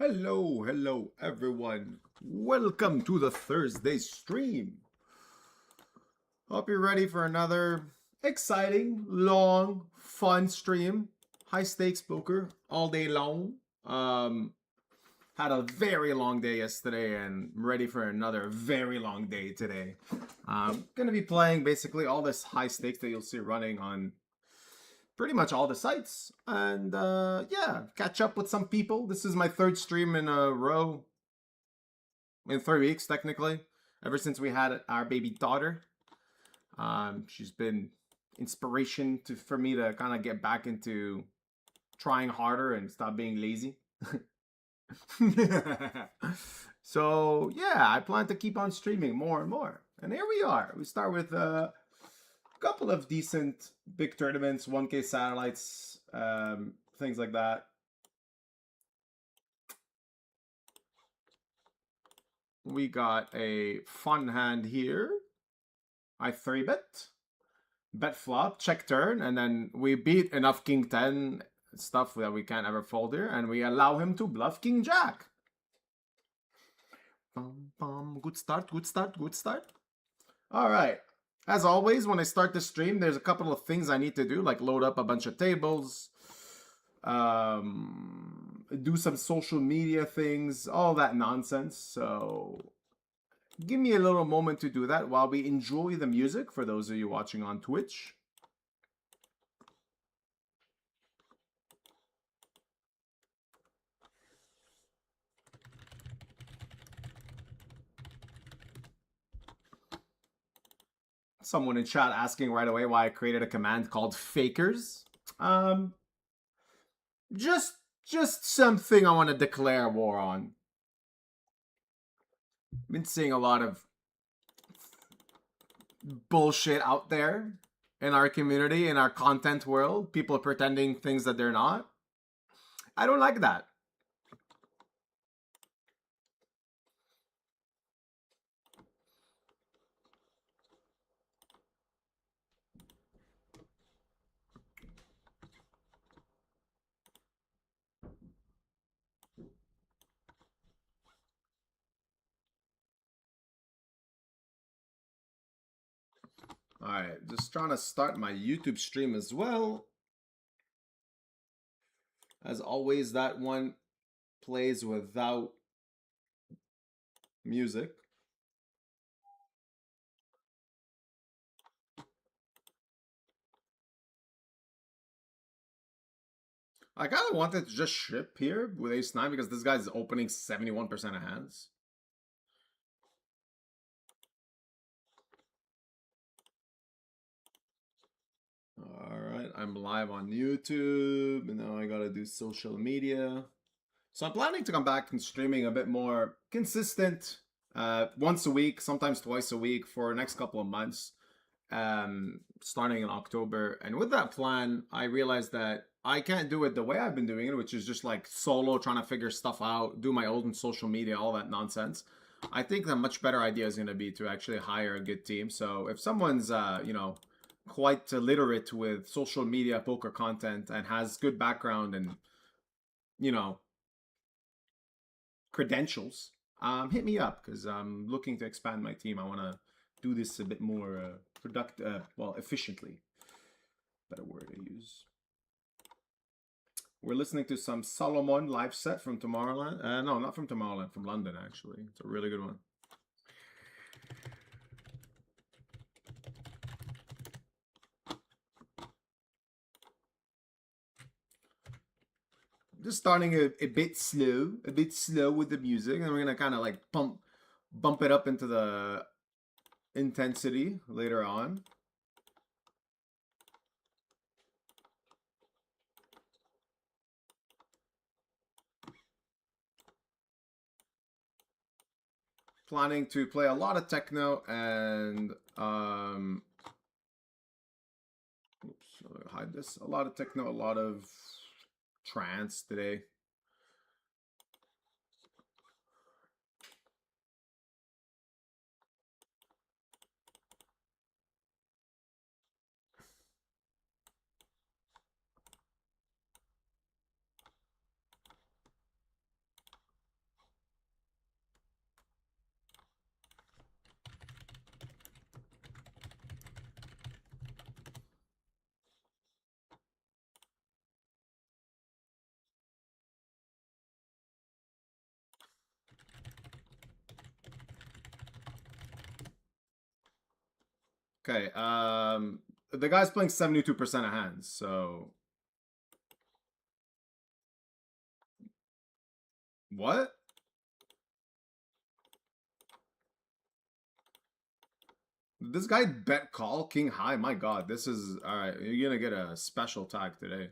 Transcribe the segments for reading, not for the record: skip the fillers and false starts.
Hello everyone. Welcome to the Thursday stream. Hope you're ready for another exciting, long, fun stream. High stakes poker all day long. Had a very long day yesterday and I'm ready for another very long day today. Gonna be playing basically all this high stakes that you'll see running on pretty much all the sites. And yeah, catch up with some people. This is my third stream in a row. In 3 weeks, technically, ever since we had our baby daughter. She's been inspiration for me to kind of get back into trying harder and stop being lazy. So yeah, I plan to keep on streaming more and more. And here we are. We start with a couple of decent big tournaments, 1K satellites, things like that. We got a fun hand here. I 3-bet. Bet flop, check turn, and then we beat enough King 10 stuff that we can't ever fold here, and we allow him to bluff King Jack. Good start, good start, good start. All right. As always, when I start the stream, there's a couple of things I need to do, like load up a bunch of tables, do some social media things, all that nonsense. So give me a little moment to do that while we enjoy the music for those of you watching on Twitch. Someone in chat asking right away why I created a command called fakers. Just something I want to declare war on. Been seeing a lot of bullshit out there in our community, in our content world. People pretending things that they're not. I don't like that. Alright, just trying to start my YouTube stream as well. As always, that one plays without music. I kind of wanted to just ship here with ace-9 because this guy's opening 71% of hands. Alright, I'm live on YouTube, and now I gotta do social media. So I'm planning to come back and streaming a bit more consistent, once a week, sometimes twice a week for the next couple of months, starting in October. And with that plan, I realized that I can't do it the way I've been doing it, which is just like solo, trying to figure stuff out, do my own social media, all that nonsense. I think the much better idea is going to be to actually hire a good team. So if someone's, you know, quite literate with social media poker content and has good background and, you know, credentials, hit me up because I'm looking to expand my team. I want to do this a bit more productive, well, efficiently. Better word to use. We're listening to some Solomon live set from Tomorrowland. No, not from Tomorrowland, from London, actually. It's a really good one. Just starting a bit slow with the music, and we're gonna kind of like bump it up into the intensity later on. Planning to play a lot of techno and oops, hide this. A lot of techno, a lot of trance today. Okay, the guy's playing 72% of hands, so... What? This guy bet call king high. My god, this is all right. You're gonna get a special tag today.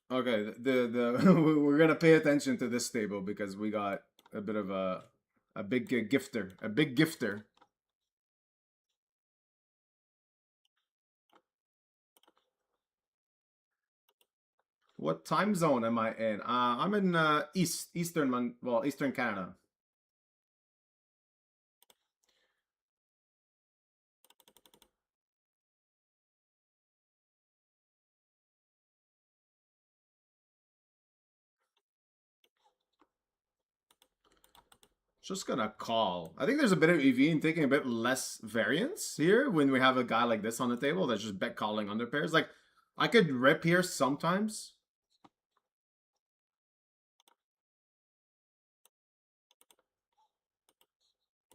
Okay, the we're gonna pay attention to this table because we got a bit of a big gifter, a big gifter. What time zone am I in? I'm in Eastern Canada. Just gonna call. I think there's a bit of EV and taking a bit less variance here when we have a guy like this on the table that's just bet calling under pairs. Like, I could rip here sometimes.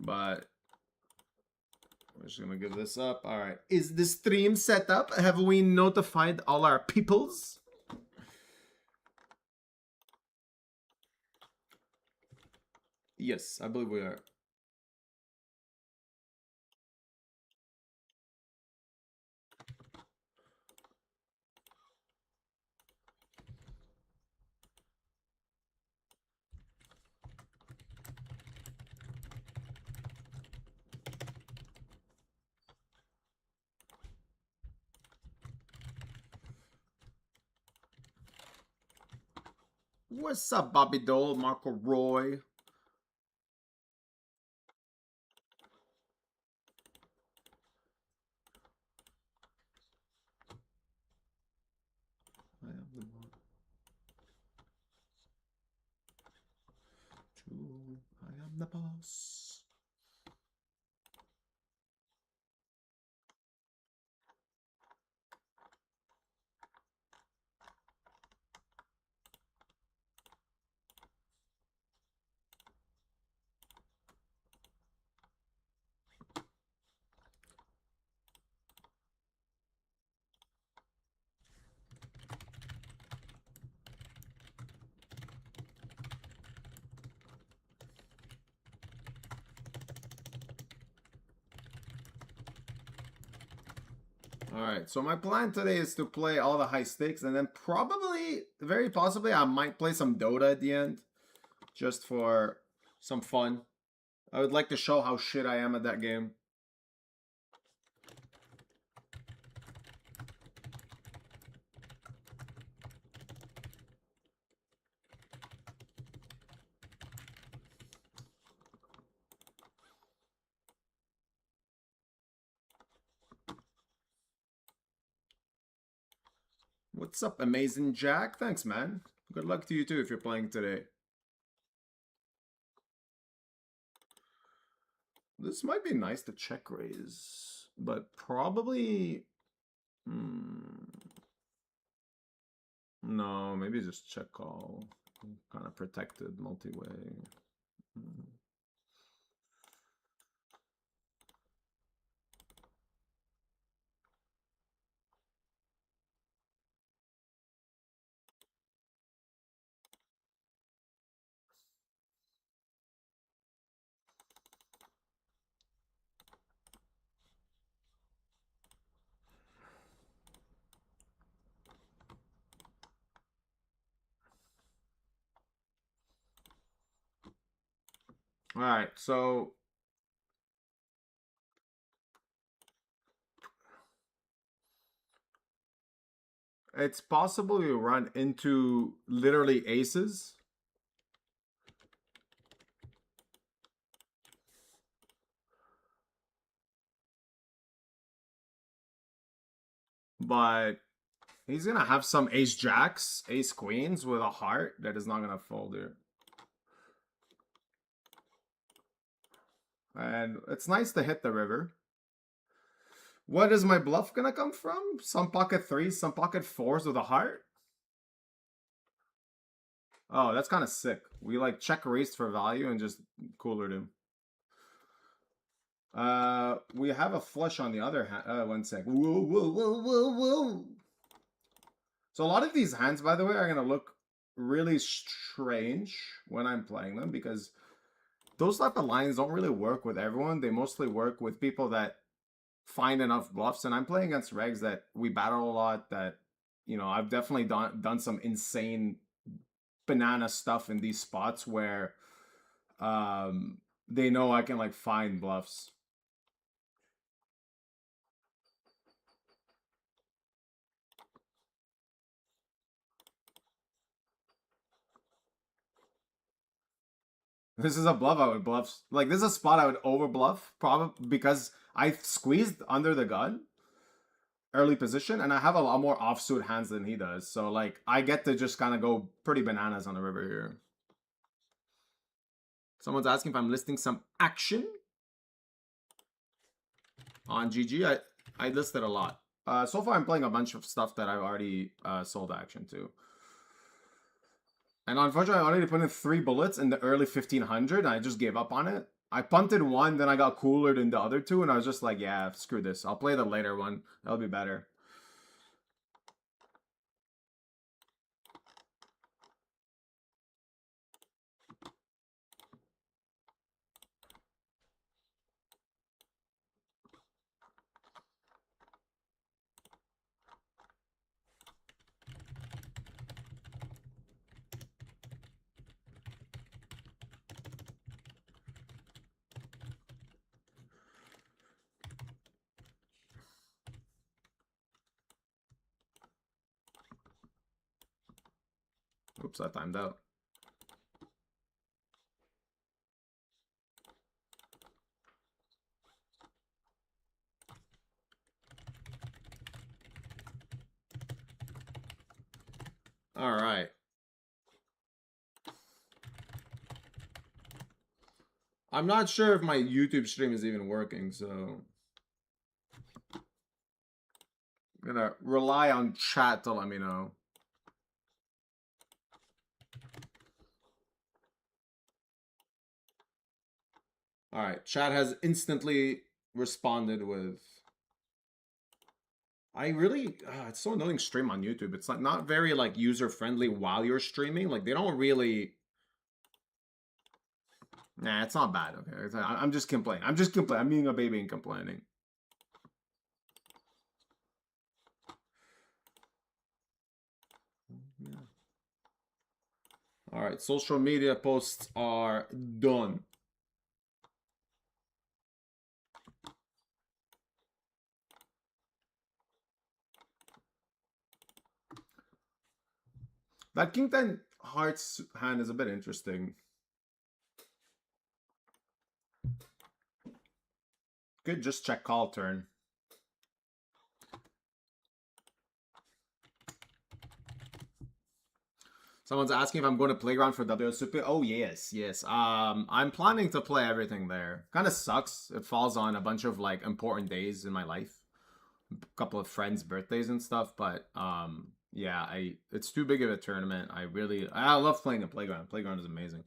But we're just gonna give this up. All right. Is the stream set up? Have we notified all our peoples? Yes, I believe we are. What's up, Bobby Dole, Marco Roy? I am the I am the boss. Alright, so my plan today is to play all the high stakes and then probably, very possibly, I might play some Dota at the end. Just for some fun. I would like to show how shit I am at that game. What's up, Amazing Jack? Thanks, man. Good luck to you too if you're playing today. This might be nice to check raise, but probably... No, maybe just check call. Kind of protected multi-way. Alright, so... It's possible you run into literally aces. But he's going to have some ace jacks, ace queens with a heart that is not going to fold here. And it's nice to hit the river. What is my bluff going to come from? Some pocket threes, some pocket fours with a heart? Oh, that's kind of sick. We like check raised for value and just coolered him. We have a flush on the other hand. One sec. Whoa, whoa, whoa, whoa, whoa. So a lot of these hands, by the way, are gonna look really strange when I'm playing them because those type of lines don't really work with everyone. They mostly work with people that find enough bluffs. And I'm playing against regs that we battle a lot. That I've definitely done some insane banana stuff in these spots where they know I can like find bluffs. This is a bluff I would bluff. Like, this is a spot I would over bluff, probably because I squeezed under the gun early position, and I have a lot more offsuit hands than he does. So, like, I get to just kind of go pretty bananas on the river here. Someone's asking if I'm listing some action on GG. I listed a lot. So far, I'm playing a bunch of stuff that I've already sold action to. And unfortunately, I already put in 3 bullets in the early 1500, and I just gave up on it. I punted one, then I got coolered in the other 2, and I was just like, yeah, screw this. I'll play the later one. That'll be better. Oops, I timed out. All right. I'm not sure if my YouTube stream is even working, so I'm gonna rely on chat to let me know. All right, chat has instantly responded with. I really, it's so annoying stream on YouTube. It's like not very like user friendly while you're streaming. Like they don't really. Nah, it's not bad. Okay, I'm just complaining. I'm just complaining. I'm being a baby and complaining. Yeah. All right, social media posts are done. That King 10 Hearts hand is a bit interesting. Could just check call turn. Someone's asking if I'm going to Playground for WSUP. Oh, yes, yes. I'm planning to play everything there. Kind of sucks. It falls on a bunch of, like, important days in my life. A couple of friends' birthdays and stuff, but, yeah, it's too big of a tournament. I love playing at Playground. Playground is amazing.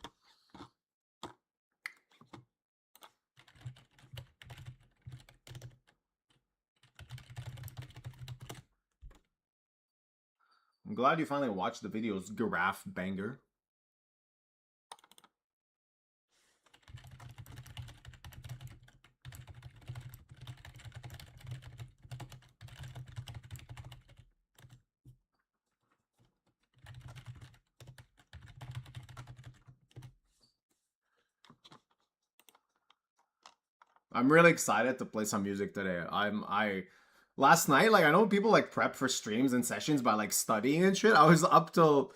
I'm glad you finally watched the videos, Giraffe Banger. I'm really excited to play some music today. Last night, like I know people like prep for streams and sessions by like studying and shit. I was up till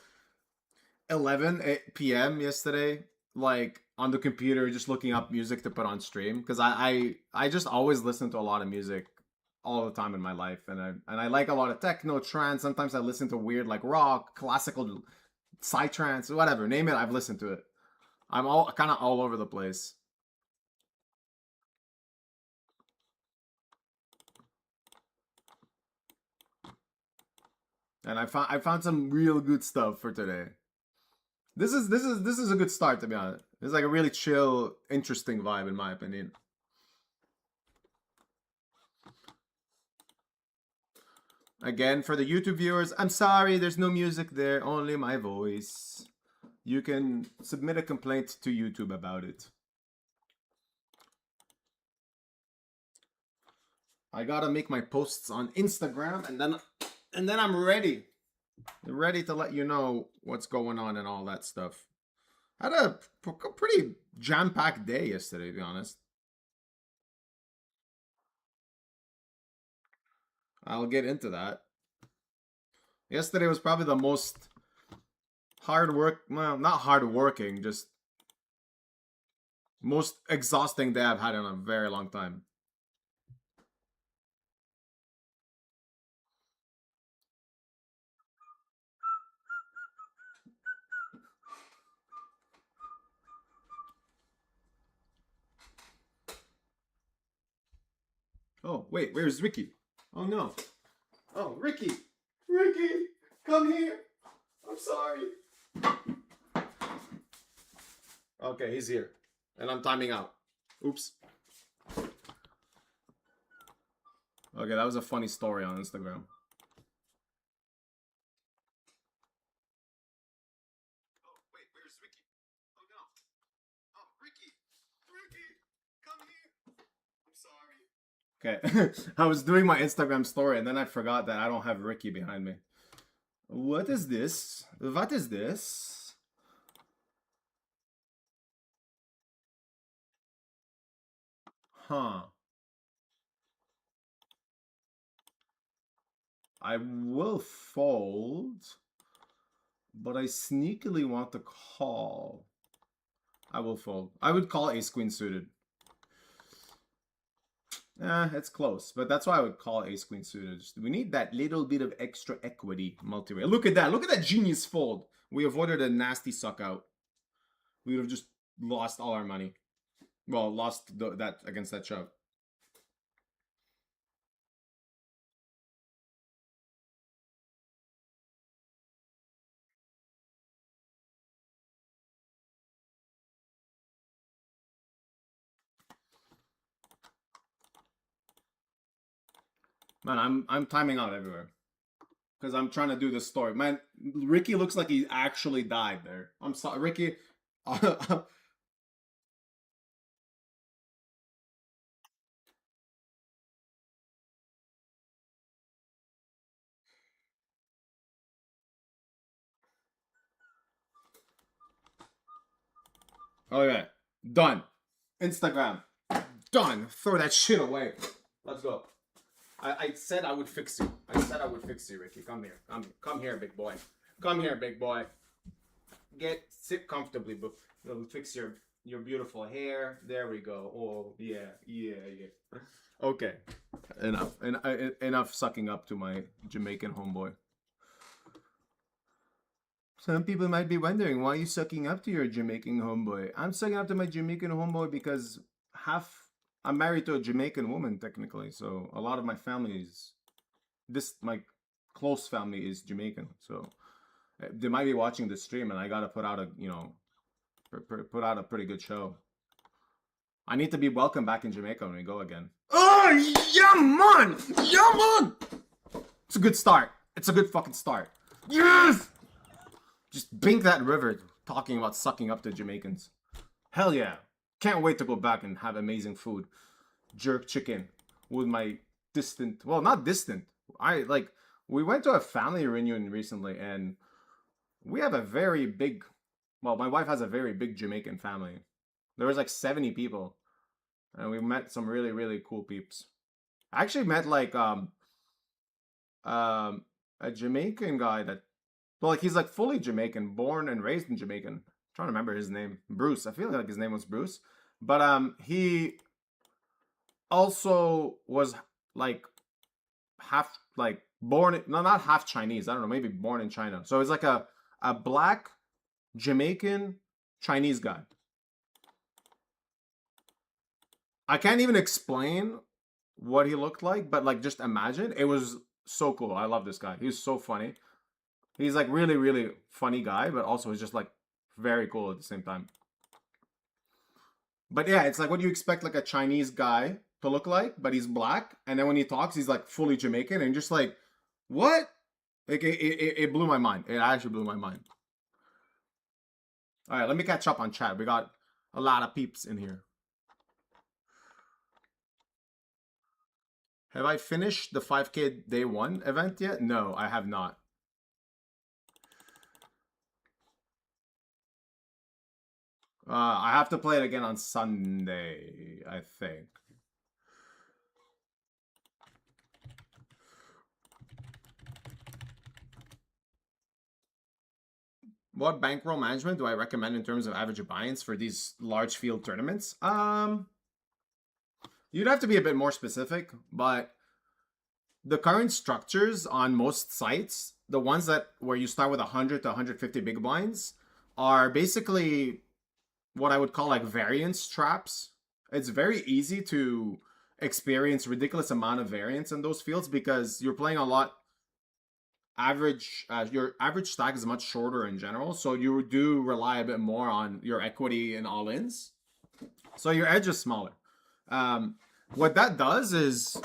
11 p.m. yesterday, like on the computer, just looking up music to put on stream because I just always listen to a lot of music all the time in my life, and I like a lot of techno, trance. Sometimes I listen to weird like rock, classical, psytrance, whatever, name it. I've listened to it. I'm all kind of all over the place. And I found some real good stuff for today. This is a good start, to be honest. It's like a really chill, interesting vibe in my opinion. Again, for the YouTube viewers, I'm sorry, there's no music there, only my voice. You can submit a complaint to YouTube about it. I gotta make my posts on Instagram, and then I'm ready. Ready to let you know what's going on and all that stuff. I had a pretty jam-packed day yesterday, to be honest. I'll get into that. Yesterday was probably the most well, not hard working, just most exhausting day I've had in a very long time. Oh, wait, where's Ricky? Oh no. Oh, Ricky! Ricky! Come here! I'm sorry. Okay, he's here. And I'm timing out. Oops. Okay, that was a funny story on Instagram. Oh, wait, where's Ricky? Oh no. Oh, Ricky! Ricky! Come here! I'm sorry. Okay, I was doing my Instagram story and then I forgot that I don't have Ricky behind me. What is this? What is this? Huh. I will fold, but I sneakily want to call. I will fold. I would call ace queen suited. It's close, but that's why I would call ace queen suited. We need that little bit of extra equity multi-way. Look at that. Look at that genius fold. We avoided a nasty suck out. We would have just lost all our money. Well, lost that against that shove. Man, I'm timing out everywhere. Because I'm trying to do this story. Man, Ricky looks like he actually died there. I'm sorry, Ricky. Okay, done. Instagram, done. Throw that shit away. Let's go. I said I would fix you. I said I would fix you, Ricky. Come here. Come here, big boy. Come here, big boy. Sit comfortably, but we'll fix your beautiful hair. There we go. Oh yeah. Okay, enough sucking up to my Jamaican homeboy. Some people might be wondering, why are you sucking up to your Jamaican homeboy? I'm sucking up to my Jamaican homeboy because I'm married to a Jamaican woman, technically. So a lot of my family is, my close family is Jamaican. So they might be watching the stream and I gotta put out put out a pretty good show. I need to be welcome back in Jamaica when we go again. Oh, yeah, man! Yeah, man! It's a good start. It's a good fucking start. Yes! Just bink that river talking about sucking up to Jamaicans. Hell yeah. Can't wait to go back and have amazing food. Jerk chicken with my not distant. We went to a family reunion recently and we have a very big, my wife has a very big Jamaican family. There was like 70 people and we met some really, really cool peeps. I actually met a Jamaican guy that, he's like fully Jamaican, born and raised in Jamaican. I'm trying to remember his name. Bruce. I feel like his name was Bruce. But he also was like half born, no, not half Chinese. I don't know, maybe born in China. So it's like a black Jamaican Chinese guy. I can't even explain what he looked like, but just imagine. It was so cool. I love this guy. He's so funny. He's like really, really funny guy, but also he's just like Very cool at the same time. But yeah, it's like what you expect like a Chinese guy to look like, but he's black. And then when he talks, he's like fully Jamaican. And just like, what? Like, it blew my mind. It actually blew my mind. All right, let me catch up on chat. We got a lot of peeps in here. Have I finished the 5K day one event yet? No, I have not. I have to play it again on Sunday, I think. What bankroll management do I recommend in terms of average buy-ins for these large field tournaments? You'd have to be a bit more specific, but the current structures on most sites, the ones that where you start with 100 to 150 big blinds, are basically what I would call like variance traps. It's very easy to experience ridiculous amount of variance in those fields because you're playing a lot your average stack is much shorter in general, so you do rely a bit more on your equity and all-ins, so your edge is smaller. What that does is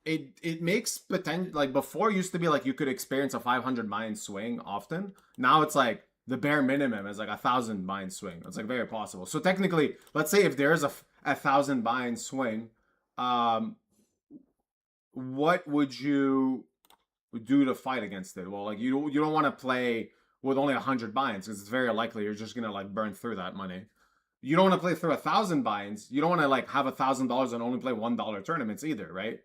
it makes potential, like before used to be like you could experience a 500 buy-in swing often. Now it's like the bare minimum is like 1,000 buy-in swing. It's like very possible. So technically, let's say if there's a 1,000 buy-in swing, what would you do to fight against it? Well, like you don't want to play with only 100 buy-ins because it's very likely you're just gonna like burn through that money. You don't want to play through 1,000 buy-ins. You don't want to like have $1,000 and only play $1 tournaments either, right?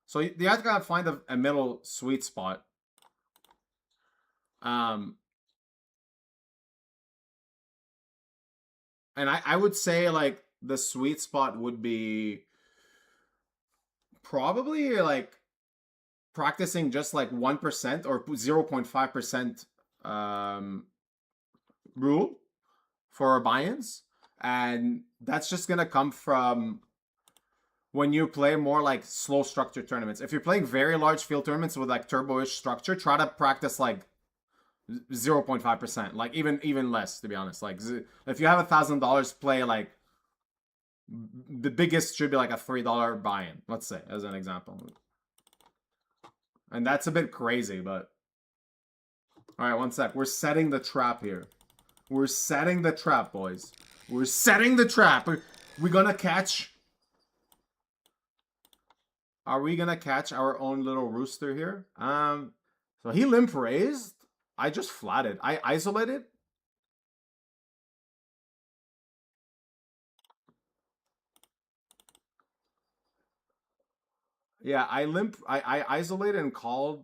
So you have to kind of find a middle sweet spot. And I would say like the sweet spot would be probably like practicing just like 1% or 0.5% rule for buy-ins. And that's just going to come from when you play more like slow structure tournaments. If you're playing very large field tournaments with like turbo-ish structure, try to practice like 0.5%, like even less, to be honest. Like if you have $1,000, play like the biggest should be like a $3 buy-in, let's say, as an example. And that's a bit crazy, but all right, one sec. We're setting the trap here. We're setting the trap, boys. We're setting the trap. We're gonna catch. Are we gonna catch our own little rooster here? So he limp raised. I just flatted. I isolated. Yeah, I isolated and called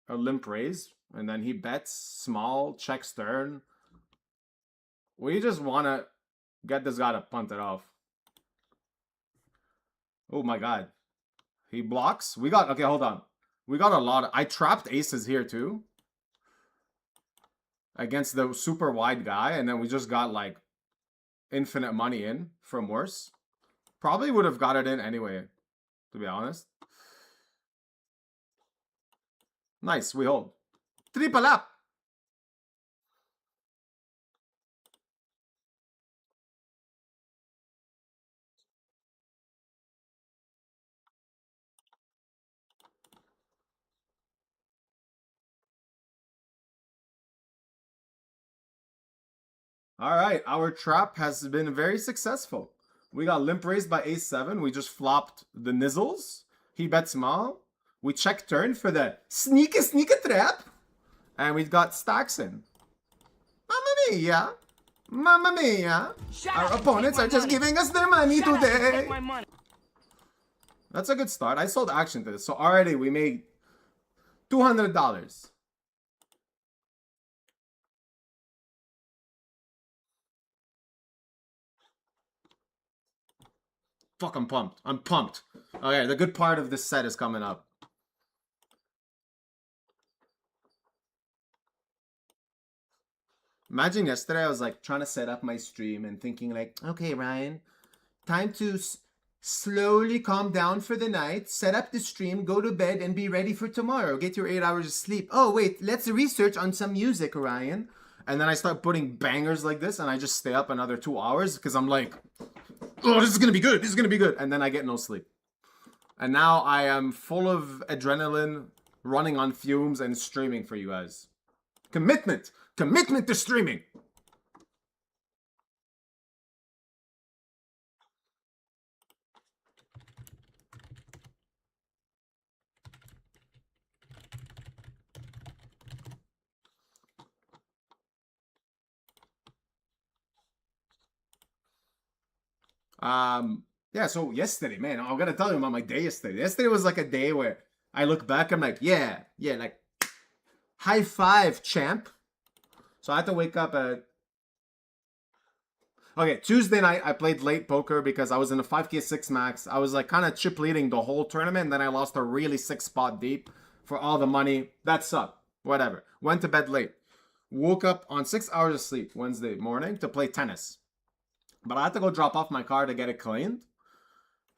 a limp raise, and then he bets small, checks turn. We just wanna get this guy to punt it off. Oh my god. He blocks. We got, okay, hold on. We got a lot of, I trapped aces here too. Against the super wide guy, and then we just got like infinite money in from worse. Probably would have got it in anyway, to be honest. Nice, we hold. Triple up. All right, our trap has been very successful. We got limp raised by a7. We just flopped the nizzles. He bet small. We check turn for the sneaky trap. And we got stacks in. Mamma mia. Mamma mia. Our opponents are just giving us their money today. That's a good start. I sold action to this. So already we made $200. Fuck, I'm pumped. I'm pumped. Okay, the good part of this set is coming up. Imagine yesterday I was like trying to set up my stream and thinking like, okay, Ryan, time to slowly calm down for the night, set up the stream, go to bed, and be ready for tomorrow. Get your 8 hours of sleep. Oh, wait, let's research on some music, Ryan. And then I start putting bangers like this, and I just stay up another 2 hours because I'm like, oh, this is gonna be good. This is gonna be good. And then I get no sleep. And now I am full of adrenaline, running on fumes, and streaming for you guys. Commitment! Commitment to streaming! Yeah, so yesterday, man, I'm gonna tell you about my day yesterday. Yesterday was like a day where I look back, I'm like, yeah, like, high five, champ. So I had to wake up at okay, Tuesday night I played late poker because I was in a 5K 6 max. I was like kind of chip leading the whole tournament, and then I lost a really sick spot deep for all the money. That sucked. Whatever. Went to bed late. Woke up on 6 hours of sleep Wednesday morning to play tennis. But I had to go drop off my car to get it cleaned.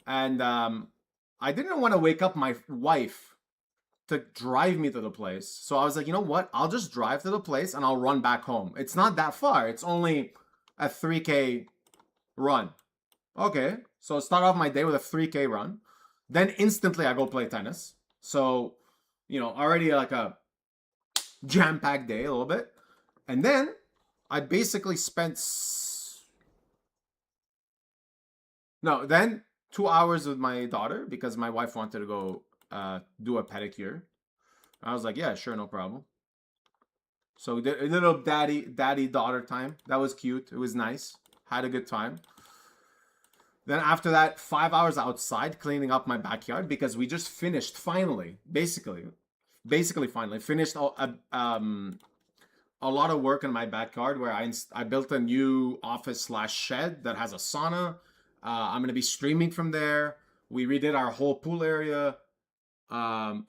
And I didn't want to wake up my wife to drive me to the place. So I was like, you know what? I'll just drive to the place and I'll run back home. It's not that far. It's only a 3K run. Okay. So start off my day with a 3K run. Then instantly I go play tennis. So, already like a jam-packed day a little bit. And then I basically spent no, then 2 hours with my daughter because my wife wanted to go do a pedicure. I was like, yeah, sure, no problem. So we did a little daddy daughter time. That was cute. It was nice. Had a good time. Then after that, 5 hours outside cleaning up my backyard because we just finished finally, basically finally finished a lot of work in my backyard where I built a new office slash shed that has a sauna. I'm gonna be streaming from there. We redid our whole pool area.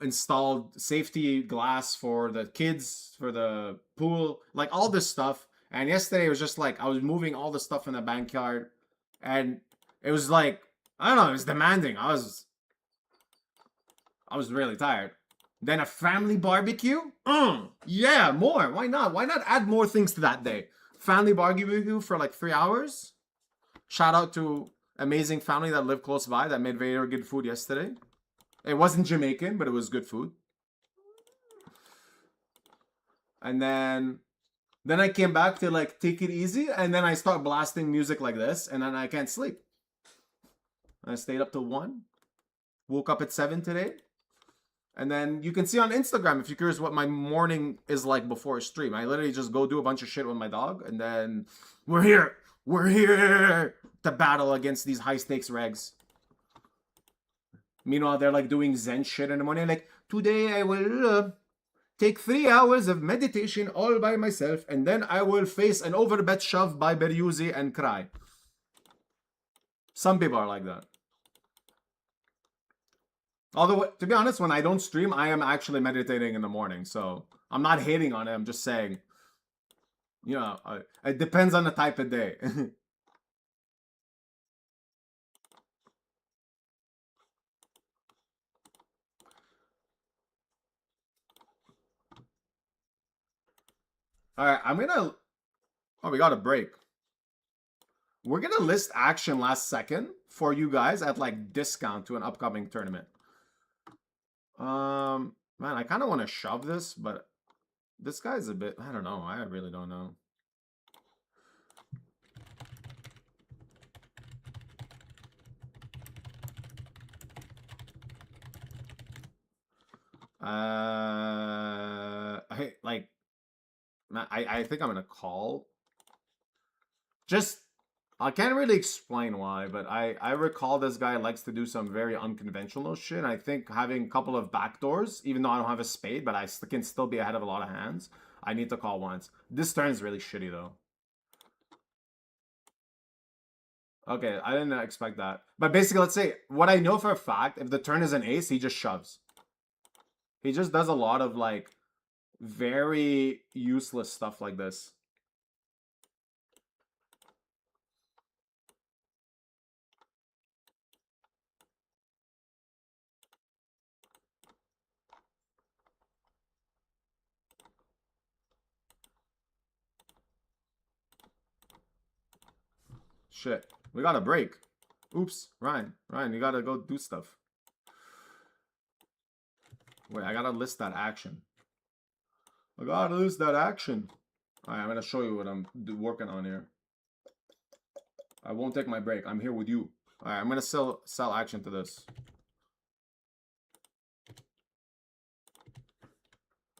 Installed safety glass for the kids for the pool, like all this stuff. And yesterday it was just like I was moving all the stuff in the backyard, and it was like I don't know, it was demanding. I was really tired. Then a family barbecue. Yeah, more. Why not? Why not add more things to that day? Family barbecue for like 3 hours. Shout out to amazing family that lived close by that made very good food yesterday. It wasn't Jamaican, but it was good food. And then I came back to like take it easy, and then I start blasting music like this, and then I can't sleep. I stayed up till 1. Woke up at 7 today. And then you can see on Instagram if you're curious what my morning is like before a stream. I literally just go do a bunch of shit with my dog, and then we're here. We're here to battle against these high stakes regs. Meanwhile, they're like doing Zen shit in the morning. Like, today I will take 3 hours of meditation all by myself, and then I will face an overbet shove by Beriuzy and cry. Some people are like that. Although, to be honest, when I don't stream, I am actually meditating in the morning. So I'm not hating on it. I'm just saying, it depends on the type of day. All right, oh, we got a break. We're gonna list action last second for you guys at like discount to an upcoming tournament. Man, I kind of want to shove this, but this guy's a bit, I don't know. I really don't know. I think I'm gonna call. Just I can't really explain why, but I recall this guy likes to do some very unconventional shit. I think having a couple of backdoors, even though I don't have a spade, but I can still be ahead of a lot of hands. I need to call once. This turn is really shitty though. Okay, I didn't expect that. But basically, let's say what I know for a fact, if the turn is an ace, he just shoves. He just does a lot of like very useless stuff like this. Shit. We got a break. Oops. Ryan, you gotta go do stuff. Wait, I gotta list that action. Alright, I'm gonna show you what I'm working on here. I won't take my break. I'm here with you. Alright, I'm gonna sell action to this.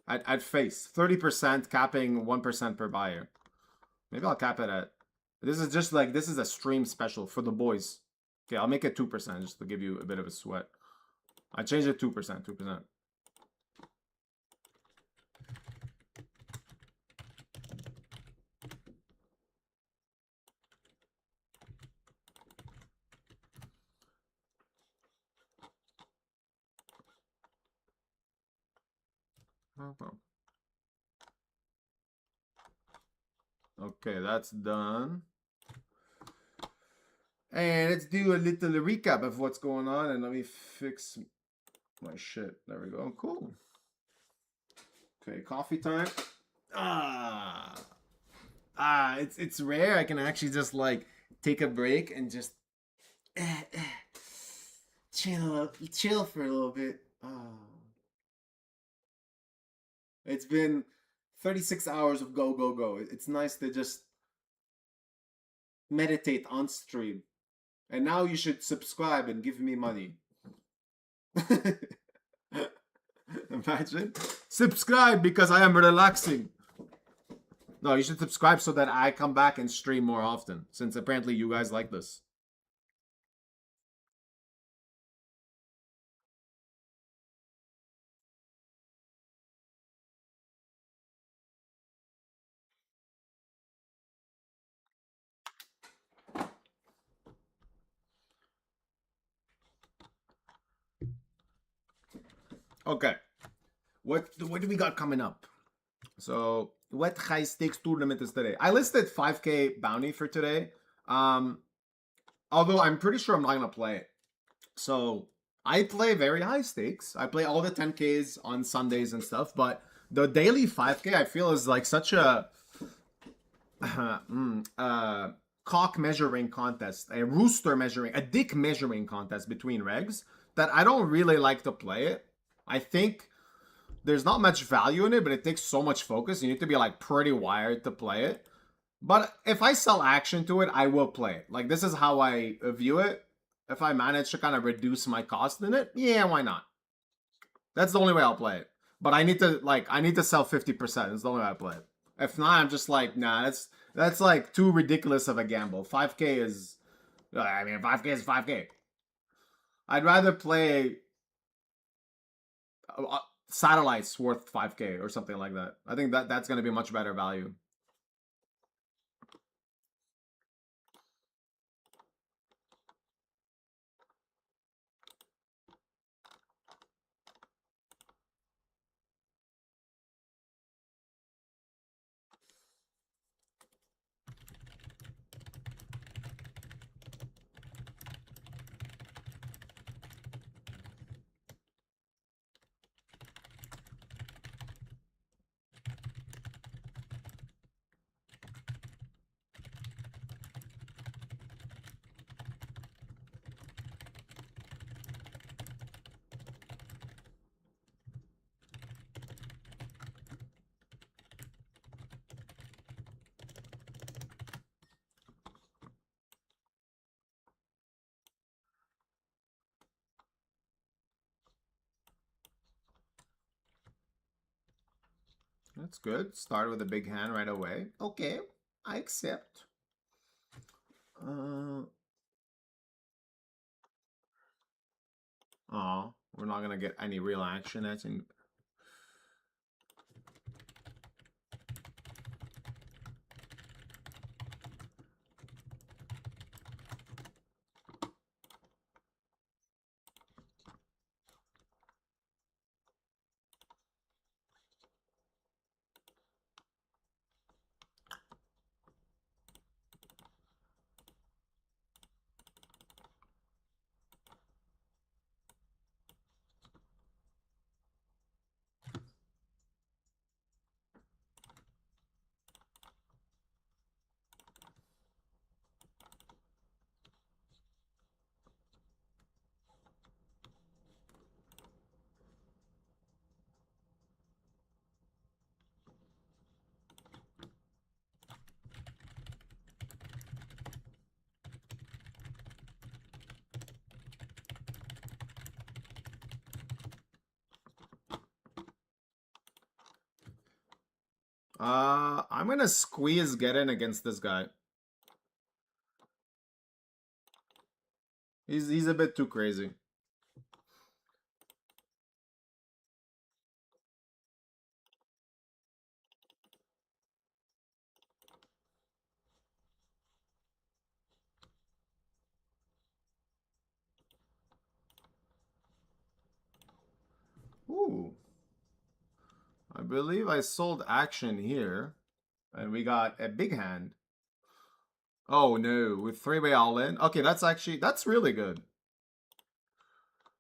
I'd face 30%, capping 1% per buyer. Maybe I'll cap it at. This is just like, this is a stream special for the boys. Okay, I'll make it 2% just to give you a bit of a sweat. I changed it 2%. Okay, that's done. And let's do a little recap of what's going on, and let me fix my shit. There we go. Cool. Okay, coffee time. It's rare I can actually just like take a break and just chill for a little bit. It's been 36 hours of go. It's nice to just meditate on stream. And now you should subscribe and give me money. Imagine. Subscribe because I am relaxing. No, you should subscribe so that I come back and stream more often, since apparently you guys like this. Okay. What do we got coming up? So, what high stakes tournament is today? I listed 5K bounty for today. Although I'm pretty sure I'm not gonna play it. So I play very high stakes. I play all the 10Ks on Sundays and stuff, but the daily 5K I feel is like such a cock measuring contest, a rooster measuring, a dick measuring contest between regs that I don't really like to play it. I think there's not much value in it, but it takes so much focus. You need to be like pretty wired to play it. But if I sell action to it, I will play it. Like, this is how I view it. If I manage to kind of reduce my cost in it, yeah, why not? That's the only way I'll play it. But I need to sell 50%. It's the only way I play it. If not, I'm just like, nah, that's like too ridiculous of a gamble. 5K is, I mean, 5K is 5K. I'd rather play satellites worth 5K or something like that. I think that's going to be much better value. That's good. Start with a big hand right away. Okay, I accept. Oh, we're not gonna get any real action. That's in. I'm gonna squeeze get in against this guy. He's a bit too crazy. Ooh. I believe I sold action here. And we got a big hand. Oh no, with three-way all-in? Okay, that's really good.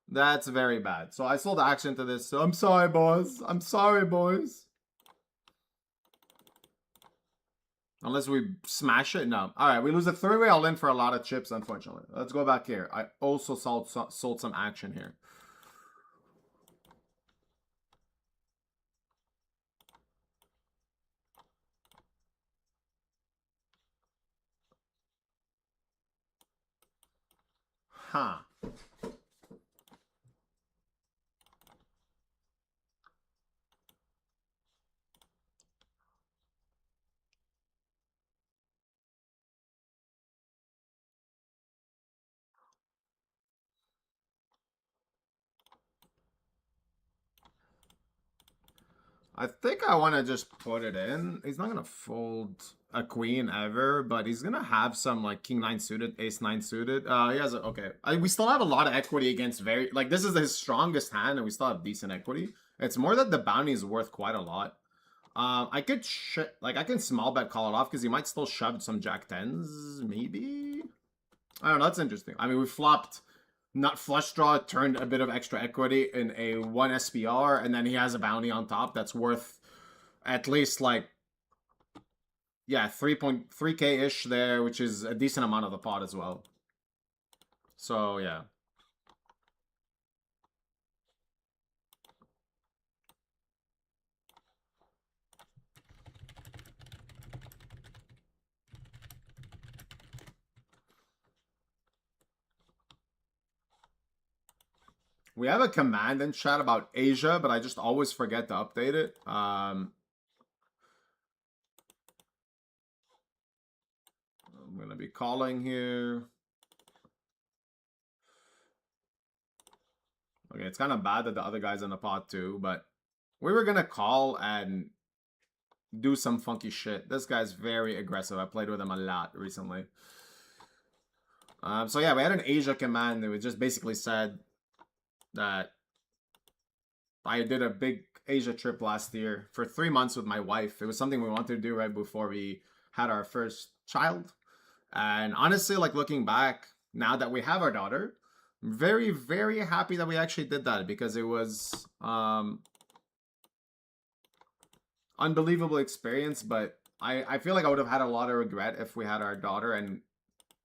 That's very bad. So I sold action to this. So I'm sorry, boys. I'm sorry, boys. Unless we smash it? No. Alright, we lose a three-way all-in for a lot of chips, unfortunately. Let's go back here. I also sold some action here. Huh. I think I want to just put it in. He's not going to fold a queen ever, but he's going to have some like king 9 suited, ace 9 suited. He has a, okay. We still have a lot of equity against very, like this is his strongest hand and we still have decent equity. It's more that the bounty is worth quite a lot. I could, I can small bet call it off because he might still shove some jack 10s, maybe? I don't know, that's interesting. I mean, we flopped not flush draw, turned a bit of extra equity in a 1 SPR, and then he has a bounty on top that's worth at least like, yeah, 3.3k-ish there, which is a decent amount of the pot as well. So, yeah. We have a command in chat about Asia, but I just always forget to update it. I'm going to be calling here. Okay, it's kind of bad that the other guy's in the pot too, but we were going to call and do some funky shit. This guy's very aggressive. I played with him a lot recently. So yeah, we had an Asia command that just basically said that I did a big Asia trip last year for 3 months with my wife. It was something we wanted to do right before we had our first child. And honestly, like looking back, now that we have our daughter, I'm very, very happy that we actually did that because it was unbelievable experience. But I feel like I would have had a lot of regret if we had our daughter. And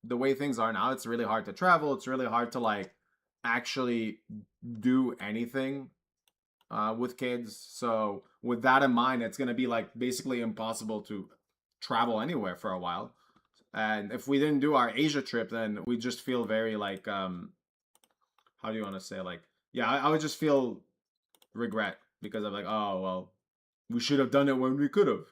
the way things are now, it's really hard to travel. It's really hard to like actually do anything with kids. So with that in mind, it's gonna be like basically impossible to travel anywhere for a while. And if we didn't do our Asia trip, then we just feel very like how do you want to say, like, yeah, I would just feel regret because I'm like, oh well, we should have done it when we could have.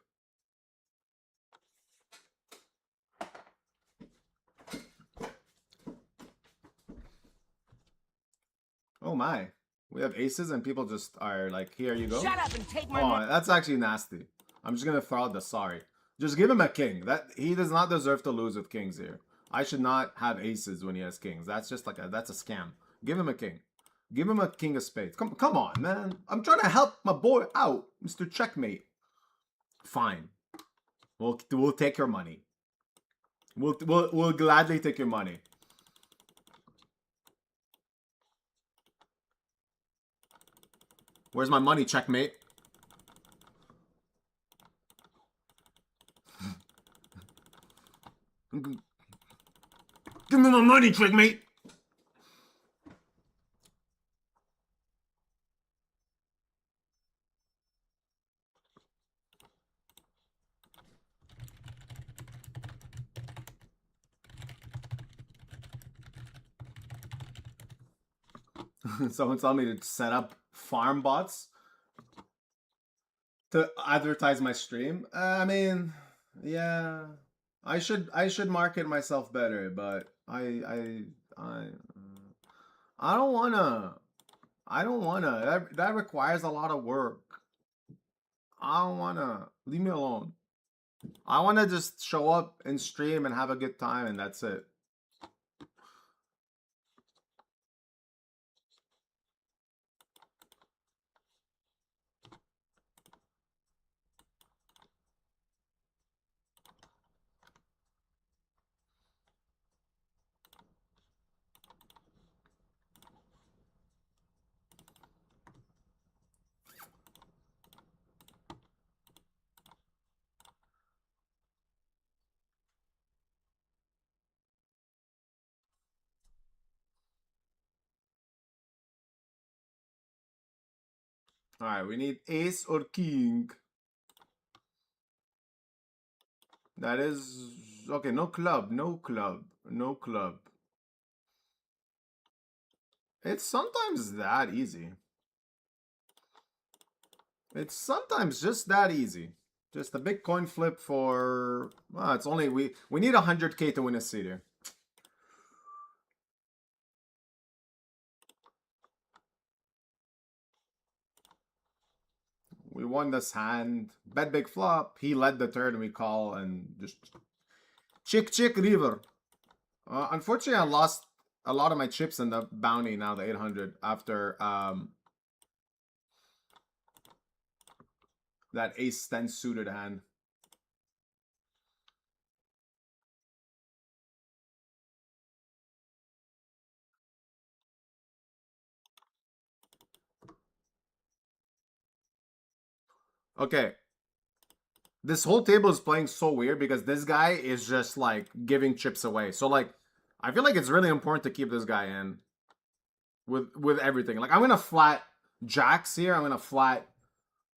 Oh my. We have aces and people just are like, here you go. Shut up and take my Oh, that's actually nasty. I'm just gonna throw out the sorry. Just give him a king. That he does not deserve to lose with kings here. I should not have aces when he has kings. That's just like that's a scam. Give him a king. Give him a king of spades. Come on, man. I'm trying to help my boy out, Mr. Checkmate. Fine. We'll take your money. We'll gladly take your money. Where's my money, Checkmate? Give me my money, Checkmate. Someone told me to set up farm bots. to advertise my stream. I mean, yeah, I should market myself better, but I I don't wanna. I don't wanna. That requires a lot of work. I don't wanna. Leave me alone. I wanna just show up and stream and have a good time, and that's it. All right, we need ace or king. That is okay. No club. No club. No club. It's sometimes that easy. It's sometimes just that easy. Just a big coin flip for. Well, it's only we need 100K to win a seater. We won this hand. Bet big flop. He led the turn. We call and just chick river. Unfortunately, I lost a lot of my chips in the bounty now, the 800 after that ace 10 suited hand. Okay, this whole table is playing so weird because this guy is just like giving chips away. So like, I feel like it's really important to keep this guy in with everything. Like I'm gonna flat jacks here. I'm gonna flat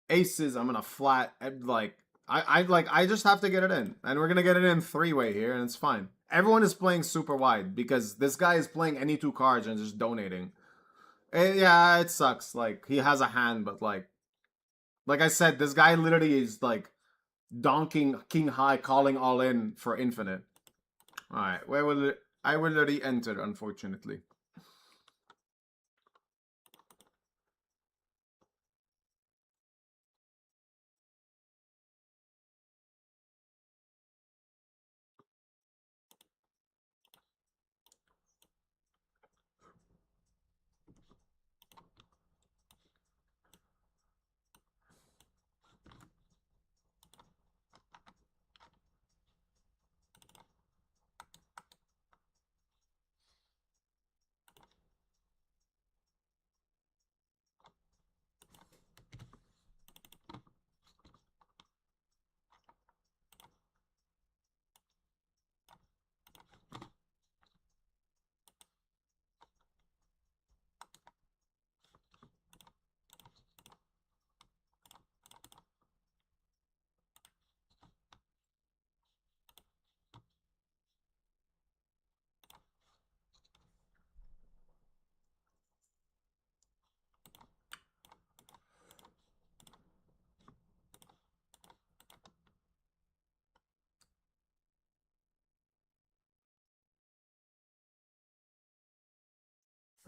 aces. I'm gonna flat like I just have to get it in, and we're gonna get it in three-way here, and it's fine. Everyone is playing super wide because this guy is playing any two cards and just donating. Yeah, it sucks. Like he has a hand, but like I said, this guy literally is like donking king high, calling all in for infinite. All right, where will it? I will already enter, unfortunately.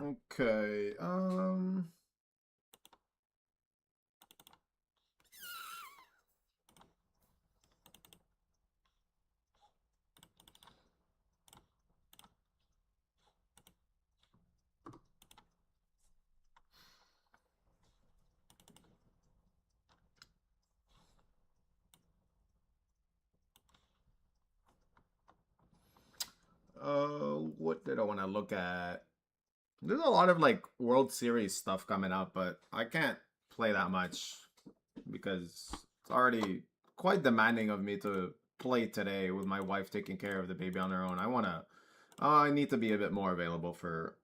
Okay. What did I want to look at? There's a lot of like World Series stuff coming up, but I can't play that much because it's already quite demanding of me to play today with my wife taking care of the baby on her own. I need to be a bit more available for.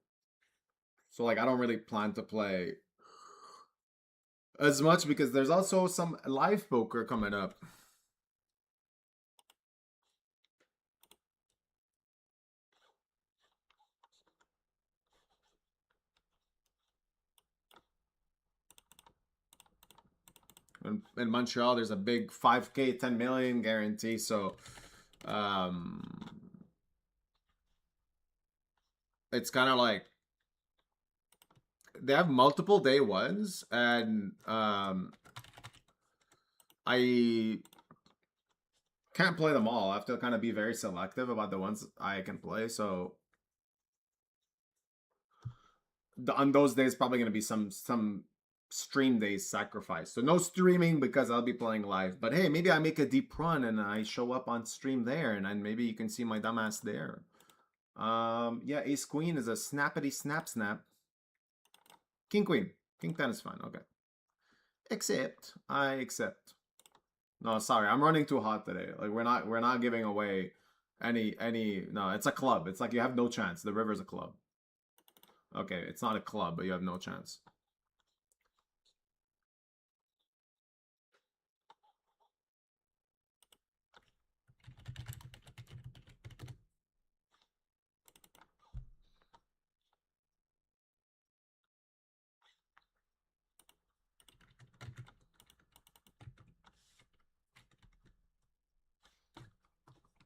So like I don't really plan to play as much because there's also some live poker coming up. in Montreal, there's a big 5K, 10 million guarantee. So um, it's kind of like they have multiple day ones, and I can't play them all. I have to kind of be very selective about the ones I can play. So on those days, probably going to be some stream days sacrificed. So no streaming because I'll be playing live. But hey, maybe I make a deep run and I show up on stream there, and then maybe you can see my dumbass there. Yeah, Ace Queen is a snappity snap snap. King Queen. King 10 is fine. Okay. Accept. I accept. No, sorry, I'm running too hot today. Like we're not giving away any. No, it's a club. It's like you have no chance. The river's a club. Okay, it's not a club, but you have no chance.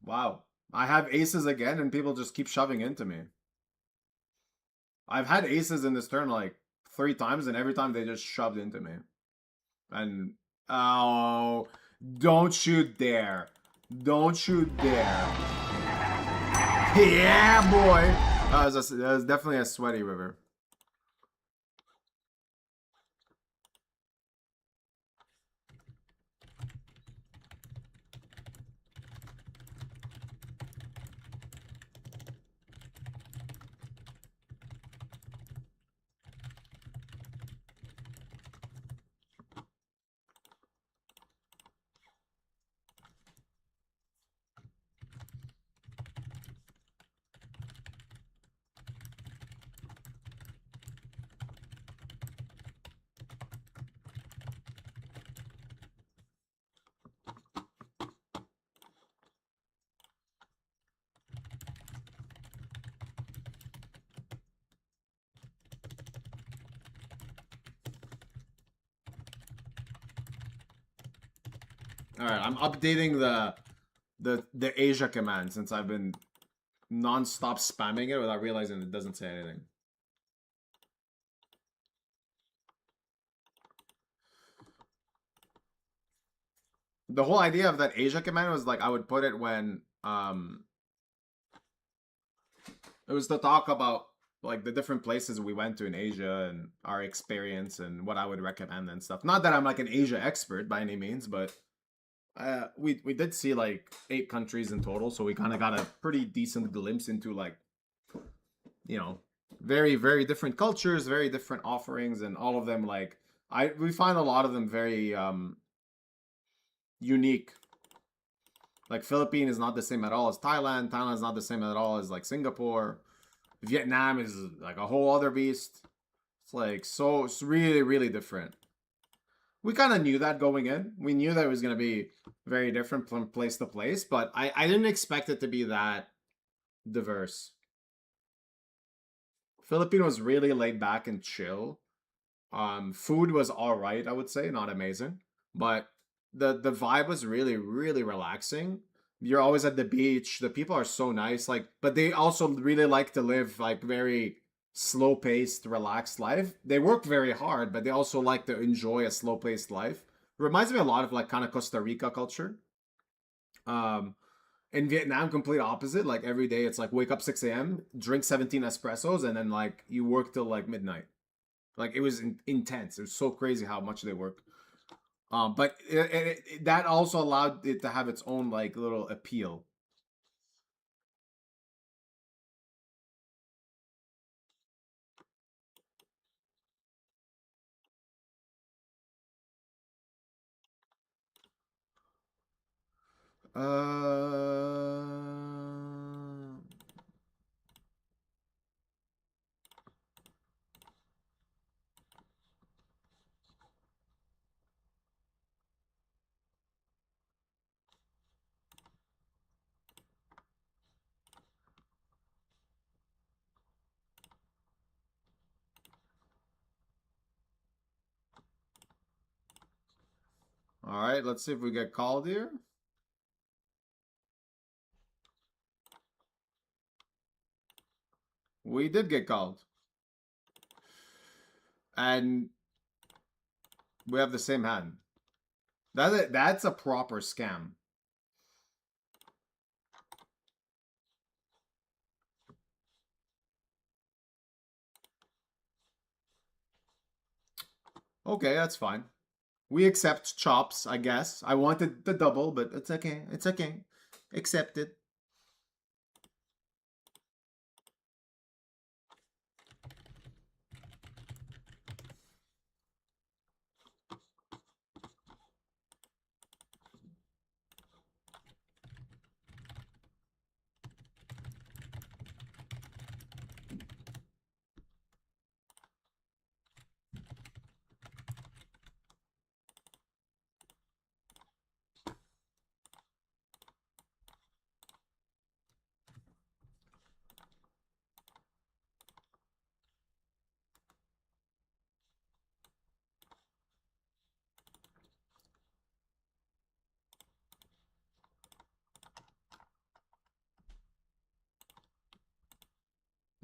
Wow. I have aces again and people just keep shoving into me. I've had aces in this turn like 3 times and every time they just shoved into me. And oh, don't shoot there. Don't shoot there. Yeah, boy. That was definitely a sweaty river. All right, I'm updating the Asia command since I've been non-stop spamming it without realizing it doesn't say anything. The whole idea of that Asia command was like I would put it when it was to talk about like the different places we went to in Asia and our experience and what I would recommend and stuff. Not that I'm like an Asia expert by any means, but we did see like 8 countries in total, so we kind of got a pretty decent glimpse into like, you know, very different cultures, very different offerings, and all of them like we find a lot of them very unique. Like Philippines is not the same at all as Thailand. Thailand is not the same at all as like Singapore. Vietnam is like a whole other beast. It's like so it's really different. We kind of knew that going in. We knew that it was going to be very different from place to place, but I didn't expect it to be that diverse. Philippine was really laid back and chill. Food was all right, I would say, not amazing, but the vibe was really relaxing. You're always at the beach. The people are so nice, like, but they also really like to live like very slow paced, relaxed life. They work very hard, but they also like to enjoy a slow paced life. Reminds me a lot of like kind of Costa Rica culture. Um, in Vietnam, complete opposite. Like every day, it's like wake up 6 a.m., drink 17 espressos, and then like you work till like midnight. Like it was intense. It was so crazy how much they work. But that also allowed it to have its own like little appeal. Uh, right, let's see if we get called here. We did get called. And we have the same hand. That's a proper scam. Okay, that's fine. We accept chops, I guess. I wanted the double, but it's okay. It's okay. Accept it.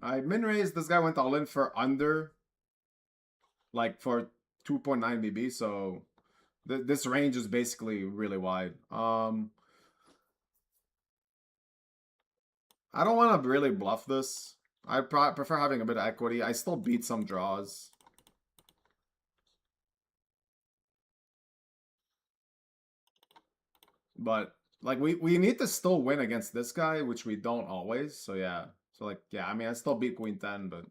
I min raised. This guy went all in for under, like for 2.9 BB. So this range is basically really wide. I don't want to really bluff this. I prefer having a bit of equity. I still beat some draws. But like we need to still win against this guy, which we don't always. So yeah. So like yeah, I mean I still beat Queen 10, but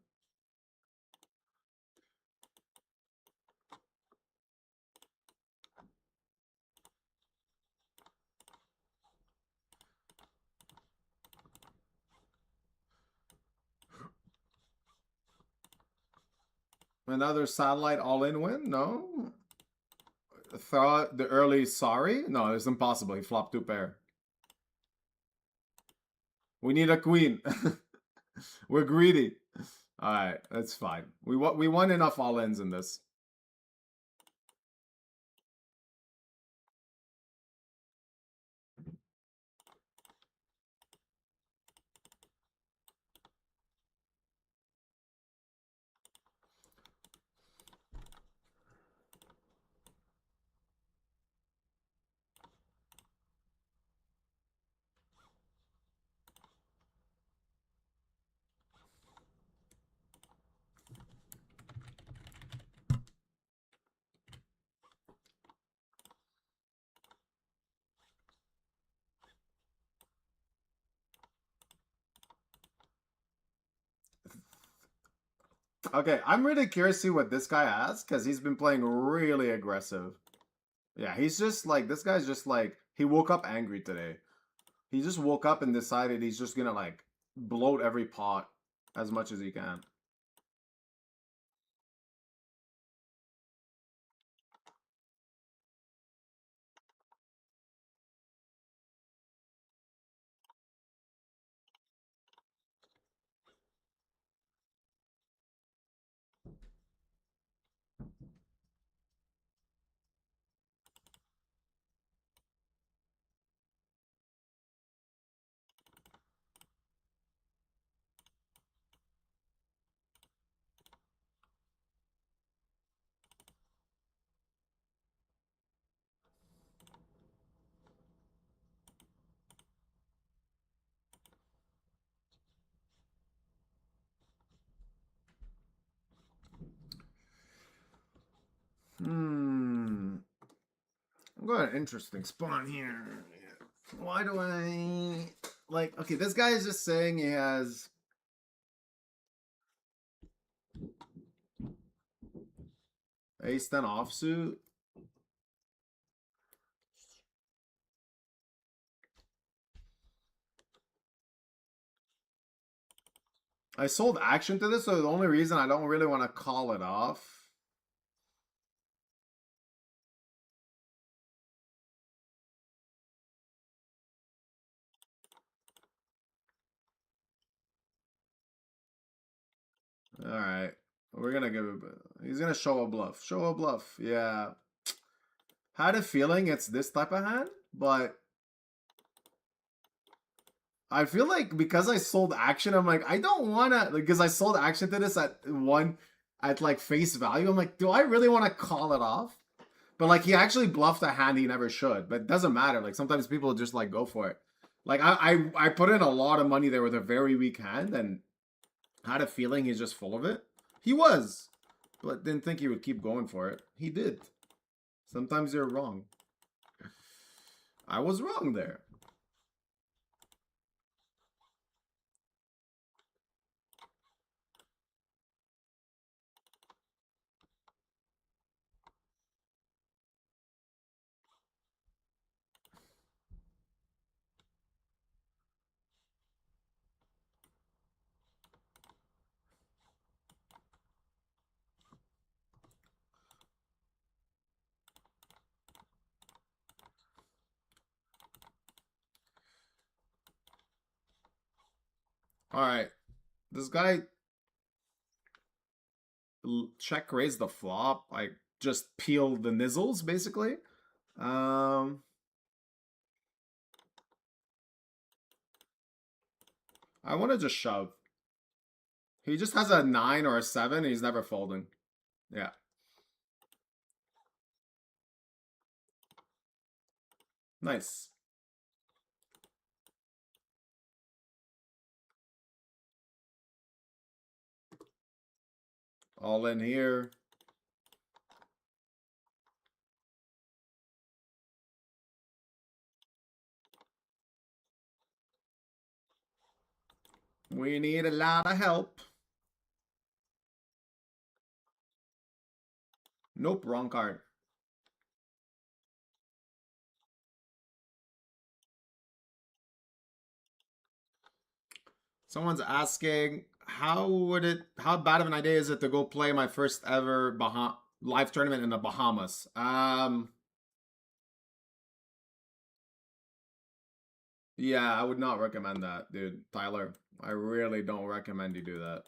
another satellite all-in win? No. Thought the early sorry? No, it's impossible. He flopped 2 pair. We need a queen. We're greedy. All right, that's fine. We won enough all-ins in this. Okay, I'm really curious to see what this guy has because he's been playing really aggressive. Yeah, he's just like this guy's just like he woke up angry today. He just woke up and decided he's just gonna like bloat every pot as much as he can. I've got an interesting spawn here. Why do I like? Okay, this guy is just saying he has ace 10 offsuit. I sold action to this, so the only reason I don't really want to call it off. All right, we're gonna give it. He's gonna show a bluff. Show a bluff. Yeah. Had a feeling it's this type of hand, but I feel like because I sold action, I'm like, I don't want to, like, because I sold action to this at like face value. I'm like, do I really want to call it off? But like, he actually bluffed a hand he never should. But it doesn't matter. Like, sometimes people just like go for it. Like, I put in a lot of money there with a very weak hand and had a feeling he's just full of it. He was, but didn't think he would keep going for it. He did. Sometimes you're wrong. I was wrong there. All right. This guy check raised the flop. I just peeled the nizzles, basically. Um, I want to just shove. He just has a 9 or a 7, and he's never folding. Yeah. Nice. All in here. We need a lot of help. Nope, wrong card. Someone's asking, how bad of an idea is it to go play my first ever live tournament in the Bahamas? Yeah, I would not recommend that, dude. Tyler, I really don't recommend you do that.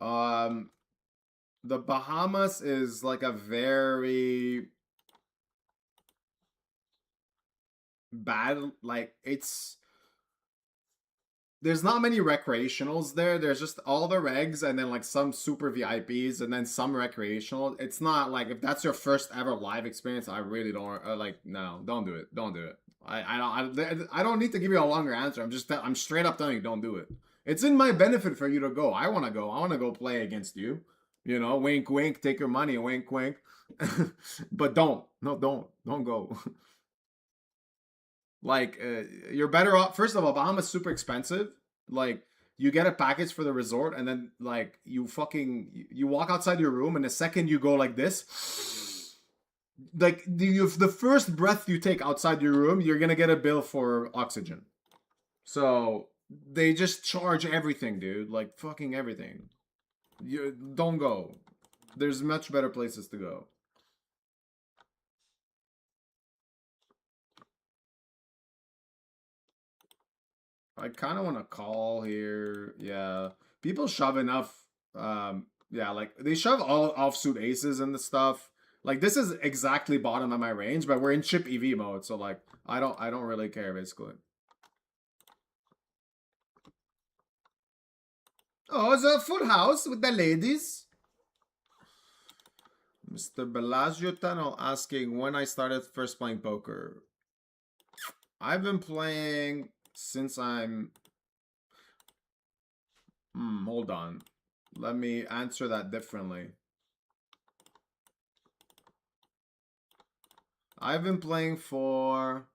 The Bahamas is like a very bad, like, there's not many recreationals there. There's just all the regs and then like some super VIPs and then some recreational. It's not like, if that's your first ever live experience, I really don't like, no, don't do it. Don't do it. I don't need to give you a longer answer. I'm straight up telling you, don't do it. It's in my benefit for you to go. I want to go. I want to go play against you. You know, wink, wink, take your money, wink, wink. But don't. No, don't go. Like, you're better off. First of all, Bahamas super expensive. Like, you get a package for the resort, and then like you walk outside your room, and the second you go like this, like the first breath you take outside your room, you're gonna get a bill for oxygen. So they just charge everything, dude. Like fucking everything. You don't go. There's much better places to go. I kind of want to call here. Yeah. People shove enough. Yeah, like they shove all offsuit aces and the stuff. Like this is exactly bottom of my range, but we're in chip EV mode, so like I don't really care basically. Oh, it's a full house with the ladies. Mr. Bellagio Tunnel asking when I started first playing poker. I've been playing since I'm hold on. Let me answer that differently. I've been playing for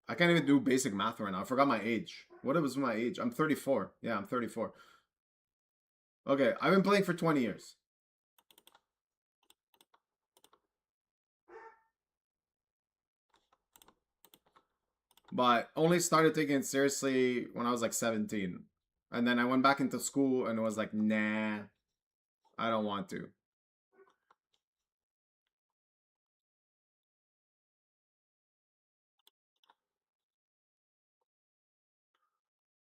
I can't even do basic math right now. I forgot my age. What was my age? I'm 34. Yeah, I'm 34. Okay, I've been playing for 20 years. But only started taking it seriously when I was like 17. And then I went back into school and was like, nah, I don't want to.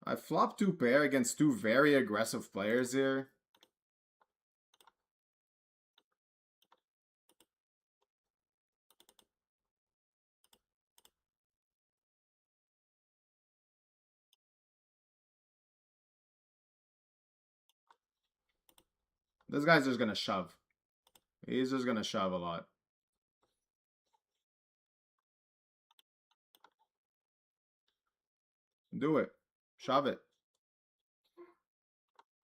I flopped 2 pair against 2 very aggressive players here. This guy's just gonna shove. He's just gonna shove a lot. Do it. Shove it.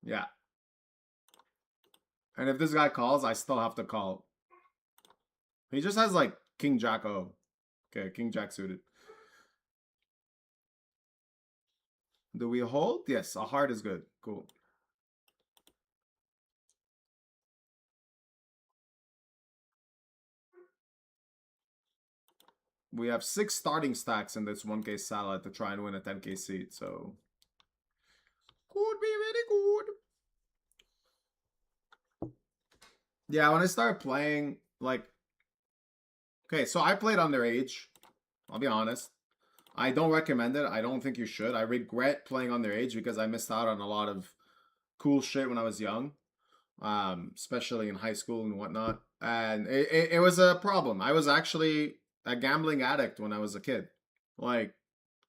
Yeah. And if this guy calls, I still have to call. He just has like King Jack O. Okay, King Jack suited. Do we hold? Yes, a heart is good. Cool. We have 6 starting stacks in this 1K salad to try and win a 10K seat, so could be really good. Yeah, when I started playing, like, okay, so I played underage. I'll be honest. I don't recommend it. I don't think you should. I regret playing underage because I missed out on a lot of cool shit when I was young, especially in high school and whatnot. And it was a problem. I was actually a gambling addict when I was a kid. Like,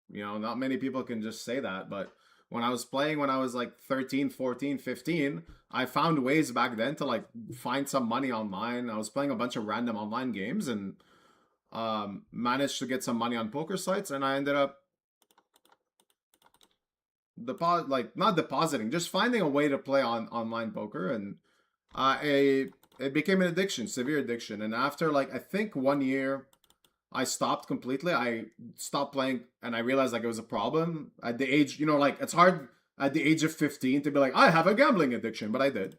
not many people can just say that, but when I was playing when I was like 13, 14, 15, I found ways back then to like find some money online. I was playing a bunch of random online games and managed to get some money on poker sites, and I ended up not depositing, just finding a way to play on online poker, and it became an addiction, severe addiction. And after like I think 1 year, I stopped completely. I stopped playing, and I realized like it was a problem at the age. Like it's hard at the age of 15 to be like I have a gambling addiction, but I did.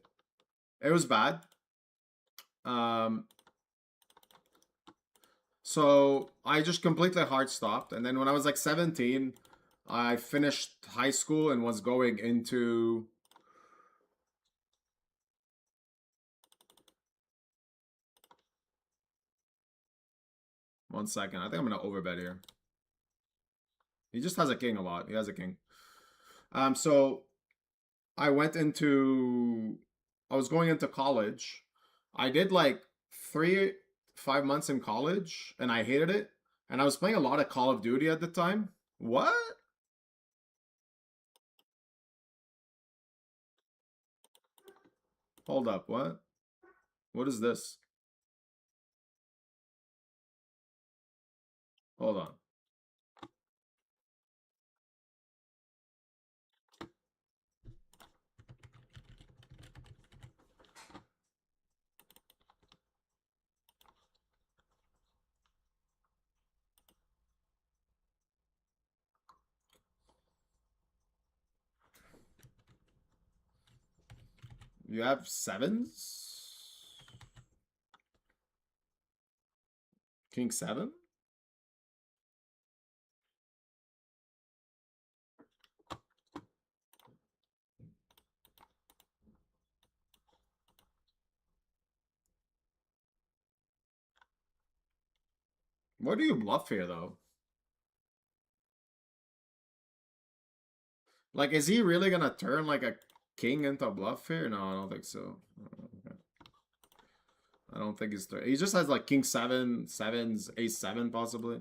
It was bad. So I just completely hard stopped, and then when I was like 17, I finished high school and was going into. One second. I think I'm gonna overbet here. He just has a king a lot. He has a king. So I went into. I was going into college. I did like 5 months in college, and I hated it. And I was playing a lot of Call of Duty at the time. What? Hold up. What? What is this? Hold on. You have sevens? King 7? What do you bluff here, though? Like, is he really gonna turn like a king into a bluff here? No, I don't think so. Okay. I don't think he's he just has like king 7, sevens, ace 7 possibly.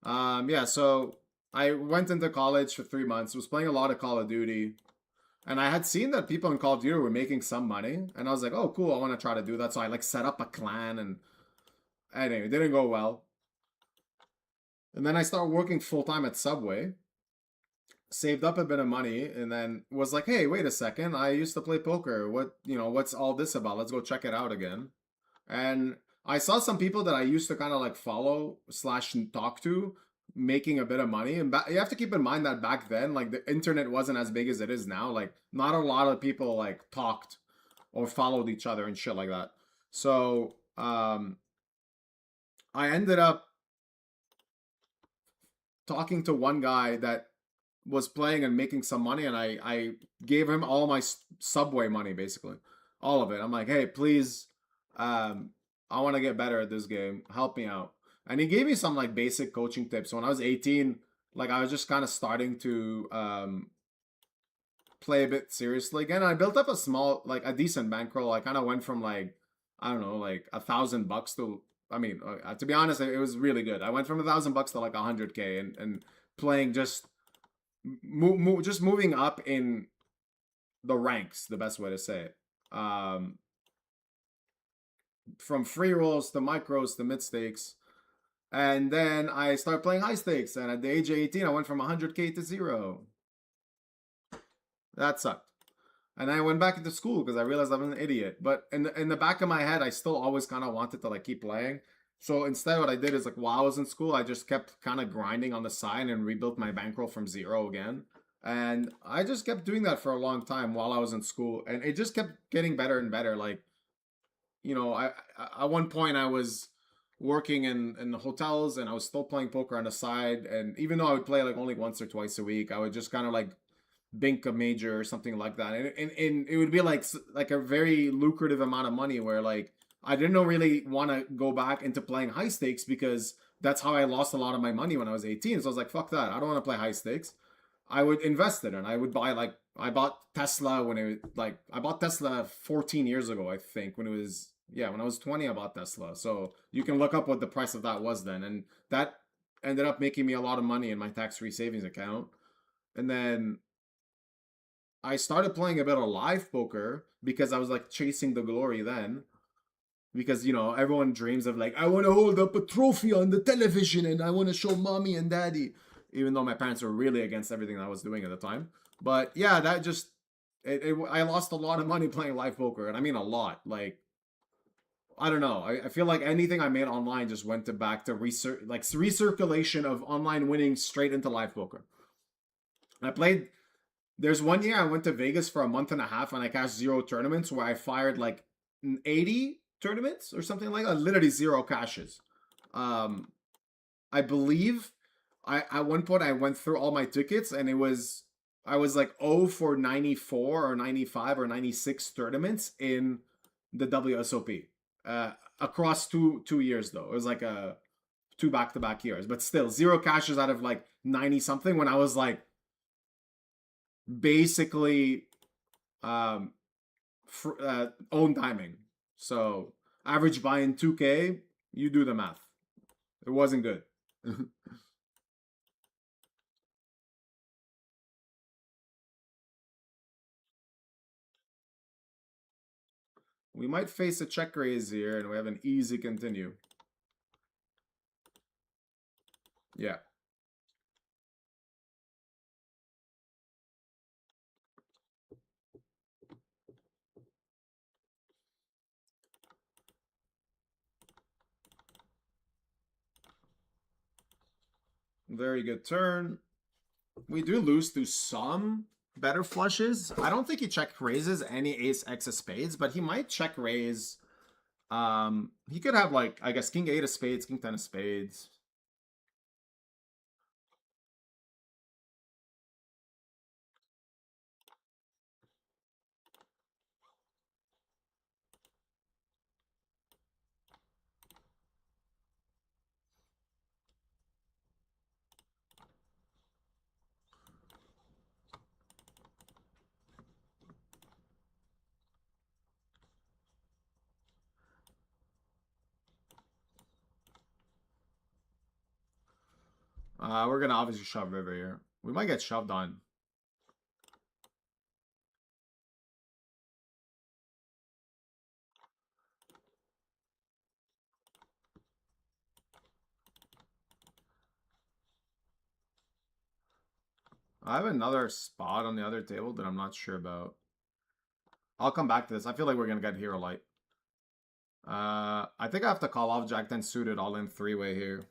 Yeah. So I went into college for 3 months. Was playing a lot of Call of Duty, and I had seen that people in Call of Duty were making some money, and I was like, oh, cool. I want to try to do that. So I like set up a clan, and anyway, it didn't go well. And then I started working full time at Subway, saved up a bit of money, and then was like, hey, wait a second, I used to play poker. What's all this about? Let's go check it out again. And I saw some people that I used to kind of like follow slash talk to making a bit of money. And you have to keep in mind that back then, like the internet wasn't as big as it is now. Like not a lot of people like talked or followed each other and shit like that. So I ended up talking to one guy that was playing and making some money, and I gave him all my Subway money, basically all of it. I'm like, hey, please, I want to get better at this game, help me out. And he gave me some like basic coaching tips. When I was 18, like I was just kind of starting to play a bit seriously again. I built up a small, like a decent bankroll. I kind of went from like, I don't know, like $1,000 to, I mean, to be honest, it was really good. I went from $1,000 to like 100K and playing just, just moving up in the ranks, the best way to say it. From free rolls to micros to mid stakes. And then I started playing high stakes. And at the age of 18, I went from 100K to 0. That sucked. And I went back into school because I realized I was an idiot. But in the back of my head, I still always kind of wanted to like keep playing. So instead, what I did is like while I was in school, I just kept kind of grinding on the side and rebuilt my bankroll from 0 again. And I just kept doing that for a long time while I was in school, and it just kept getting better and better. Like, you know, I at one point I was working in the hotels and I was still playing poker on the side. And even though I would play like only once or twice a week, I would just kind of like bink a major or something like that, and it would be like a very lucrative amount of money where like I didn't really want to go back into playing high stakes because that's how I lost a lot of my money when I was 18. So I was like, fuck that, I don't want to play high stakes. I would invest it and I would buy like I bought Tesla when it was like I bought Tesla 14 years ago, I think, when it was yeah, when I was 20 I bought Tesla. So you can look up what the price of that was then, and that ended up making me a lot of money in my tax-free savings account. And then I started playing a bit of live poker because I was like chasing the glory then. Because, you know, everyone dreams of like, I want to hold up a trophy on the television and I want to show mommy and daddy. Even though my parents were really against everything I was doing at the time. But yeah, that just, I lost a lot of money playing live poker. And I mean a lot. Like, I don't know. I feel like anything I made online just went to back to recirculation of online winning straight into live poker. I played There's one year I went to Vegas for a month and a half and I cashed 0 tournaments where I fired like 80 tournaments or something like that. Literally 0 cashes. Um, I believe I at one point I went through all my tickets and I was like 0 for 94 or 95 or 96 tournaments in the WSOP. Across two years though. It was like a 2 back-to-back years, but still 0 cashes out of like 90 something when I was like basically um own timing. So average buy-in 2K, you do the math. It wasn't good. We might face a check raise here and we have an easy continue. Yeah. Very good turn. We do lose to some better flushes. I don't think he check raises any ace X of spades, but he might check raise. He could have like, I guess, king 8 of spades, king 10 of spades. We're gonna obviously shove river here. We might get shoved on. I have another spot on the other table that I'm not sure about. I'll come back to this. I feel like we're gonna get hero light. I think I have to call off Jack 10 suited all in 3-way here.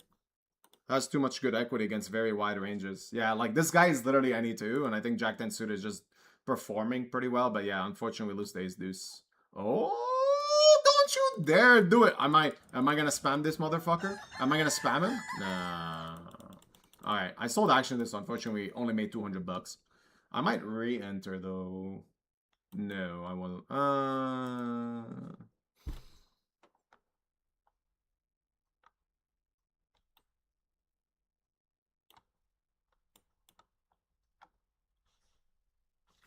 Has too much good equity against very wide ranges. Yeah, like this guy is literally any 2, and I think Jack 10 suited is just performing pretty well. But yeah, unfortunately, we lose the ace deuce. Oh, don't you dare do it! Am I gonna spam this motherfucker? Am I gonna spam him? Nah. All right, I sold action this. Unfortunately, we only made $200. I might re-enter though. No, I won't.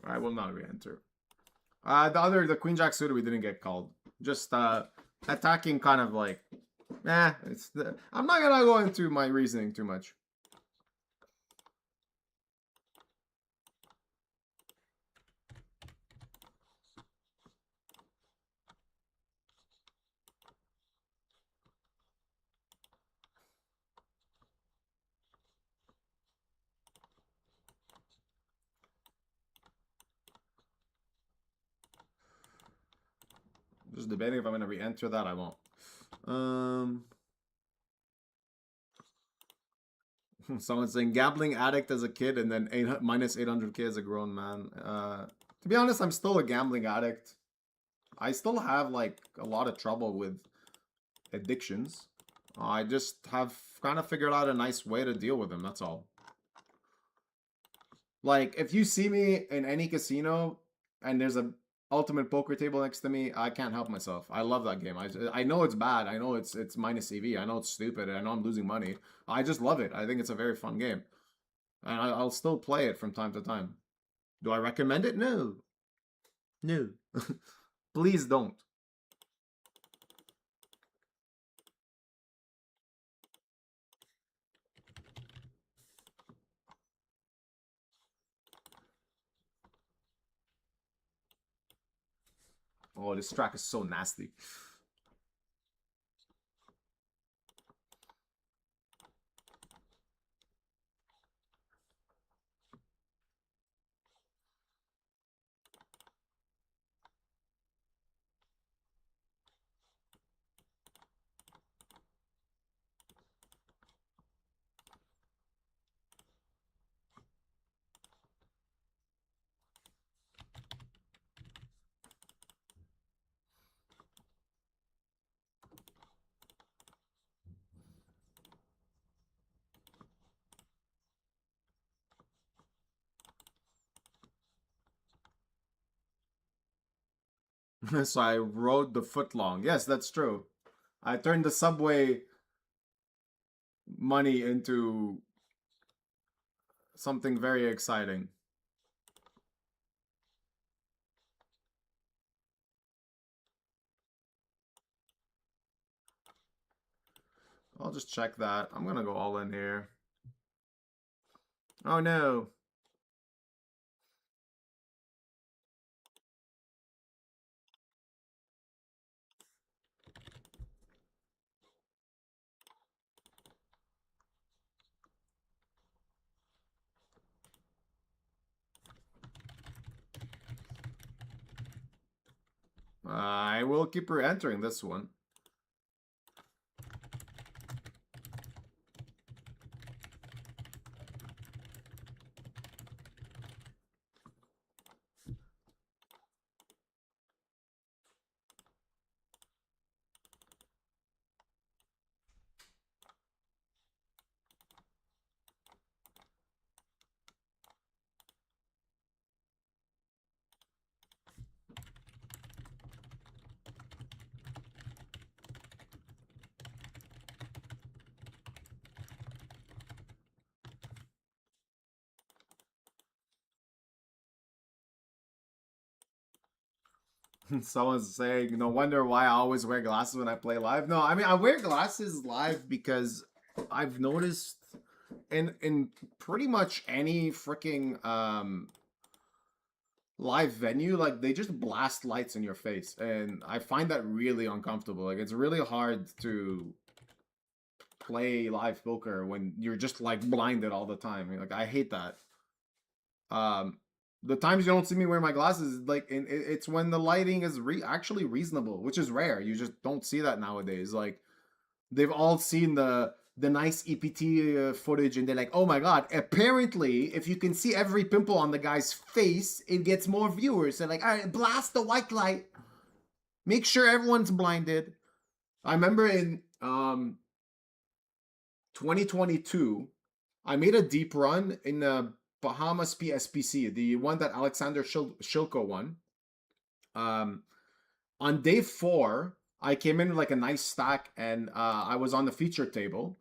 All I will not re-enter. The Queen Jack suited we didn't get called. Just attacking kind of like, I'm not gonna go into my reasoning too much. Just debating if I'm gonna re-enter that. I won't. Someone's saying gambling addict as a kid and then minus 800k as a grown man. To be honest, I'm still a gambling addict. I still have like a lot of trouble with addictions. I just have kind of figured out a nice way to deal with them. That's all. Like if you see me in any casino and there's a ultimate poker table next to me, I can't help myself. I love that game. I know it's bad. I know it's minus EV. I know it's stupid. I know I'm losing money. I just love it. I think it's a very fun game. And I'll still play it from time to time. Do I recommend it? No. No. Please don't. Oh, this track is so nasty. So I rode the footlong. Yes, that's true. I turned the subway money into something very exciting. I'll just check that. I'm gonna go all in here. Oh no. I will keep re-entering this one. Someone's saying, no wonder why I always wear glasses when I play live. No, I mean, I wear glasses live because I've noticed in pretty much any freaking live venue, like they just blast lights in your face, and I find that really uncomfortable. Like it's really hard to play live poker when you're just like blinded all the time. Like I hate that. Um, the times you don't see me wear my glasses, like it's when the lighting is actually reasonable, which is rare. You just don't see that nowadays. Like they've all seen the nice EPT footage, and they're like, "Oh my god!" Apparently, if you can see every pimple on the guy's face, it gets more viewers. They're like, "All right, blast the white light. Make sure everyone's blinded." I remember in 2022, I made a deep run in the Bahamas PSPC, the one that Alexander Shilko won. On day 4, I came in with like a nice stack, and I was on the feature table.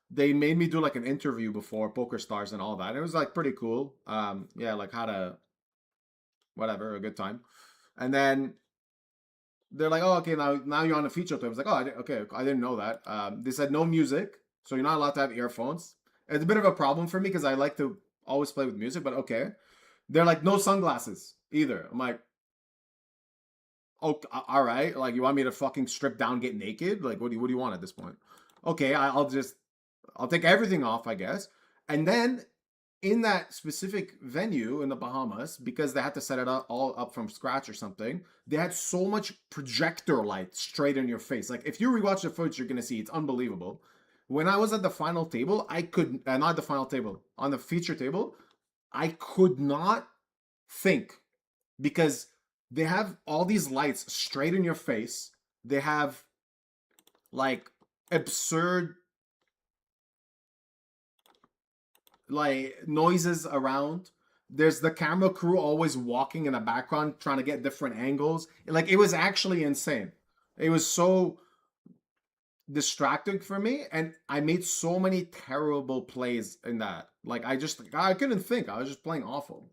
They made me do like an interview before Poker Stars and all that. It was like pretty cool. Yeah, like how to whatever, a good time. And then they're like, oh, okay, now you're on a feature tour. I was like, oh, okay, I didn't know that. They said no music, so you're not allowed to have earphones. It's a bit of a problem for me because I like to always play with music, but okay. They're like, no sunglasses either. I'm like, oh, all right. Like, you want me to fucking strip down, get naked? Like, what do you want at this point? Okay, I'll take everything off, I guess. And then in that specific venue in the Bahamas, because they had to set it up all up from scratch or something, they had so much projector light straight in your face. Like, if you rewatch the footage, you're gonna see it's unbelievable. When I was at the final table, I could not the final table, on the feature table, I could not think because they have all these lights straight in your face. They have like absurd like noises around. There's the camera crew always walking in the background trying to get different angles. Like, it was actually insane. It was so distracting for me, and I made so many terrible plays in that. Like, I couldn't think. I was just playing awful.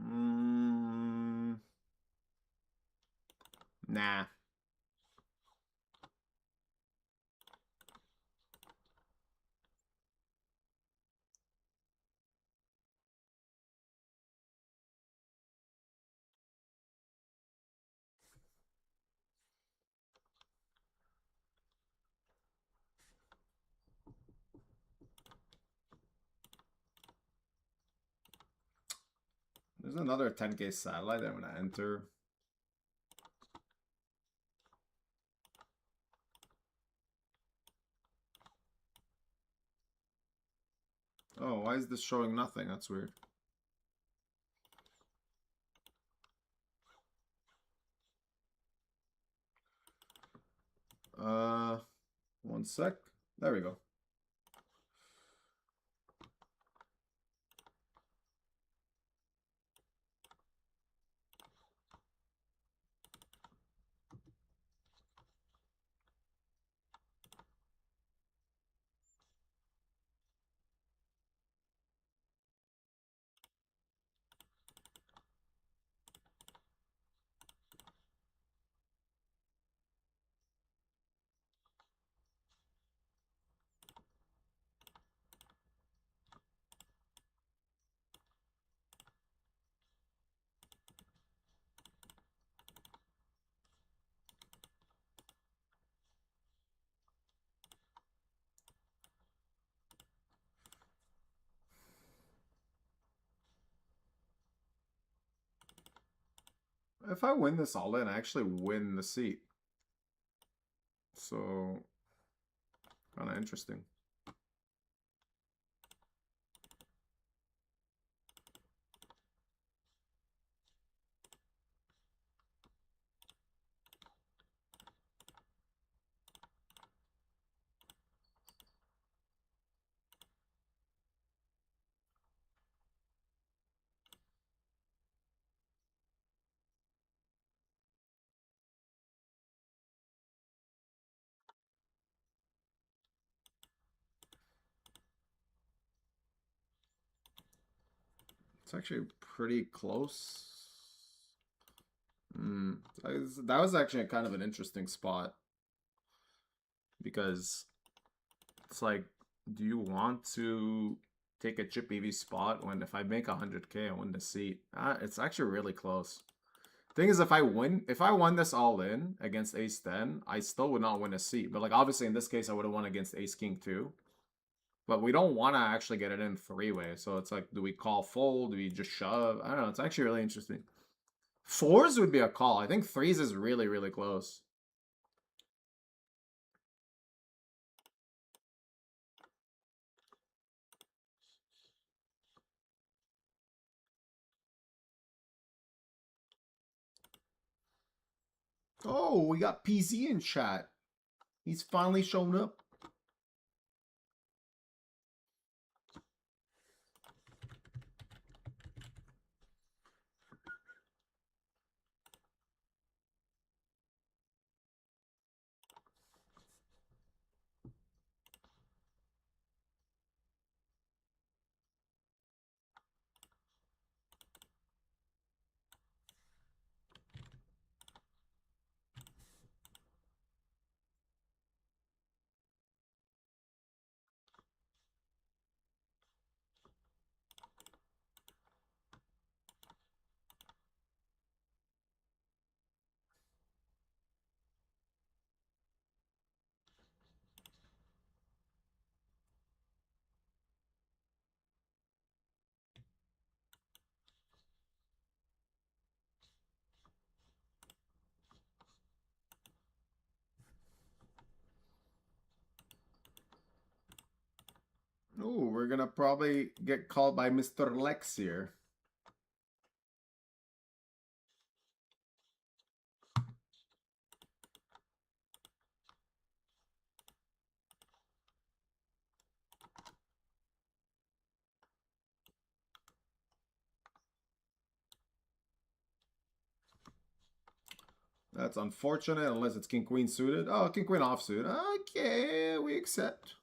Mm, nah. There's another 10K satellite I'm gonna enter. Oh, why is this showing nothing? That's weird. Uh, 1 sec. There we go. If I win this all in, I actually win the seat. So, kind of interesting. It's actually pretty close. That was actually kind of an interesting spot because It's like, do you want to take a chip EV spot when if I make 100K, I win the seat? It's actually really close. Thing is, if I won this all in against Ace 10, I still would not win a seat. But like obviously in this case, I would have won against Ace King too. But we don't want to actually get it in three-way. So it's like, do we call full? Do we just shove? I don't know. It's actually really interesting. Fours would be a call. I think threes is really, really close. Oh, we got PZ in chat. He's finally shown up. Oh, we're gonna probably get called by Mr. Lex here. That's unfortunate unless it's King Queen suited. Oh, King Queen offsuit. Okay, we accept.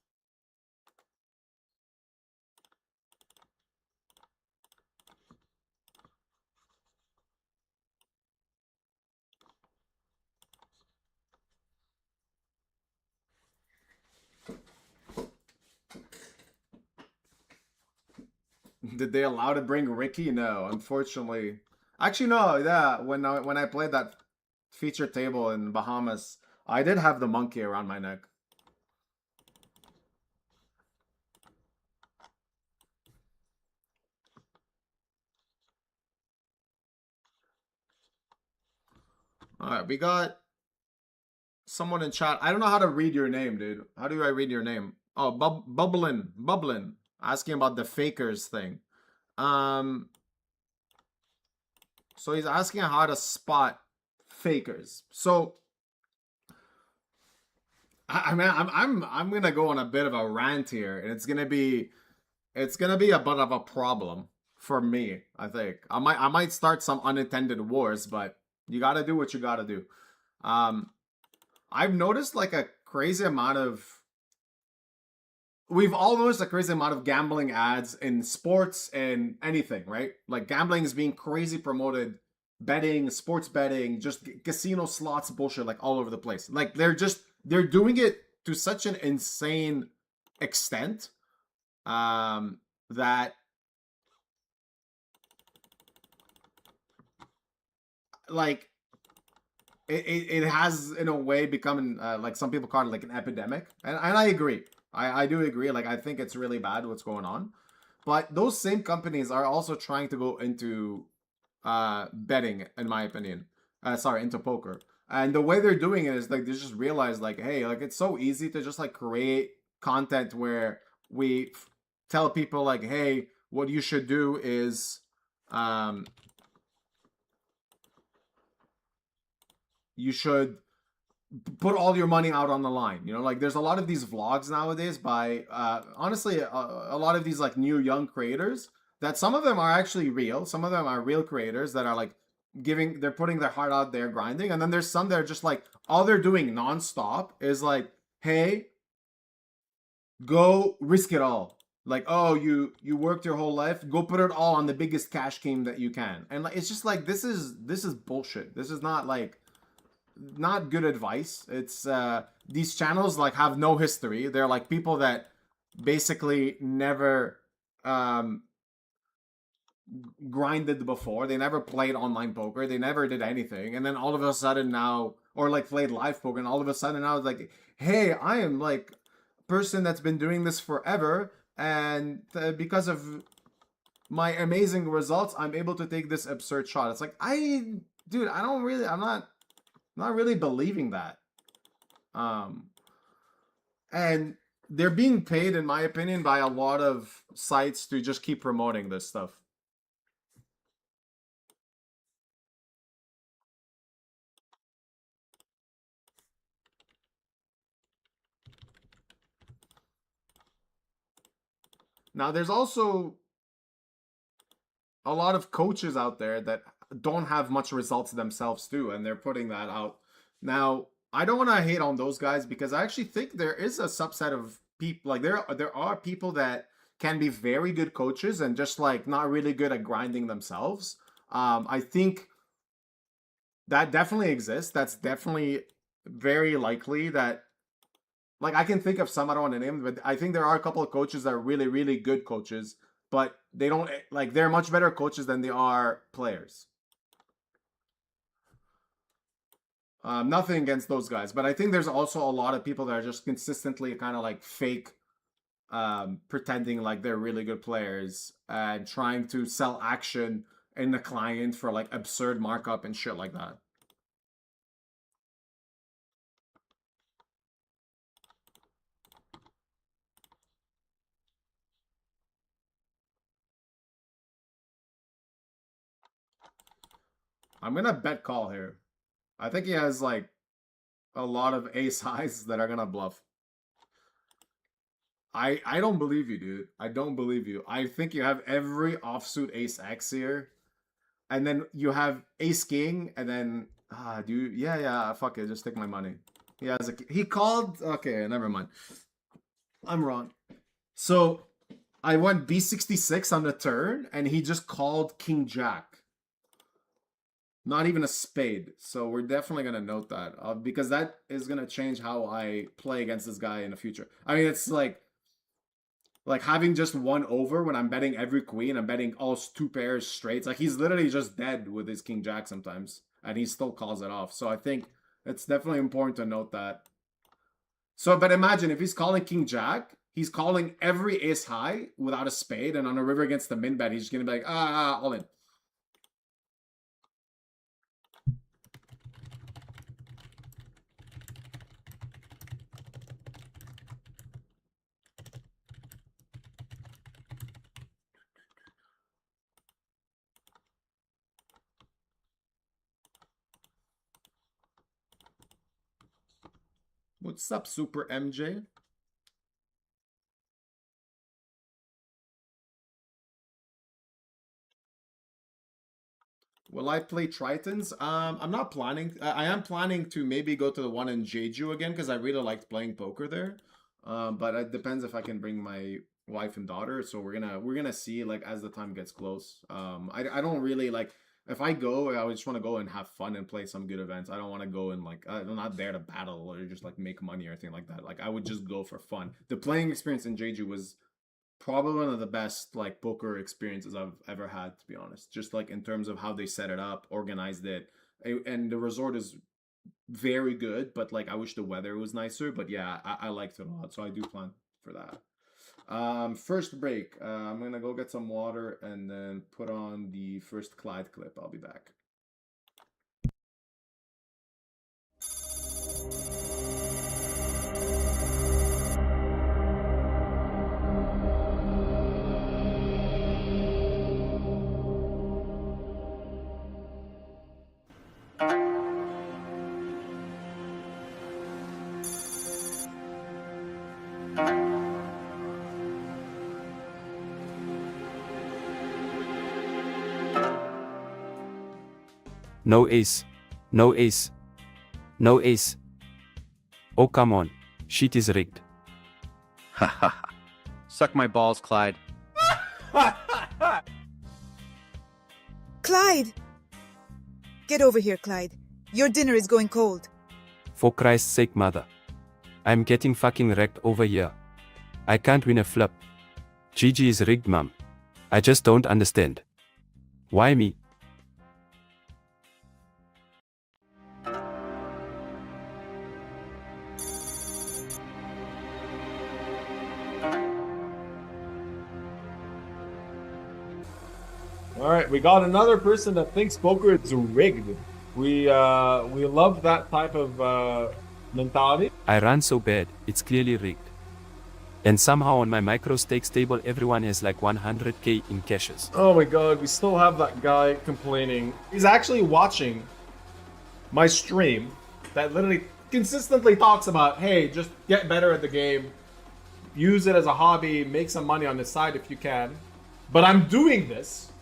Did they allow to bring Ricky? No, unfortunately. Actually, no. Yeah, when I played that feature table in Bahamas, I did have the monkey around my neck. All right, we got someone in chat. I don't know how to read your name, dude. How do I read your name? Oh, Bubblin, asking about the fakers thing. So he's asking how to spot fakers. So I mean, I'm gonna go on a bit of a rant here, and it's gonna be a bit of a problem for me. I think I might start some unintended wars, but you got to do what you got to do. I've noticed like a crazy amount of. We've all noticed a crazy amount of gambling ads in sports and anything, right? Like gambling is being crazy promoted, betting, sports betting, just casino slots bullshit, like all over the place. Like they're doing it to such an insane extent that like it has in a way become like some people call it like an epidemic, and I agree. I do agree. Like I think it's really bad what's going on, but those same companies are also trying to go into betting, in my opinion. Sorry, into poker. And the way they're doing it is like they just realize like, hey, like it's so easy to just like create content where we tell people like, hey, what you should do is you should put all your money out on the line. You know, like there's a lot of these vlogs nowadays by honestly a lot of these like new young creators that some of them are actually real. Some of them are real creators that are like they're putting their heart out there grinding. And then there's some that are just like all they're doing nonstop is like, hey, go risk it all. Like, oh, you worked your whole life, go put it all on the biggest cash game that you can. And like it's just like this is bullshit. This is not like not good advice. It's these channels like have no history. They're like people that basically never grinded before. They never played online poker. They never did anything. And then all of a sudden now, or like played live poker, and all of a sudden now it's like, hey, I am like a person that's been doing this forever, and because of my amazing results, I'm able to take this absurd shot. It's like, dude, I'm not really believing that. And they're being paid, in my opinion, by a lot of sites to just keep promoting this stuff. Now, there's also a lot of coaches out there that don't have much results themselves too, and they're putting that out. Now, I don't want to hate on those guys because I actually think there is a subset of people, like there are people that can be very good coaches and just like not really good at grinding themselves. I think that definitely exists. That's definitely very likely that, like, I can think of some, I don't want to name them, but I think there are a couple of coaches that are really, really good coaches, but they don't, like, they're much better coaches than they are players. Nothing against those guys, but I think there's also a lot of people that are just consistently kind of like fake, pretending like they're really good players and trying to sell action in the client for like absurd markup and shit like that. I'm gonna bet call here. I think he has like a lot of ace highs that are gonna bluff. I don't believe you, dude. I don't believe you. I think you have every offsuit ace X here, and then you have ace king, and then dude, yeah, fuck it, just take my money. He called. Okay, never mind. I'm wrong. So I went b66 on the turn, and he just called king jack. Not even a spade. So we're definitely going to note that because that is going to change how I play against this guy in the future. I mean, it's like having just one over when I'm betting every queen, I'm betting all two pairs straights. Like he's literally just dead with his king jack sometimes, and he still calls it off. So I think it's definitely important to note that. So, but imagine if he's calling king jack, he's calling every ace high without a spade, and on a river against the min bet, he's just going to be like, all in. What's up, Super MJ? Will I play Tritons? I'm not planning. I am planning to maybe go to the one in Jeju again because I really liked playing poker there. But it depends if I can bring my wife and daughter. So we're gonna see like as the time gets close. I don't really like if I go. I just want to go and have fun and play some good events. I don't want to go and like I'm not there to battle or just like make money or anything like that. Like I would just go for fun. The playing experience in Jeju was probably one of the best like poker experiences I've ever had, to be honest. Just like in terms of how they set it up, organized it, and the resort is very good. But like I wish the weather was nicer. But yeah, I liked it a lot, so I do plan for that. First break. I'm gonna go get some water and then put on the first Clyde clip. I'll be back. No ace. No ace. No ace. Oh come on. Shit is rigged. Ha ha ha. Suck my balls, Clyde. Clyde! Get over here, Clyde. Your dinner is going cold. For Christ's sake, mother. I'm getting fucking wrecked over here. I can't win a flip. GG is rigged, mum. I just don't understand. Why me? All right, we got another person that thinks poker is rigged. We love that type of mentality. I run so bad, it's clearly rigged. And somehow on my micro stakes table everyone has like 100k in cashes. Oh my god, we still have that guy complaining. He's actually watching my stream that literally consistently talks about, hey, just get better at the game, use it as a hobby, make some money on the side if you can. But I'm doing this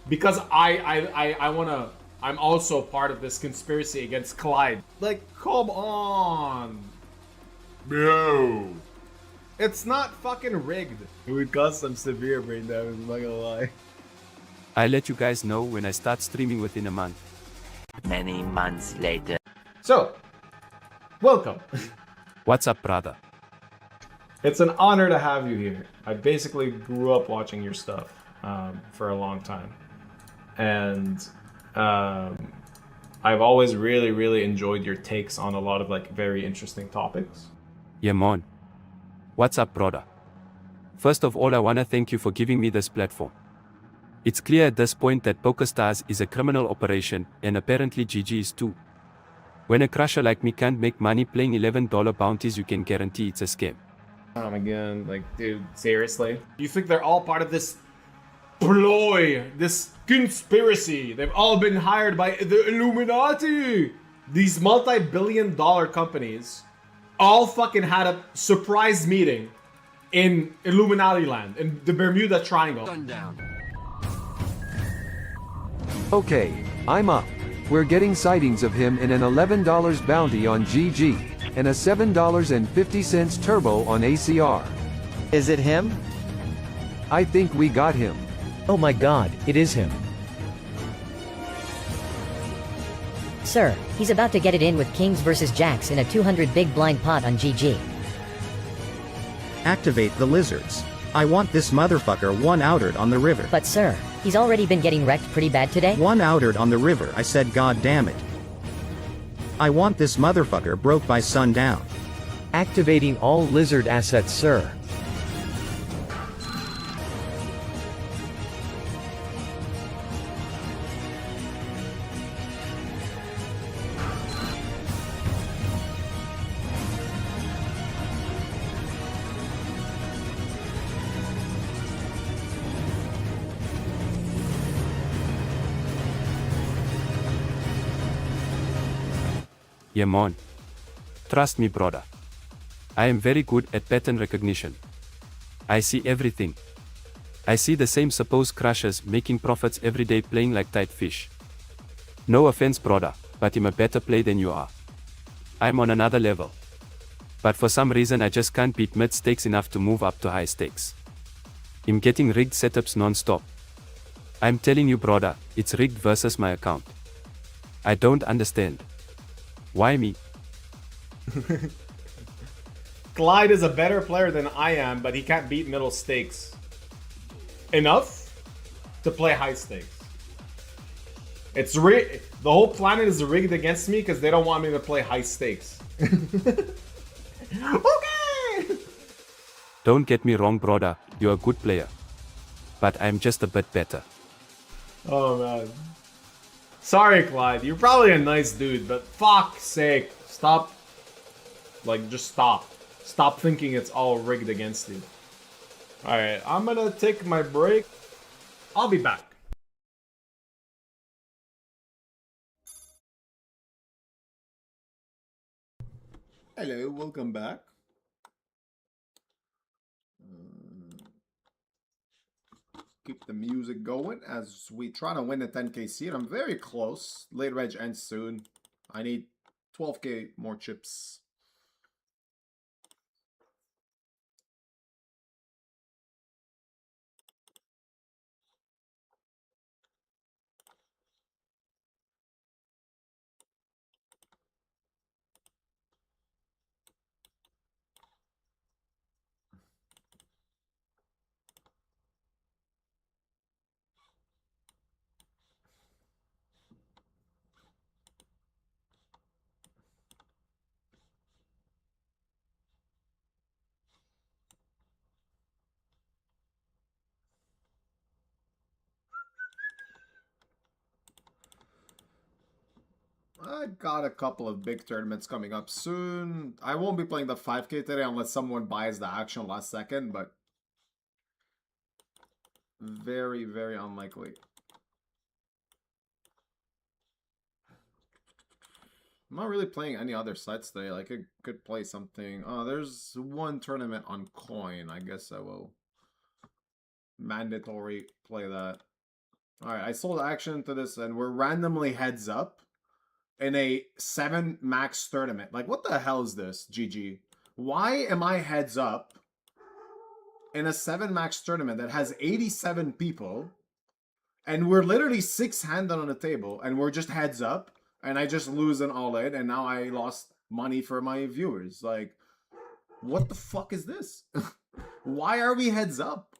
because I'm also part of this conspiracy against Clyde. Like, come on. Bro. It's not fucking rigged. It would cause some severe brain damage, I'm not gonna lie. I'll let you guys know when I start streaming within a month. Many months later. So, welcome. What's up, brother? It's an honor to have you here. I basically grew up watching your stuff for a long time. And I've always really enjoyed your takes on a lot of like very interesting topics. Yeah, man. What's up, brother? First of all, I wanna thank you for giving me this platform. It's clear at this point that PokerStars is a criminal operation, and apparently GG is too. When a crusher like me can't make money playing $11 bounties, you can guarantee it's a scam. Again, like, dude, seriously? You think they're all part of this ploy, this conspiracy? They've all been hired by the Illuminati! These multi-billion-dollar companies all fucking had a surprise meeting in Illuminati land, in the Bermuda Triangle. Okay, I'm up. We're getting sightings of him in an $11 bounty on GG, and a $7.50 turbo on ACR. Is it him? I think we got him. Oh my god, it is him. Sir, he's about to get it in with Kings versus Jacks in a 200 big blind pot on GG. Activate the lizards. I want this motherfucker one outered on the river. But sir, he's already been getting wrecked pretty bad today. One outered on the river, I said, god damn it. I want this motherfucker broke by sundown. Activating all lizard assets, sir. Yeah, man. Trust me, brother. I am very good at pattern recognition. I see everything. I see the same supposed crushers making profits every day playing like tight fish. No offense, brother, but I'm a better player than you are. I'm on another level. But for some reason I just can't beat mid stakes enough to move up to high stakes. I'm getting rigged setups non-stop. I'm telling you, brother, it's rigged versus my account. I don't understand. Why me? Clyde is a better player than I am, but he can't beat middle stakes enough to play high stakes. It's the whole planet is rigged against me because they don't want me to play high stakes. Okay! Don't get me wrong, brother, you're a good player. But I'm just a bit better. Oh man. Sorry, Clyde. You're probably a nice dude, but fuck's sake. Stop. Like, just stop. Stop thinking it's all rigged against you. Alright, I'm gonna take my break. I'll be back. Hello, welcome back. Keep the music going as we try to win a 10k seed. I'm very close. Late reg ends soon. I need 12k more chips. I got a couple of big tournaments coming up soon. I won't be playing the 5K today unless someone buys the action last second, but very, very unlikely. I'm not really playing any other sites today. Like, I could play something. Oh, there's one tournament on coin. I guess I will mandatory play that. Alright, I sold action to this, and we're randomly heads up in a 7 max tournament. Like, what the hell is this, GG? Why am I heads up in a 7 max tournament that has 87 people, and we're literally 6-handed on the table, and we're just heads up, and I just lose an all-in, and now I lost money for my viewers. Like, what the fuck is this? Why are we heads up?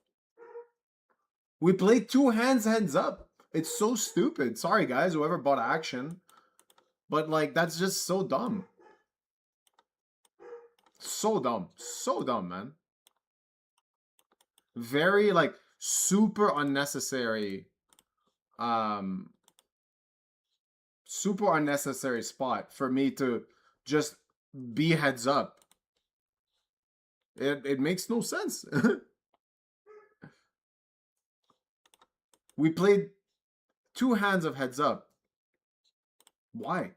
We played 2 hands heads up. It's so stupid. Sorry, guys, whoever bought action. But, like, that's just so dumb. So dumb. So dumb, man. Very, like, super unnecessary. Super unnecessary spot for me to just be heads up. It makes no sense. We played 2 hands of heads up. Why?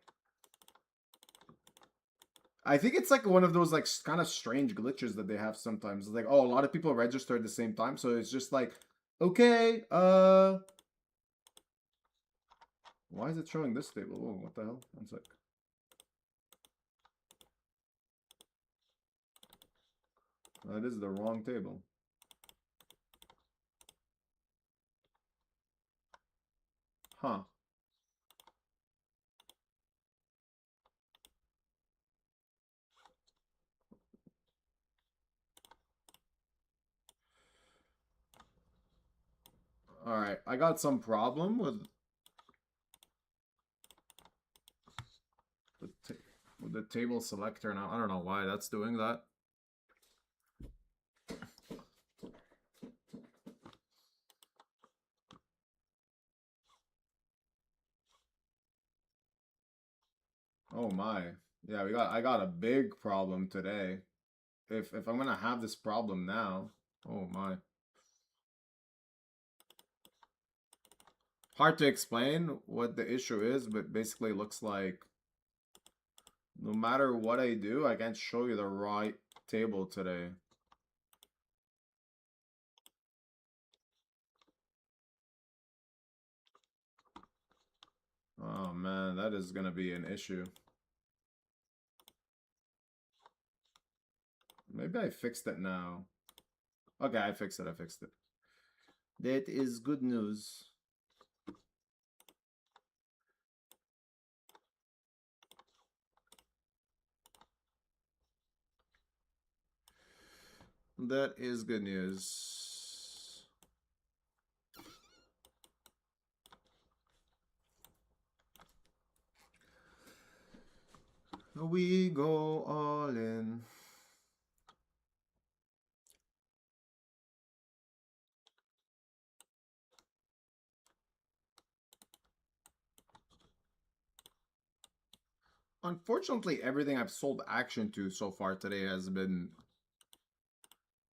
I think it's like one of those like kind of strange glitches that they have sometimes. It's like, oh, a lot of people register at the same time, so it's just like, okay, why is it showing this table? Oh, what the hell? One sec. That is the wrong table. Huh. Alright, I got some problem with the table selector now. I don't know why that's doing that. Oh my. Yeah, I got a big problem today. If I'm gonna have this problem now, oh my. Hard to explain what the issue is, but basically looks like no matter what I do, I can't show you the right table today. Oh man, that is gonna be an issue. Maybe I fixed it now. Okay, I fixed it. That is good news. That is good news. We go all in. Unfortunately, everything I've sold action to so far today has been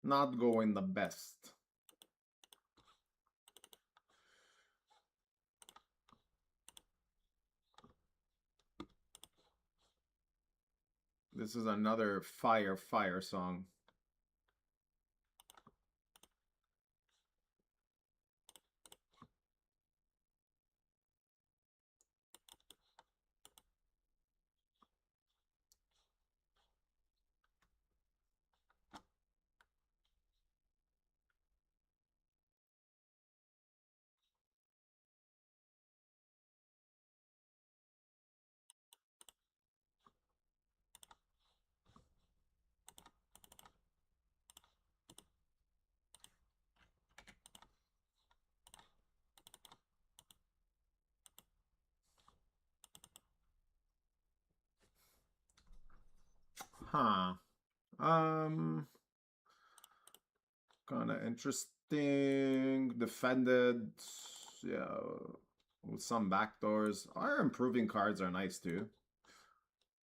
not going the best. This is another fire song. Huh. Kind of interesting. Defended. Yeah. with some backdoors. Our improving cards are nice too.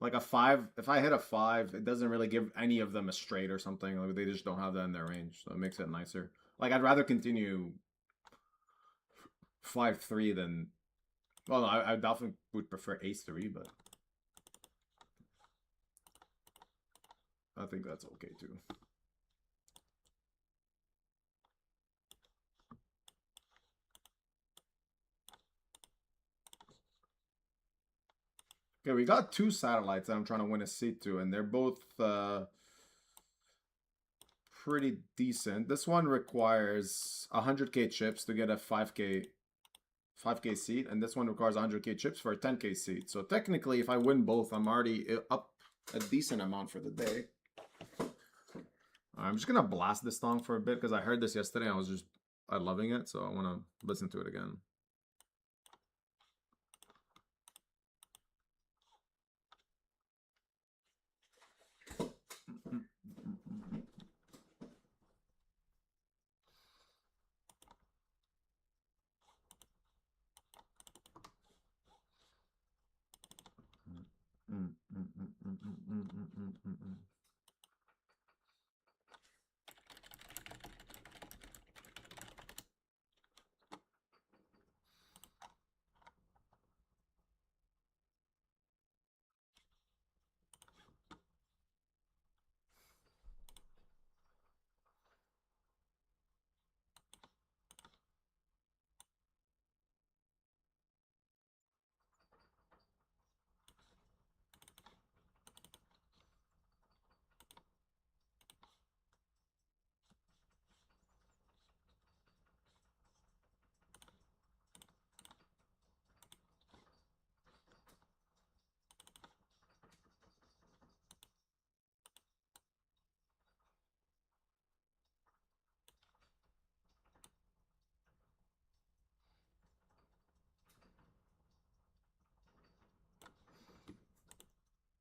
Like a 5, if I hit a 5, it doesn't really give any of them a straight or something. Like they just don't have that in their range, so it makes it nicer. Like I'd rather continue 5-3 than... Well, no, I definitely would prefer ace-3, but... I think that's okay too. Okay, we got 2 satellites that I'm trying to win a seat to, and they're both pretty decent. This one requires 100k chips to get a 5k seat, and this one requires 100k chips for a 10k seat. So technically, if I win both, I'm already up a decent amount for the day. I'm just gonna blast this song for a bit because I heard this yesterday. I was just loving it, so I want to listen to it again.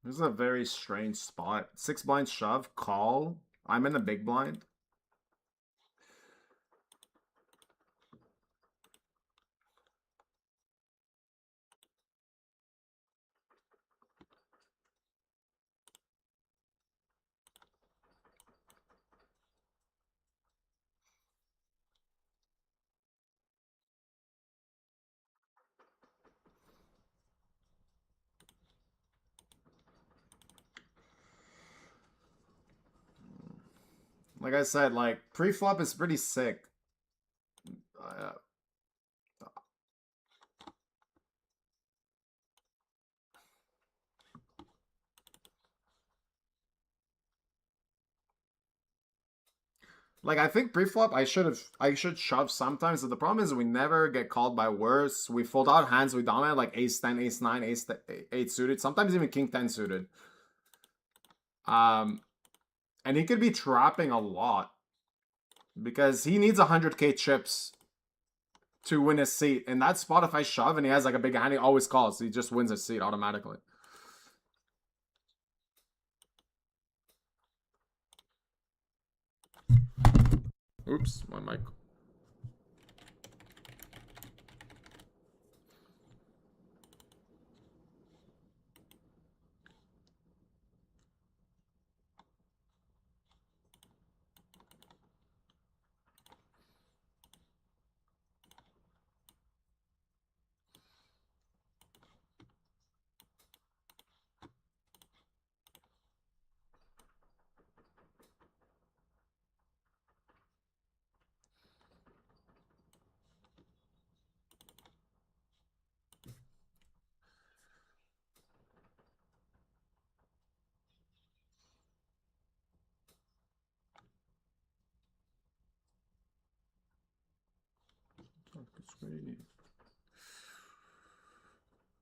This is a very strange spot. 6 blind shove, call. I'm in the big blind. Like I said, like, pre-flop is pretty sick. Like, I think pre-flop, I should shove sometimes, but the problem is we never get called by worse. We fold out hands we dominate, like ace-10, ace-9, ace-8 suited, sometimes even king-10 suited. And he could be trapping a lot. Because he needs 100k chips to win his seat. In that spot, if I shove and he has like a big hand, he always calls. He just wins his seat automatically. Oops, my mic.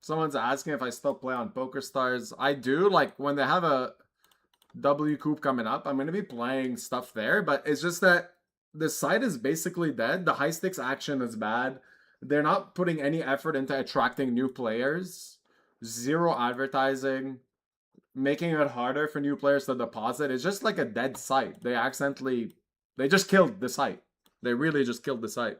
Someone's asking if I still play on Poker Stars. I do, like, when they have a W Coupe coming up, I'm going to be playing stuff there, but it's just that the site is basically dead. The high stakes action is bad. They're not putting any effort into attracting new players. Zero advertising. Making it harder for new players to deposit. It's just like a dead site. They just killed the site. They really just killed the site.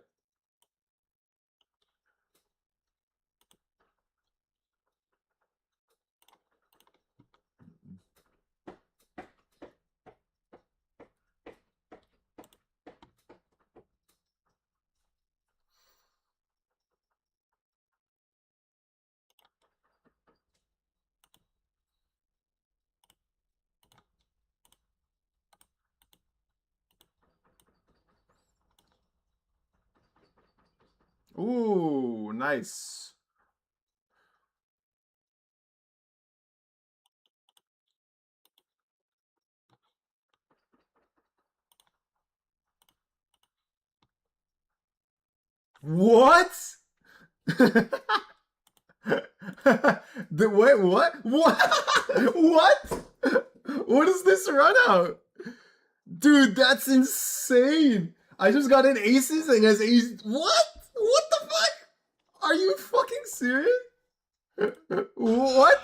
Ooh, nice. What? Wait, what? What? What? What is this run out? Dude, that's insane. I just got in aces and has ace. What? What the fuck? Are you fucking serious? What?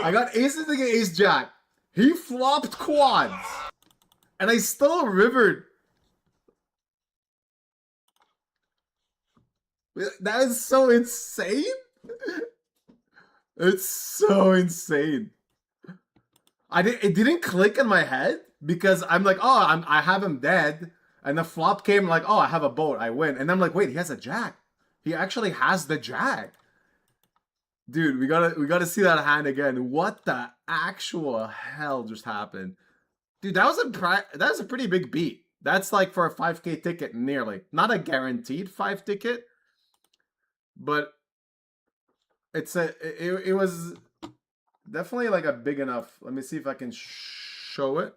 I got aces to get ace jack. He flopped quads. And I still rivered. That is so insane. It's so insane. It didn't click in my head because I'm like, oh, I have him dead. And the flop came like, oh, I have a boat, I win. And I'm like, wait, he has a jack. He actually has the jack. Dude, we gotta see that hand again. What the actual hell just happened? Dude, that was a pretty big beat. That's like for a 5K ticket, nearly. Not a guaranteed 5 ticket, but it was definitely like a big enough. Let me see if I can show it.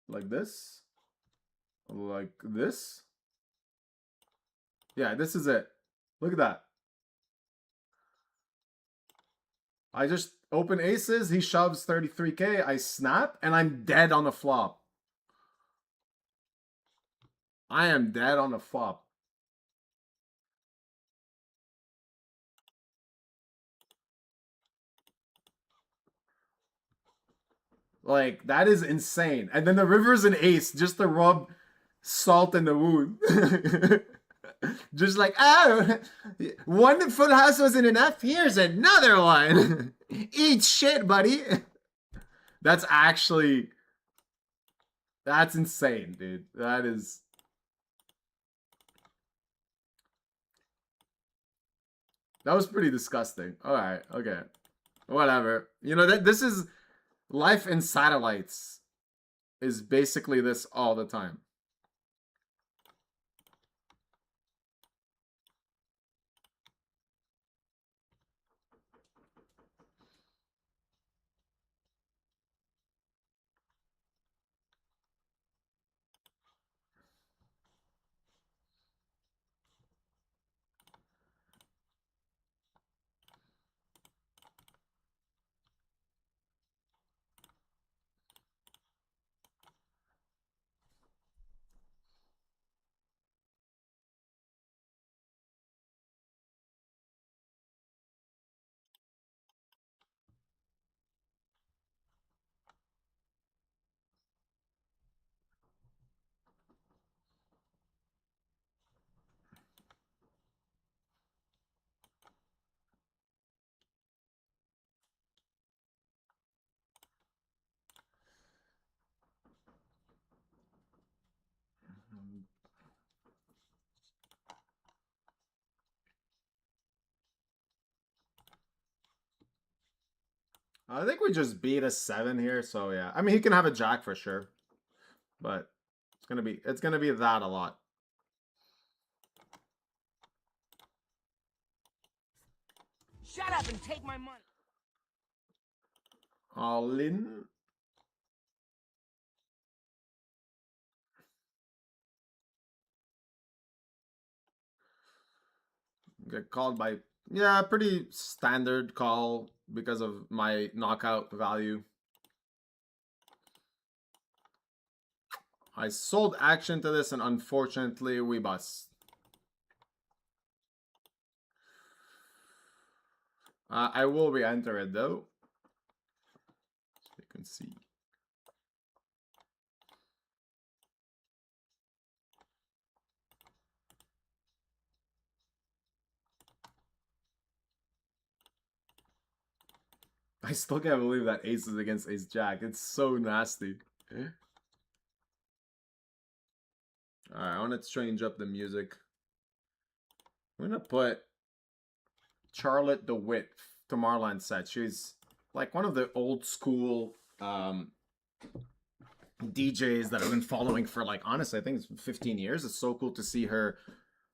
Like this. Like this. Yeah, this is it. Look at that. I just open aces, he shoves 33K, I snap, and I'm dead on the flop. I am dead on the flop. Like, that is insane. And then the river's an ace just to rub salt in the wound. Just like, oh, one full house wasn't enough. Here's another one. Eat shit, buddy. That's actually, that's insane, dude. That is. That was pretty disgusting. All right, okay. Whatever. You know, this is life in satellites is basically this all the time. I think we just beat a 7 here, so yeah. I mean, he can have a jack for sure, but it's gonna be that a lot. Shut up and take my money. All in. Get called by, yeah, pretty standard call because of my knockout value. I sold action to this and unfortunately we bust. I will re-enter it though. So you can see. I still can't believe that ace is against ace jack. It's so nasty. Alright, I want to change up the music. I'm gonna put Charlotte DeWitt to Marlon's set. She's like one of the old school DJs that I've been following for like, honestly, I think it's 15 years. It's so cool to see her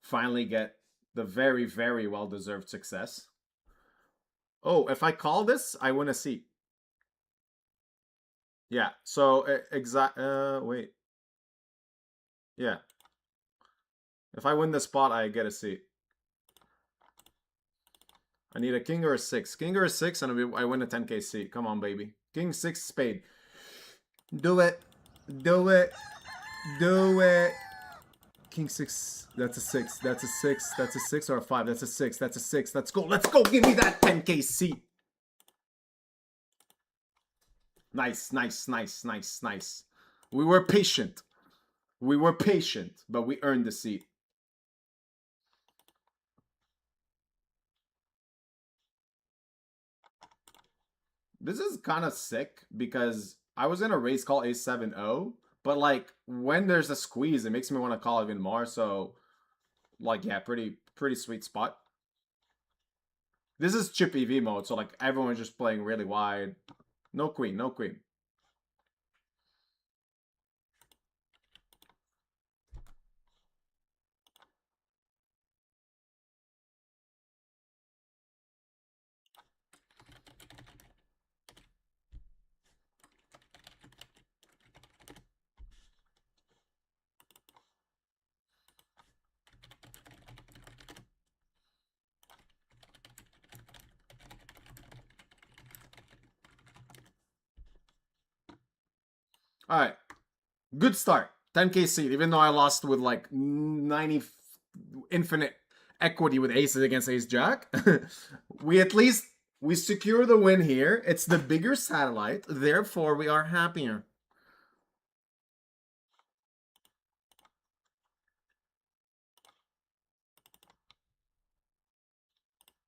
finally get the very, very well-deserved success. Oh, if I call this, I win a seat. Yeah, so wait. Yeah. If I win the spot, I get a seat. I need a king or a six. King or a six, and I win a 10k seat. Come on, baby. King, six, spade. Do it. Do it. Do it. King six. That's a six. That's a six. That's a six or a five. That's a six. That's a six. Let's go. Let's go. Give me that 10k seat. Nice, nice, nice, nice, nice. We were patient. We were patient, but we earned the seat. This is kind of sick because I was in a race call A7-0, but like when there's a squeeze, it makes me want to call even more. So, like, yeah, pretty sweet spot. This is chip EV mode, so like everyone's just playing really wide. No queen, no queen. All right, good start. 10k seat, even though I lost with like 90 infinite equity with aces against ace jack. We at least we secure the win here. It's the bigger satellite, therefore we are happier.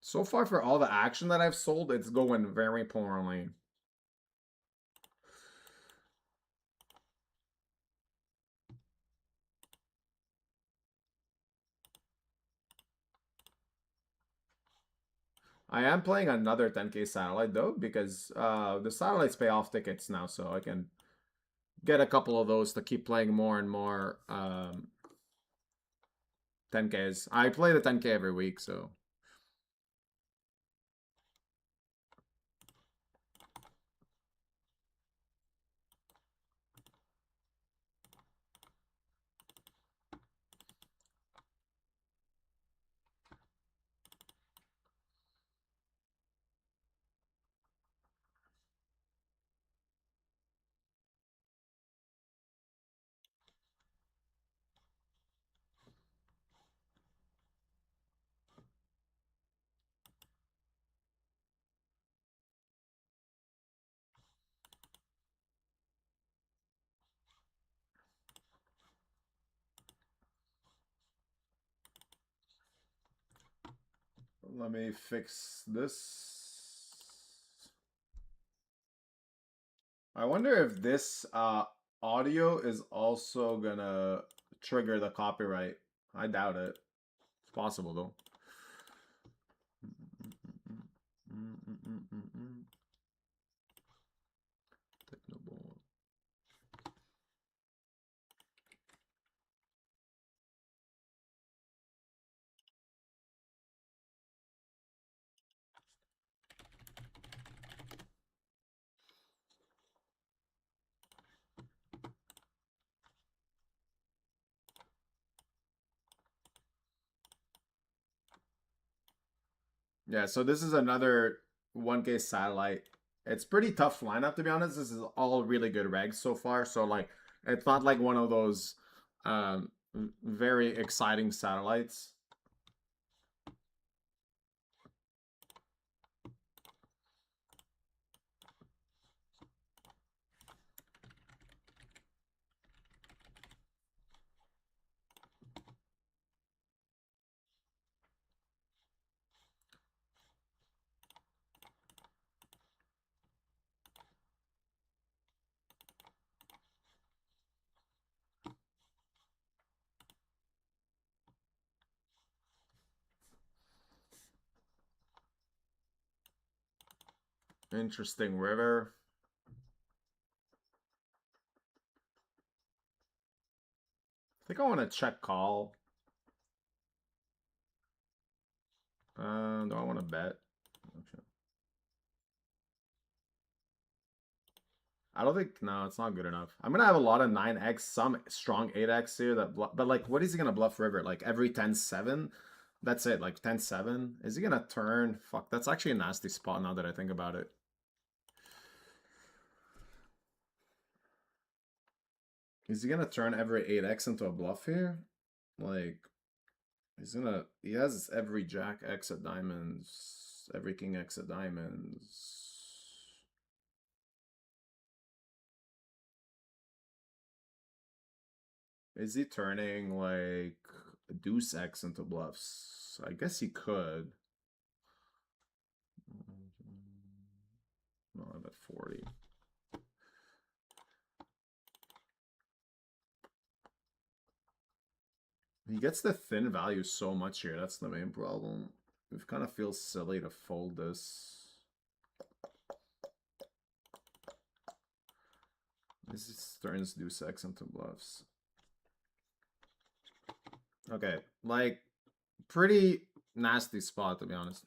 So far for all the action that I've sold, it's going very poorly. I am playing another 10k satellite though, because the satellites pay off tickets now, so I can get a couple of those to keep playing more and more 10ks. I play the 10k every week, so. Let me fix this. I wonder if this audio is also gonna trigger the copyright. I doubt it. It's possible though. Technoboard. Yeah, so this is another 1K satellite. It's pretty tough lineup, to be honest. This is all really good regs so far. So like it's not like one of those very exciting satellites. Interesting river. I think I want to check call. Do I want to bet? Okay. I don't think, no, it's not good enough. I'm gonna have a lot of 9x, some strong 8x here that but like, what is he gonna bluff river? Like every 10-7? That's it, like 10-7. Is he gonna turn? Fuck, that's actually a nasty spot now that I think about it. Is he gonna turn every 8x into a bluff here? Like, he has every jack x at diamonds, every king x at diamonds. Is he turning like a deuce x into bluffs? I guess he could. No, I'm at 40. He gets the thin value so much here. That's the main problem. It kind of feels silly to fold this. This just turns deuce x into bluffs. Okay, like, pretty nasty spot, to be honest.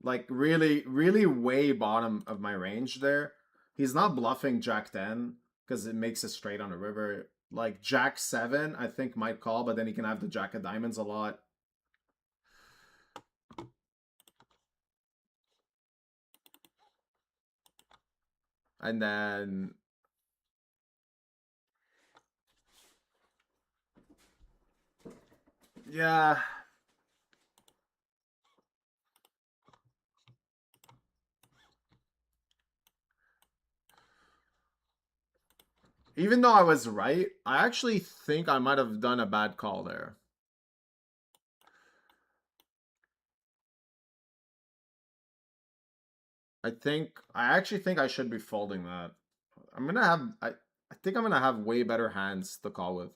Like, really, really way bottom of my range there. He's not bluffing jack 10 because it makes it straight on the river. Like, jack 7, I think, might call, but then he can have the jack of diamonds a lot. And then... yeah... Even though I was right, I actually think I might have done a bad call there. I actually think I should be folding that. I'm gonna have, I think I'm gonna have way better hands to call with.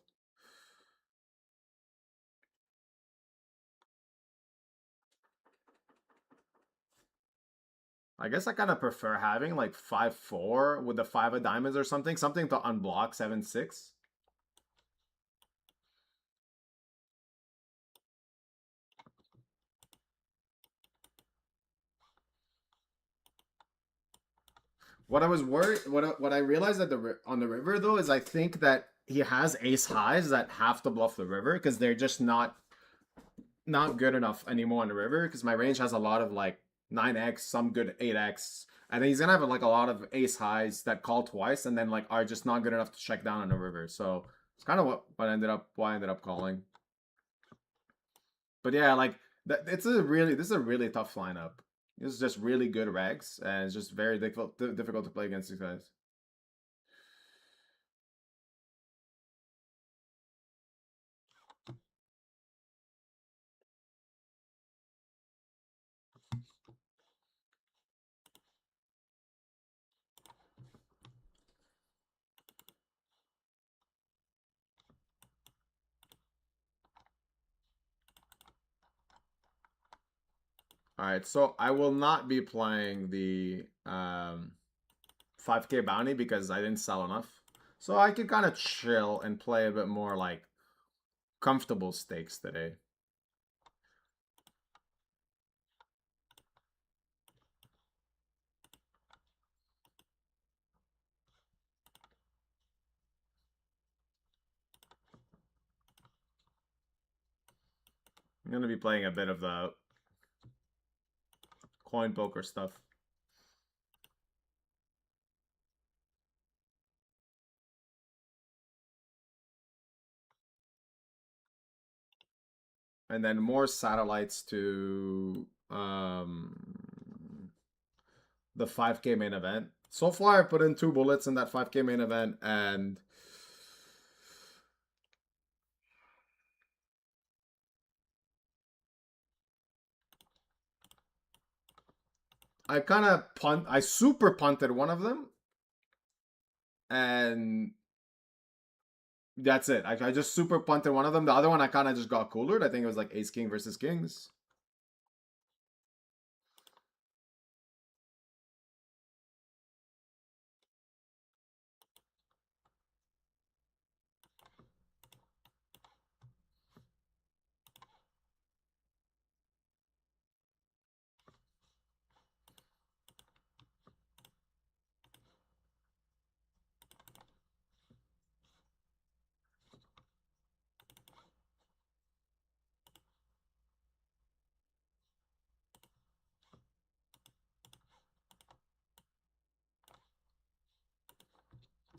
I guess I kind of prefer having like 5-4 with the 5 of diamonds or something. Something to unblock 7-6. What I was worried, what I realized on the river though is I think that he has ace highs that have to bluff the river because they're just not good enough anymore on the river because my range has a lot of like 9x, some good 8x, and then he's gonna have like a lot of ace highs that call twice and then like are just not good enough to check down on the river. So it's kind of why I ended up calling. But yeah, like this is a really tough lineup. This is just really good regs, and it's just very difficult to play against these guys. All right, so I will not be playing the 5K bounty because I didn't sell enough. So I can kind of chill and play a bit more like comfortable stakes today. I'm going to be playing a bit of the coin poker stuff. And then more satellites to the 5K main event. So far, I put in 2 bullets in that 5K main event, and I super punted one of them, and that's it. I just super punted one of them. The other one I kind of just got coolered. I think it was like ace king versus kings.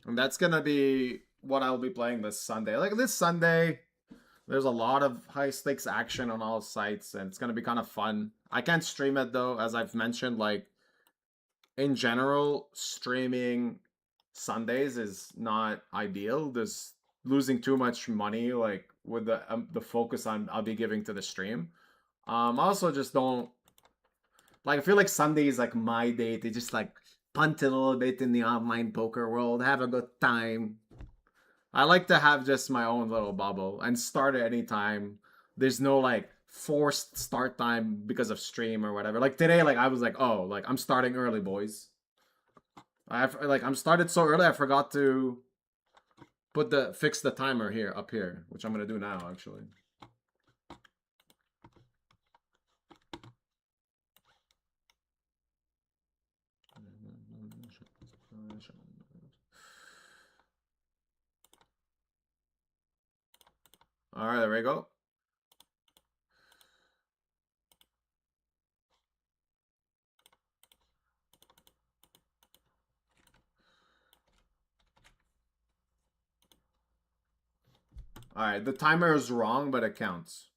And that's gonna be what I'll be playing this Sunday. Like this Sunday, there's a lot of high stakes action on all sites, and it's gonna be kind of fun. I can't stream it though, as I've mentioned. Like in general, streaming Sundays is not ideal. There's losing too much money, like with the focus I'll be giving to the stream. I also just don't like. I feel like Sunday is like my day to just like punt it a little bit in the online poker world, have a good time. I like to have just my own little bubble and start at any time. There's no like forced start time because of stream or whatever. Like today, like I was like, oh, like I'm starting early, boys. I'm started so early I forgot to fix the timer here up here, which I'm gonna do now actually. All right, there we go. All right, the timer is wrong, but it counts.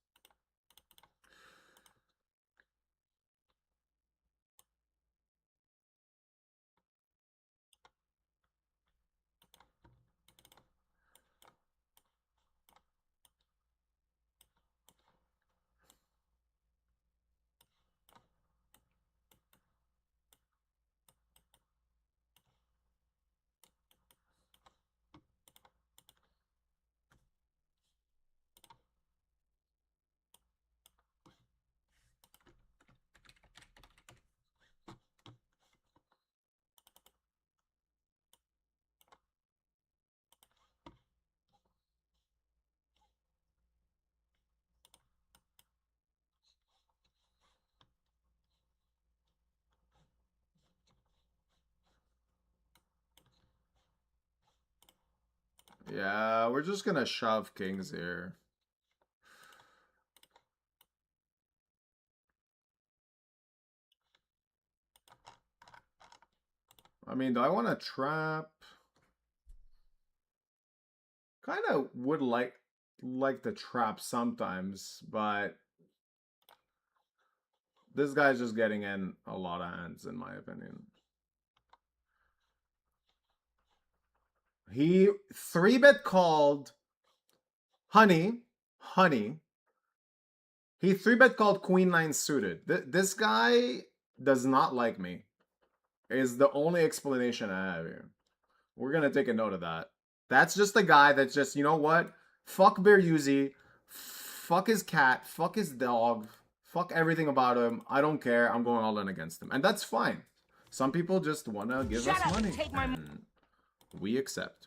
Yeah, we're just gonna shove kings here. I mean, do I want to trap? Kind of would like the trap sometimes, but this guy's just getting in a lot of hands, in my opinion. He 3-bet called Honey. He 3-bet called Queen 9 suited. This guy does not like me. Is the only explanation I have here. We're gonna take a note of that. That's just the guy that's just, you know what? Fuck Beriuzy. Fuck his cat. Fuck his dog. Fuck everything about him. I don't care. I'm going all in against him. And that's fine. Some people just want to give Shut us up money. and take my money. And we accept.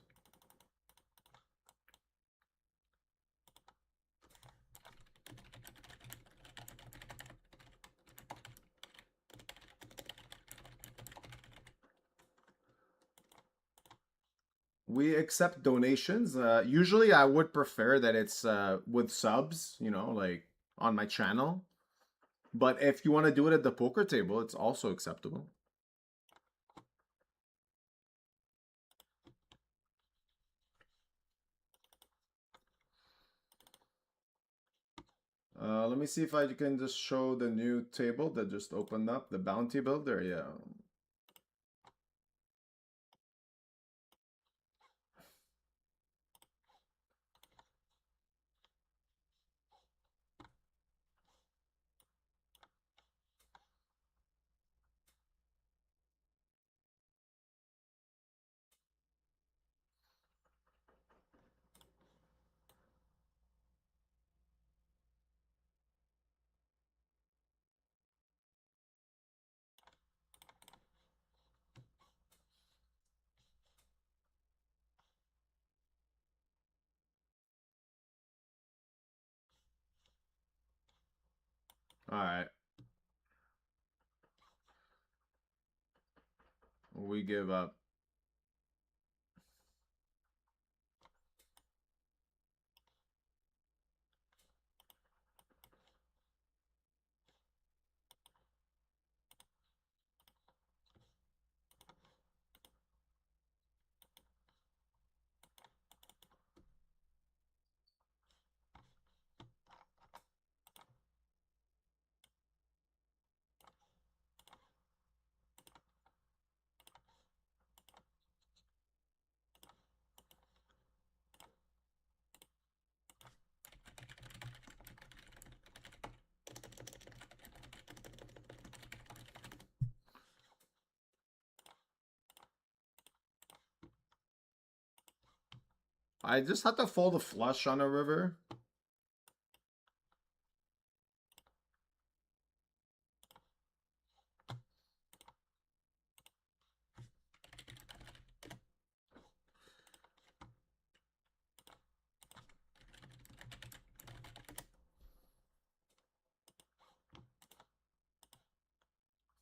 We accept donations. Usually I would prefer that it's with subs, you know, like on my channel. But if you want to do it at the poker table, it's also acceptable. Let me see if I can just show the new table that just opened up, the bounty builder. Yeah. All right. We give up. I just had to fold a flush on a river.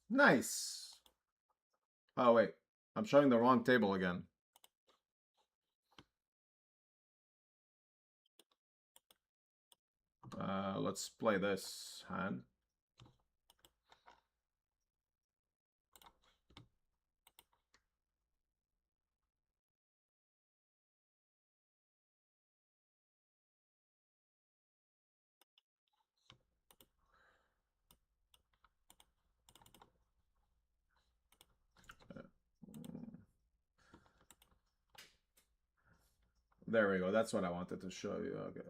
Nice. Oh, wait. I'm showing the wrong table again. Let's play this hand. There we go. That's what I wanted to show you. Okay.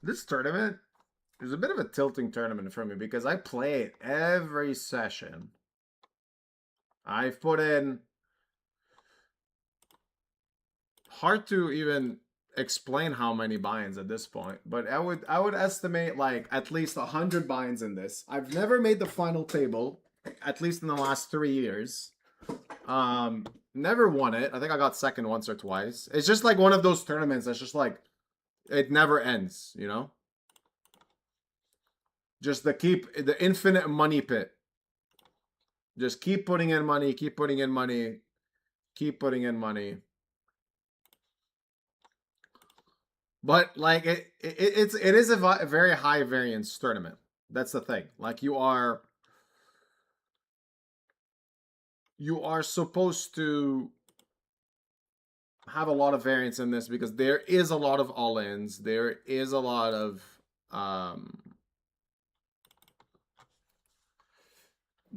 This tournament is a bit of a tilting tournament for me because I play it every session. I've put in... Hard to even explain how many buy-ins at this point, but I would estimate like at least 100 buy-ins in this. I've never made the final table, at least in the last 3 years. Never won it. I think I got second once or twice. It's just like one of those tournaments that's just like it never ends, you know? Just the infinite money pit. Just keep putting in money, keep putting in money, keep putting in money. But like it is a very high variance tournament. That's the thing. Like you are supposed to have a lot of variance in this because there is a lot of all-ins. There is a lot of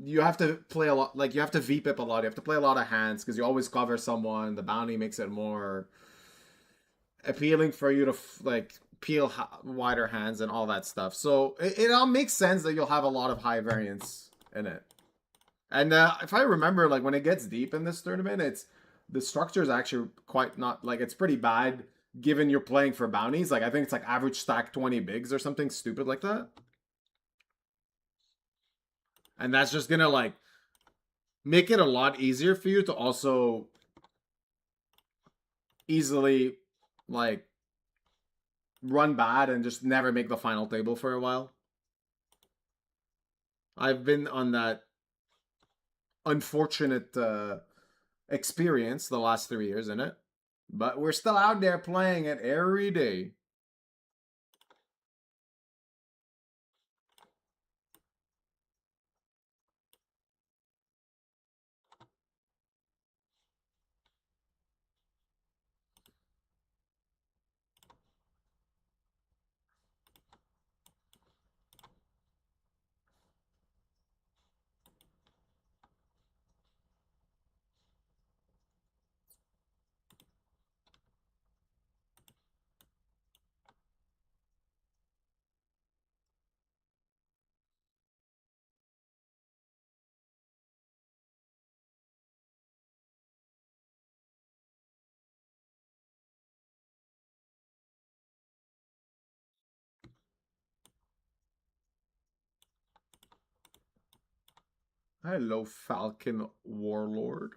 you have to play a lot, like you have to VPIP a lot. You have to play a lot of hands because you always cover someone. The bounty makes it more appealing for you to like peel wider hands and all that stuff. So it all makes sense that you'll have a lot of high variance in it. And if I remember, like when it gets deep in this tournament, the structure is actually quite not like it's pretty bad given you're playing for bounties. Like I think it's like average stack 20 bigs or something stupid like that. And that's just gonna like make it a lot easier for you to also easily like run bad and just never make the final table for a while. I've been on that unfortunate experience the last 3 years in it. But we're still out there playing it every day. Hello, Falcon Warlord.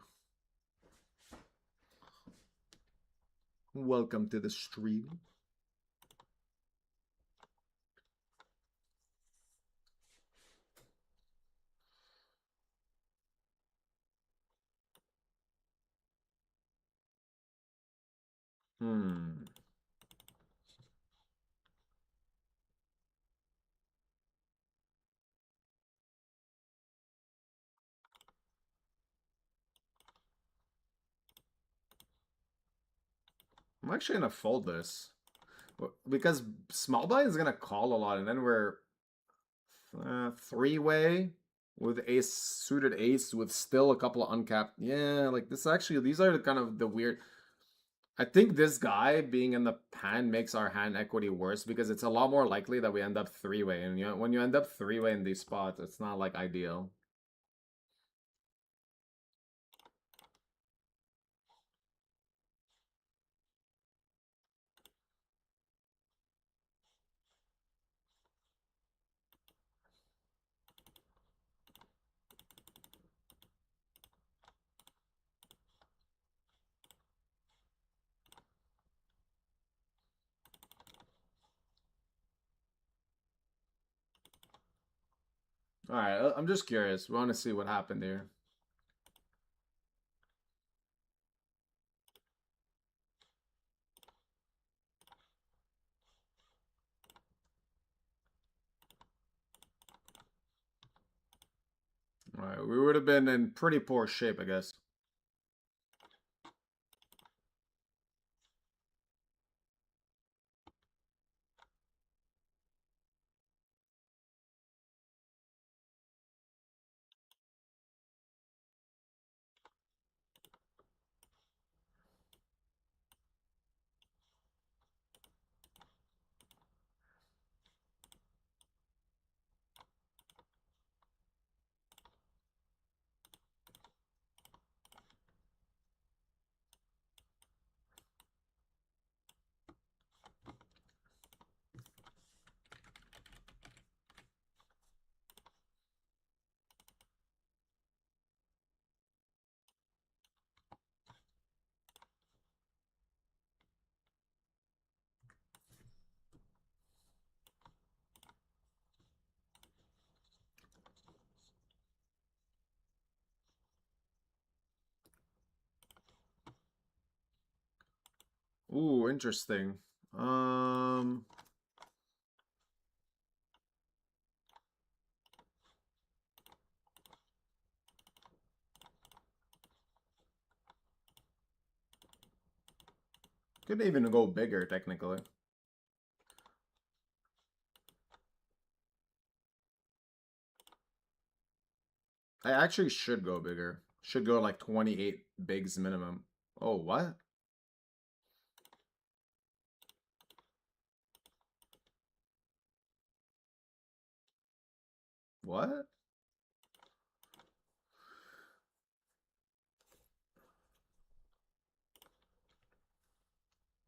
Welcome to the stream. Hmm. I'm actually gonna fold this because small blind is gonna call a lot, and then we're three-way with ace suited ace with still a couple of uncapped. Yeah, like this actually, these are kind of the weird. I think this guy being in the pan makes our hand equity worse because it's a lot more likely that we end up three-way, and when you end up three-way in these spots, it's not like ideal. All right, I'm just curious. We want to see what happened here. All right, we would have been in pretty poor shape, I guess. Ooh, interesting. Could even go bigger, technically. I actually should go bigger. Should go like 28 bigs minimum. Oh, what? What?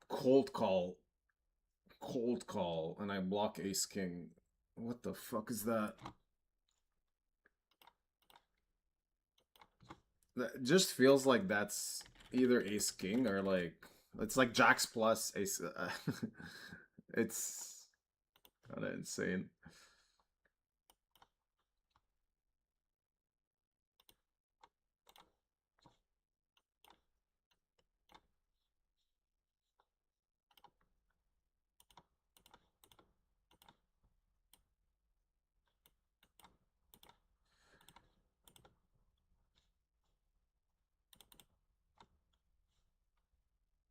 Cold call. Cold call. And I block ace king. What the fuck is that? That just feels like that's either ace king or like... It's like jacks plus ace... it's kind of insane.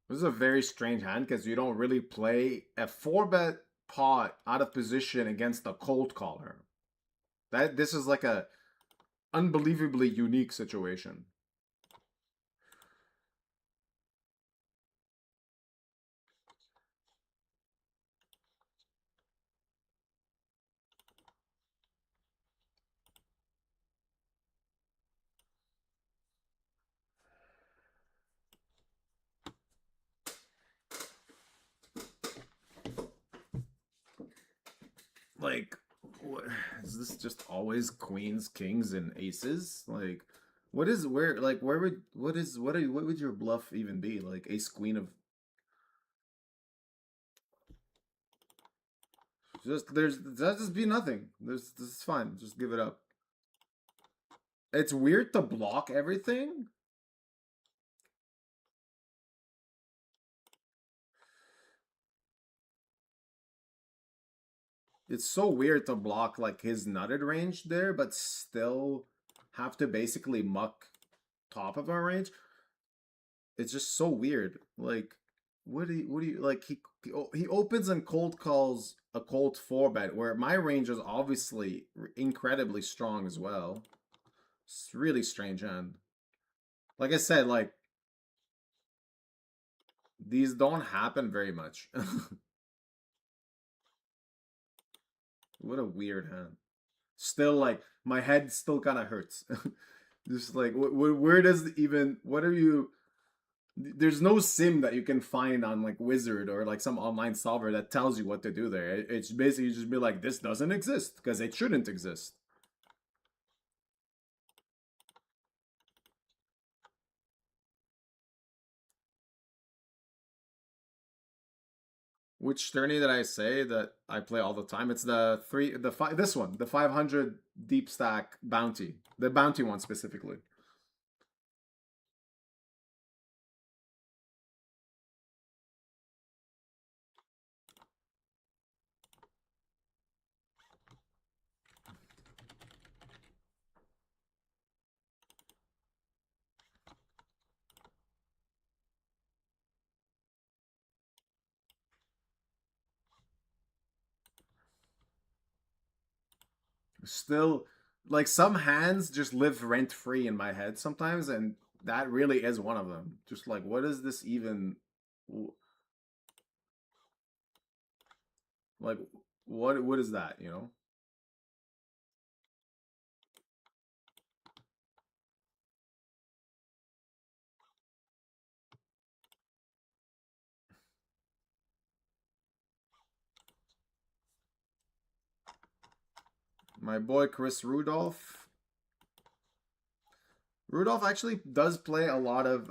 This is a very strange hand because you don't really play a 4-bet pot out of position against a cold caller. This is like a unbelievably unique situation. Like, What, is this just always queens, kings, and aces? Like, what is where? Like, where would what would your bluff even be? Like ace queen of. Just that just be nothing. This is fine. Just give it up. It's weird to block everything. It's so weird to block like his nutted range there, but still have to basically muck top of our range. It's just so weird. Like, what do you like? He opens and cold calls a cold 4-bet where my range is obviously incredibly strong as well. It's really strange hand. Like I said, like these don't happen very much. What a weird hand. Still, like, my head still kind of hurts. Just like, where does even, what are you, there's no sim that you can find on like Wizard or like some online solver that tells you what to do there. It's basically just be like, this doesn't exist because it shouldn't exist. Which tourney did I say that I play all the time? It's this one, the 500 deep stack bounty, the bounty one specifically. Still, like some hands just live rent free in my head sometimes, and that really is one of them. Just like, what is this even? Like, what is that? You know? My boy Chris Rudolph. Rudolph actually does play a lot of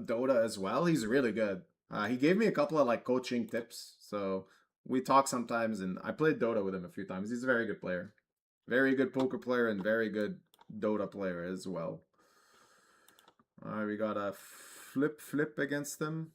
Dota as well. He's really good. He gave me a couple of like coaching tips, so we talk sometimes, and I played Dota with him a few times. He's a very good player, very good poker player, and very good Dota player as well. All right, we got a flip against them.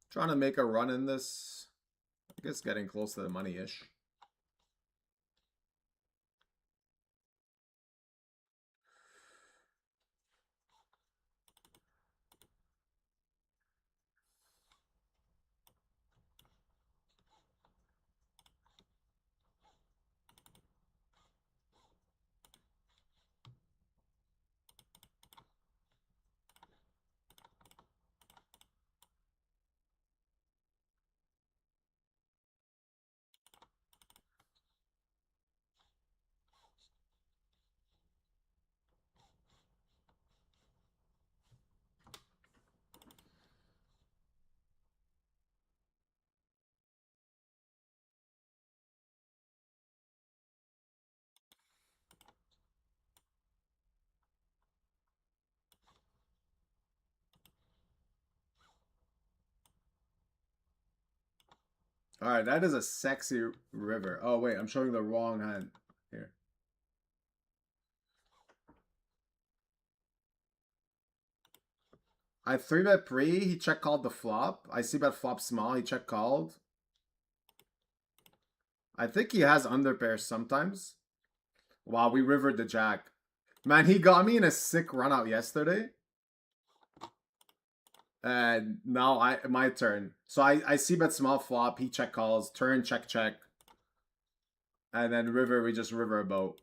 Trying to make a run in this. I guess getting close to the money-ish. All right, that is a sexy river. Oh, wait, I'm showing the wrong hand here. I 3-bet pre, he check called the flop. I see bet flop small, he check called. I think he has underpairs sometimes. Wow, we rivered the jack. Man, he got me in a sick run out yesterday. And now my turn. So I see bet small flop, he check calls, turn check check. And then river, we just river a boat.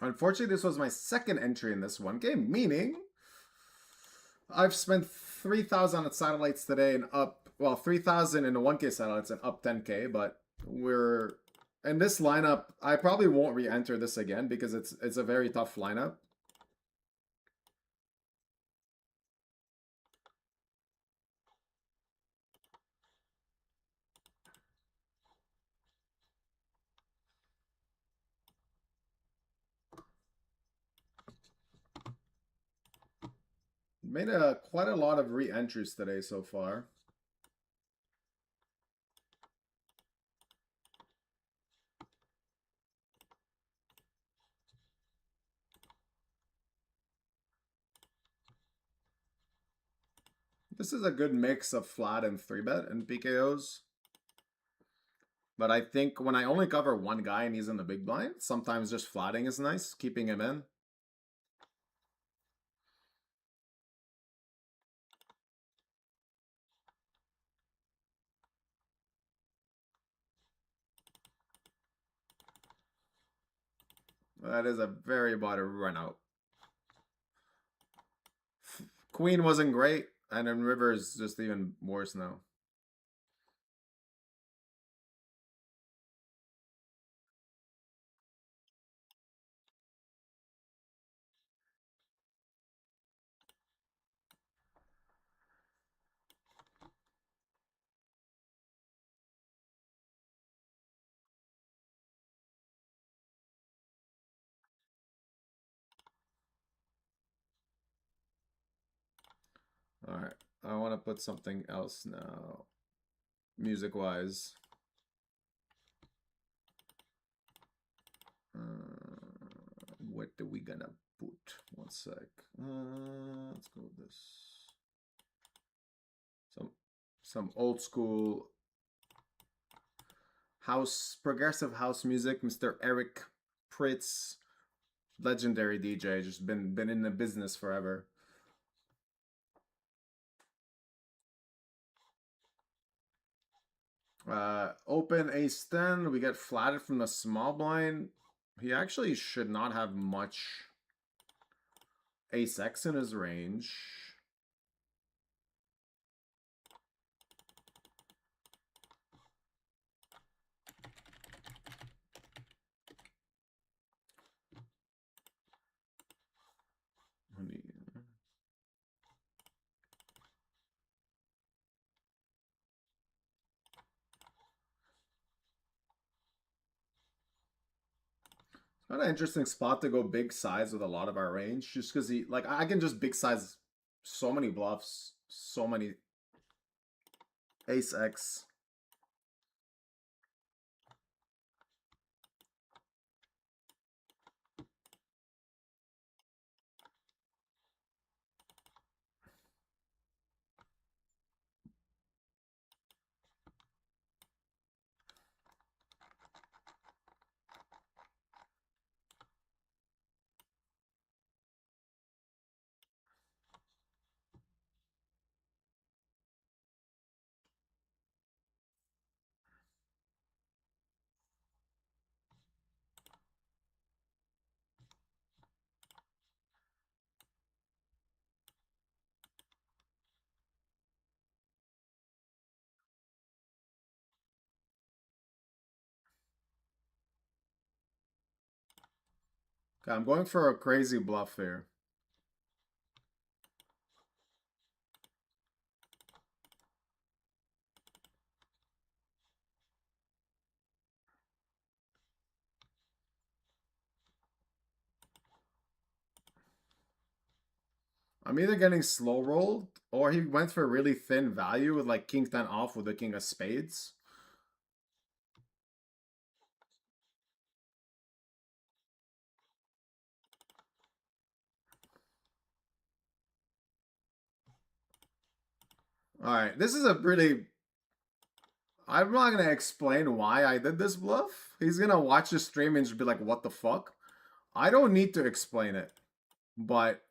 Unfortunately, this was my second entry in this one game, meaning I've spent 3,000 on satellites today and up, well, 3,000 in the 1K satellites and up 10K, but we're in this lineup. I probably won't re-enter this again because it's a very tough lineup. Made quite a lot of re-entries today so far. This is a good mix of flat and 3-bet and PKOs. But I think when I only cover one guy and he's in the big blind, sometimes just flatting is nice, keeping him in. That is a very bad run out. Queen wasn't great, and then River's just even worse now. Alright, I want to put something else now, music-wise. What are we gonna put? One sec. Let's go with this. Some old school house, progressive house music. Mr. Eric Pritz, legendary DJ, just been in the business forever. Open ace 10. We get flatted from the small blind. He actually should not have much ace X in his range. Kind of interesting spot to go big size with a lot of our range, just because he, like, I can just big size so many bluffs, so many ace X. Okay, I'm going for a crazy bluff here. I'm either getting slow rolled or he went for a really thin value with like king 10 off with the king of spades. All right, this is a really... I'm not going to explain why I did this bluff. He's going to watch the stream and just be like, what the fuck? I don't need to explain it, but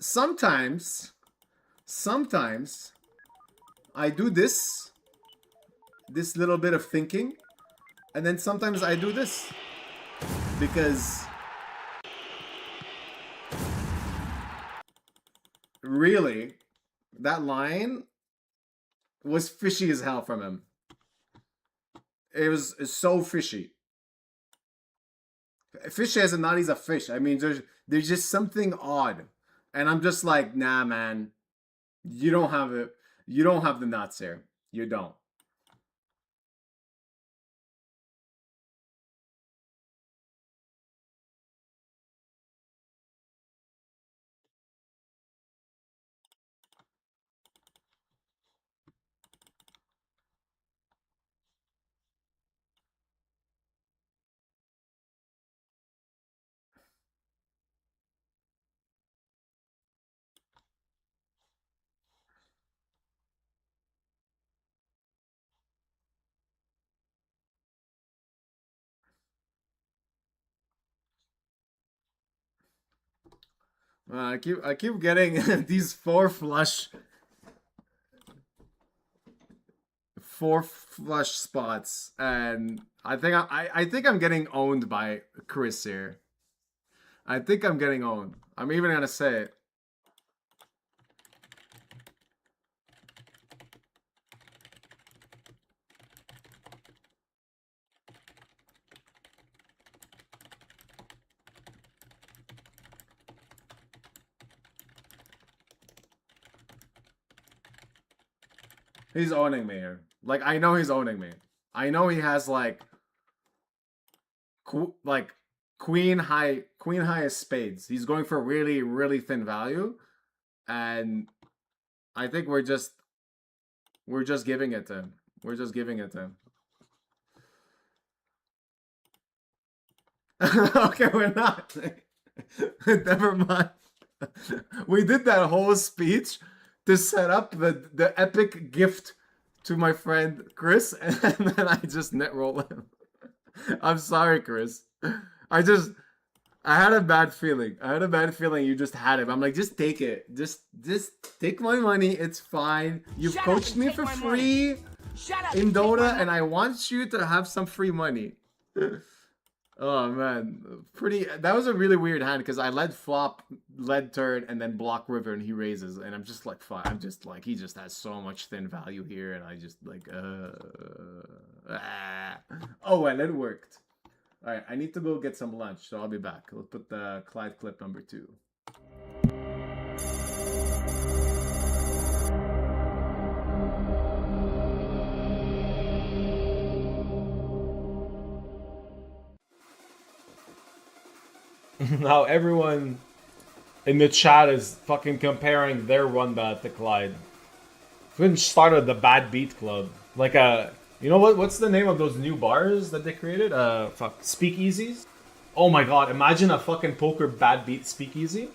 sometimes I do this little bit of thinking, And then sometimes I do this. Because really, that line was fishy as hell from him. It was so fishy. Fishy as in not he's a fish. I mean, there's just something odd. And I'm just like, nah, man. You don't have it. You don't have the nuts here. You don't. I keep getting these four flush spots, and I think I'm getting owned by Chris here. I think I'm getting owned. I'm even gonna say it. He's owning me here. Like, I know he's owning me. I know he has like queen high of spades. He's going for really, really thin value, and I think we're just giving it to him. We're just giving it to him. Okay, we're not. Never mind. We did that whole speech to set up the epic gift to my friend Chris, and then I just net roll him. I'm sorry, Chris. I had a bad feeling. I had a bad feeling you just had him. I'm like, just take it. Just take my money. It's fine. You've coached me for free in Dota, and I want you to have some free money. Oh man, that was a really weird hand because I led flop, led turn, and then block river, and he raises, and I'm just like, fuck. I'm just like, he just has so much thin value here, and I just like, Oh, and it worked. All right, I need to go get some lunch, so I'll be back. Let's put the Clyde clip number 2. Now everyone in the chat is fucking comparing their run bat to Clyde. We started the Bad Beat Club. Like you know what's the name of those new bars that they created? Speakeasies? Oh my god, imagine a fucking poker Bad Beat speakeasy.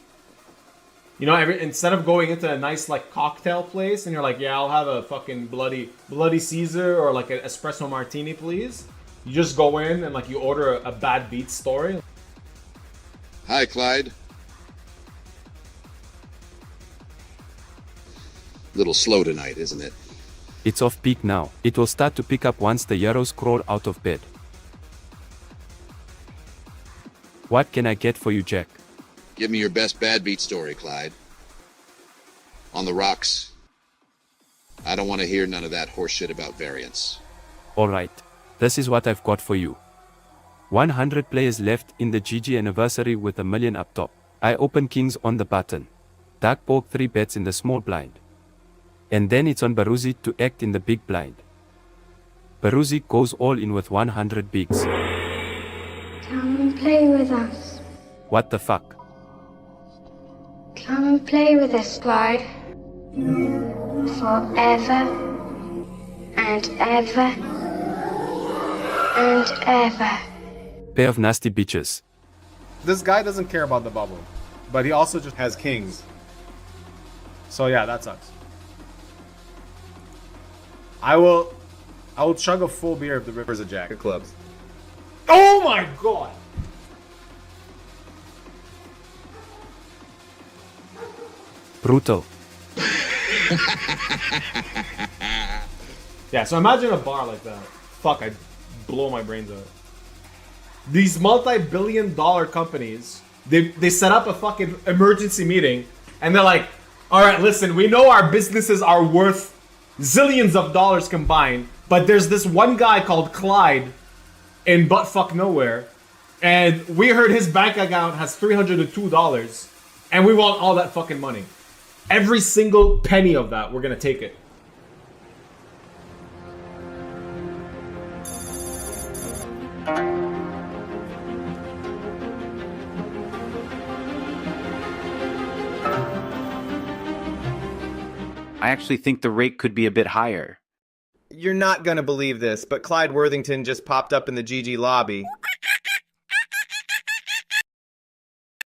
You know, instead of going into a nice like cocktail place and you're like, yeah, I'll have a fucking bloody Caesar or like an espresso martini, please. You just go in and like you order a Bad Beat story. Hi, Clyde. Little slow tonight, isn't it? It's off peak now. It will start to pick up once the Euros crawl out of bed. What can I get for you, Jack? Give me your best bad beat story, Clyde. On the rocks. I don't want to hear none of that horseshit about variance. Alright. This is what I've got for you. 100 players left in the GG anniversary with $1 million up top. I open kings on the button. Dark poke 3 bets in the small blind. And then it's on Beriuzy to act in the big blind. Beriuzy goes all in with 100 bigs. Come and play with us. What the fuck? Come and play with us, Clyde. Forever and ever and ever. Pair of nasty bitches. This guy doesn't care about the bubble, but he also just has kings. So yeah, that sucks. I will chug a full beer if the river's a jack. Good clubs. Oh my god! Brutal. Yeah, so imagine a bar like that. Fuck, I blow my brains out. These multi-billion-dollar companies, they set up a fucking emergency meeting, and they're like, all right, listen, we know our businesses are worth zillions of dollars combined, but there's this one guy called Clyde in buttfuck nowhere, and we heard his bank account has $302, and we want all that fucking money. Every single penny of that, we're gonna take it. I actually think the rate could be a bit higher. You're not gonna believe this, but Clyde Worthington just popped up in the GG lobby.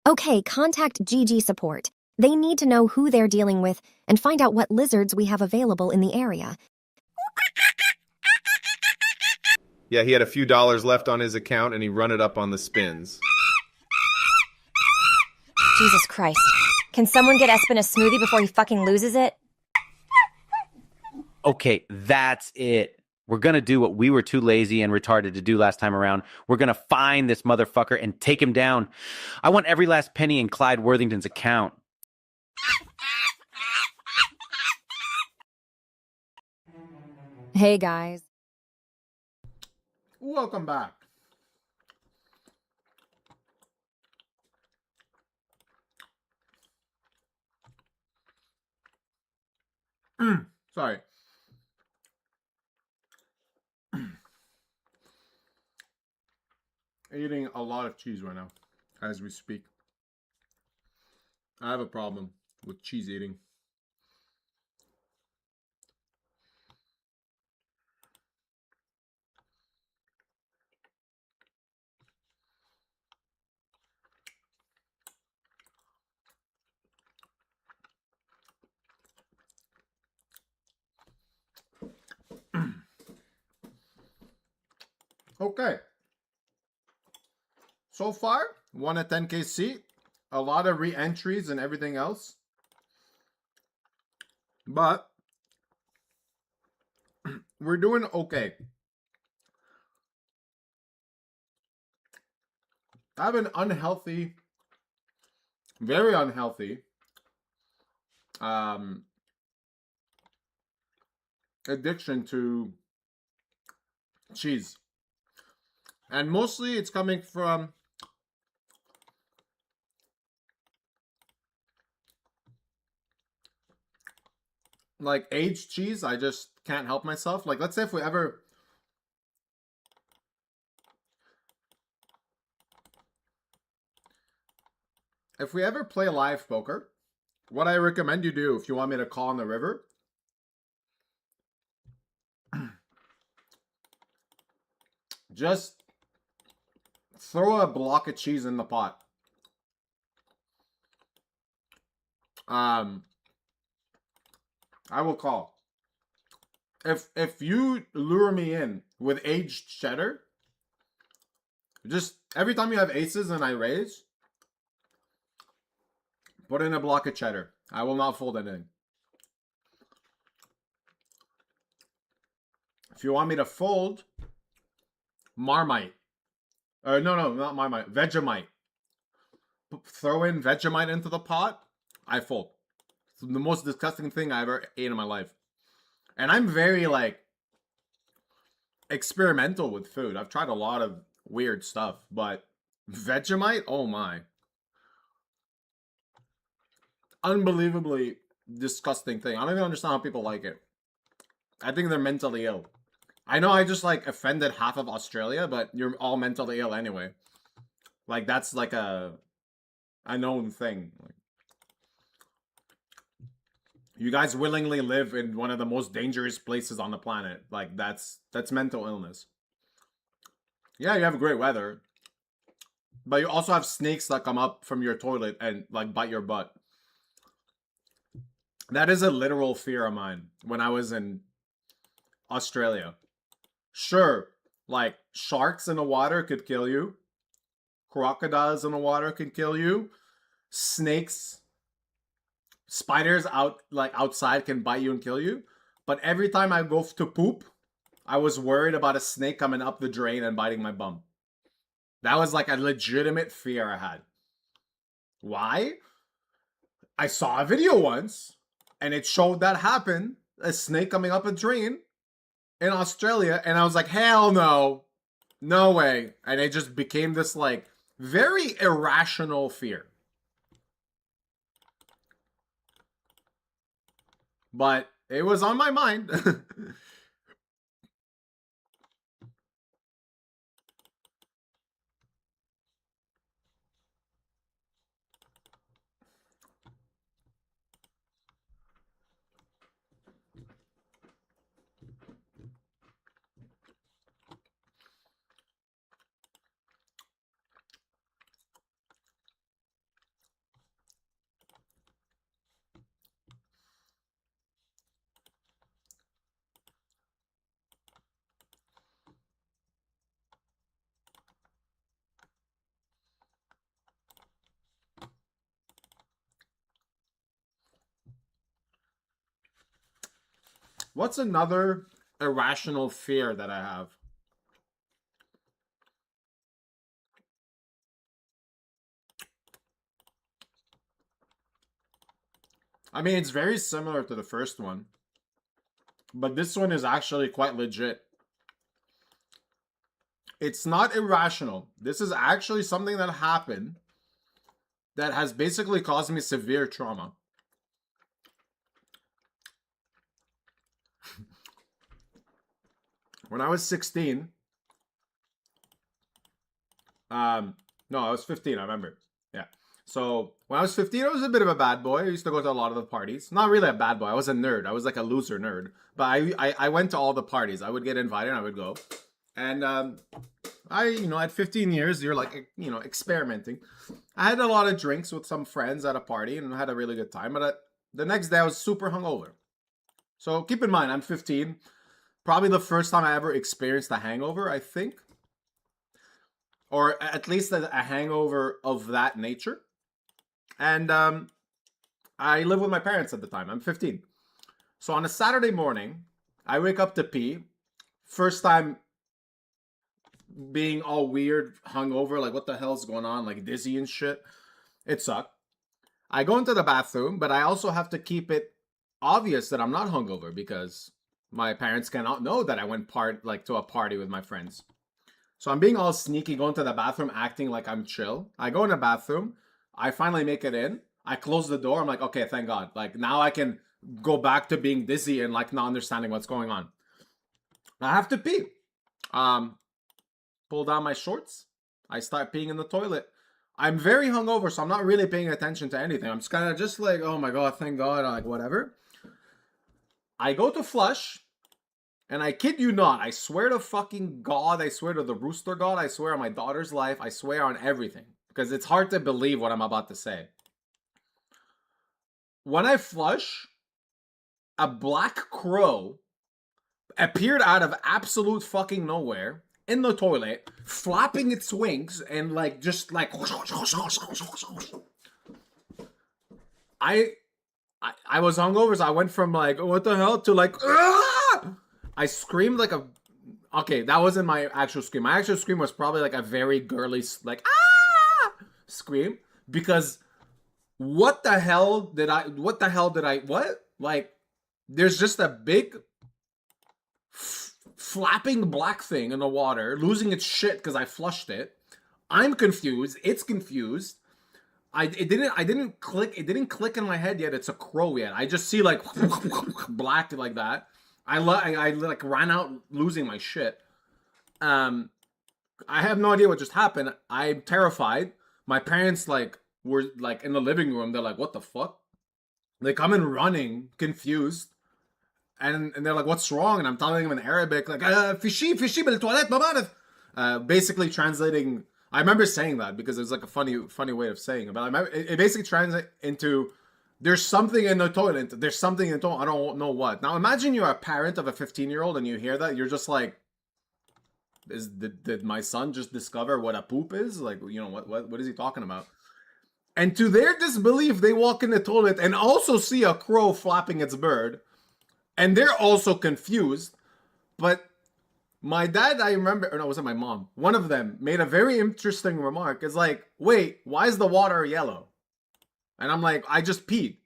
Okay, contact GG support. They need to know who they're dealing with and find out what lizards we have available in the area. Yeah, he had a few dollars left on his account and he run it up on the spins. Jesus Christ. Can someone get Espen a smoothie before he fucking loses it? Okay, that's it. We're gonna do what we were too lazy and retarded to do last time around. We're gonna find this motherfucker and take him down. I want every last penny in Clyde Worthington's account. Hey guys. Welcome back. Sorry. Eating a lot of cheese right now as we speak. I have a problem with cheese eating. Okay. So far, won a 10K seat. A lot of re-entries and everything else. But we're doing okay. I have an unhealthy, very unhealthy addiction to cheese. And mostly it's coming from like aged cheese. I just can't help myself. Like, let's say if we ever play live poker, what I recommend you do if you want me to call on the river, just throw a block of cheese in the pot. I will call. If you lure me in with aged cheddar, just every time you have aces and I raise, put in a block of cheddar. I will not fold anything. If you want me to fold, Marmite. No, not Marmite. Vegemite. Throw in Vegemite into the pot, I fold. It's the most disgusting thing I ever ate in my life. And I'm very, like, experimental with food. I've tried a lot of weird stuff, but Vegemite? Oh my. Unbelievably disgusting thing. I don't even understand how people like it. I think they're mentally ill. I know I just, like, offended half of Australia, but you're all mentally ill anyway. Like, that's, like, a known thing. Like, you guys willingly live in one of the most dangerous places on the planet. Like, that's mental illness. Yeah, you have great weather. But you also have snakes that come up from your toilet and, like, bite your butt. That is a literal fear of mine when I was in Australia. Sure, like, sharks in the water could kill you. Crocodiles in the water can kill you. Snakes, spiders outside can bite you and kill you. But every time I go to poop, I was worried about a snake coming up the drain and biting my bum. That was like a legitimate fear I had. Why? I saw a video once, and it showed that happen, a snake coming up a drain in Australia, and I was like, hell no. No way. And it just became this, like, very irrational fear. But it was on my mind. What's another irrational fear that I have? I mean, it's very similar to the first one, but this one is actually quite legit. It's not irrational. This is actually something that happened that has basically caused me severe trauma. When I was 16, no, I was 15, I remember. Yeah. So when I was 15, I was a bit of a bad boy. I used to go to a lot of the parties. Not really a bad boy. I was a nerd. I was like a loser nerd. But I went to all the parties. I would get invited and I would go. And at 15 years, you're like, experimenting. I had a lot of drinks with some friends at a party and had a really good time. But the next day, I was super hungover. So keep in mind, I'm 15. Probably the first time I ever experienced a hangover, I think. Or at least a hangover of that nature. And I live with my parents at the time. I'm 15. So on a Saturday morning, I wake up to pee. First time being all weird, hungover, like what the hell's going on, like dizzy and shit. It sucked. I go into the bathroom, but I also have to keep it obvious that I'm not hungover because my parents cannot know that I went to a party with my friends. So I'm being all sneaky, going to the bathroom, acting like I'm chill. I go in the bathroom. I finally make it in. I close the door. I'm like, okay, thank God. Like, now I can go back to being dizzy and, like, not understanding what's going on. I have to pee. Pull down my shorts. I start peeing in the toilet. I'm very hungover, so I'm not really paying attention to anything. I'm just kind of just like, oh my God, thank God, like, whatever. I go to flush. And I kid you not, I swear to fucking God, I swear to the rooster God, I swear on my daughter's life, I swear on everything. Because it's hard to believe what I'm about to say. When I flush, a black crow appeared out of absolute fucking nowhere in the toilet, flapping its wings and like, just like... I was hungover, so I went from like, what the hell, to like... I screamed like a... Okay, that wasn't my actual scream. My actual scream was probably like a very girly, like, ah! Scream. Because what? Like, there's just a big flapping black thing in the water, losing its shit because I flushed it. I'm confused. It's confused. It didn't click in my head yet. It's a crow yet. I just see like black like that. I like ran out losing my shit. I have no idea what just happened. I'm terrified. My parents were like in the living room. They're like, what the fuck? They come in running, confused. And they're like, what's wrong? And I'm telling them in Arabic, like, fishy bil toilet, ma basically translating. I remember saying that because it was like a funny way of saying it. But I remember, it basically translates into, there's something in the toilet. There's something in the toilet. I don't know what. Now imagine you're a parent of a 15-year-old and you hear that. You're just like, did my son just discover what a poop is? Like, what is he talking about? And to their disbelief, they walk in the toilet and also see a crow flapping its bird. And they're also confused. But my dad, I remember, or no, it wasn't my mom. One of them made a very interesting remark. It's like, wait, why is the water yellow? And I'm like, I just peed.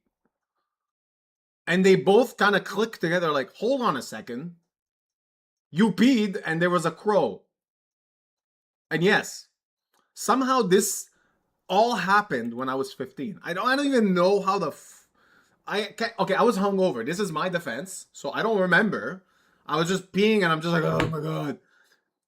And they both kind of clicked together, like, hold on a second. You peed and there was a crow. And yes, somehow this all happened when I was 15. I don't even know how the okay, I was hungover. This is my defense, so I don't remember. I was just peeing and I'm just like, oh my god.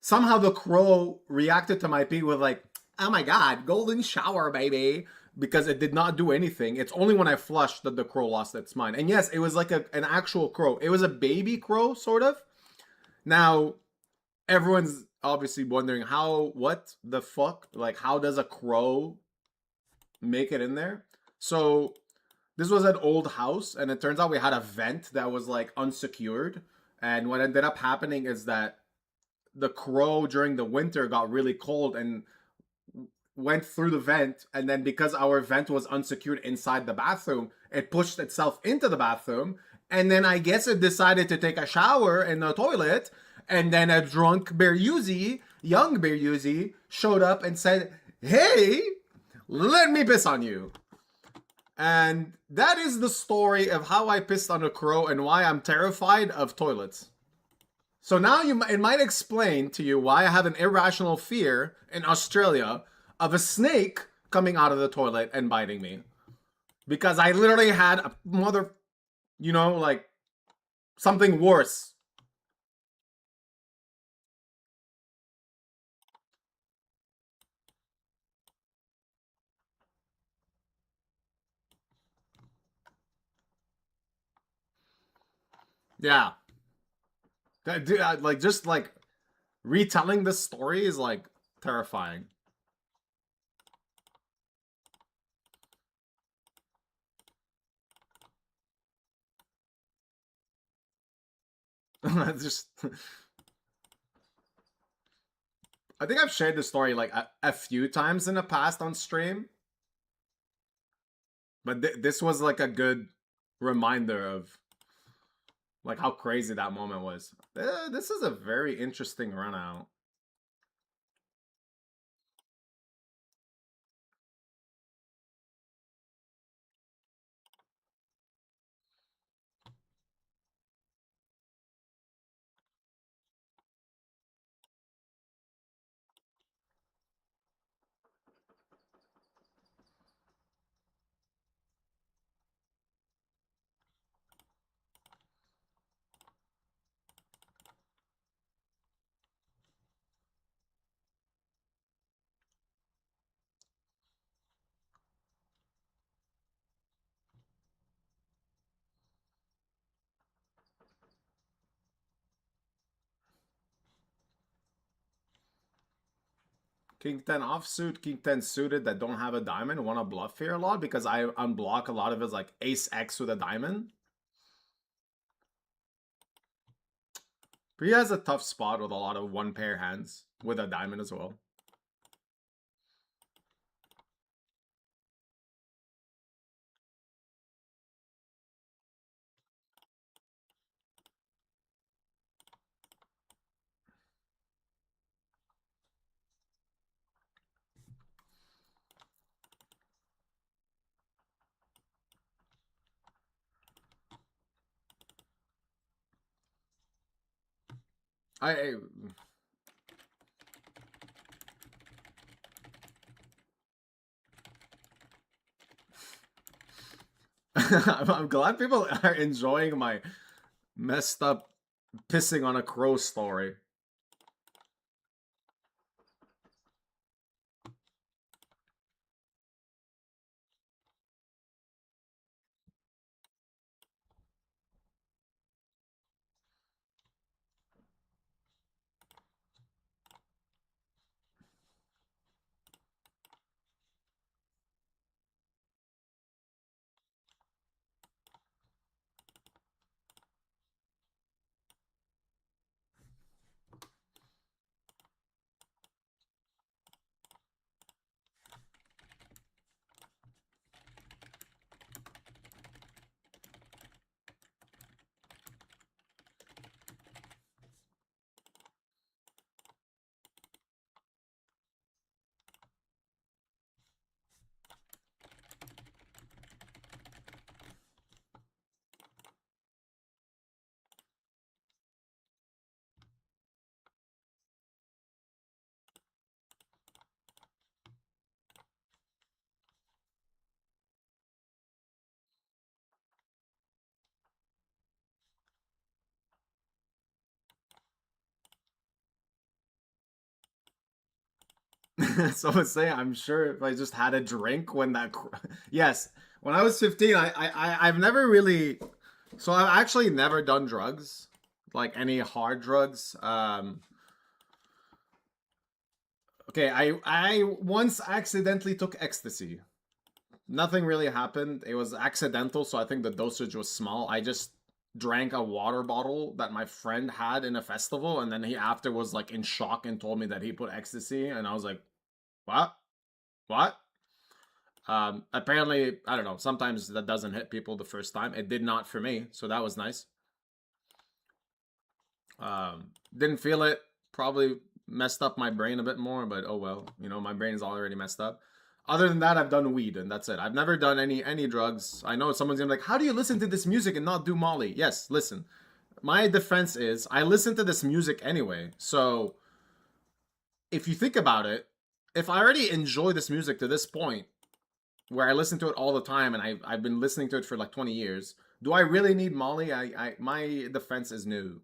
Somehow the crow reacted to my pee with like, oh my god, golden shower, baby. Because it did not do anything. It's only when I flushed that the crow lost its mind. And yes, it was like an actual crow. It was a baby crow, sort of. Now, everyone's obviously wondering what the fuck? Like, how does a crow make it in there? So, this was an old house, and it turns out we had a vent that was like unsecured. And what ended up happening is that the crow during the winter got really cold and went through the vent, and then because our vent was unsecured inside the bathroom, it pushed itself into the bathroom, and then I guess it decided to take a shower in the toilet, and then a drunk Beriuzy, young Beriuzy, showed up and said, hey, let me piss on you. And that is the story of how I pissed on a crow and why I'm terrified of toilets. So now it might explain to you why I have an irrational fear in Australia of a snake coming out of the toilet and biting me. Because I literally had a like something worse. Yeah. Just like retelling this story is like terrifying. Just I think I've shared this story like a few times in the past on stream. But this was like a good reminder of like how crazy that moment was. This is a very interesting run out. King 10 offsuit, King 10 suited that don't have a diamond want to bluff here a lot because I unblock a lot of his like Ace X with a diamond. But he has a tough spot with a lot of one pair hands with a diamond as well. I'm glad people are enjoying my messed up pissing on a crow story. So I was saying, I'm sure if I just had a drink when that, yes, when I was 15, I've never really, so I've actually never done drugs, like any hard drugs. Okay, I once accidentally took ecstasy. Nothing really happened. It was accidental, so I think the dosage was small. I just drank a water bottle that my friend had in a festival, and then he after was like in shock and told me that he put ecstasy, and I was like, what? What? Apparently, I don't know. Sometimes that doesn't hit people the first time. It did not for me, so that was nice. Didn't feel it. Probably messed up my brain a bit more, but oh well. You know, my brain is already messed up. Other than that, I've done weed, and that's it. I've never done any drugs. I know someone's gonna be like, how do you listen to this music and not do Molly? Yes, listen. My defense is I listen to this music anyway. So if you think about it, if I already enjoy this music to this point, where I listen to it all the time, and I've been listening to it for like 20 years, do I really need Molly? My defense is no.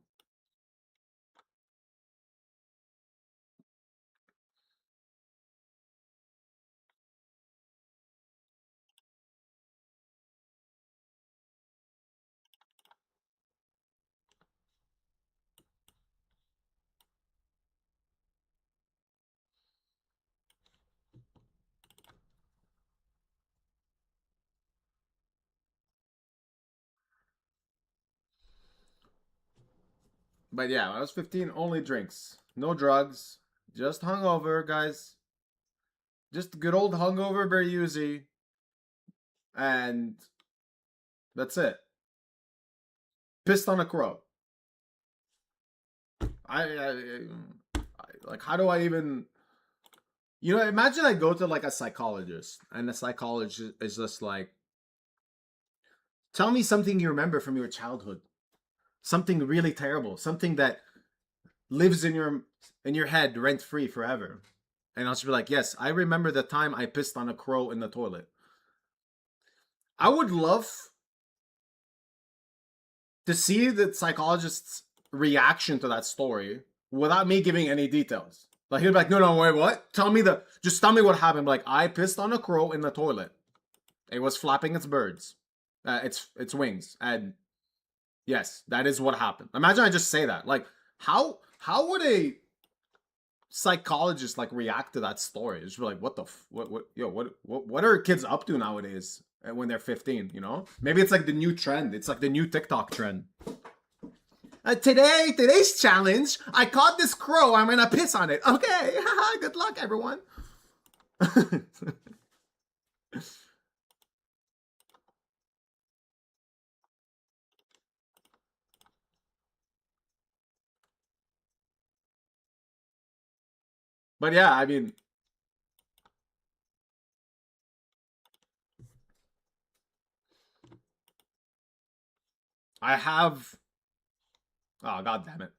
But yeah, when I was 15, only drinks. No drugs. Just hungover, guys. Just good old hungover Beriuzy. And that's it. Pissed on a crow. Like, how do I even... You know, imagine I go to like a psychologist, and the psychologist is just like, tell me something you remember from your childhood. Something really terrible. Something that lives in your head rent free forever. And I'll just be like, yes, I remember the time I pissed on a crow in the toilet. I would love to see the psychologist's reaction to that story without me giving any details. Like he'd be like, no, wait, what? Just tell me what happened. Like, I pissed on a crow in the toilet. It was flapping its wings, and yes, that is what happened. Imagine I just say that. Like, how would a psychologist like react to that story? Just be like, what are kids up to nowadays when they're 15? You know, maybe it's like the new trend. It's like the new TikTok trend. Today's challenge, I caught this crow. I'm gonna piss on it. Okay, good luck, everyone. But yeah, I mean, I have... Oh, god damn it.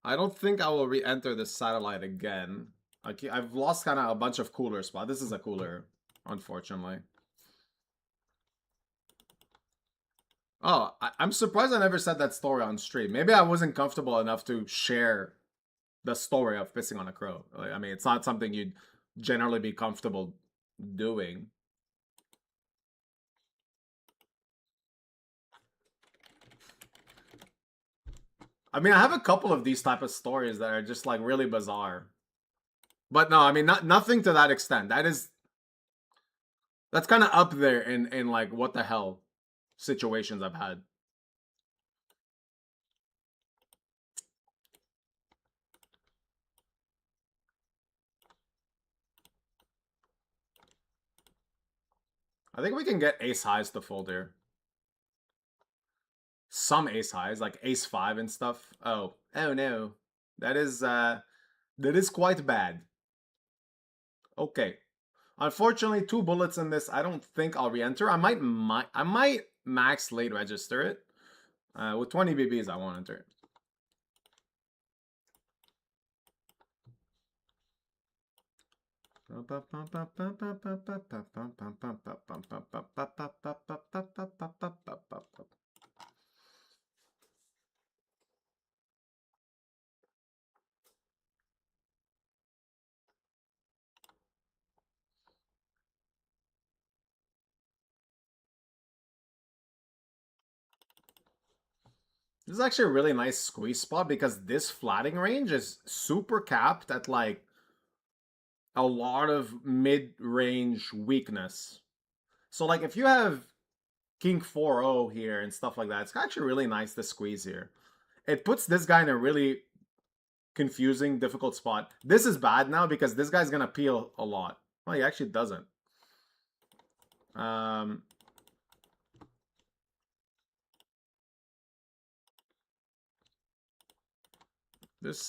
I don't think I will re-enter this satellite again. I've lost kind of a bunch of cooler spots. This is a cooler, unfortunately. Oh, I'm surprised I never said that story on stream. Maybe I wasn't comfortable enough to share the story of pissing on a crow. Like, I mean, it's not something you'd generally be comfortable doing. I mean, I have a couple of these type of stories that are just like really bizarre. But no, I mean, nothing to that extent. That's kind of up there in like what the hell situations I've had. I think we can get ace highs to fold here. Some ace highs, like ace 5 and stuff. Oh no. That is quite bad. Okay. Unfortunately, 2 bullets in this. I don't think I'll re-enter. I might max late register it. With 20 BBs, I won't enter it. This is actually a really nice squeeze spot because this flatting range is super capped at like a lot of mid-range weakness. So like if you have King 4-0 here and stuff like that, it's actually really nice to squeeze here. It puts this guy in a really confusing, difficult spot. This is bad now because this guy's gonna peel a lot. Well, he actually doesn't. This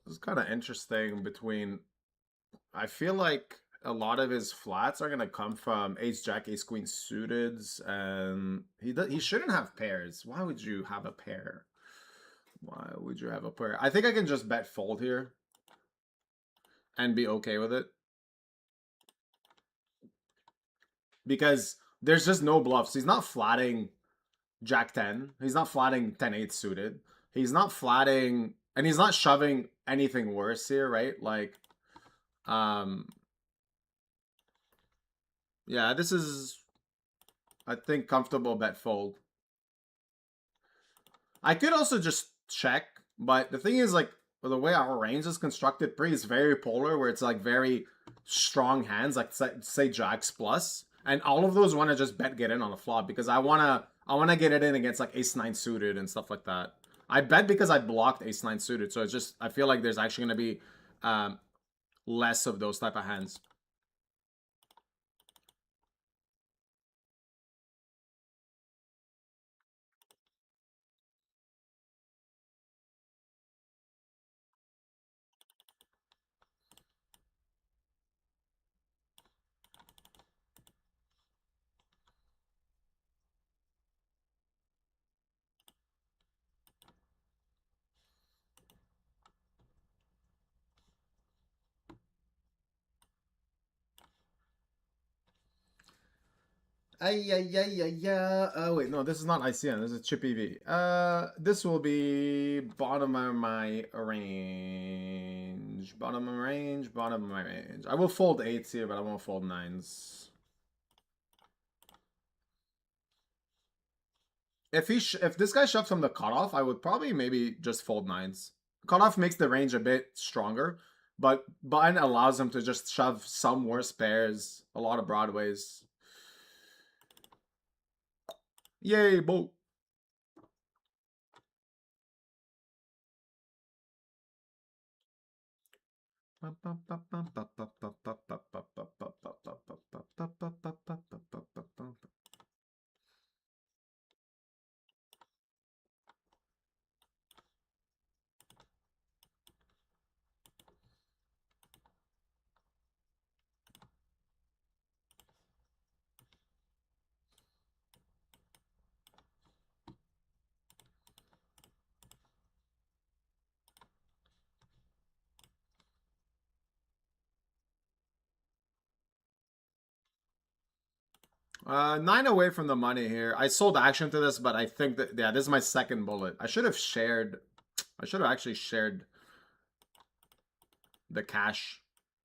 is kind of interesting between... I feel like a lot of his flats are gonna come from Ace Jack, Ace Queen suiteds, and he shouldn't have pairs. Why would you have a pair? Why would you have a pair? I think I can just bet fold here and be okay with it. Because there's just no bluffs. He's not flatting Jack 10. He's not flatting 10-8 suited. He's not flatting, and he's not shoving anything worse here, right? Like, yeah, this is, I think, comfortable bet fold. I could also just check, but the thing is, like, the way our range is constructed, pre is very polar, where it's like very strong hands, like say Jacks plus, and all of those want to just bet get in on the flop because I wanna get it in against like Ace 9 suited and stuff like that. I bet because I blocked Ace 9 suited, so it's just I feel like there's actually gonna be less of those type of hands. Wait, no, this is not ICN. This is Chip EV. This will be bottom of my range. Bottom of my range, bottom of my range. I will fold 8s here, but I won't fold 9s. If this guy shoves from the cutoff, I would probably maybe just fold 9s. Cutoff makes the range a bit stronger, but button allows him to just shove some worse pairs, a lot of broadways. Yay, Bo. Nine away from the money here. I sold action to this, but I think that, yeah, this is my second bullet. I should have actually shared the cash.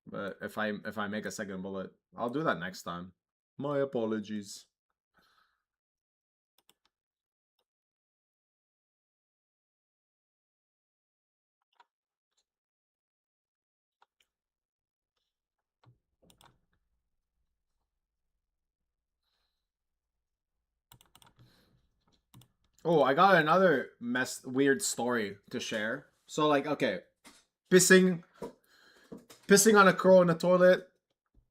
But if I make a second bullet, I'll do that next time. My apologies. Oh, I got another weird story to share. So like, okay, pissing on a crow in the toilet,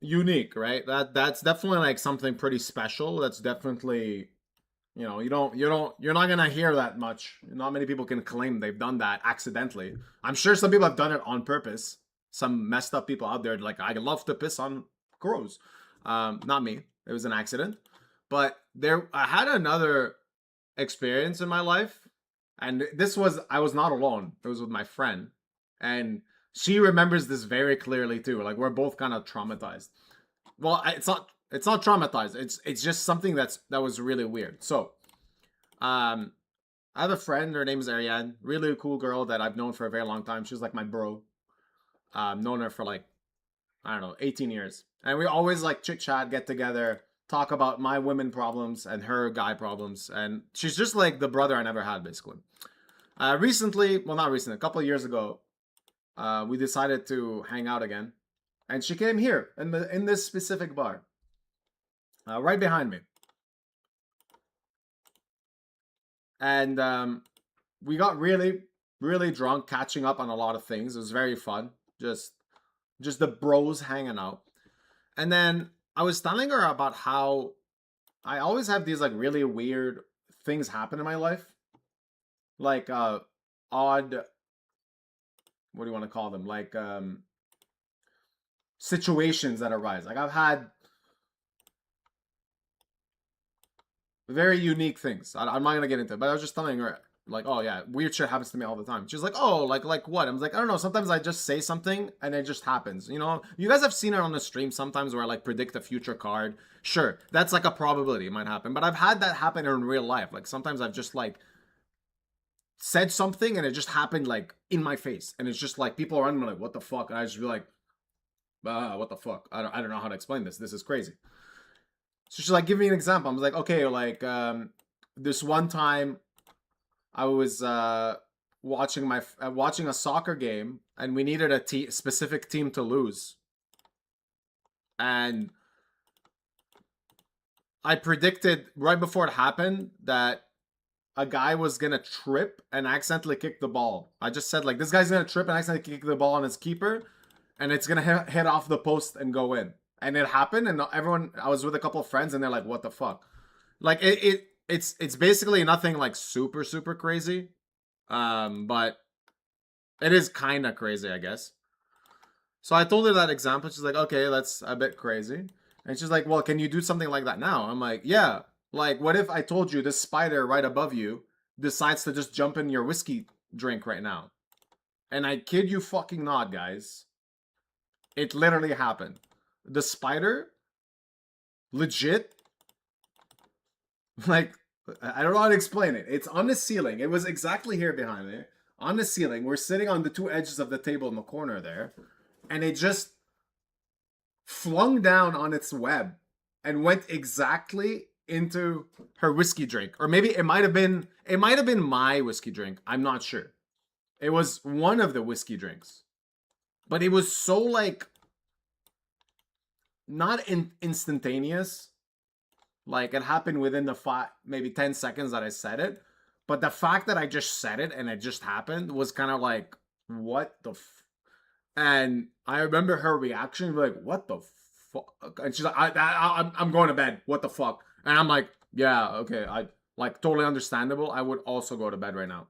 unique, right? That's definitely like something pretty special. That's definitely, you know, you're not gonna hear that much. Not many people can claim they've done that accidentally. I'm sure some people have done it on purpose. Some messed up people out there like, I love to piss on crows. Not me. It was an accident. But I had another experience in my life, and I was not alone. It was with my friend, and she remembers this very clearly too. Like, we're both kind of traumatized. Well, it's not traumatized. It's just something that was really weird. So, I have a friend. Her name is Ariane. Really cool girl that I've known for a very long time. She's like my bro. Known her for like I don't know, 18 years. And we always like chit chat, get together, talk about my women problems and her guy problems. And she's just like the brother I never had, basically. Recently, well, not recently, a couple of years ago, we decided to hang out again. And she came here in this specific bar, right behind me. And we got really, really drunk, catching up on a lot of things. It was very fun. Just the bros hanging out. And then I was telling her about how I always have these like really weird things happen in my life. Like odd, what do you want to call them? Like situations that arise. Like I've had very unique things. I'm not gonna get into it, but I was just telling her like, oh yeah, weird shit happens to me all the time. She's like, oh, like what? I was like, I don't know. Sometimes I just say something and it just happens. You know, you guys have seen it on the stream sometimes where I like predict a future card. Sure, that's like a probability it might happen, but I've had that happen in real life. Like sometimes I've just like said something and it just happened like in my face, and it's just like people around me like, what the fuck? And I just be like, what the fuck? I don't know how to explain this. This is crazy. So she's like, give me an example. I was like, okay, like this one time I was watching a soccer game and we needed a specific team to lose. And I predicted right before it happened that a guy was going to trip and accidentally kick the ball. I just said like, this guy's going to trip and accidentally kick the ball on his keeper and it's going to hit off the post and go in. And it happened, and everyone, I was with a couple of friends and they're like, what the fuck? Like it's basically nothing like super, super crazy. But it is kind of crazy, I guess. So I told her that example. She's like, okay, that's a bit crazy. And she's like, well, can you do something like that now? I'm like, yeah. Like, what if I told you this spider right above you decides to just jump in your whiskey drink right now? And I kid you fucking not, guys. It literally happened. The spider, legit, like, I don't know how to explain it. It's on the ceiling. It was exactly here behind me. On the ceiling. We're sitting on the two edges of the table in the corner there. And it just flung down on its web and went exactly into her whiskey drink. Or maybe it might have been my whiskey drink. I'm not sure. It was one of the whiskey drinks. But it was so like not instantaneous. Like it happened within the maybe 10 seconds that I said it. But the fact that I just said it and it just happened was kind of like, what the and I remember her reaction, like, what the fuck? And she's like, I'm going to bed. What the fuck? And I'm like, yeah, okay. I like totally understandable. I would also go to bed right now.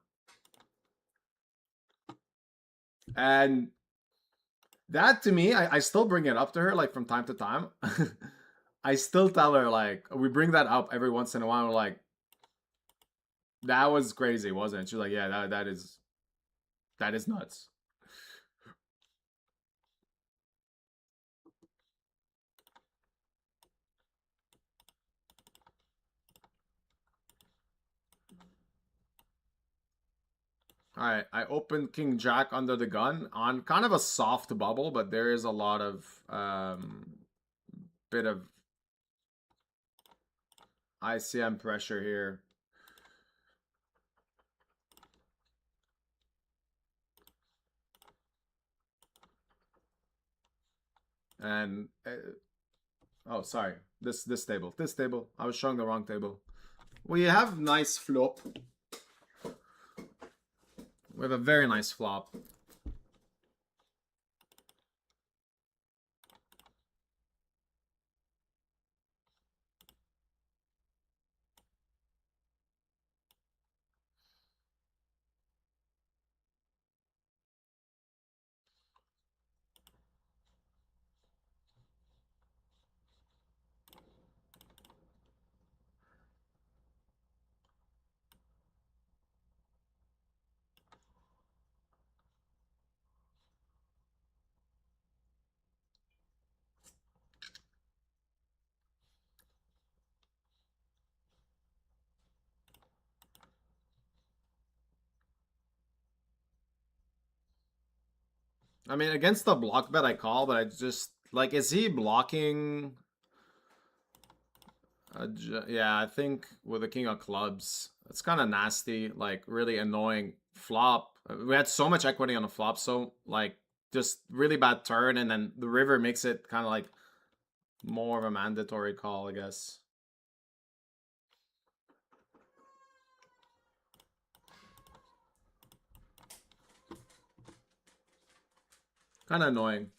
And that to me, I still bring it up to her like from time to time. I still tell her like we bring that up every once in a while. We're like, that was crazy, wasn't it? She's like, yeah, that is nuts. Alright, I opened King Jack under the gun on kind of a soft bubble, but there is a lot of bit of ICM pressure here. And oh, sorry, this table. I was showing the wrong table. We have nice flop. We have a very nice flop. I mean, against the block bet I call, but I just Like, is he blocking? Yeah, I think with the king of clubs, it's kind of nasty. Like, really annoying flop. We had so much equity on the flop, so like just really bad turn, and then the river makes it kind of like more of a mandatory call, I guess. Kind of annoying.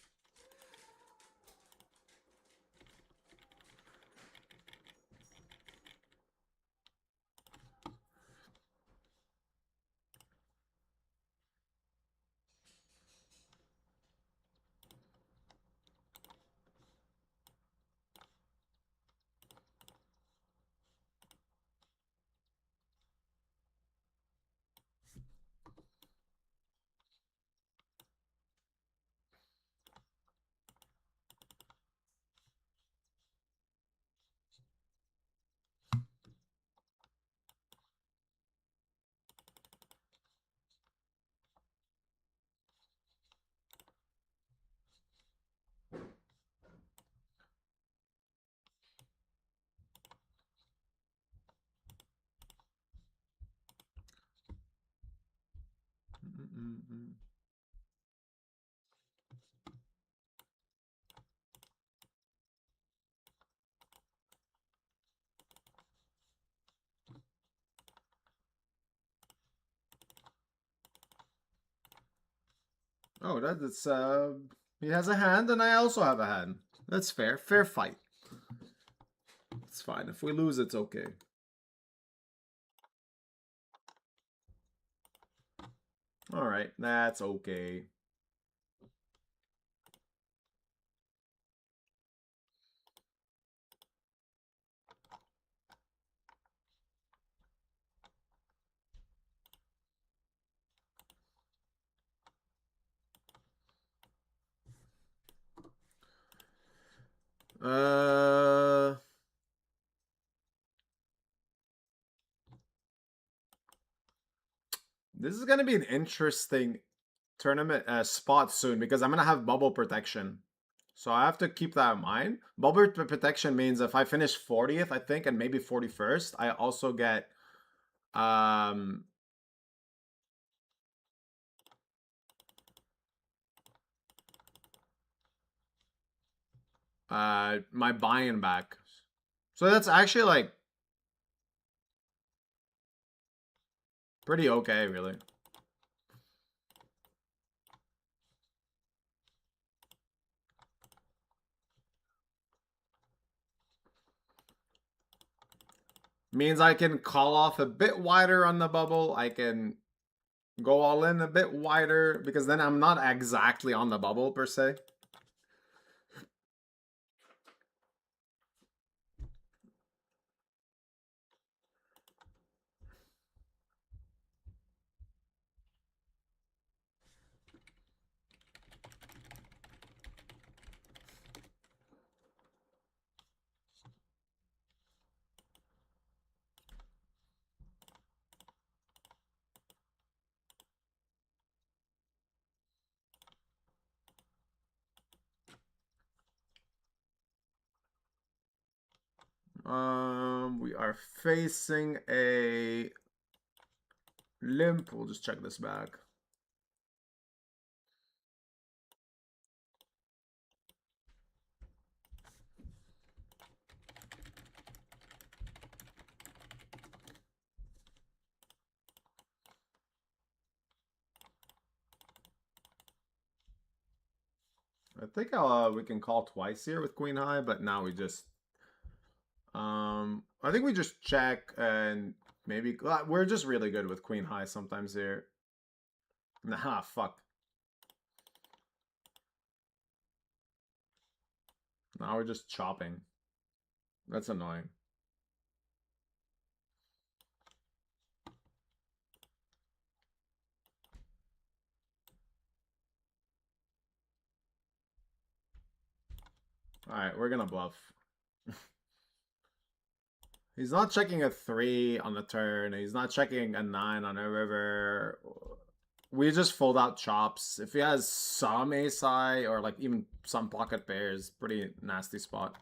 Oh, that's he has a hand and I also have a hand. That's fair. Fair fight. It's fine. If we lose, it's okay. All right, that's okay. This is gonna be an interesting tournament spot soon because I'm gonna have bubble protection, so I have to keep that in mind. Bubble protection means if I finish 40th, I think, and maybe 41st, I also get my buy-in back. So that's actually like pretty okay, really. Means I can call off a bit wider on the bubble. I can go all in a bit wider because then I'm not exactly on the bubble per se. We are facing a limp. We'll just check this back. I think we can call twice here with queen high, but now we just I think we just check and maybe we're just really good with queen high sometimes here. Nah, fuck. Now we're just chopping. That's annoying. Alright, we're gonna bluff. He's not checking a 3 on the turn. He's not checking a 9 on a river. we just fold out chops. If he has some ace-high or like even some pocket pairs, pretty nasty spot.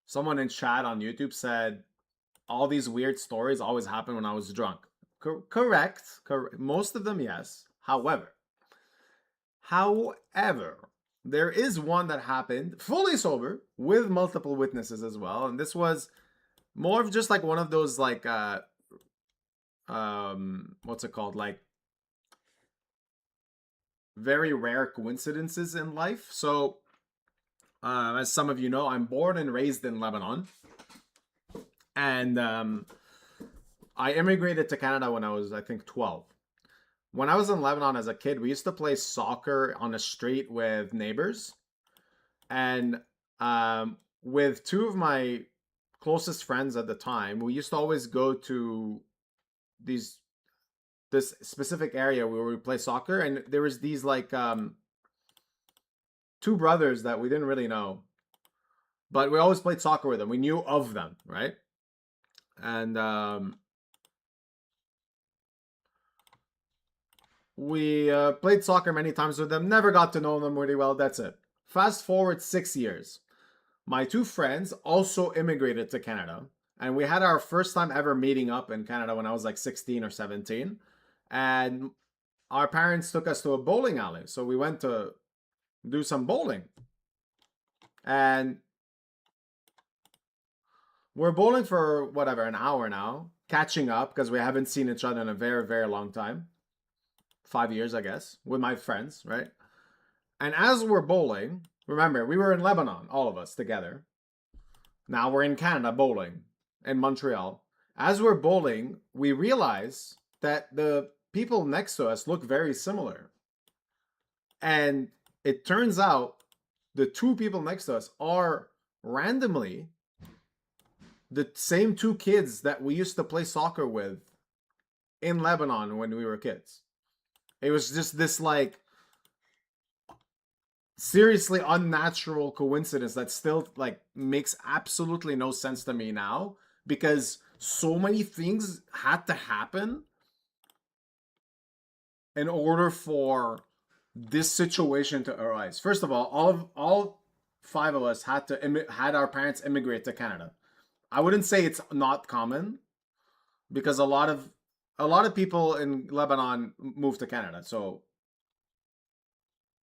Someone in chat on YouTube said, all these weird stories always happen when I was drunk. Correct. Most of them, yes. However, there is one that happened fully sober with multiple witnesses as well. And this was more of just like one of those like, what's it called? Like very rare coincidences in life. So, as some of you know, I'm born and raised in Lebanon. And I immigrated to Canada when I was, I think, 12. When I was in Lebanon as a kid, we used to play soccer on the street with neighbors. And with two of my closest friends at the time, we used to always go to this specific area where we play soccer. And there was these like two brothers that we didn't really know. But we always played soccer with them. We knew of them, right? And we played soccer many times with them. Never got to know them really well. That's it. Fast forward 6 years. My two friends also immigrated to Canada. And we had our first time ever meeting up in Canada when I was like 16 or 17. And our parents took us to a bowling alley. So we went to do some bowling. And we're bowling for whatever, an hour now. Catching up because we haven't seen each other in a very, very long time. 5 years, I guess, with my friends, right? And as we're bowling, remember, we were in Lebanon, all of us together. Now we're in Canada bowling in Montreal. As we're bowling, we realize that the people next to us look very similar. And it turns out the two people next to us are randomly the same two kids that we used to play soccer with in Lebanon when we were kids. It was just this like seriously unnatural coincidence that still like makes absolutely no sense to me now because so many things had to happen in order for this situation to arise. First of all five of us had our parents immigrate to Canada. I wouldn't say it's not common because a lot of people in Lebanon moved to Canada, so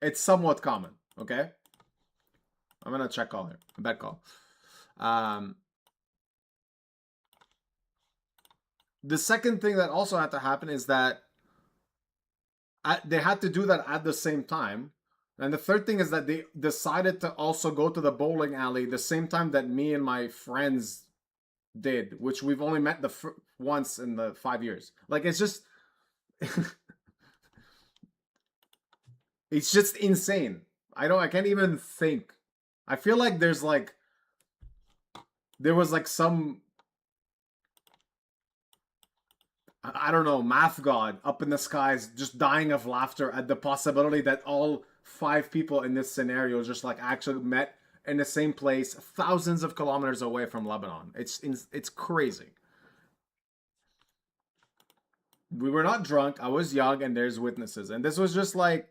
it's somewhat common, okay? I'm gonna check call here. Bet call. The second thing that also had to happen is that they had to do that at the same time. And the third thing is that they decided to also go to the bowling alley the same time that me and my friends did, which we've only met once in the 5 years. Like, it's just... it's just insane. I can't even think. I feel like there was like some, I don't know, math god up in the skies just dying of laughter at the possibility that all 5 people in this scenario just like actually met in the same place thousands of kilometers away from Lebanon. It's crazy. We were not drunk. I was young and there's witnesses. And this was just like,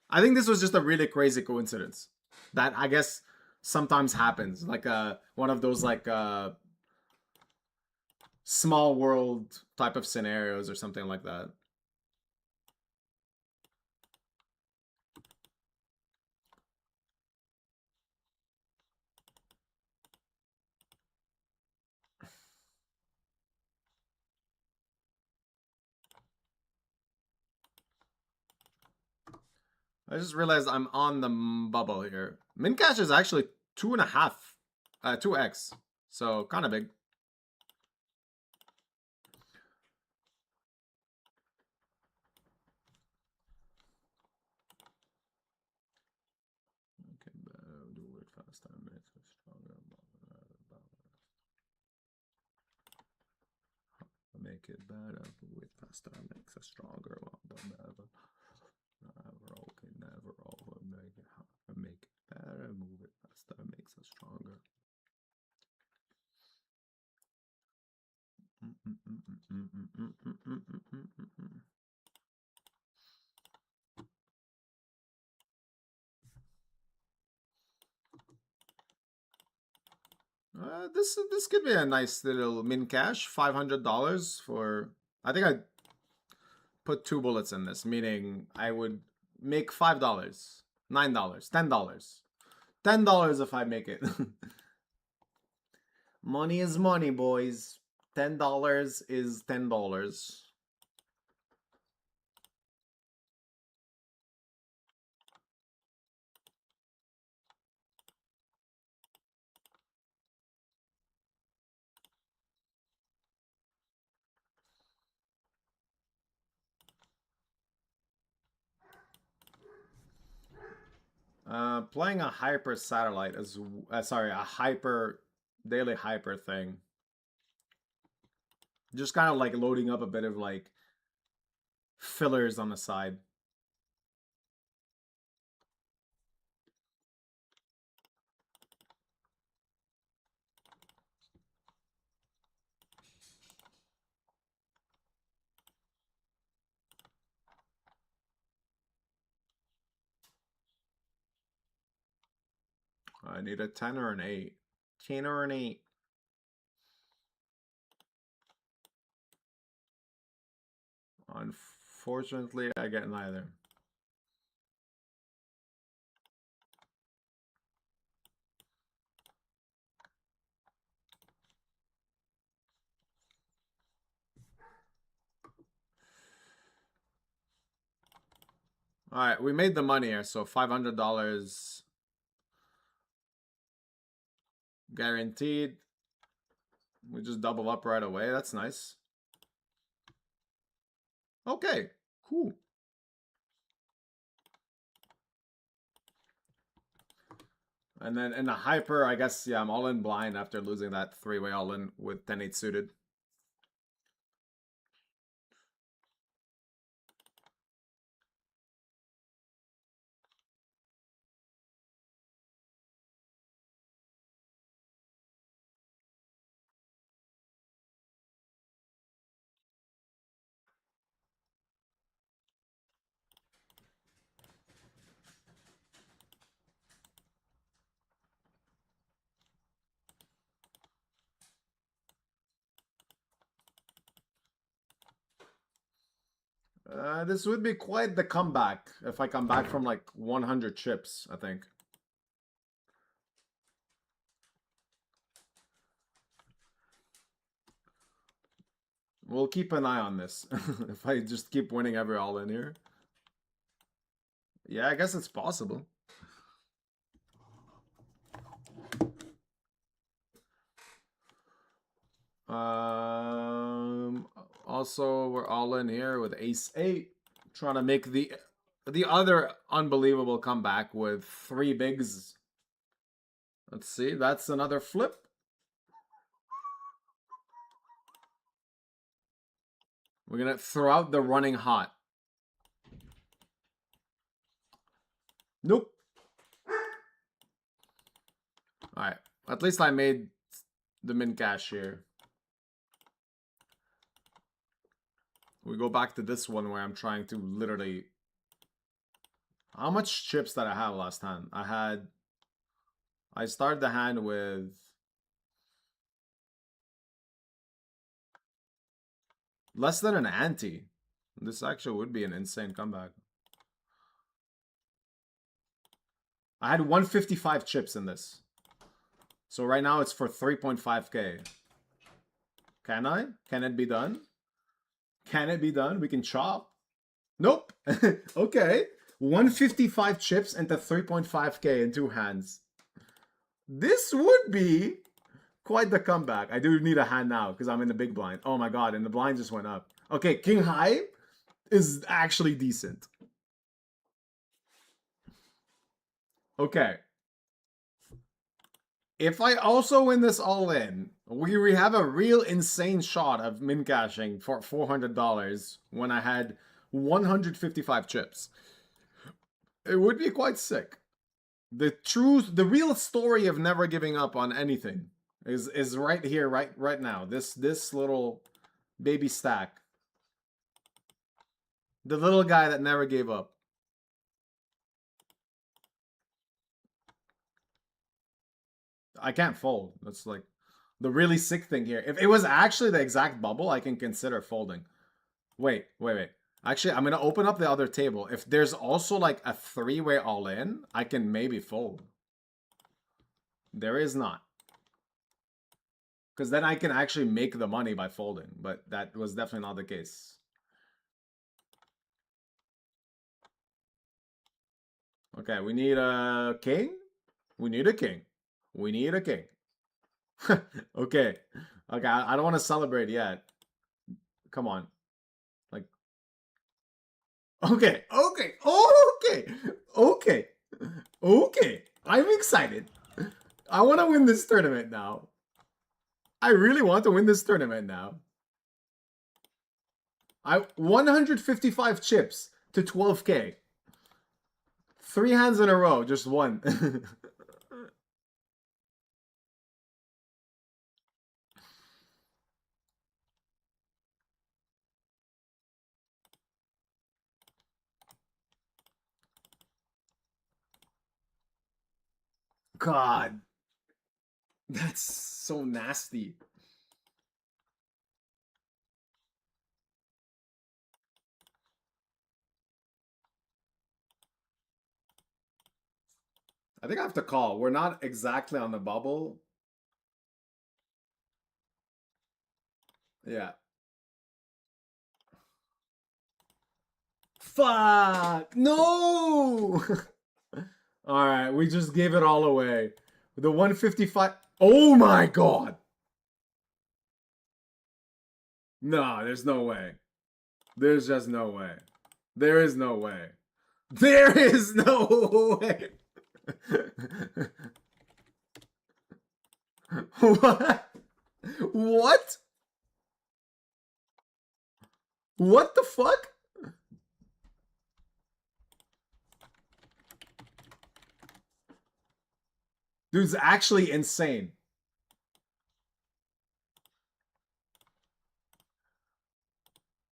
I think this was just a really crazy coincidence that I guess sometimes happens. Like one of those like small world type of scenarios or something like that. I just realized I'm on the bubble here. Min cash is actually 2.5, 2x. So kind of big. Okay, do it faster, makes it stronger. Make it better, do it faster, makes us stronger. Never over, make it better, move it faster, makes us stronger. This could be a nice little min cash. $500 for. I think I put 2 bullets in this, meaning I would make $5, $9, $10, $10 if I make it. Money is money, boys. $10 is $10. Playing a hyper satellite is sorry, a hyper daily hyper thing. Just kind of like loading up a bit of like fillers on the side. I need a 10 or an 8. 10 or an 8. Unfortunately, I get neither. Alright, we made the money here, so $500 guaranteed. We just double up right away. That's nice. Okay, cool. And then in the hyper, I guess, yeah, I'm all in blind after losing that 3-way all in with 10-8 suited. This would be quite the comeback if I come back from like 100 chips, I think. We'll keep an eye on this. If I just keep winning every all in here. Yeah, I guess it's possible. Also, we're all in here with ace-8, trying to make the other unbelievable comeback with 3 bigs. Let's see, that's another flip. We're gonna throw out the running hot. Nope. Alright, at least I made the min cash here. We go back to this one where I'm trying to literally... How much chips did I have last hand? I started the hand with... less than an ante. This actually would be an insane comeback. I had 155 chips in this. So right now it's for 3.5k. Can I? Can it be done? Can it be done? We can chop. Nope. Okay. 155 chips into 3.5k in 2 hands. This would be quite the comeback. I do need a hand now because I'm in the big blind. Oh my god, and the blind just went up. Okay, king high is actually decent. Okay. If I also win this all in, we have a real insane shot of min cashing for $400 when I had 155 chips. It would be quite sick. The real story of never giving up on anything is right here, right now. This little Baby stack. The little guy that never gave up. I can't fold. That's like the really sick thing here. If it was actually the exact bubble, I can consider folding. Wait. Actually, I'm going to open up the other table. If there's also like a three-way all-in, I can maybe fold. There is not. Because then I can actually make the money by folding. But that was definitely not the case. Okay, we need a king. We need a king. We need a king. Okay. Okay, I don't want to celebrate yet. Come on. Like. Okay. I'm excited. I want to win this tournament now. I really want to win this tournament now. 155 chips to 12K. 3 hands in a row, just one. God. That's so nasty. I think I have to call. We're not exactly on the bubble. Yeah. Fuck! No! Alright, we just gave it all away. The 155... Oh my god! No, there's no way. There's just no way. There is no way. There is no way! What? What? What the fuck? Dude's actually insane.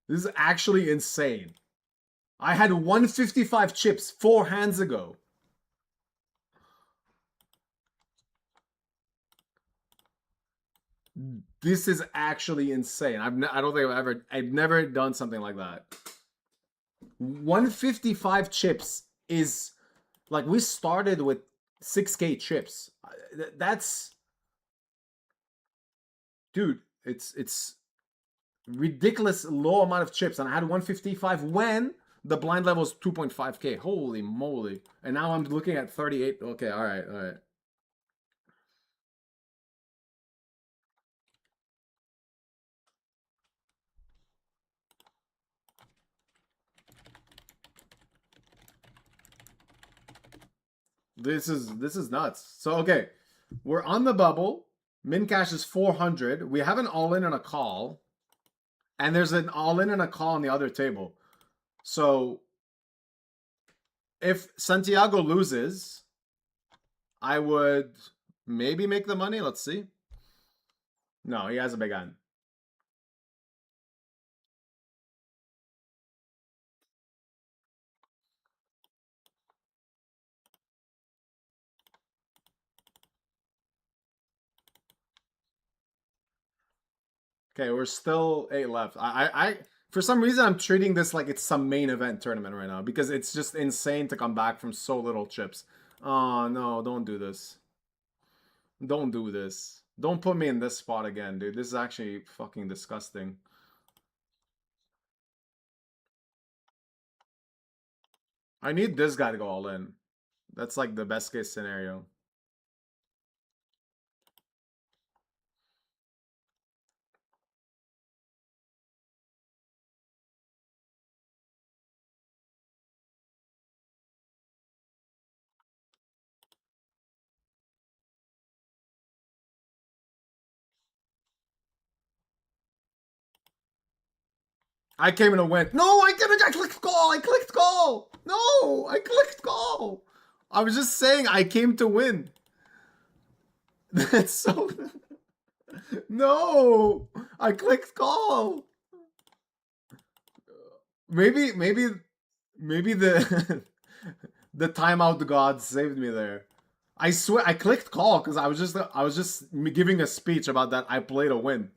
This is actually insane. I had 155 chips 4 hands ago. This is actually insane. I don't think I've never done something like that. 155 chips is like we started with 6K chips. That's dude, it's ridiculous low amount of chips, and I had 155 when the blind level is 2.5K. Holy moly. And now I'm looking at 38. Okay, all right. This is nuts. So okay, we're on the bubble. Min cash is 400. We have an all-in and a call. And there's an all-in and a call on the other table. So if Santiago loses, I would maybe make the money. Let's see. No, he has a big hand. Okay, we're still 8 left. I for some reason I'm treating this like it's some main event tournament right now because it's just insane to come back from so little chips. Oh no, don't do this. Don't do this. Don't put me in this spot again, dude. This is actually fucking disgusting. I need this guy to go all in. That's like the best case scenario. I came in and went, no, I clicked call. I clicked call. No, I clicked call. I was just saying I came to win. That's so... No, I clicked call. Maybe the the timeout god saved me there. I swear I clicked call because I was just giving a speech about that I played to win.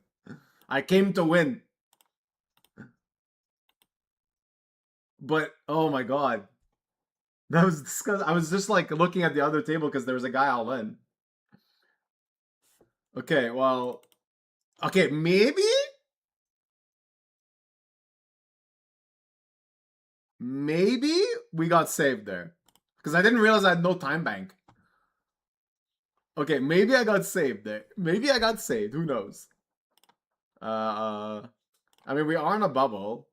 I came to win. But oh my god. That was disgusting. I was just like looking at the other table because there was a guy all in. Okay, well, okay, maybe we got saved there because I didn't realize I had no time bank. Okay, maybe I got saved there. Maybe I got saved. Who knows? I mean, we are in a bubble.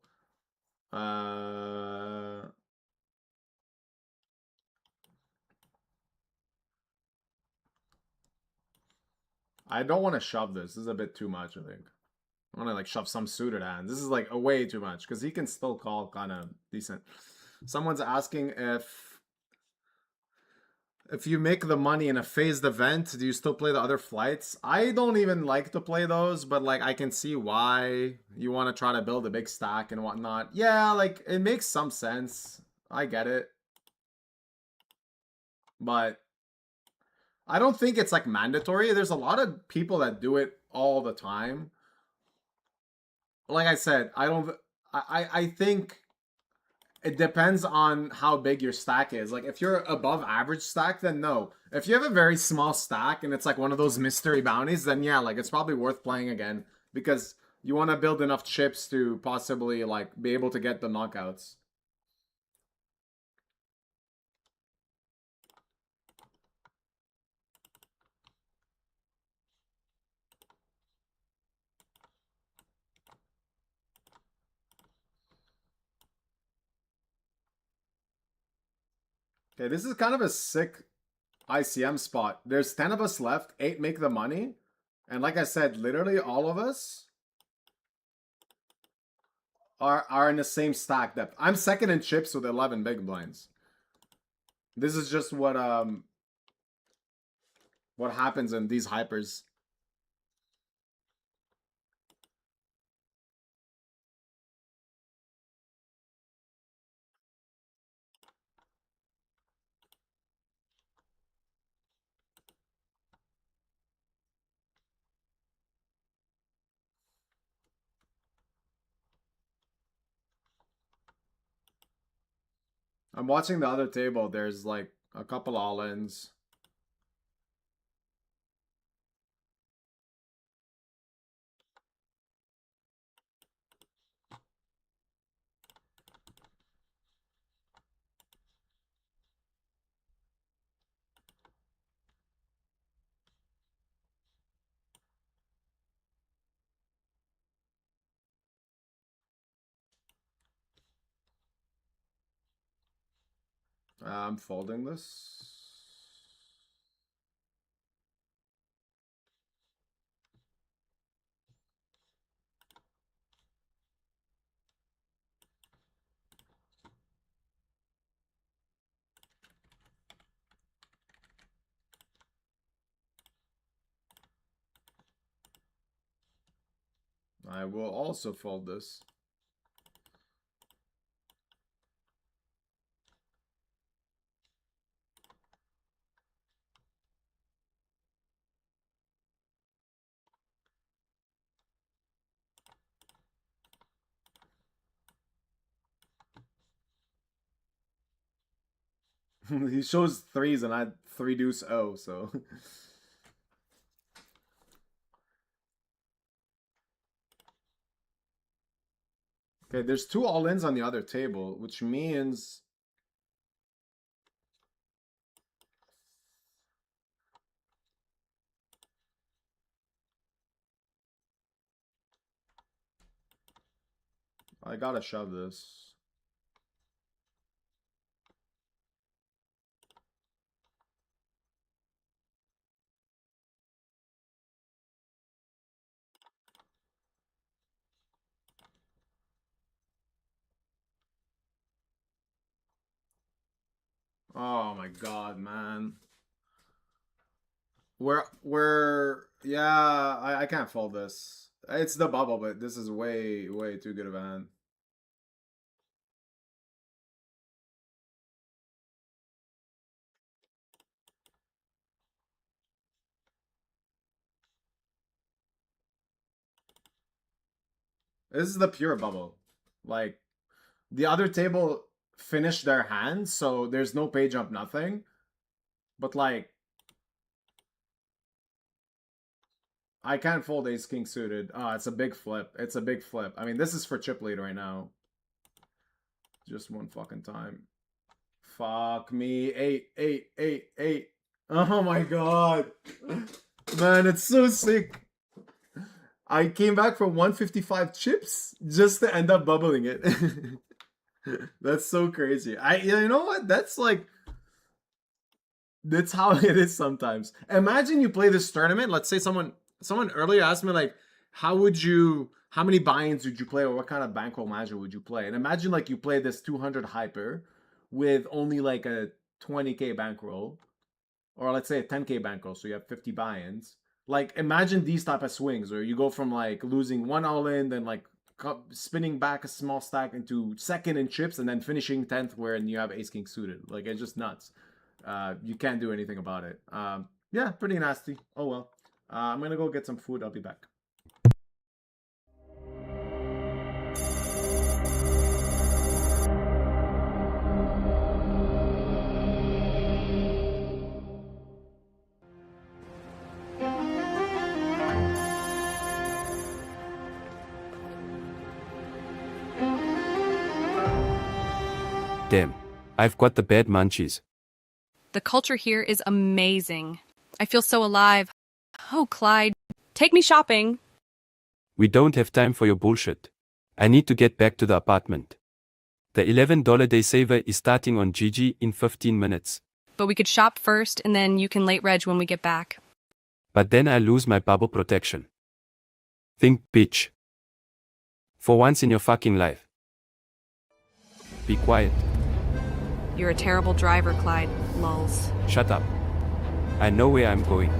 I don't want to shove this. This is a bit too much, I think. I want to like shove some suited hands. This is like a way too much because he can still call kind of decent. Someone's asking if you make the money in a phased event, do you still play the other flights? I don't even like to play those, but like I can see why you want to try to build a big stack and whatnot. Yeah, like it makes some sense. I get it. But I don't think it's like mandatory. There's a lot of people that do it all the time. Like I said, I think it depends on how big your stack is. Like if you're above average stack, then no. If you have a very small stack and it's like one of those mystery bounties, then yeah, like it's probably worth playing again because you want to build enough chips to possibly like be able to get the knockouts. Okay, this is kind of a sick ICM spot. There's 10 of us left, 8 make the money. And like I said, literally all of us are in the same stack depth. I'm second in chips with 11 big blinds. This is just what happens in these hypers. I'm watching the other table. There's like a couple all-ins. I'm folding this. I will also fold this. He shows threes and I had 3 deuce O, so okay, there's 2 all-ins on the other table, which means I gotta shove this. Oh my god, man. Yeah, I can't fold this. It's the bubble, but this is way, way too good of a hand. This is the pure bubble. Like, the other table finished their hand, so there's no pay jump, nothing. But, like, I can't fold ace king suited. Oh, it's a big flip. It's a big flip. I mean, this is for chip lead right now. Just one fucking time. Fuck me. 8, 8, 8, 8. Oh my god. Man, it's so sick. I came back from 155 chips just to end up bubbling it. That's so crazy. You know what? That's like, that's how it is sometimes. Imagine you play this tournament. Let's say someone earlier asked me like, how many buy-ins would you play, or what kind of bankroll manager would you play? And imagine like you play this 200 hyper with only like a 20k bankroll, or let's say a 10k bankroll, so you have 50 buy-ins. Like, imagine these type of swings where you go from like losing one all-in, then like spinning back a small stack into second in chips, and then finishing 10th where you have ace king suited. Like, it's just nuts. You can't do anything about it. Yeah, pretty nasty. Oh well. I'm gonna go get some food. I'll be back. Damn. I've got the bad munchies. The culture here is amazing. I feel so alive. Oh, Clyde, take me shopping. We don't have time for your bullshit. I need to get back to the apartment. The $11 day saver is starting on GG in 15 minutes. But we could shop first, and then you can late reg when we get back. But then I lose my bubble protection. Think, bitch. For once in your fucking life. Be quiet. You're a terrible driver, Clyde. Lulz. Shut up. I know where I'm going.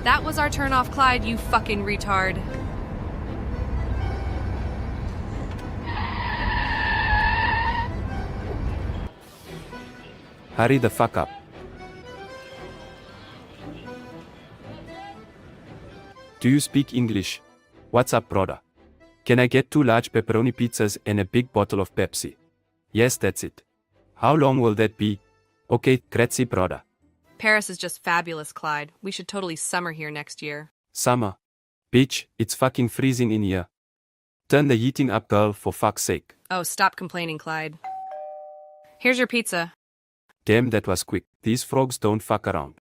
That was our turn-off, Clyde, you fucking retard. Hurry the fuck up. Do you speak English? What's up, brother? Can I get 2 large pepperoni pizzas and a big bottle of Pepsi? Yes, that's it. How long will that be? Okay, grazie, brother. Paris is just fabulous, Clyde. We should totally summer here next year. Summer. Bitch, it's fucking freezing in here. Turn the heating up, girl, for fuck's sake. Oh, stop complaining, Clyde. Here's your pizza. Damn, that was quick. These frogs don't fuck around.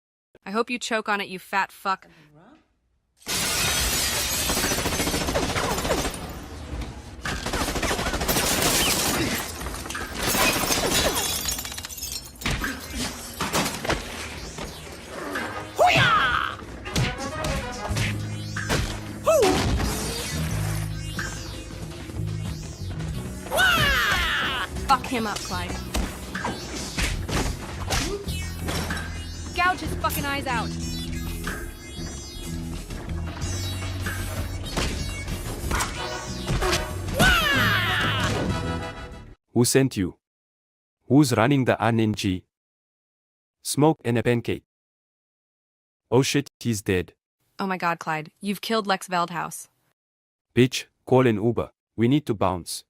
I hope you choke on it, you fat fuck. Fuck him up, Clyde. Gouge his fucking eyes out. Who sent you? Who's running the RNG? Smoke and a pancake. Oh shit, he's dead. Oh my god, Clyde. You've killed Lex Veldhouse. Bitch, call an Uber. We need to bounce.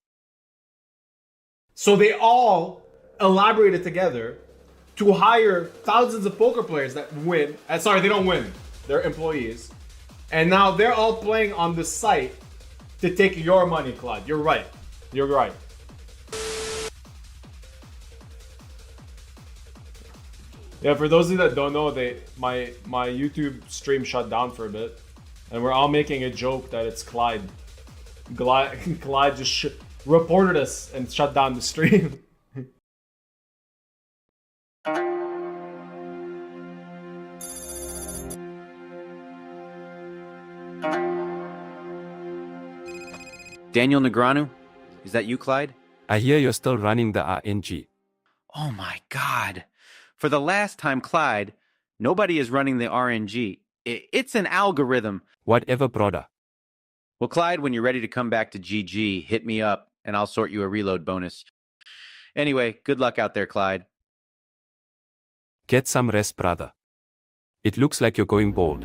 So they all elaborated together to hire thousands of poker players that win. Sorry, they don't win. They're employees. And now they're all playing on the site to take your money, Clyde. You're right. You're right. Yeah, for those of you that don't know, my YouTube stream shut down for a bit. And we're all making a joke that it's Clyde. Clyde just reported us and shut down the stream. Daniel Negreanu? Is that you, Clyde? I hear you're still running the RNG. Oh my god. For the last time, Clyde, nobody is running the RNG. It's an algorithm. Whatever, brother. Well, Clyde, when you're ready to come back to GG, hit me up and I'll sort you a reload bonus. Anyway, good luck out there, Clyde. Get some rest, brother. It looks like you're going bald.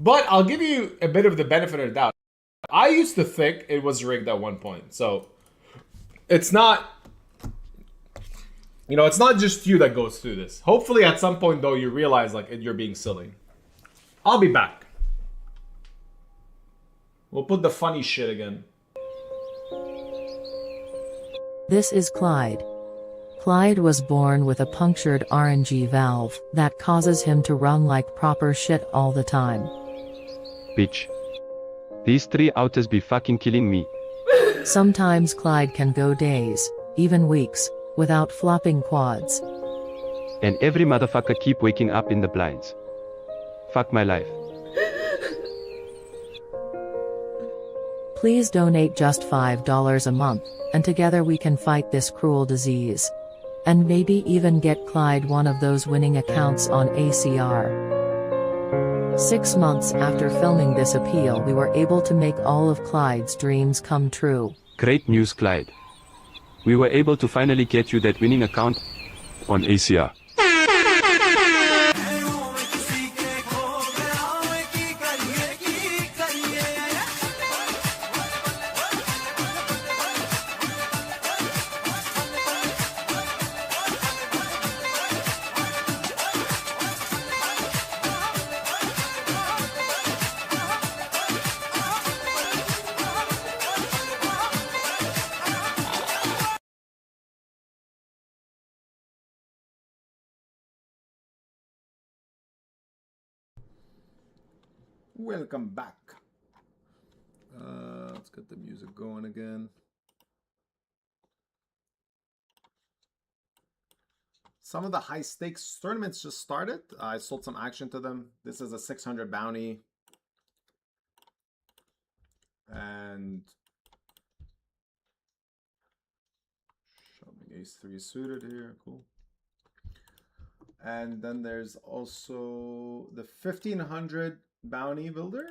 But I'll give you a bit of the benefit of the doubt. I used to think it was rigged at one point. So it's not, you know, it's not just you that goes through this. Hopefully at some point though you realize like you're being silly. I'll be back. We'll put the funny shit again. This is Clyde. Clyde was born with a punctured RNG valve that causes him to run like proper shit all the time. Bitch. These 3 autos be fucking killing me. Sometimes Clyde can go days, even weeks, without flopping quads. And every motherfucker keep waking up in the blinds. Fuck my life. Please donate just $5 a month, and together we can fight this cruel disease. And maybe even get Clyde one of those winning accounts on ACR. 6 months after filming this appeal, we were able to make all of Clyde's dreams come true. Great news, Clyde. We were able to finally get you that winning account on ACR. Welcome back. Let's get the music going again. Some of the high stakes tournaments just started. I sold some action to them. This is a 600 bounty. And showing ace-3 suited here. Cool. And then there's also the 1500 bounty builder,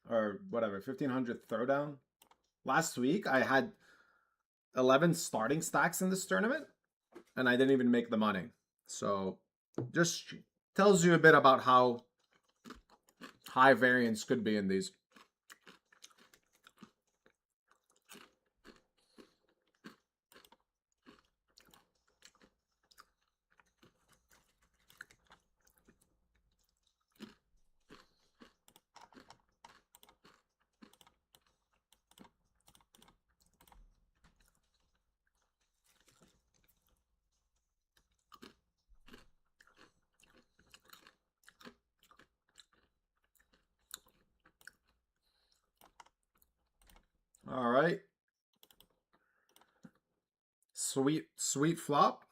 or whatever, 1500 throwdown. Last week I had 11 starting stacks in this tournament and I didn't even make the money. So just tells you a bit about how high variance could be in these. All right. Sweet flop.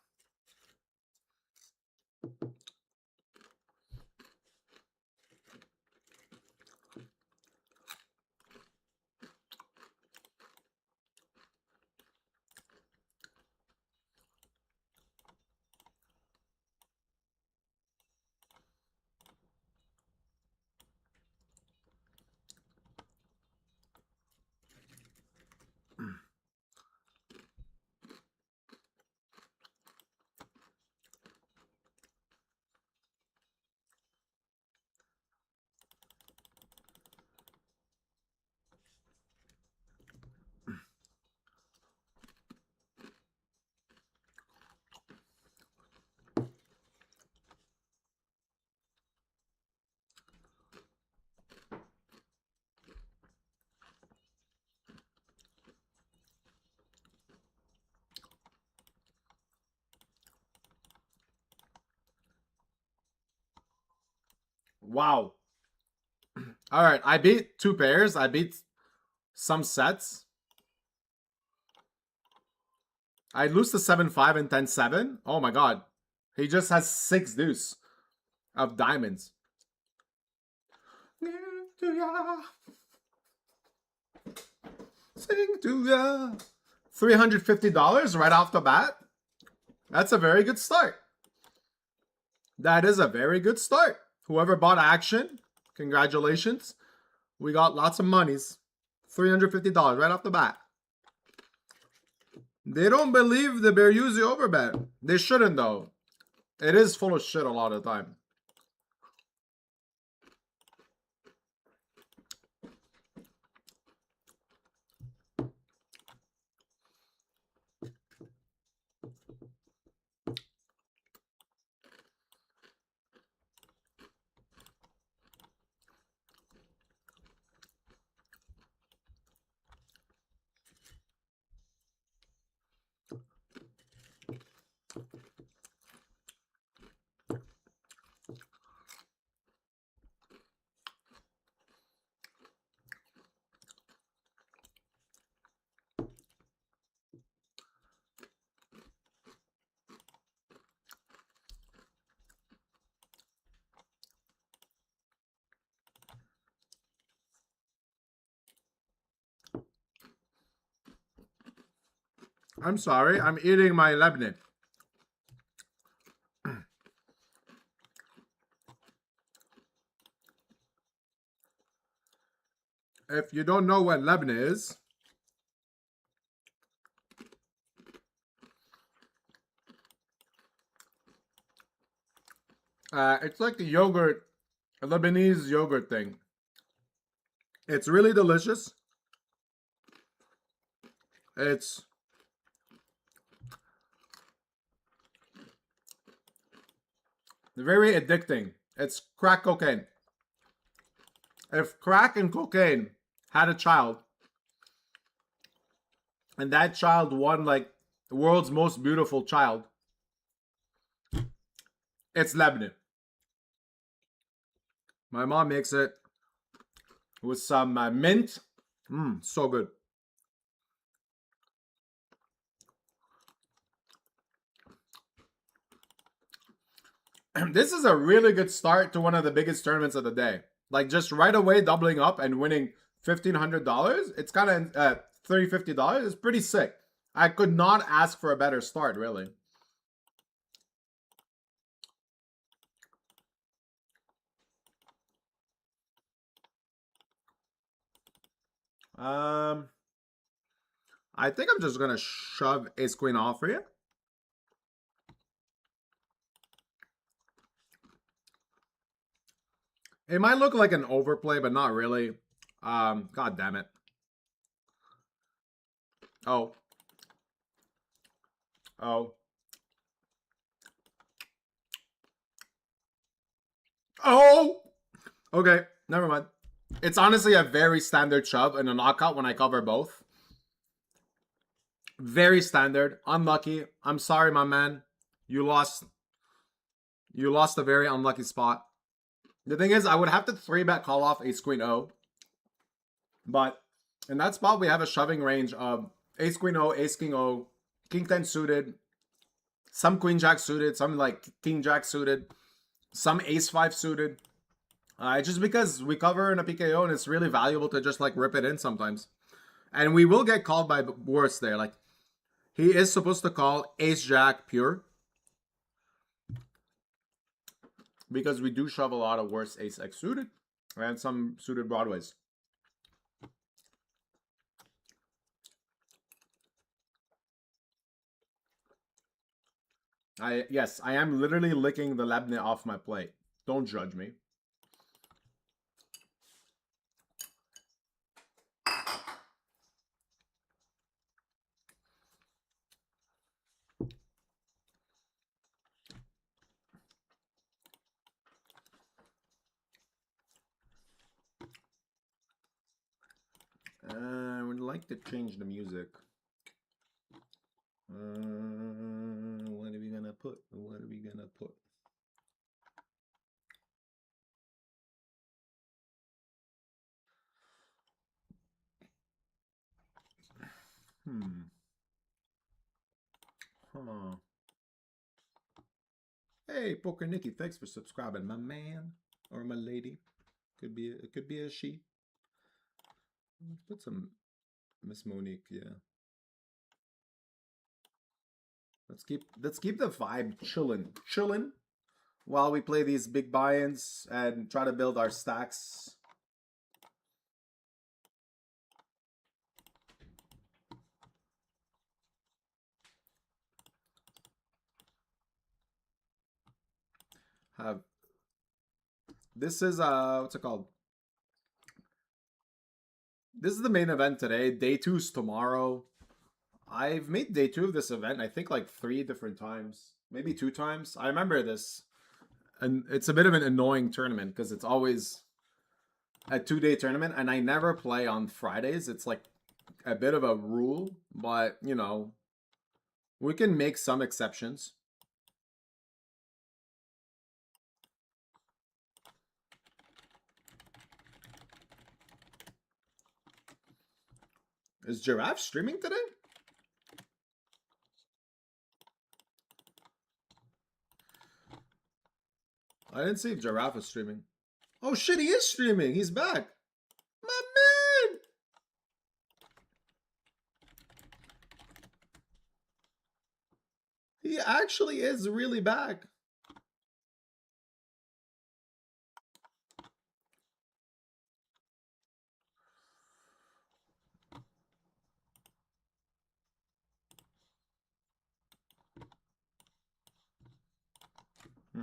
Wow. All right, I beat 2 pairs. I beat some sets. I lose to 7-5 and 10-7. Oh my god. He just has 6 deuce of diamonds. Sing to ya. $350 right off the bat. That's a very good start. That is a very good start. Whoever bought action, congratulations. We got lots of monies. $350 right off the bat. They don't believe the Beriuzy overbet. They shouldn't though. It is full of shit a lot of the time. I'm sorry. I'm eating my Lebanon. If you don't know what Lebanon is, it's like a yogurt, a Lebanese yogurt thing. It's really delicious. It's very addicting. It's crack cocaine. If crack and cocaine had a child, and that child won like the world's most beautiful child, it's Lebanon. My mom makes it with some mint. So good. This is a really good start to one of the biggest tournaments of the day. Like just right away doubling up and winning $1,500. It's kind of $30-$50. It's pretty sick. I could not ask for a better start, really. I think I'm just gonna shove Ace Queen off for you. It might look like an overplay, but not really. God damn it. Oh. Oh. Oh! Okay, never mind. It's honestly a very standard shove and a knockout when I cover both. Very standard. Unlucky. I'm sorry, my man. You lost. You lost a very unlucky spot. The thing is, I would have to 3-bet call off Ace Queen O. But in that spot, we have a shoving range of Ace Queen O, Ace King O, King 10 suited, some Queen Jack suited, some like King Jack suited, some Ace 5 suited. Just because we cover in a PKO and it's really valuable to just like rip it in sometimes. And we will get called by worse there. Like, he is supposed to call Ace Jack pure. Because we do shove a lot of worse Ace X suited. And some suited broadways. Yes, I am literally licking the Lebanon off my plate. Don't judge me. I would like to change the music. What are we gonna put? What are we gonna put? Huh. Hey, Poker Nikki, thanks for subscribing, my man or my lady. It could be a she. Put some Miss Monique, yeah. Let's keep the vibe chillin' while we play these big buy-ins and try to build our stacks. This is what's it called? This is the main event today. Day 2's tomorrow. I've made day 2 of this event, I think like 3 different times. Maybe 2 times. I remember this. And it's a bit of an annoying tournament because it's always a 2-day tournament and I never play on Fridays. It's like a bit of a rule, but you know, we can make some exceptions. Is Giraffe streaming today? I didn't see if Giraffe is streaming. Oh shit, he is streaming. He's back. My man! He actually is really back. I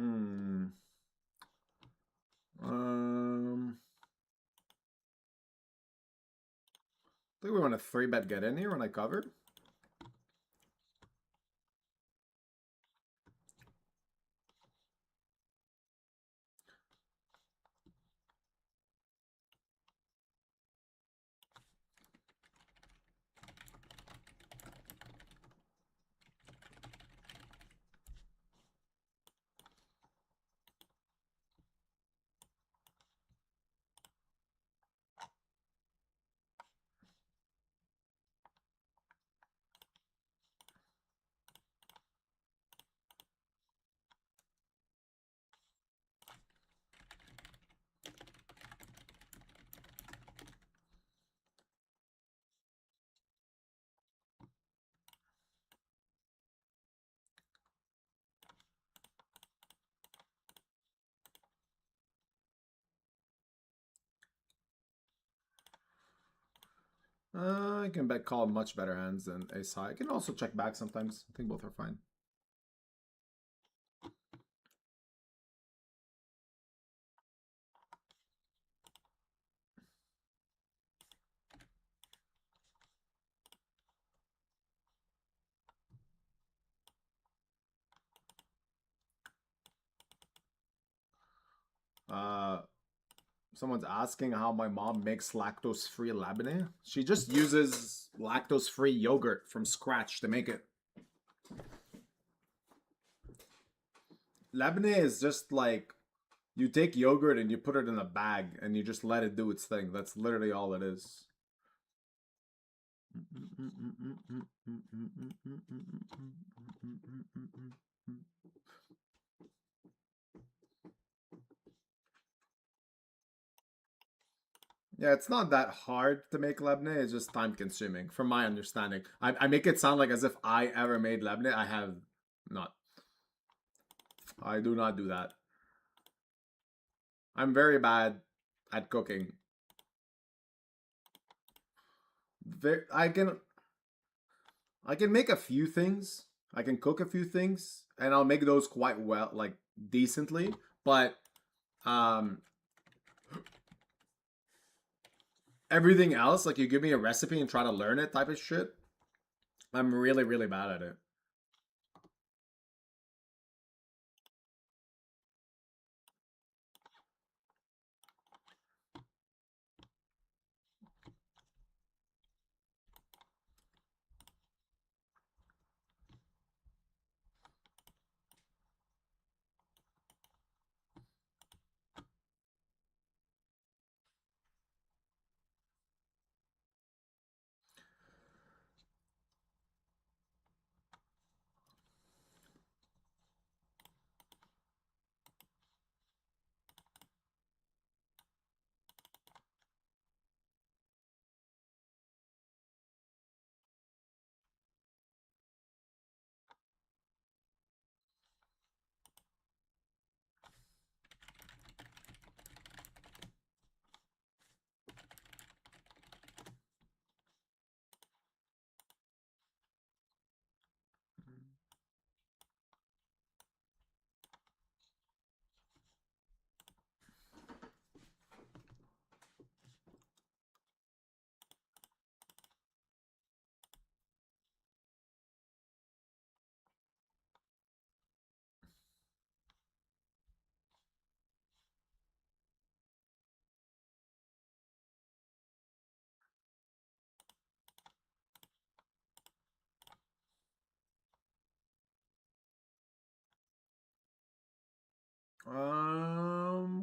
think we want to 3-bet get in here when I cover. I can bet call much better hands than ace high. I can also check back sometimes. I think both are fine. Someone's asking how my mom makes lactose-free labneh. She just uses lactose-free yogurt from scratch to make it. Labneh is just like, you take yogurt and you put it in a bag and you just let it do its thing. That's literally all it is. Yeah, it's not that hard to make labneh. It's just time consuming, from my understanding. I make it sound like as if I ever made labneh. I have not. I do not do that. I'm very bad at cooking. I can make a few things. I can cook a few things, and I'll make those quite well, like decently. But everything else, like you give me a recipe and try to learn it type of shit, I'm really, really bad at it.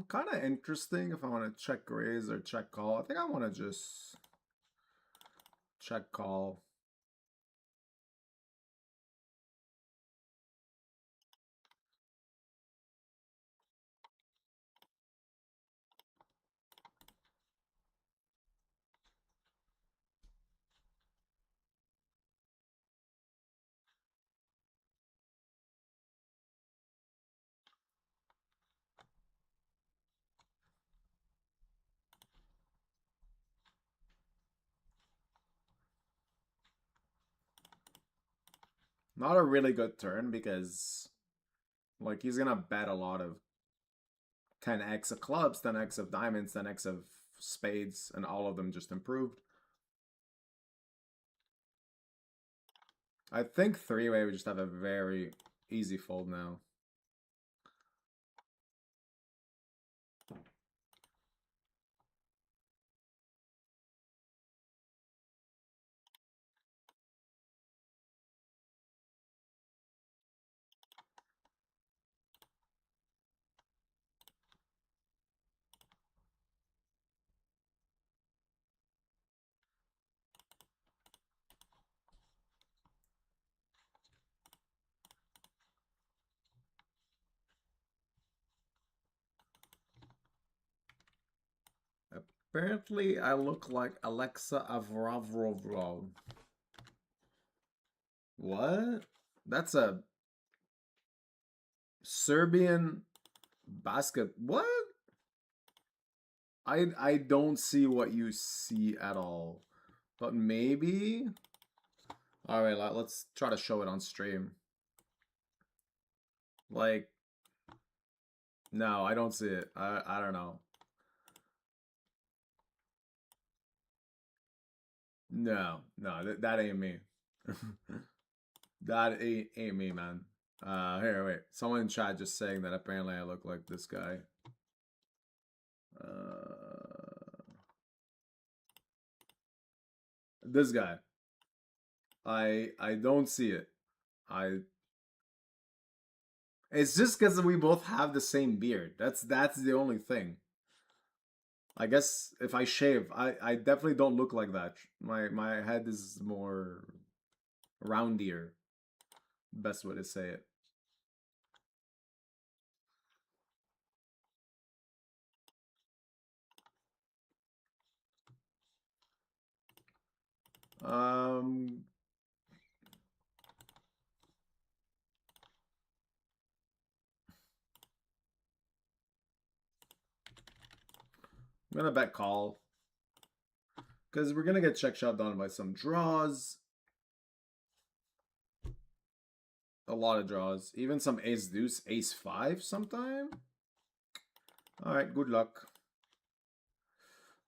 Kind of interesting if I want to check raise or check call. I think I want to just check call. Not a really good turn because, like, he's gonna bet a lot of 10x of clubs, 10x of diamonds, 10x of spades, and all of them just improved. I think three-way we just have a very easy fold now. Apparently, I look like Alexa Avravrov. What? That's a Serbian basket. What? I don't see what you see at all. But maybe. All right, let's try to show it on stream. Like, no, I don't see it. I don't know. No, that ain't me. That ain't me, man. Here, wait. Someone in chat just saying that apparently I look like this guy. This guy. I don't see it. It's just because we both have the same beard. That's the only thing. I guess if I shave, I definitely don't look like that. My head is more roundier. Best way to say it. I'm gonna bet call. Because we're gonna get check shoved on by some draws. A lot of draws. Even some ace deuce, ace five sometime. Alright, good luck.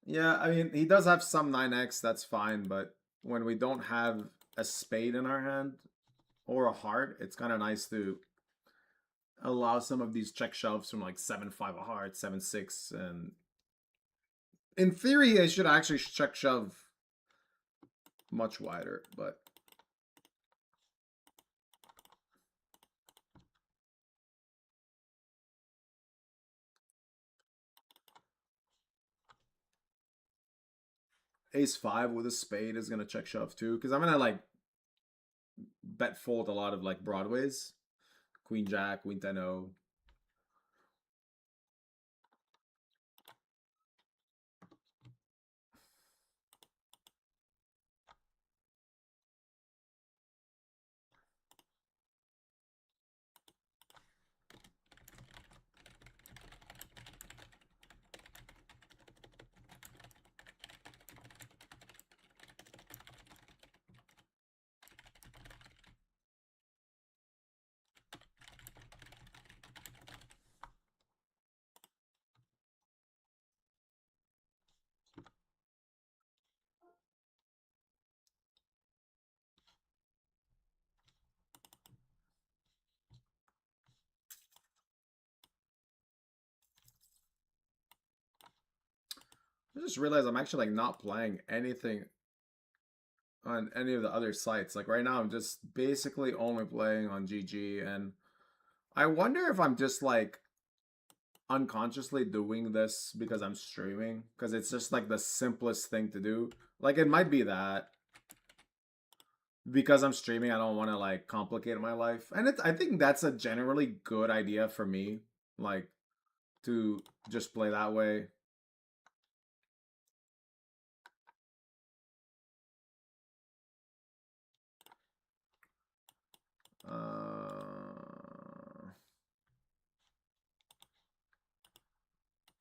Yeah, I mean, he does have some 9x, that's fine, but when we don't have a spade in our hand or a heart, it's kind of nice to allow some of these check shoves from like 7-5 a heart, 7-6, and in theory, I should actually check shove much wider, but ace five with a spade is gonna check shove too, because I'm gonna like bet fold a lot of like broadways, queen jack, queen 10-0. I just realized I'm actually like not playing anything on any of the other sites. Like right now I'm just basically only playing on GG, and I wonder if I'm just like unconsciously doing this because I'm streaming, because it's just like the simplest thing to do. Like it might be that because I'm streaming I don't want to like complicate my life, and I think that's a generally good idea for me, like to just play that way.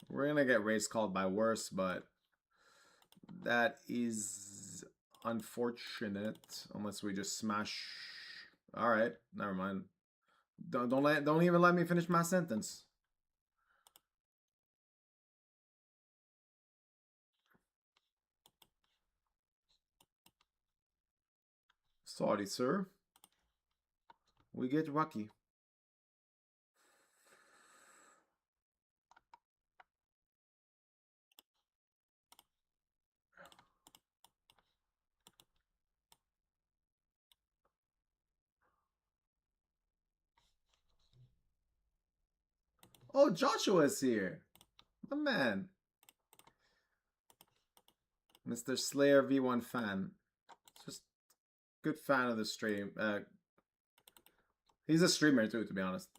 We're gonna get race called by worse, but that is unfortunate unless we just smash All right, never mind. Don't even let me finish my sentence. Sorry, sir. We get lucky. Oh, Joshua's here. My man. Mr. Slayer V1 fan. Just good fan of the stream. He's a streamer too, to be honest.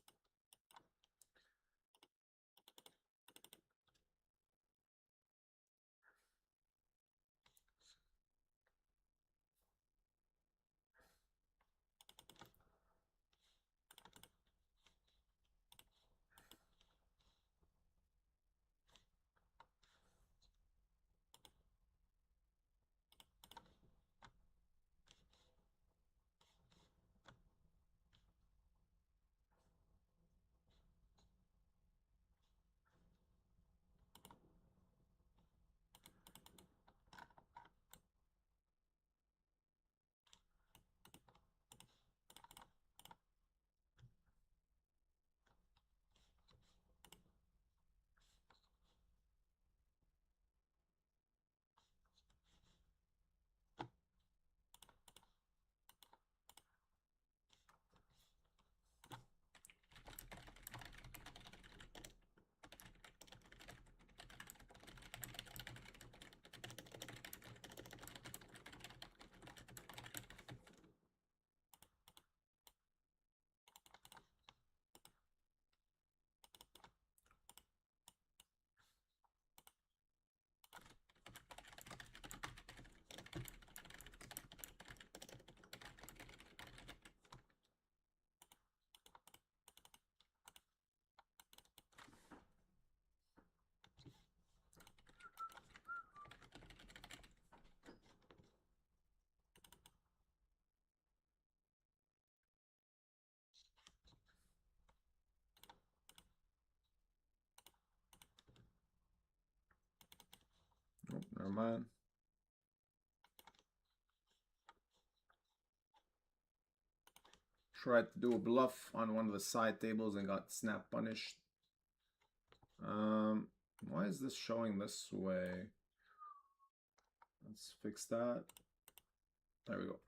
Oh, never mind. Tried to do a bluff on one of the side tables and got snap punished. Why is this showing this way? Let's fix that. There we go.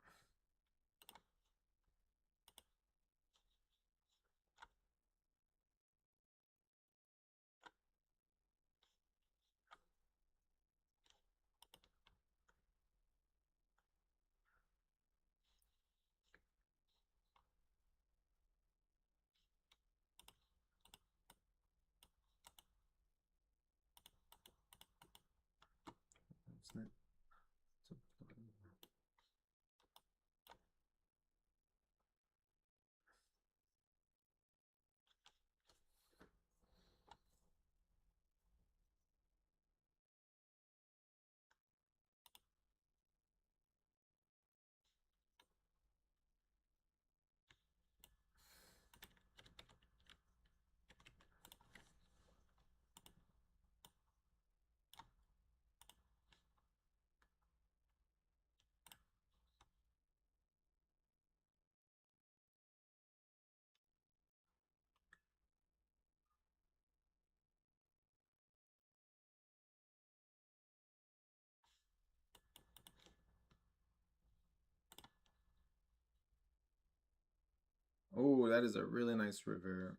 Oh, that is a really nice river.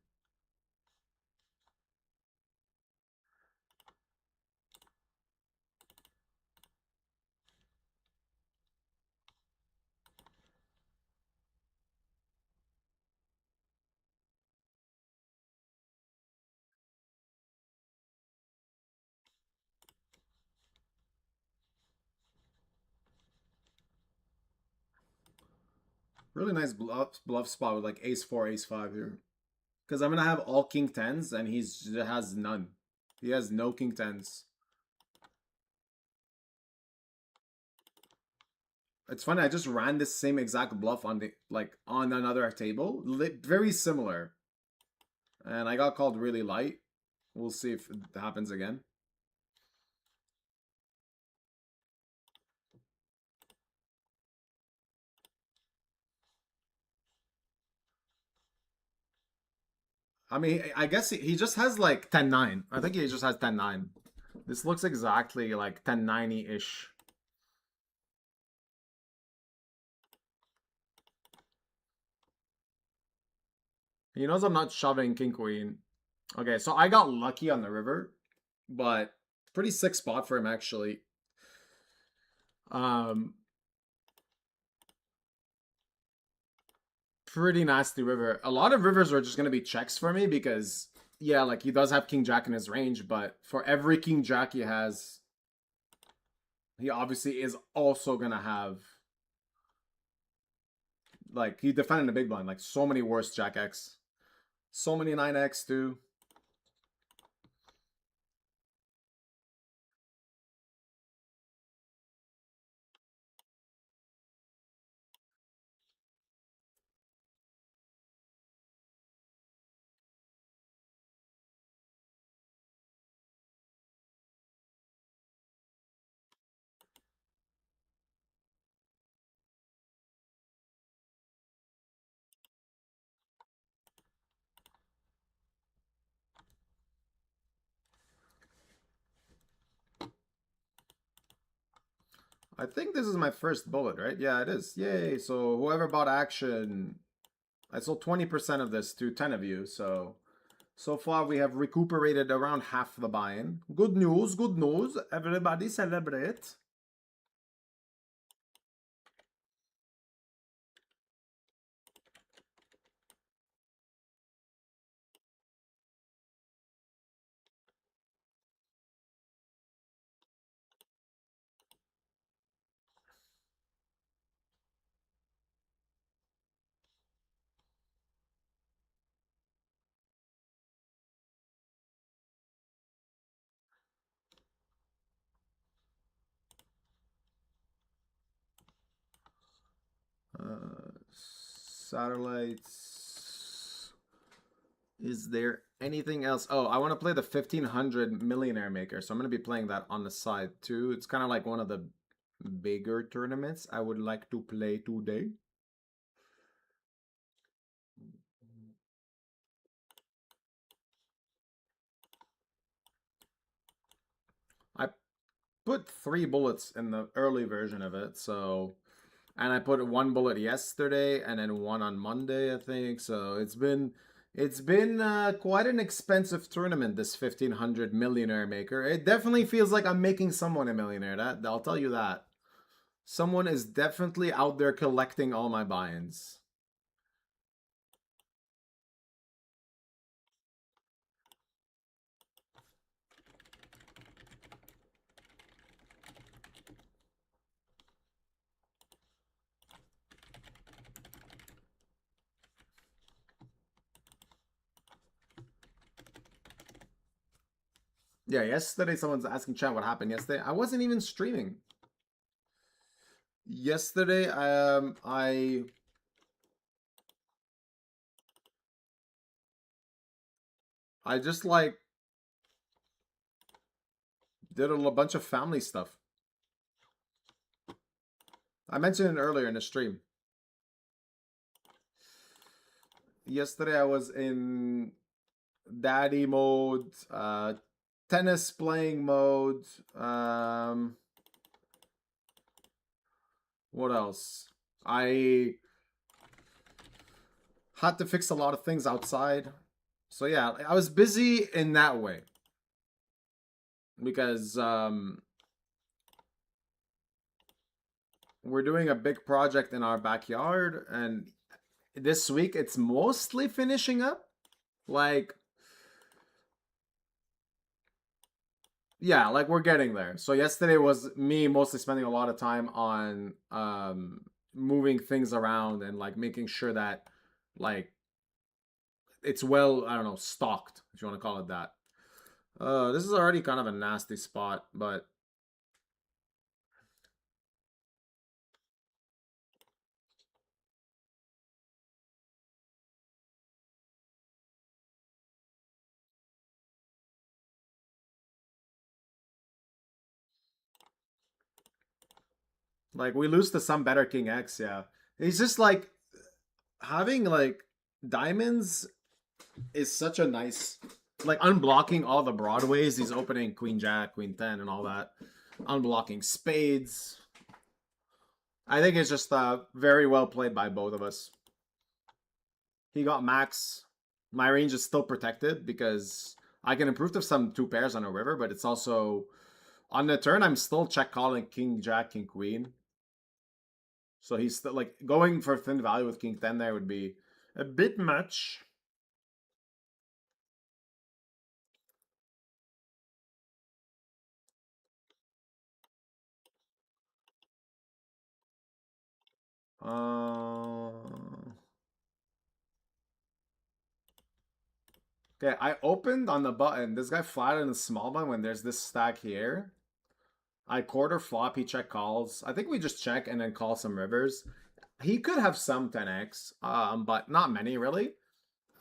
Really nice bluff spot with like ace 4, ace 5 here. Because I'm going to have all king 10s and he has none. He has no king 10s. It's funny, I just ran this same exact bluff on the on another table. Very similar. And I got called really light. We'll see if it happens again. I mean, I guess he just has like 10-9. I think he just has 10-9. This looks exactly like 10-90-ish. He knows I'm not shoving king queen. Okay, so I got lucky on the river, but pretty sick spot for him actually. Pretty nasty river. A lot of rivers are just gonna be checks for me because yeah, like he does have king jack in his range, but for every king jack he has, he obviously is also gonna have like he defended the big blind, like so many worse jack X. So many 9x too. I think this is my first bullet, right? Yeah, it is. Yay. So whoever bought action, I sold 20% of this to 10 of you. So far we have recuperated around half the buy-in. Good news, good news. Everybody celebrate. Satellites. Is there anything else? Oh, I want to play the 1500 Millionaire Maker, so I'm going to be playing that on the side too. It's kind of like one of the bigger tournaments I would like to play today. I put 3 bullets in the early version of it, so... And I put 1 bullet yesterday, and then 1 on Monday, I think. So it's been quite an expensive tournament, this 1500 Millionaire Maker. It definitely feels like I'm making someone a millionaire. That I'll tell you that. Someone is definitely out there collecting all my buy-ins. Yeah, yesterday someone's asking chat what happened yesterday. I wasn't even streaming. Yesterday, I just like did a bunch of family stuff. I mentioned it earlier in the stream. Yesterday I was in daddy mode, tennis playing mode, what else? I had to fix a lot of things outside. So yeah, I was busy in that way. Because we're doing a big project in our backyard, and this week it's mostly finishing up. Like, yeah, like we're getting there. So yesterday was me mostly spending a lot of time on moving things around and like making sure that like it's well, I don't know, stocked, if you want to call it that. This is already kind of a nasty spot, but Like, we lose to some better King X, yeah. It's just like, having, like, diamonds is such a nice... Like, unblocking all the broadways. He's opening Queen Jack, Queen 10, and all that. Unblocking spades. I think it's just very well played by both of us. He got max. My range is still protected because I can improve to some 2 pairs on a river, but it's also... On the turn, I'm still check calling King Jack, King Queen. So he's still, like, going for thin value with King 10 there would be a bit much. Okay, I opened on the button. This guy flattened the small one when there's this stack here. I quarter flop, he check calls. I think we just check and then call some rivers. He could have some 10x, but not many really.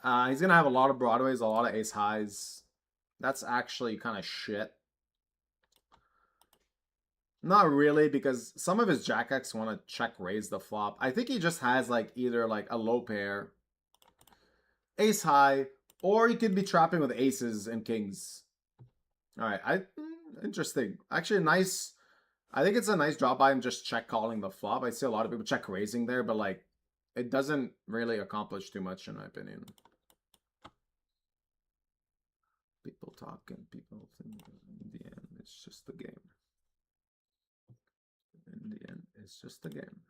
He's gonna have a lot of broadways, a lot of ace highs. That's actually kind of shit. Not really, because some of his jack X want to check raise the flop. I think he just has like either like a low pair, ace high, or he could be trapping with aces and kings. All right, interesting. Actually, nice. I think it's a nice drop by him just check calling the flop. I see a lot of people check raising there, but like it doesn't really accomplish too much in my opinion. People talk and people think in the end it's just a game. In the end, it's just a game.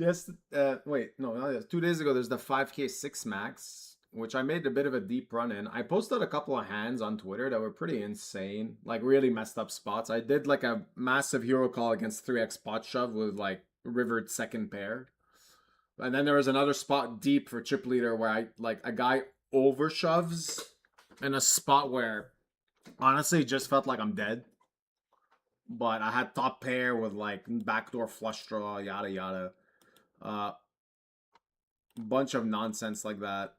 Yes, wait, no, not yes. 2 days ago, there's the 5K 6 max, which I made a bit of a deep run in. I posted a couple of hands on Twitter that were pretty insane, like really messed up spots. I did like a massive hero call against 3x pot shove with like rivered second pair. And then there was another spot deep for chip leader where I like a guy over shoves in a spot where honestly just felt like I'm dead. But I had top pair with like backdoor flush draw, yada yada. Bunch of nonsense like that.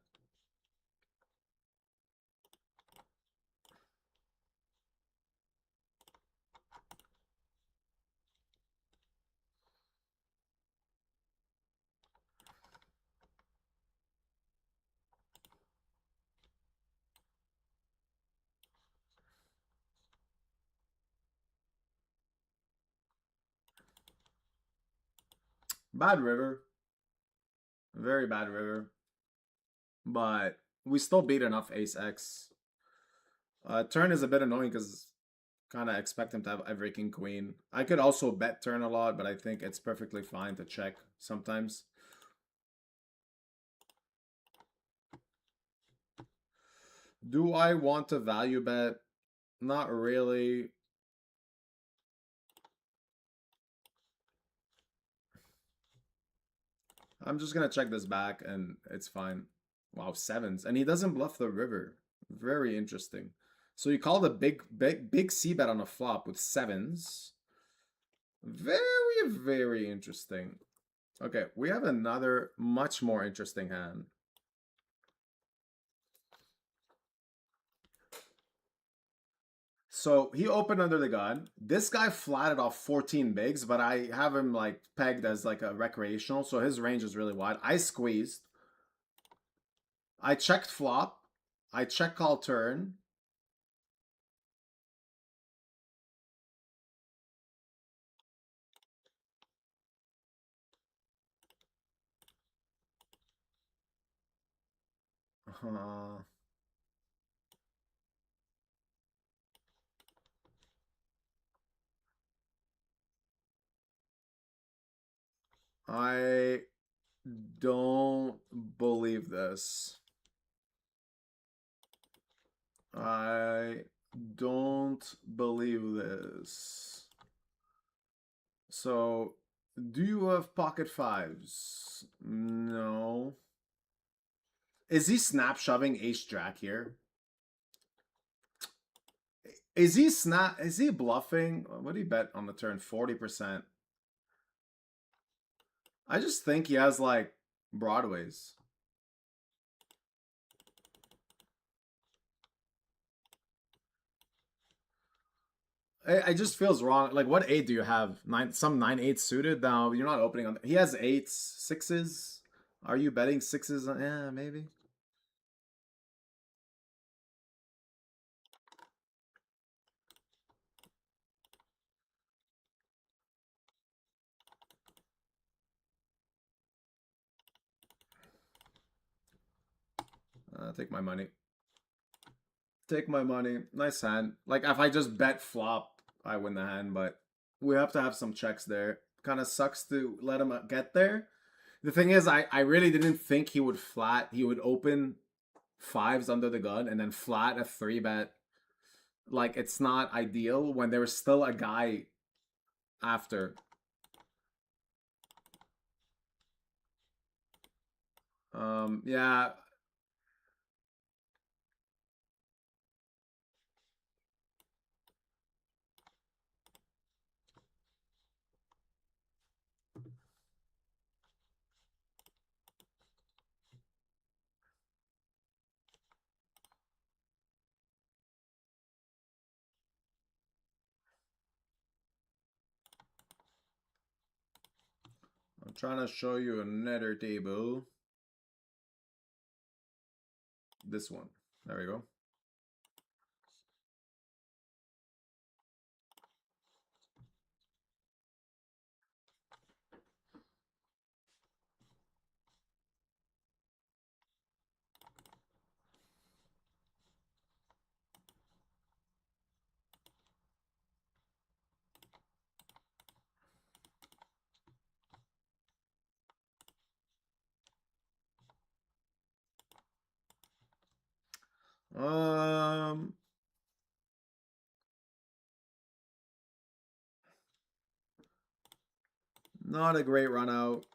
Bad river. Very bad river. But we still beat enough ace X. Turn is a bit annoying because kind of expect him to have every king queen. I could also bet turn a lot, but I think it's perfectly fine to check sometimes. Do I want to value bet? Not really. I'm just gonna check this back and it's fine. Wow, sevens. And he doesn't bluff the river. Very interesting. So you call the big C bet on a flop with sevens. Very, very interesting. Okay, we have another much more interesting hand. So he opened under the gun. This guy flatted off 14 bigs, but I have him like pegged as like a recreational, so his range is really wide. I squeezed. I checked flop. I check call turn. I don't believe this. I don't believe this. So, do you have pocket fives? No. Is he snap shoving ace jack here? Is he bluffing? What do you bet on the turn? 40%. I just think he has like broadways. It just feels wrong. Like, what eight do you have? Some 9-8 suited? No, you're not opening on. He has eights, sixes. Are you betting sixes? Yeah, maybe. Take my money. Take my money. Nice hand. Like, if I just bet flop, I win the hand, but we have to have some checks there. Kind of sucks to let him get there. The thing is, I really didn't think he would flat. He would open fives under the gun and then flat a 3-bet. Like, it's not ideal when there was still a guy after. Yeah. I'm trying to show you another table. This one. There we go. Not a great run out.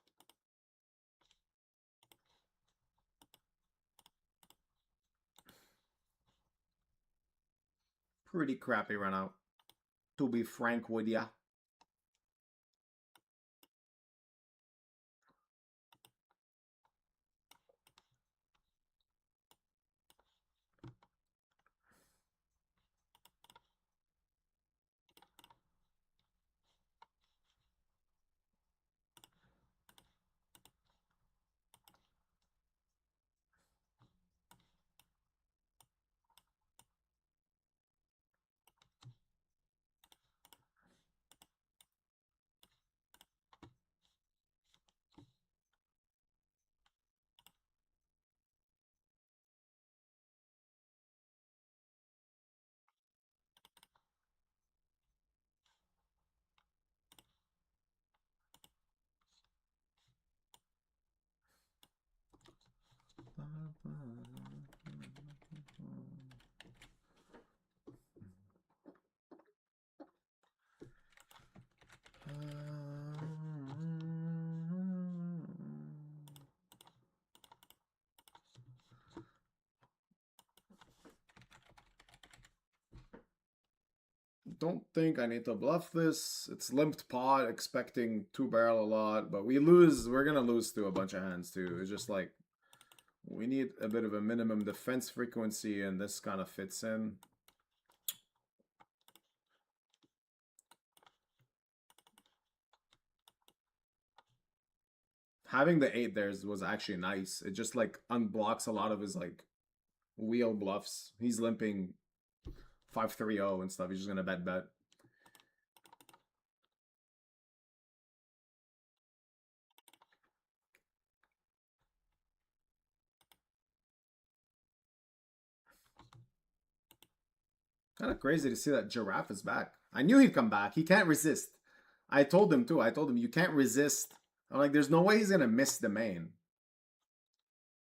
Pretty crappy run out, to be frank with ya. Don't think I need to bluff this. It's limped pot, expecting 2-barrel a lot, but we lose. We're gonna lose to a bunch of hands too. It's just like we need a bit of a minimum defense frequency, and this kind of fits in. Having the 8 there was actually nice. It just like unblocks a lot of his like wheel bluffs. He's limping 5-3-0 and stuff. He's just gonna bet. Kind of crazy to see that Giraffe is back. I knew he'd come back. He can't resist. I told him too. I told him you can't resist. I'm like, there's no way he's gonna miss the main.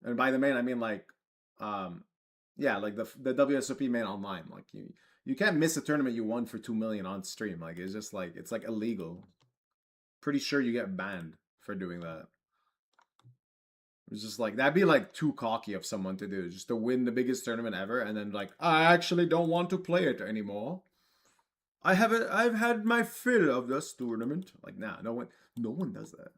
And by the main, I mean like, yeah, like the WSOP main online. Like you can't miss a tournament you won for 2 million on stream. Like it's just like it's like illegal. Pretty sure you get banned for doing that. It's just like that'd be like too cocky of someone to do, just to win the biggest tournament ever, and then like I actually don't want to play it anymore. I've had my fill of this tournament. Like nah, no one does that.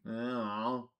Oh.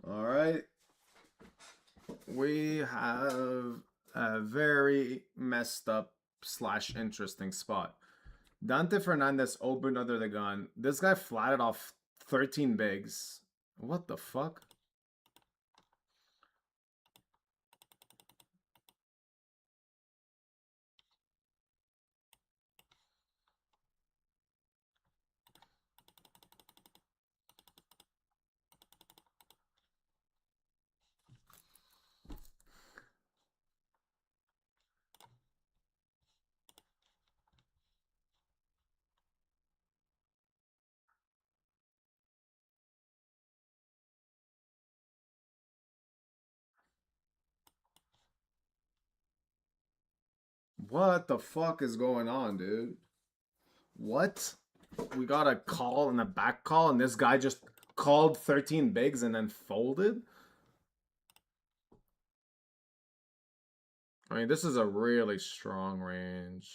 All right. We have a very messed up / interesting spot. Dante Fernandez opened under the gun. This guy flatted off 13 bigs. What the fuck? What the fuck is going on, dude? What? We got a call and a back call, and this guy just called 13 bigs and then folded? I mean, this is a really strong range.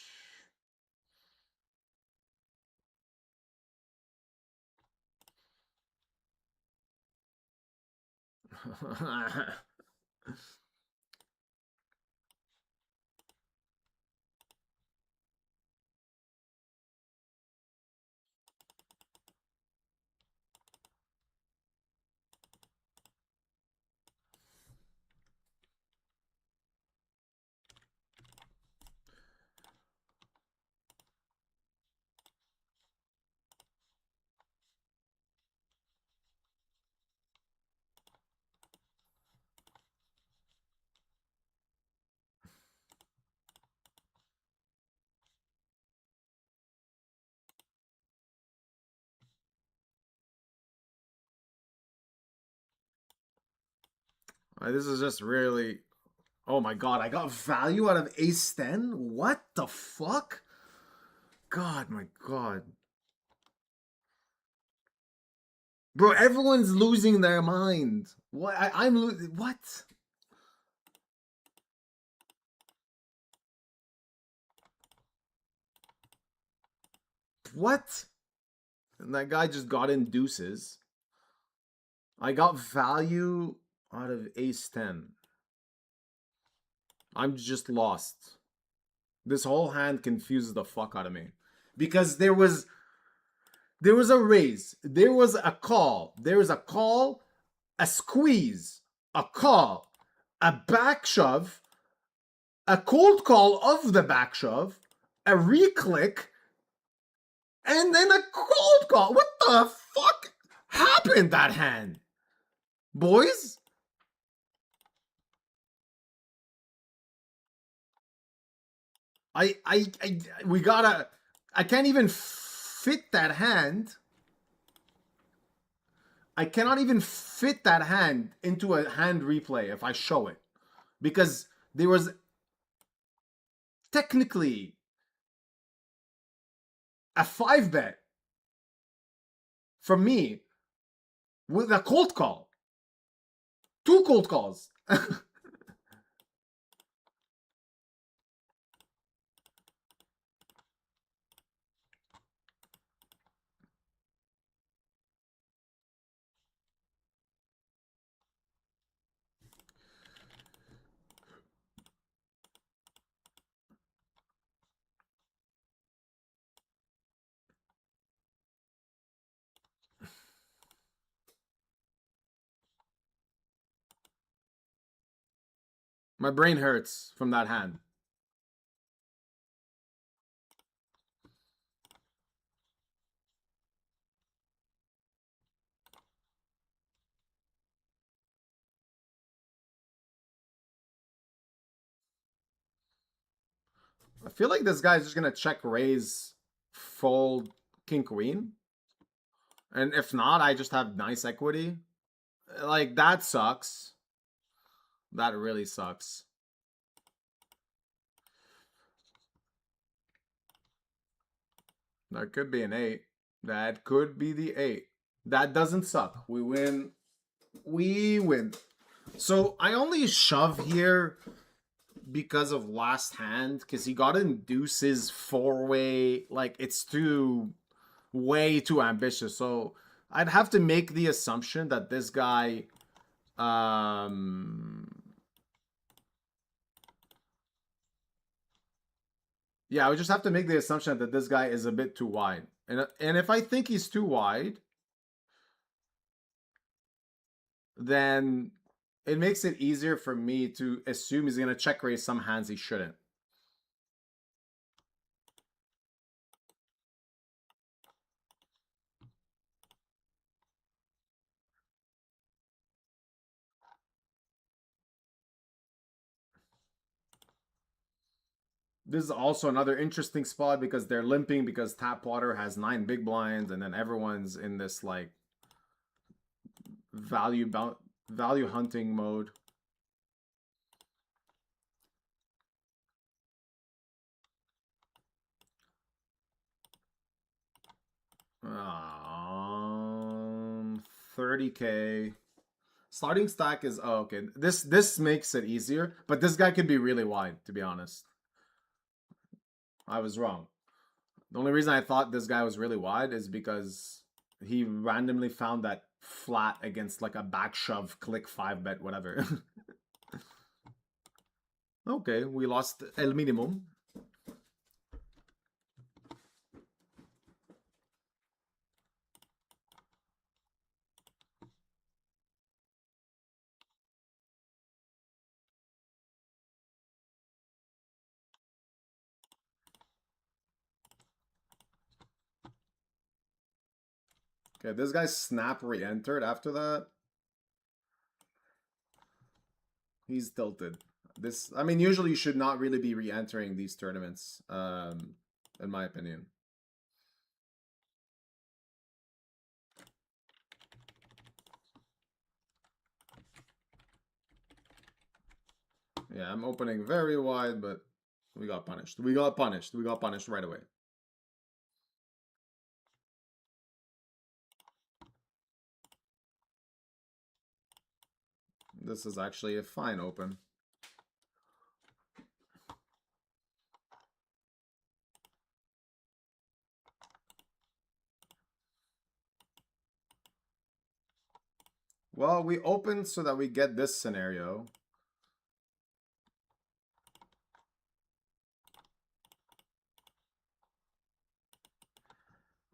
This is just really... Oh my god, I got value out of ace 10? What the fuck? God, my god. Bro, everyone's losing their mind. What? I'm losing... What? What? And that guy just got in deuces. I got value out of ace 10. I'm just lost. This whole hand confuses the fuck out of me. Because there was There was a raise. There was a call. There was a call, a squeeze, a call, a back shove, a cold call of the back shove, a re-click, and then a cold call. What the fuck happened that hand? Boys? We gotta... I can't even fit that hand. I cannot even fit that hand into a hand replay if I show it. Because there was technically a 5-bet from me with a cold call. 2 cold calls. My brain hurts from that hand. I feel like this guy's just gonna check raise, fold, king queen. And if not, I just have nice equity. Like, that sucks. That really sucks. That could be an 8. That could be the 8. That doesn't suck. We win. We win. So I only shove here because of last hand, because he got in deuces 4-way. Like, it's way too ambitious. So I'd have to make the assumption that this guy yeah, I would just have to make the assumption that this guy is a bit too wide. And if I think he's too wide, then it makes it easier for me to assume he's going to check raise some hands he shouldn't. This is also another interesting spot because they're limping because Tapwater has 9 big blinds and then everyone's in this like value hunting mode. Um, 30K. Starting stack is okay. This makes it easier, but this guy could be really wide, to be honest. I was wrong. The only reason I thought this guy was really wide is because he randomly found that flat against like a back shove, click 5-bet, whatever. Okay, we lost el minimum. Okay, this guy snap re-entered after that. He's tilted. This, I mean, usually you should not really be re-entering these tournaments, in my opinion. Yeah, I'm opening very wide, but we got punished. We got punished. We got punished right away. This is actually a fine open. Well, we open so that we get this scenario.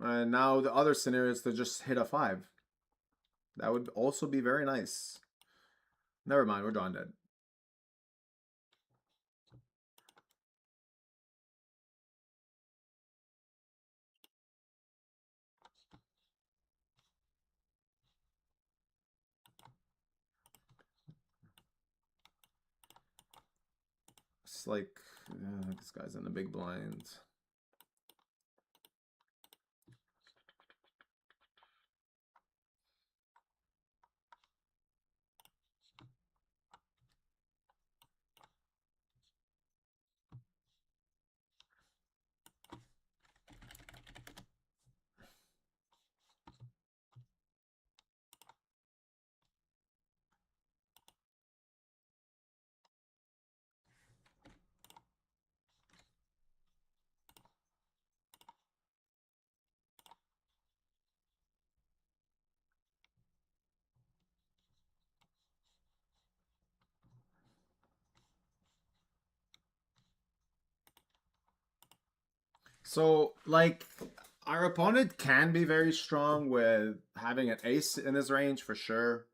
And now the other scenario is to just hit a 5. That would also be very nice. Never mind, we're drawing dead. It's like, this guy's in the big blind. So, like, our opponent can be very strong with having an ace in his range for sure.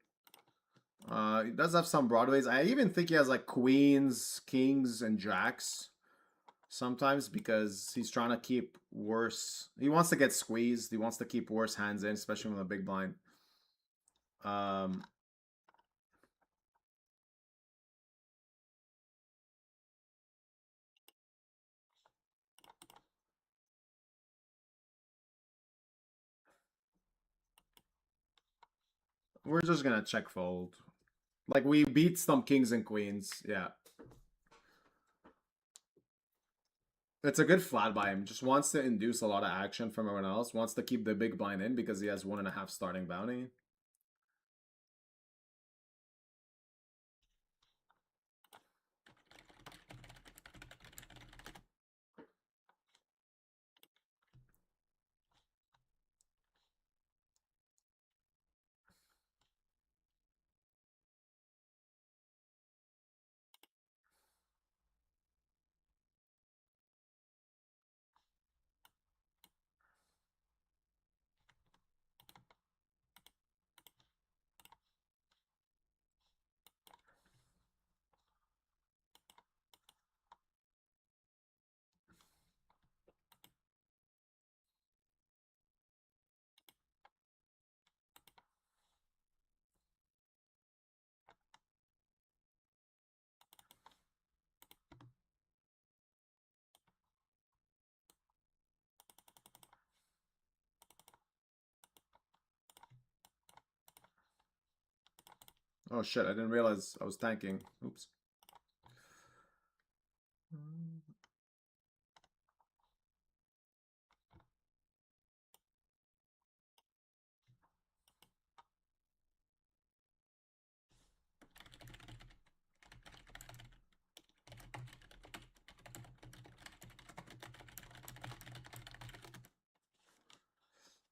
He does have some broadways. I even think he has like queens, kings, and jacks sometimes because he's trying to keep worse. He wants to get squeezed. He wants to keep worse hands in, especially with a big blind. We're just gonna check fold. Like, we beat some kings and queens. Yeah. It's a good flat by him. Just wants to induce a lot of action from everyone else. Wants to keep the big blind in because he has 1.5 starting bounty. Oh shit, I didn't realize I was tanking. Oops.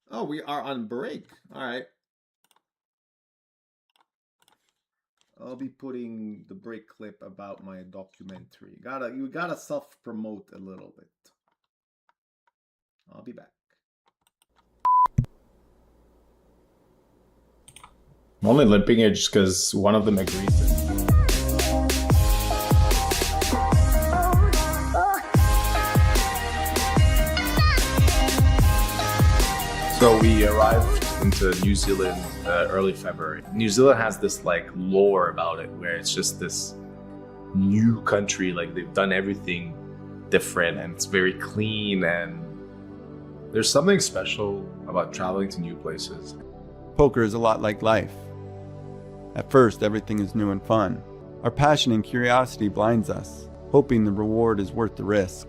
Oh, we are on break. All right. I'll be putting the break clip about my documentary. You gotta self-promote a little bit. I'll be back. I'm only limping it just because one of them agrees. So we arrived into New Zealand early February. New Zealand has this like lore about it where it's just this new country, like they've done everything different and it's very clean, and there's something special about traveling to new places. Poker is a lot like life. At first, everything is new and fun. Our passion and curiosity blinds us, hoping the reward is worth the risk.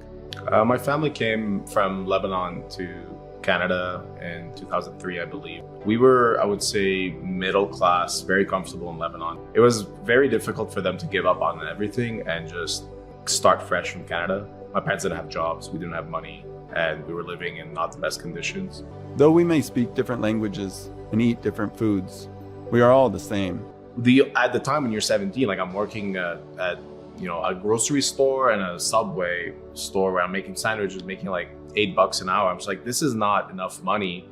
My family came from Lebanon to Canada in 2003, I believe. We were, I would say, middle class, very comfortable in Lebanon. It was very difficult for them to give up on everything and just start fresh from Canada. My parents didn't have jobs, we didn't have money, and we were living in not the best conditions. Though we may speak different languages and eat different foods, we are all the same. At the time when you're 17, like I'm working at a grocery store and a Subway store where I'm making sandwiches, making like $8 an hour. I was like, this is not enough money.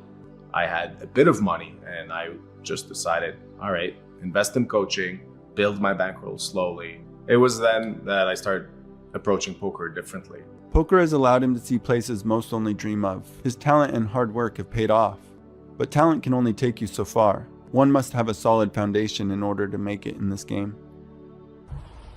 I had a bit of money and I just decided, all right, invest in coaching, build my bankroll slowly. It was then that I started approaching poker differently. Poker has allowed him to see places most only dream of. His talent and hard work have paid off. But talent can only take you so far. One must have a solid foundation in order to make it in this game.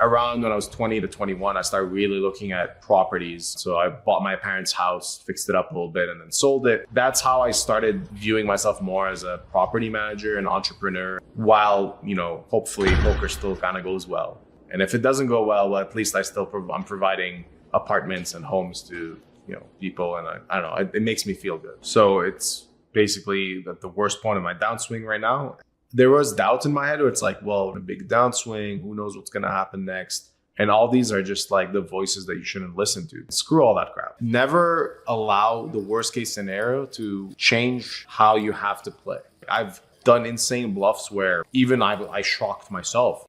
Around when I was 20 to 21, I started really looking at properties. So I bought my parents' house, fixed it up a little bit, and then sold it. That's how I started viewing myself more as a property manager and entrepreneur, while, you know, hopefully poker still kind of goes well. And if it doesn't go well, at least I'm providing apartments and homes to, you know, people, and I don't know, it makes me feel good. So it's basically the worst point of my downswing right now. There was doubt in my head where it's like, well, a big downswing, who knows what's going to happen next? And all these are just like the voices that you shouldn't listen to. Screw all that crap. Never allow the worst case scenario to change how you have to play. I've done insane bluffs where even I shocked myself,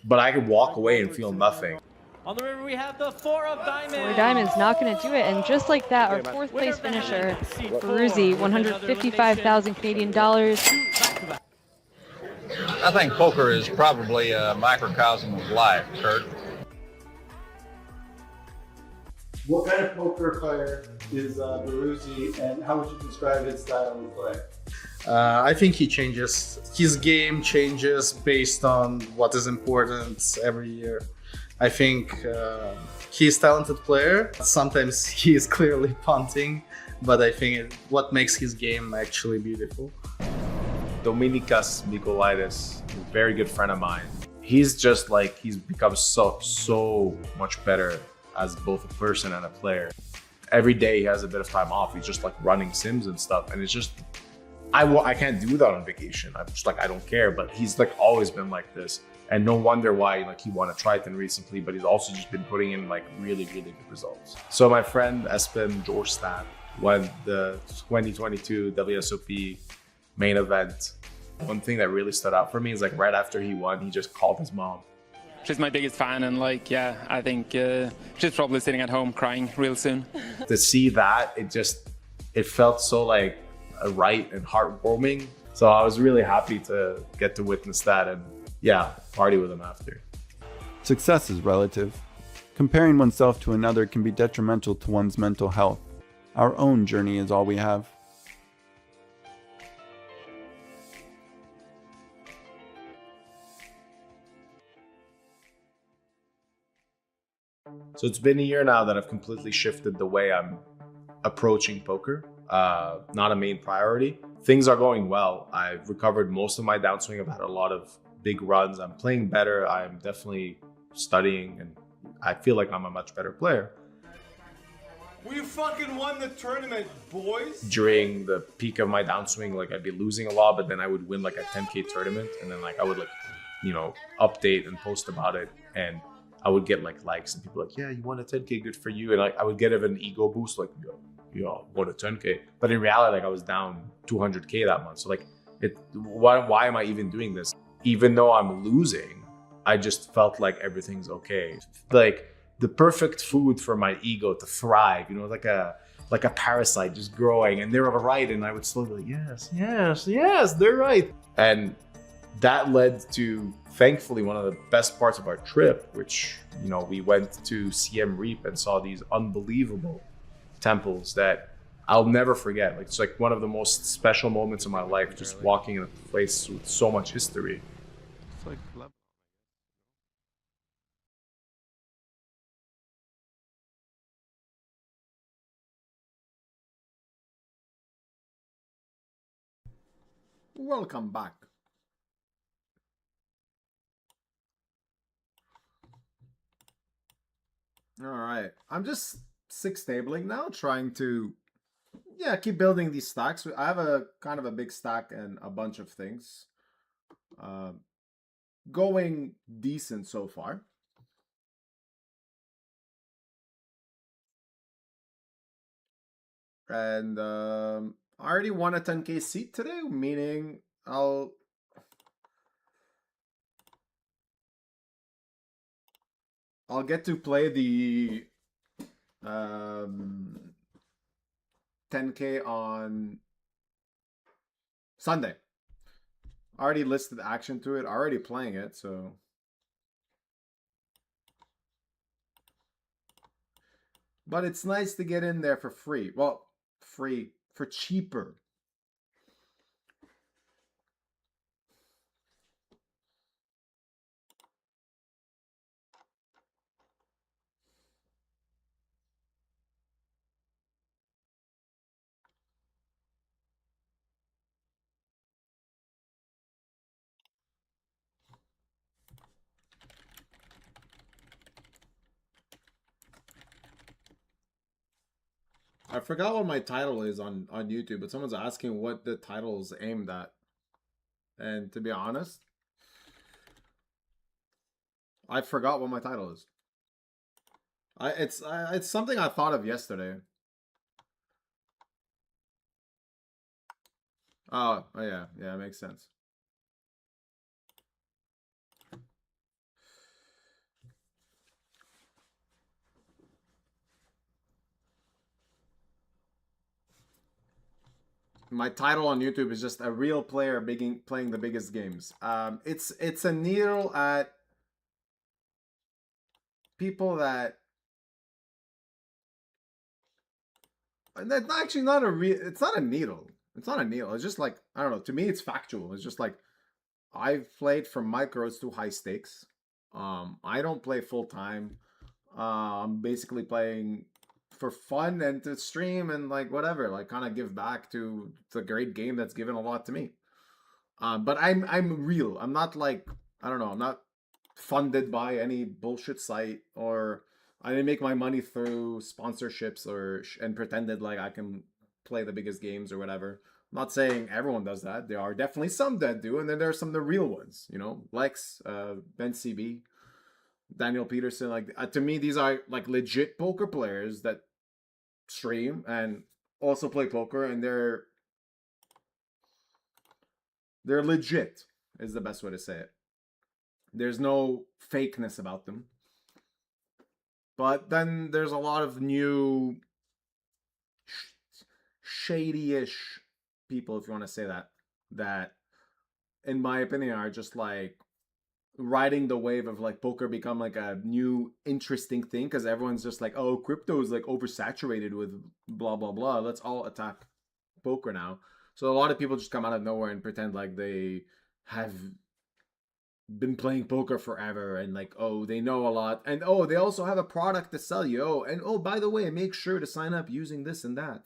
but I could walk away and feel nothing. On the river, we have the 4 of diamonds. 4 diamonds not going to do it, and just like that, our fourth place finisher, Beriuzy, 155,000 Canadian dollars. I think poker is probably a microcosm of life, Kurt. What kind of poker player is Beriuzy, and how would you describe his style of play? I think he changes. His game changes based on what is important every year. I think he's a talented player. Sometimes he is clearly punting, but I think what makes his game actually beautiful. Dominikas Mikolaitis, a very good friend of mine. He's just like, he's become so much better as both a person and a player. Every day he has a bit of time off. He's just like running sims and stuff. And it's just, I can't do that on vacation. I'm just like, I don't care. But he's like always been like this. And no wonder why like he won a Triton recently, but he's also just been putting in like really good results. So my friend Espen Jorstad won the 2022 WSOP main event. One thing that really stood out for me is like right after he won, he just called his mom. She's my biggest fan, and like, yeah, I think she's probably sitting at home crying real soon. To see that, it felt so like right and heartwarming. So I was really happy to get to witness that and yeah, party with him after. Success is relative. Comparing oneself to another can be detrimental to one's mental health. Our own journey is all we have. So it's been a year now that I've completely shifted the way I'm approaching poker. Not a main priority. Things are going well. I've recovered most of my downswing. I've had a lot of big runs. I'm playing better. I'm definitely studying, and I feel like I'm a much better player. We fucking won the tournament, boys! During the peak of my downswing, like I'd be losing a lot, but then I would win like a 10K tournament, and then like I would like, you know, update and post about it, and I would get like likes, and people like, yeah, you won a 10K, good for you. And like I would get an ego boost, like, yo, won a 10K. But in reality, like I was down 200K that month. So like, why am I even doing this? Even though I'm losing, I just felt like everything's okay. Like the perfect food for my ego to thrive, you know, like a parasite just growing, and they're right, and I would slowly, yes, they're right. And that led to, thankfully, one of the best parts of our trip, which, you know, we went to Siem Reap and saw these unbelievable temples that I'll never forget. Like, it's like one of the most special moments of my life, just walking in a place with so much history. It's like Welcome back. All right, I'm just six tabling now, trying to, keep building these stacks. I have a kind of a big stack and a bunch of things. Going decent so far. And I already won a 10K seat today, meaning I'll get to play the 10K on Sunday. Already listed action to it, already playing it, so. But it's nice to get in there for free. Well, free, for cheaper. I forgot what my title is on YouTube, but someone's asking what the title is aimed at. And to be honest, I forgot what my title is. It's something I thought of yesterday. Oh yeah, it makes sense. My title on YouTube is just a real player playing the biggest games. It's a needle at people that. That's actually not a real. It's not a needle. It's not a needle. It's just like, I don't know. To me, it's factual. It's just like, I've played from micros to high stakes. I don't play full time. I'm basically playing for fun and to stream and like whatever, like kind of give back to the great game that's given a lot to me. But I'm real. I'm not like, I don't know. I'm not funded by any bullshit site, or I didn't make my money through sponsorships or and pretended like I can play the biggest games or whatever. I'm not saying everyone does that. There are definitely some that do, and then there are some of the real ones. You know, Lex, Ben CB, Daniel Peterson. Like to me, these are like legit poker players that stream and also play poker, and they're legit. Is the best way to say it. There's no fakeness about them. But then there's a lot of new shady-ish people, if you want to say that in my opinion are just like riding the wave of like poker become like a new interesting thing because everyone's just like, oh, crypto is like oversaturated with blah blah blah, let's all attack poker now. So a lot of people just come out of nowhere and pretend like they have been playing poker forever and like, oh, they know a lot, and oh, they also have a product to sell you, oh, and oh, by the way, make sure to sign up using this and that.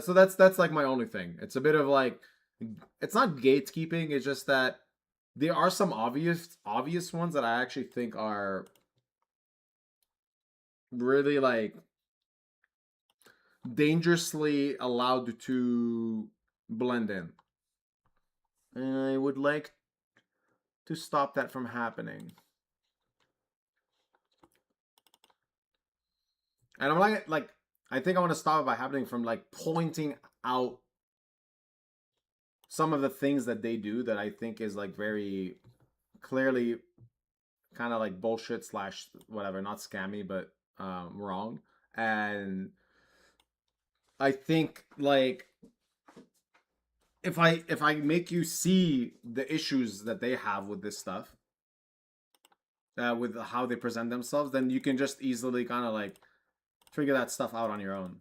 So that's like my only thing. It's a bit of like, it's not gatekeeping, it's just that there are some obvious ones that I actually think are really like dangerously allowed to blend in. And I would like to stop that from happening. And I'm like I think I want to stop it by happening from like pointing out some of the things that they do that I think is like very clearly kind of like bullshit slash whatever, not scammy, but wrong. And I think like if I make you see the issues that they have with this stuff, with how they present themselves, then you can just easily kind of like figure that stuff out on your own.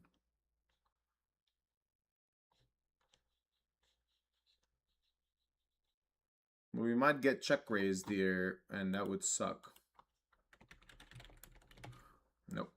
We might get check raised here, and that would suck. Nope.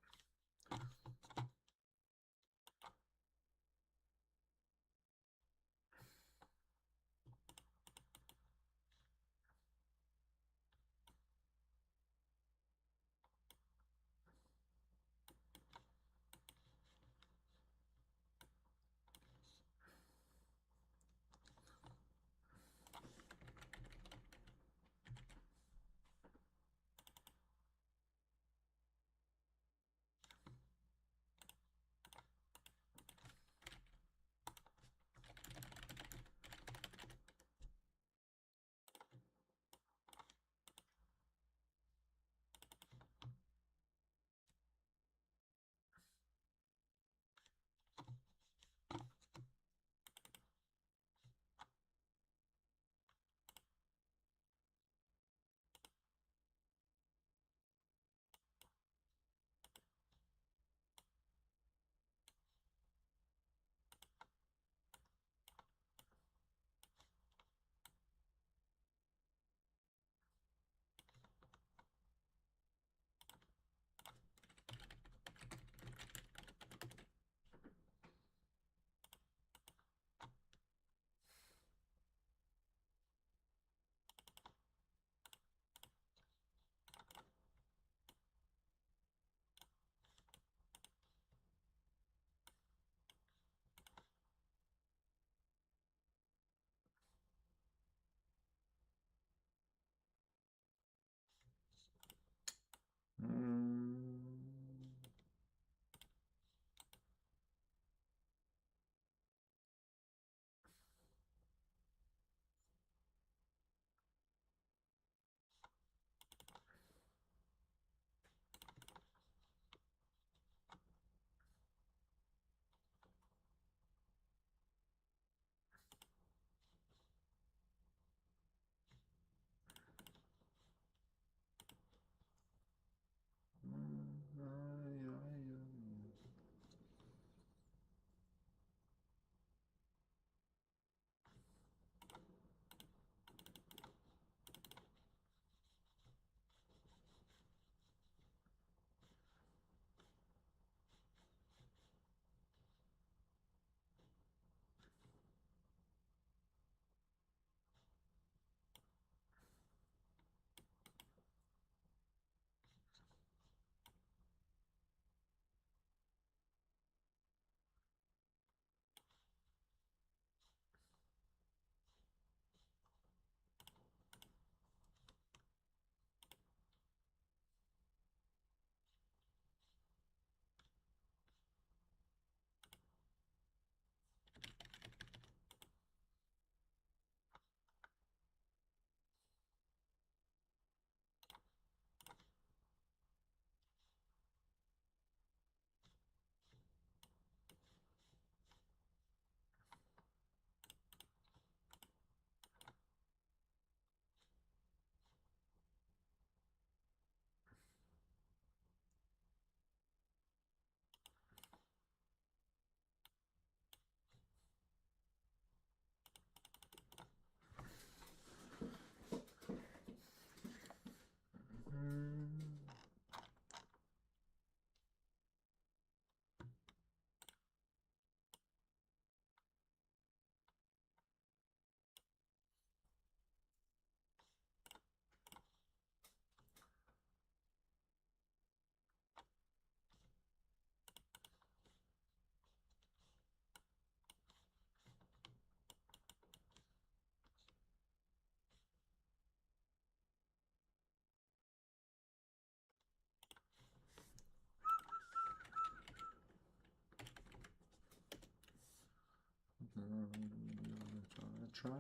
Try.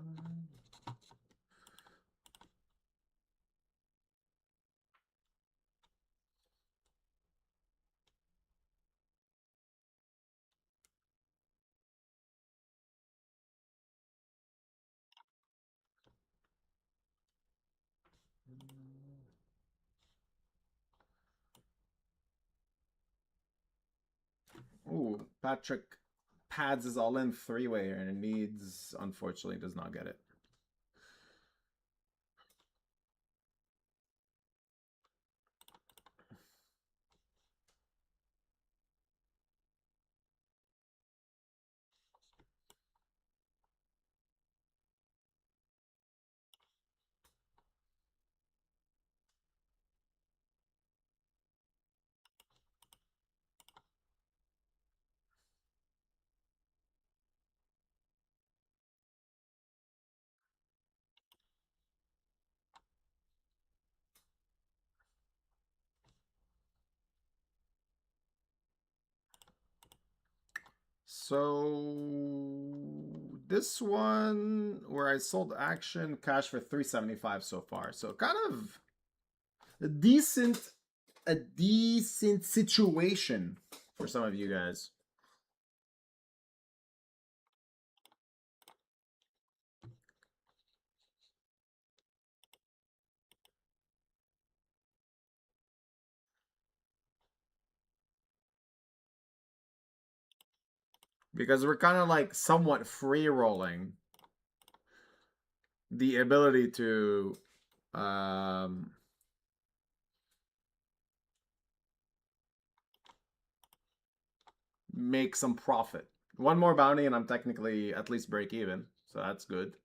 Ooh, Patrick pads his all-in three-way and it needs, unfortunately, does not get it. So this one where I sold action cash for 375 so far. So kind of a decent situation for some of you guys. Because we're kind of like somewhat free rolling the ability to make some profit. One more bounty and I'm technically at least break even. So that's good.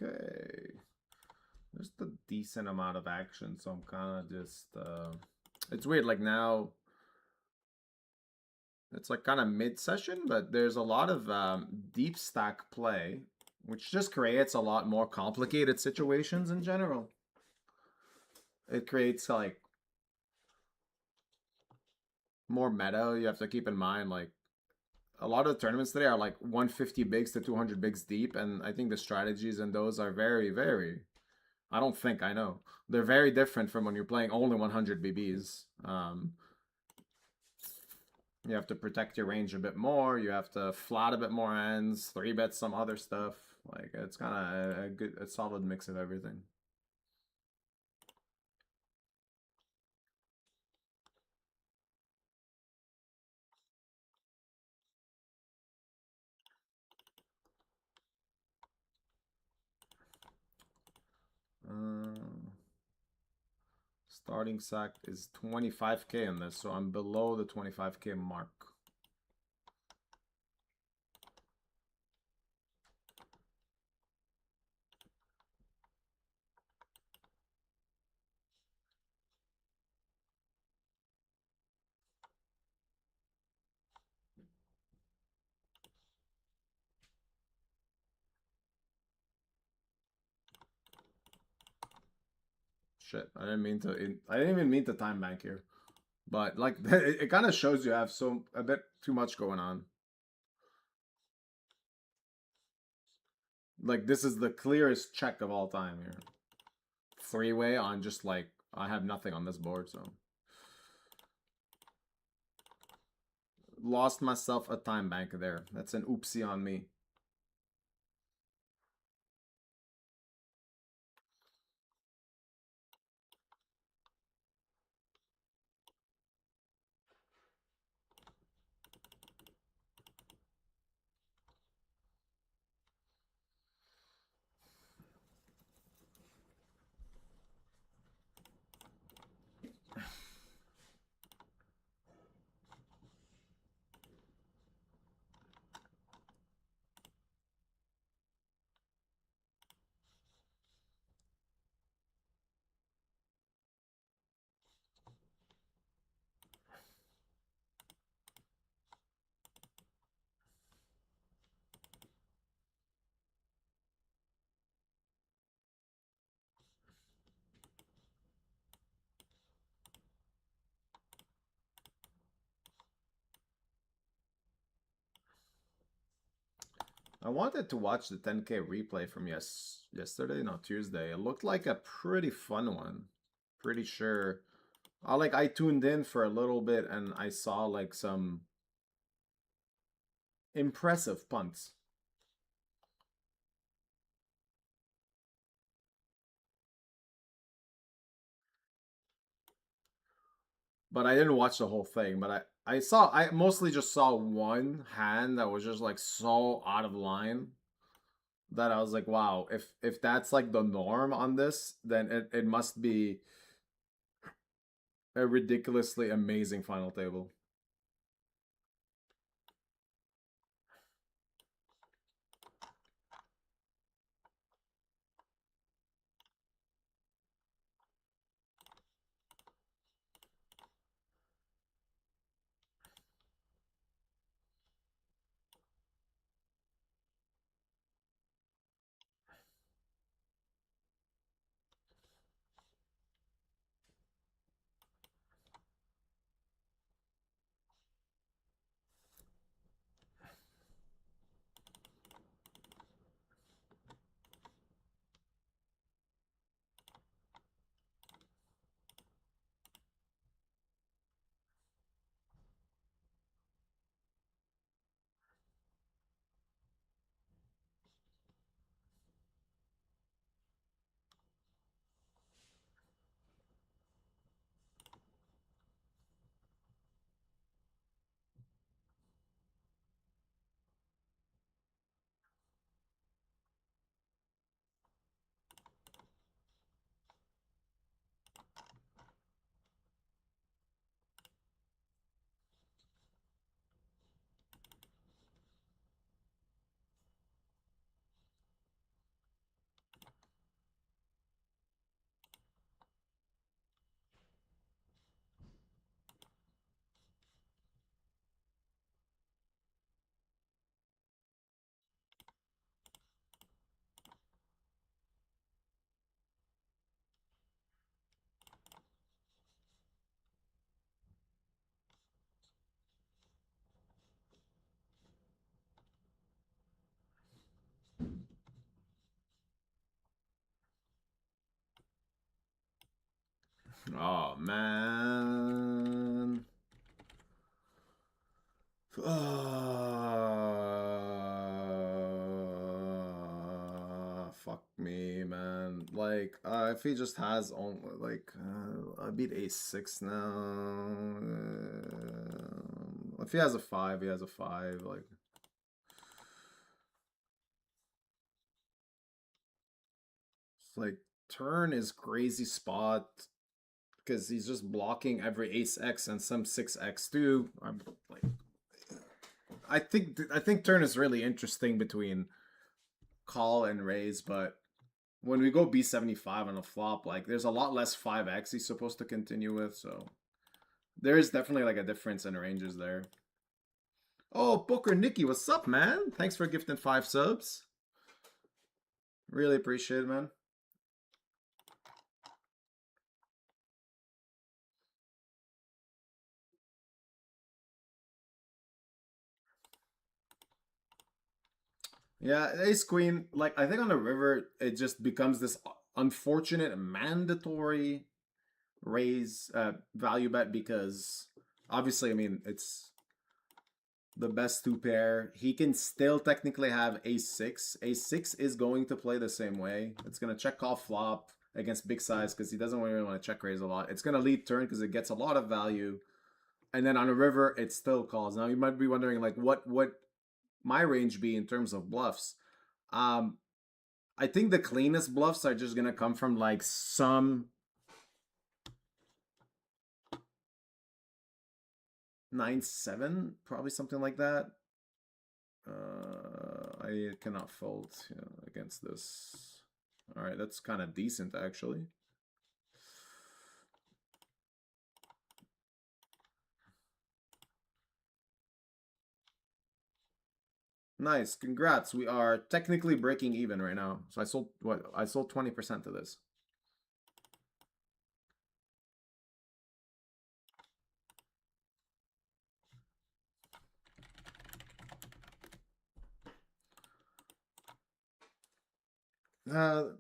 Okay. Just a decent amount of action, so I'm kind of just... it's weird, like now... It's like kind of mid-session, but there's a lot of deep stack play, which just creates a lot more complicated situations in general. It creates like more meta. You have to keep in mind, like, a lot of the tournaments today are like 150 bigs to 200 bigs deep, and I think the strategies in those are very, very... I don't think, I know. They're very different from when you're playing only 100 BBs. You have to protect your range a bit more. You have to flat a bit more hands, 3-bet some other stuff. Like, it's kind of a solid mix of everything. Starting sack is 25k in this, so I'm below the 25k mark. Shit, I didn't mean to. I didn't even mean to time bank here, but like it kind of shows you have a bit too much going on. Like, this is the clearest check of all time here. Three-way on just, like, I have nothing on this board, so. Lost myself a time bank there. That's an oopsie on me. I wanted to watch the 10K replay from yesterday, no, Tuesday. It looked like a pretty fun one. Pretty sure. I tuned in for a little bit and I saw like some impressive punts. But I didn't watch the whole thing. But I mostly just saw one hand that was just like so out of line that I was like, wow, if that's like the norm on this, then it must be a ridiculously amazing final table. Oh man. Fuck me, man. Like, if he just has only like, I beat a6 now. If he has a 5, he has a 5. Like, it's like turn is crazy spot because he's just blocking every ace x and some 6x too. I'm like, I think turn is really interesting between call and raise, but when we go b75 on a flop, like there's a lot less 5x he's supposed to continue with, so there is definitely like a difference in ranges there. Oh, Booker Nikki, what's up, man? Thanks for gifting 5 subs. Really appreciate it, man. Yeah, ace queen, like I think on the river it just becomes this unfortunate mandatory raise value bet because obviously I mean it's the best two pair. He can still technically have ace-6. Ace-6 is going to play the same way. It's going to check call flop against big size because he doesn't really want to check raise a lot. It's going to lead turn because it gets a lot of value. And then on a river, it still calls. Now you might be wondering like what would my range be in terms of bluffs? I think the cleanest bluffs are just going to come from like some 9-7, probably something like that. I cannot fold against this. All right, that's kind of decent actually. Nice, congrats. We are technically breaking even right now. So I sold what? I sold 20% of this.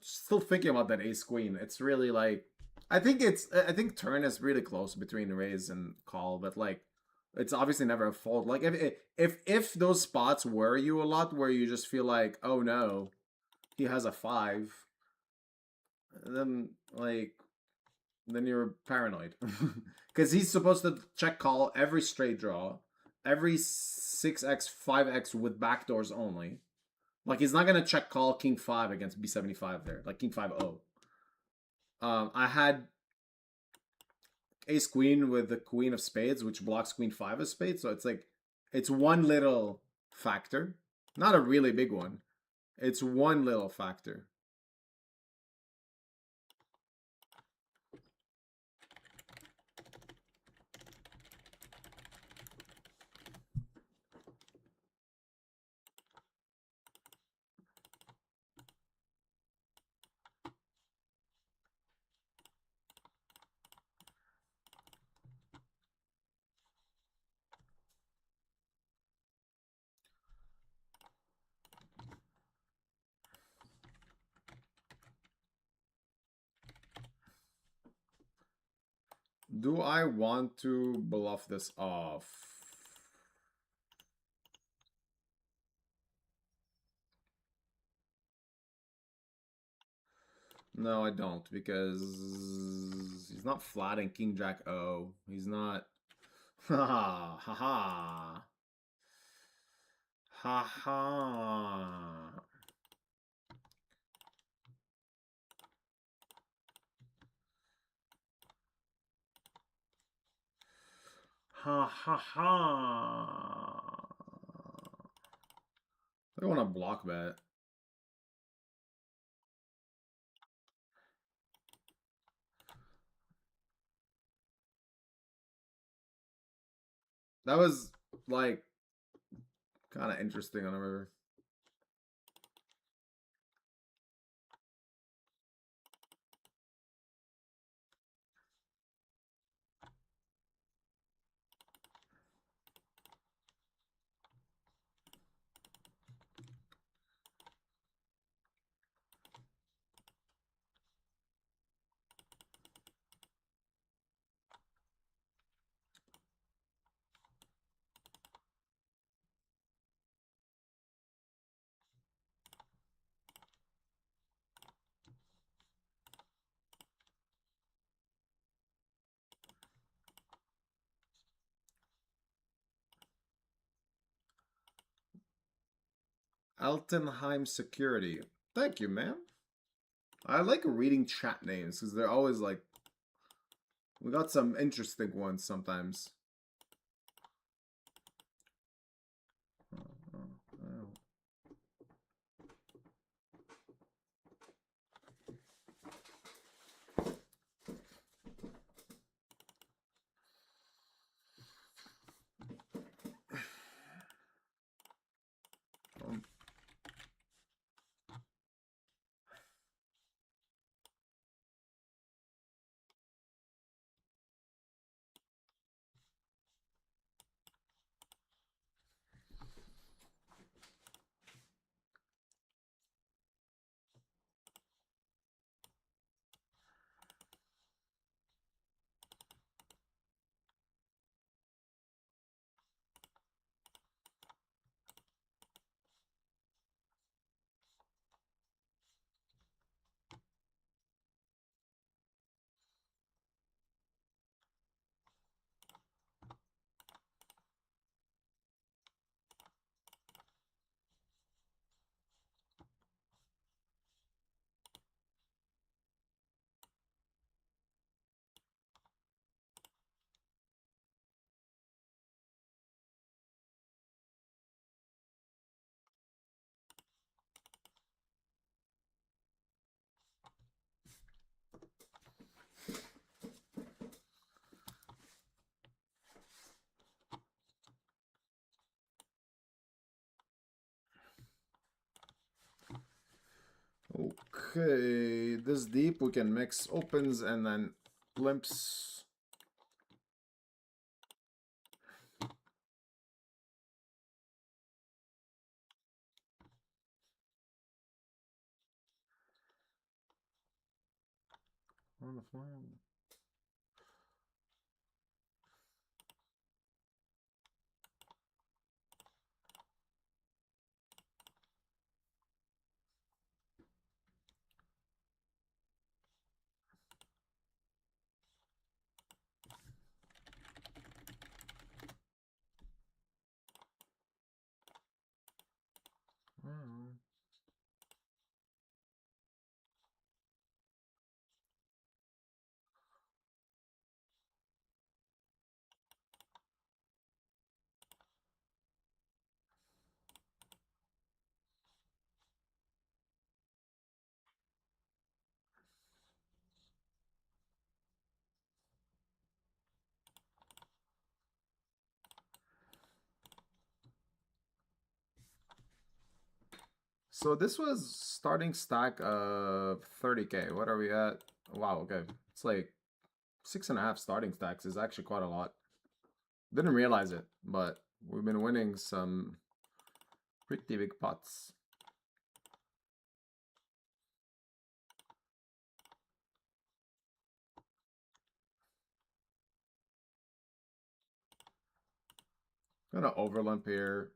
Still thinking about that ace queen. It's really like I think turn is really close between raise and call, but like it's obviously never a fold. Like if those spots worry you a lot, where you just feel like, oh no, he has a 5, then like then you're paranoid because he's supposed to check call every straight draw, every 6x 5x with backdoors only. Like he's not gonna check call king 5 against b75 there, like king 5-0. I had ace queen with the queen of spades, which blocks queen 5 of spades. So it's like it's one little factor, not a really big one. It's one little factor. Do I want to bluff this off? No, I don't, because he's not flatting king jack O. He's not. Ha ha ha ha. Ha ha. Ha ha ha. I want to block bet. That was like kind of interesting on the river. Altenheim Security. Thank you, man. I like reading chat names because they're always like, we got some interesting ones sometimes. Okay, this deep we can mix opens and then limps. On the fly. Oh. So this was starting stack of 30k. What are we at? Wow, okay. It's like 6.5 starting stacks is actually quite a lot. Didn't realize it, but we've been winning some pretty big pots. Gonna overlimp here.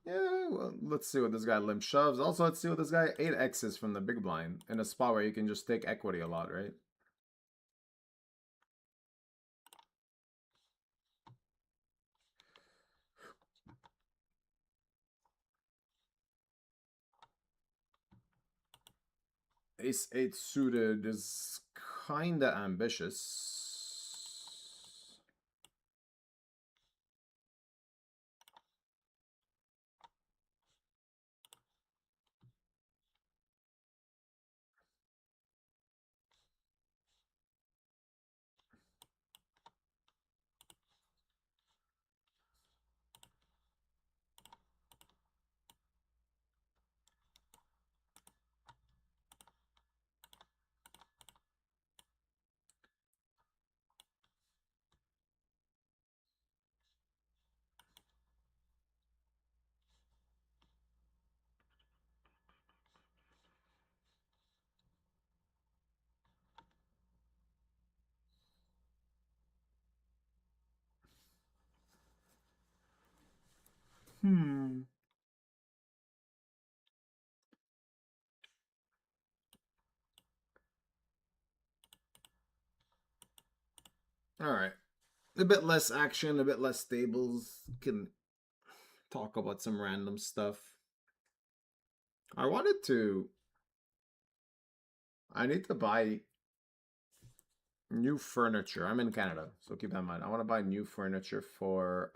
Yeah, well, let's see what this guy limp shoves. Also, let's see what this guy 8x's from the big blind in a spot where you can just take equity a lot, right? Ace 8 suited is kinda ambitious. Alright. A bit less action, a bit less stables. Can talk about some random stuff. I need to buy new furniture. I'm in Canada, so keep that in mind. I want to buy new furniture for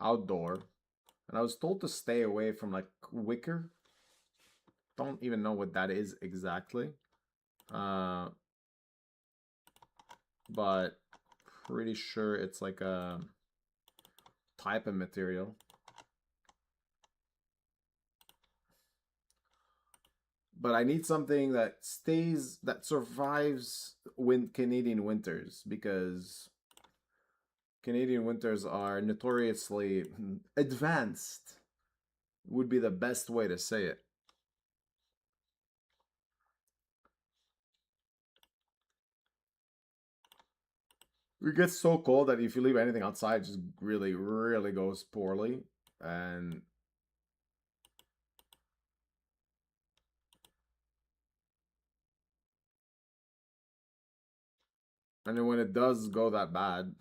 outdoor. And I was told to stay away from like wicker. Don't even know what that is exactly. But pretty sure it's like a type of material. But I need something that survives Canadian winters, because Canadian winters are notoriously advanced, would be the best way to say it. It gets so cold that if you leave anything outside, it just really, really goes poorly. And then when it does go that bad,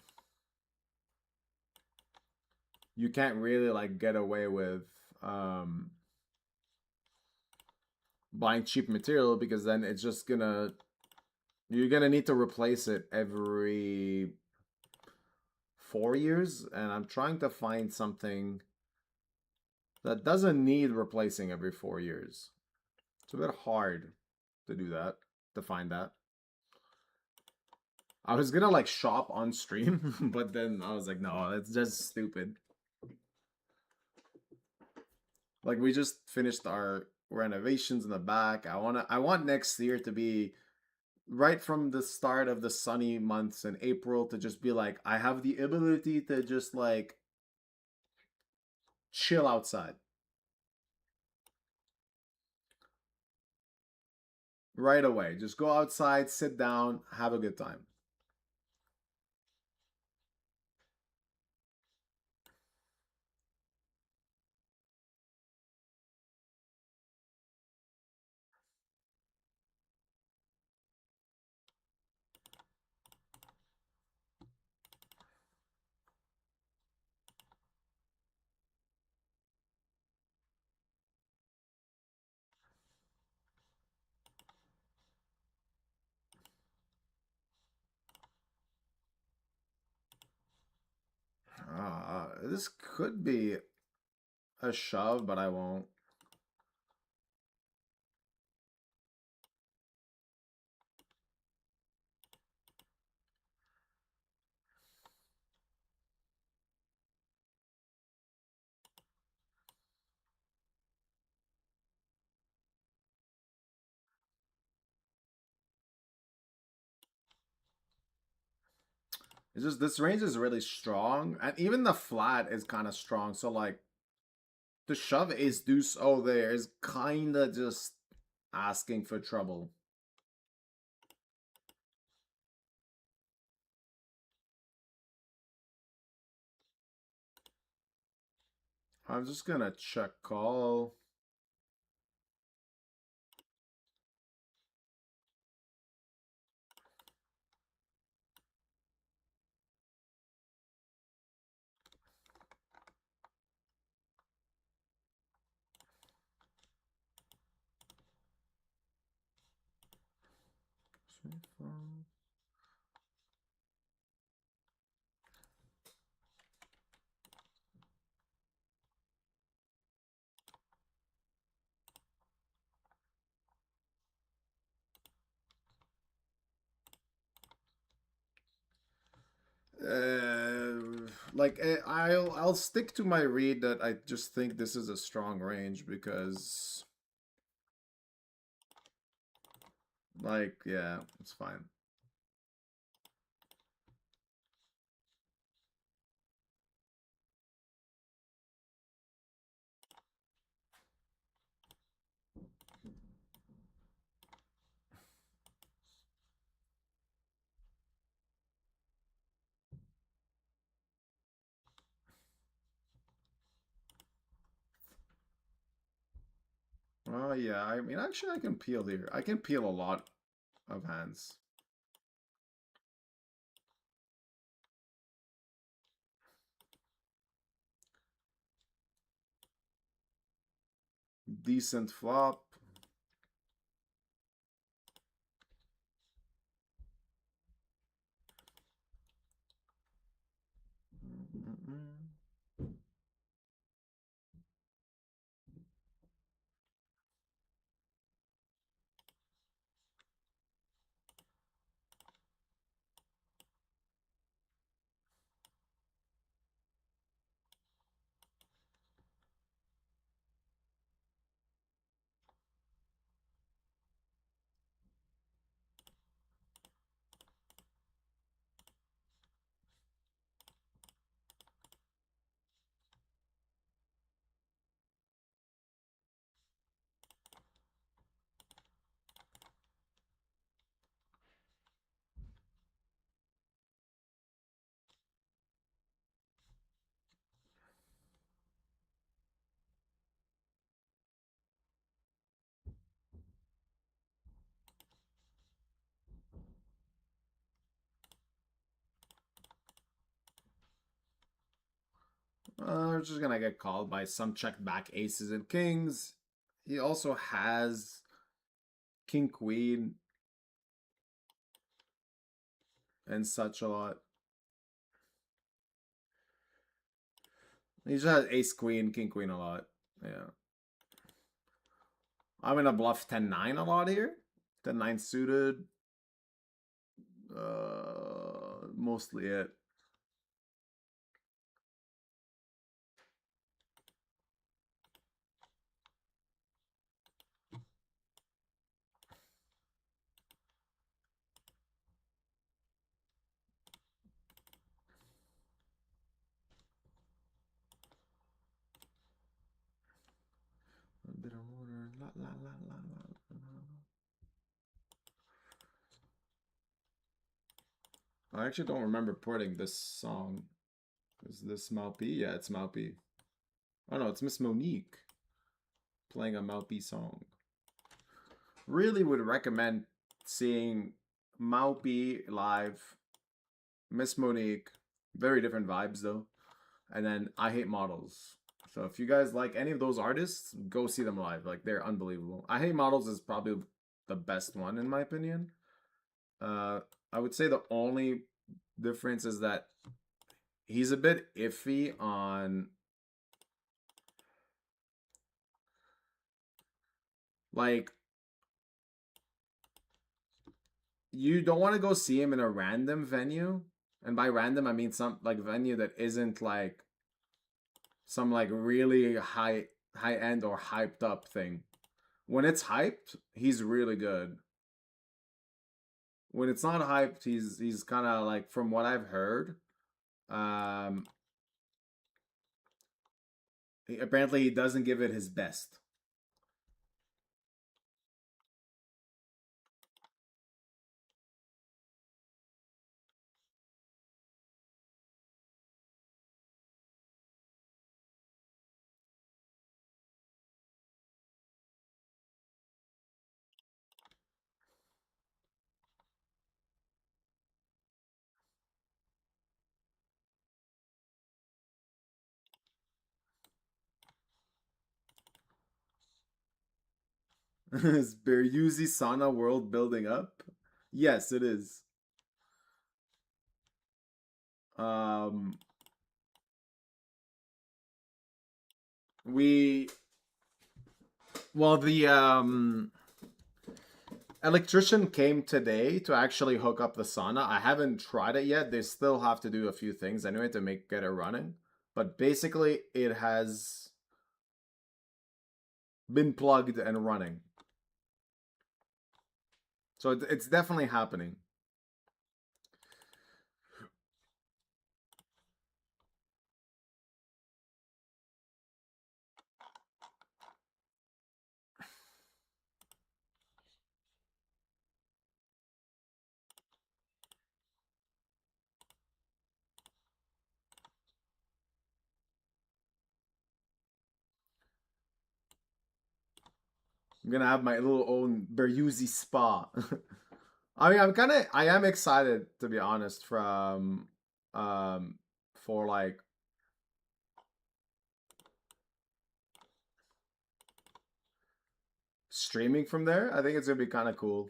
you can't really like get away with buying cheap material, because then it's just gonna You're gonna need to replace it every 4 years, and I'm trying to find something that doesn't need replacing every 4 years. It's a bit hard to do that, to find that. I was gonna like shop on stream, but then I was like, no, that's just stupid. Like we just finished our renovations in the back. I want next year to be right from the start of the sunny months in April to just be like, I have the ability to just like chill outside. Right away. Just go outside, sit down, have a good time. This could be a shove, but I won't. It's just this range is really strong, and even the flat is kind of strong. So like the shove ace deuce oh there is kind of just asking for trouble. I'm just gonna check call. I'll stick to my read that I just think this is a strong range because like yeah, it's fine. Oh yeah, I mean actually I can peel here. I can peel a lot of hands. Decent flop. We're just gonna get called by some checked back aces and kings. He also has king queen. and such a lot. He just has ace queen, king queen a lot. Yeah. I'm gonna bluff 10-9 a lot here. 10-9 suited. Mostly it. A bit of order. La, la, la, la, la, la. I actually don't remember putting this song. Is this Malpi? Yeah, it's Malpi. Oh no, it's Miss Monique playing a Malpi song. Really would recommend seeing Malpi live. Miss Monique. Very different vibes though. And then I Hate Models. So if you guys like any of those artists, go see them live. Like, they're unbelievable. I Hate Models is probably the best one in my opinion. I would say the only difference is that he's a bit iffy on like you don't want to go see him in a random venue. And by random I mean some like venue that isn't like some like really high end or hyped up thing. When it's hyped, he's really good. When it's not hyped, he's kind of like, from what I've heard, apparently he doesn't give it his best. Is Beriuzy Sana world building up? Yes, it is. Well, the electrician came today to actually hook up the sauna. I haven't tried it yet. They still have to do a few things anyway to get it running. But basically, it has been plugged and running. So it's definitely happening. I'm gonna have my little own Beriuzy spa. I mean, I am excited, to be honest, from for like streaming from there. I think it's gonna be kind of cool.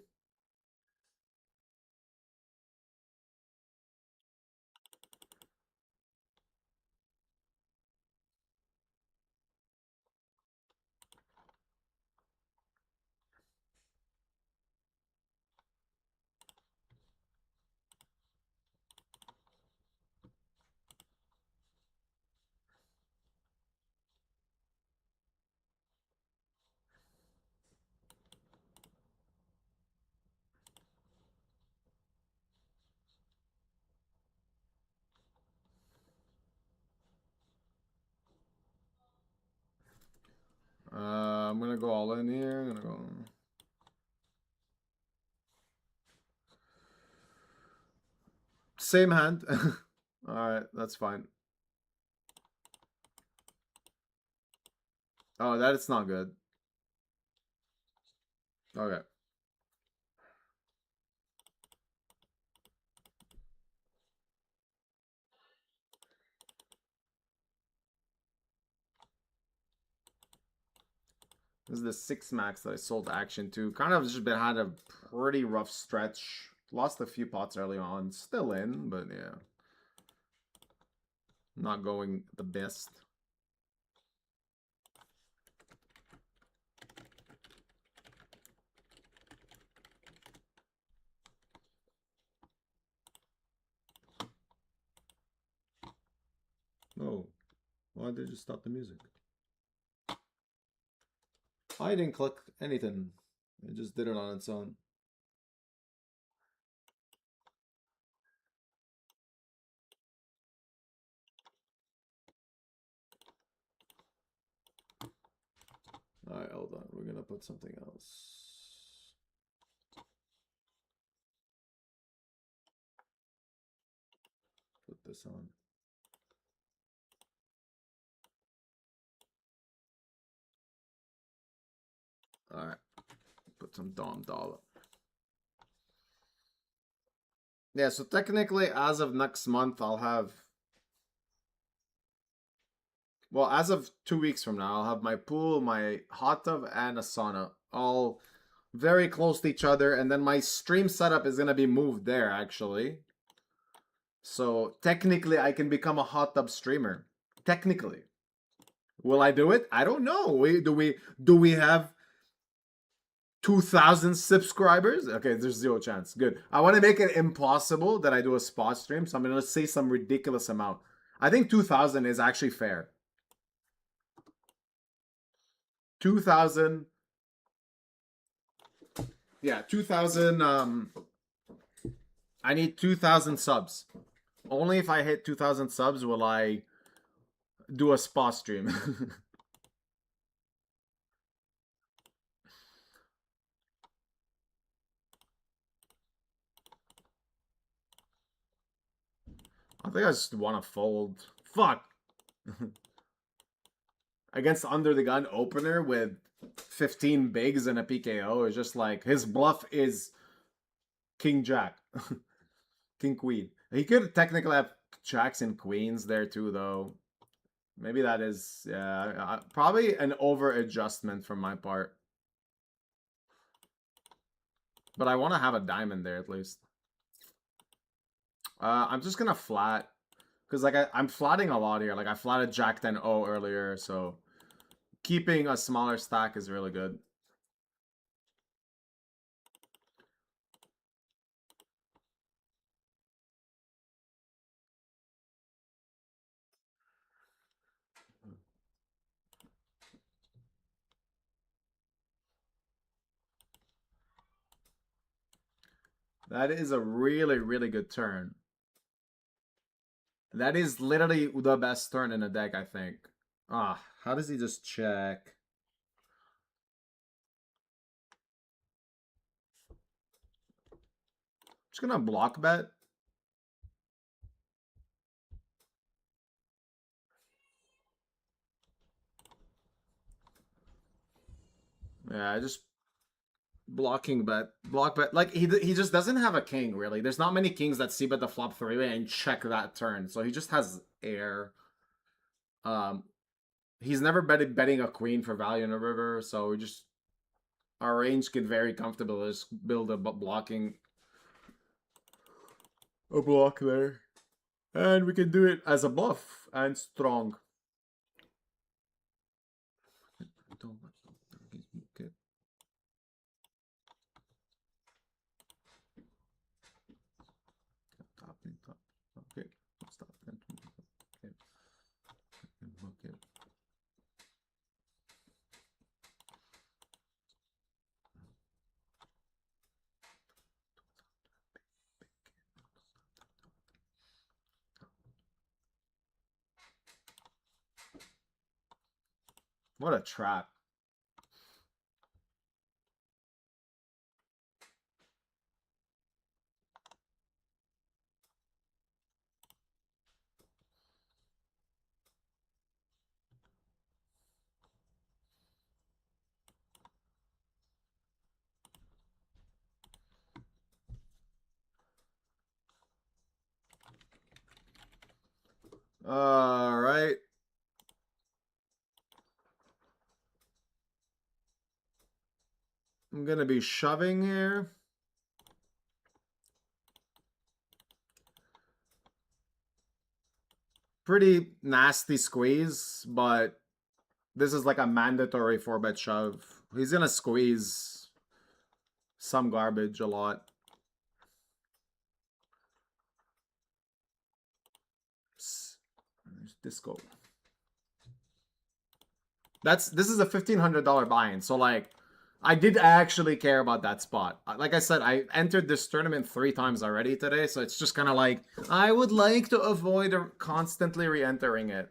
I'm gonna go all in here. I'm gonna go. Same hand. All right, that's fine. Oh, that is not good. Okay. This is the 6 max that I sold action to. Kind of just had a pretty rough stretch Lost a few pots early on. Still in, but yeah. Not going the best. Oh, why did you stop the music? I didn't click anything. It just did it on its own. Alright, hold on. We're gonna put something else. Put this on. Alright. Put some Dom Dollar. Yeah, so technically, as of next month, I'll have... Well, as of 2 weeks from now, I'll have my pool, my hot tub, and a sauna. All very close to each other. And then my stream setup is going to be moved there, actually. So, technically, I can become a hot tub streamer. Technically. Will I do it? I don't know. Do we have 2,000 subscribers? Okay, there's zero chance. Good. I want to make it impossible that I do a spot stream, so I'm going to say some ridiculous amount. I think 2,000 is actually fair. 2,000. Yeah, 2,000. I need 2,000 subs. Only if I hit 2,000 subs will I do a spa stream. I think I just want to fold. Fuck. Against under the gun opener with 15 bigs and a PKO is just like his bluff is King Jack. King Queen. He could technically have jacks and queens there too, though. Maybe that is, yeah, probably an over adjustment from my part. But I want to have a diamond there at least. I'm just gonna flat. Because like I'm flatting a lot here. Like I flatted Jack 10-0 earlier, so keeping a smaller stack is really good. That is a really, really good turn. That is literally the best turn in the deck, I think. Ah, how does he just check? Just gonna block bet. Yeah, I just blocking bet, block bet. Like he just doesn't have a king really. There's not many kings that see bet the flop 3-way and check that turn. So he just has air. He's never betting a queen for value in a river. So we just our range could very comfortable just build a blocking a block there, and we can do it as a bluff and strong. Okay, stop. Okay. Okay. What a trap. All right. I'm gonna be shoving here. pretty nasty squeeze, but this is like a mandatory 4-bet shove. He's gonna squeeze some garbage a lot. Where's Disco? This is a $1,500 buy-in, so like I did actually care about that spot. Like I said, I entered this tournament 3 times already today, so it's just kind of like I would like to avoid constantly re-entering it.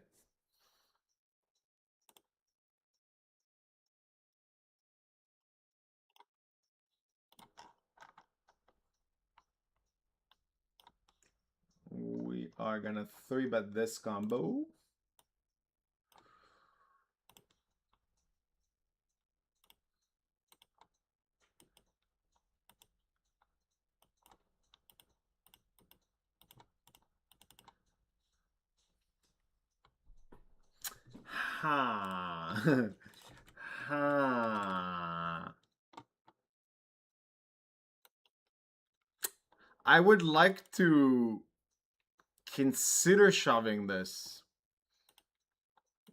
We are gonna 3-bet this combo. Ha. Ha. I would like to consider shoving this,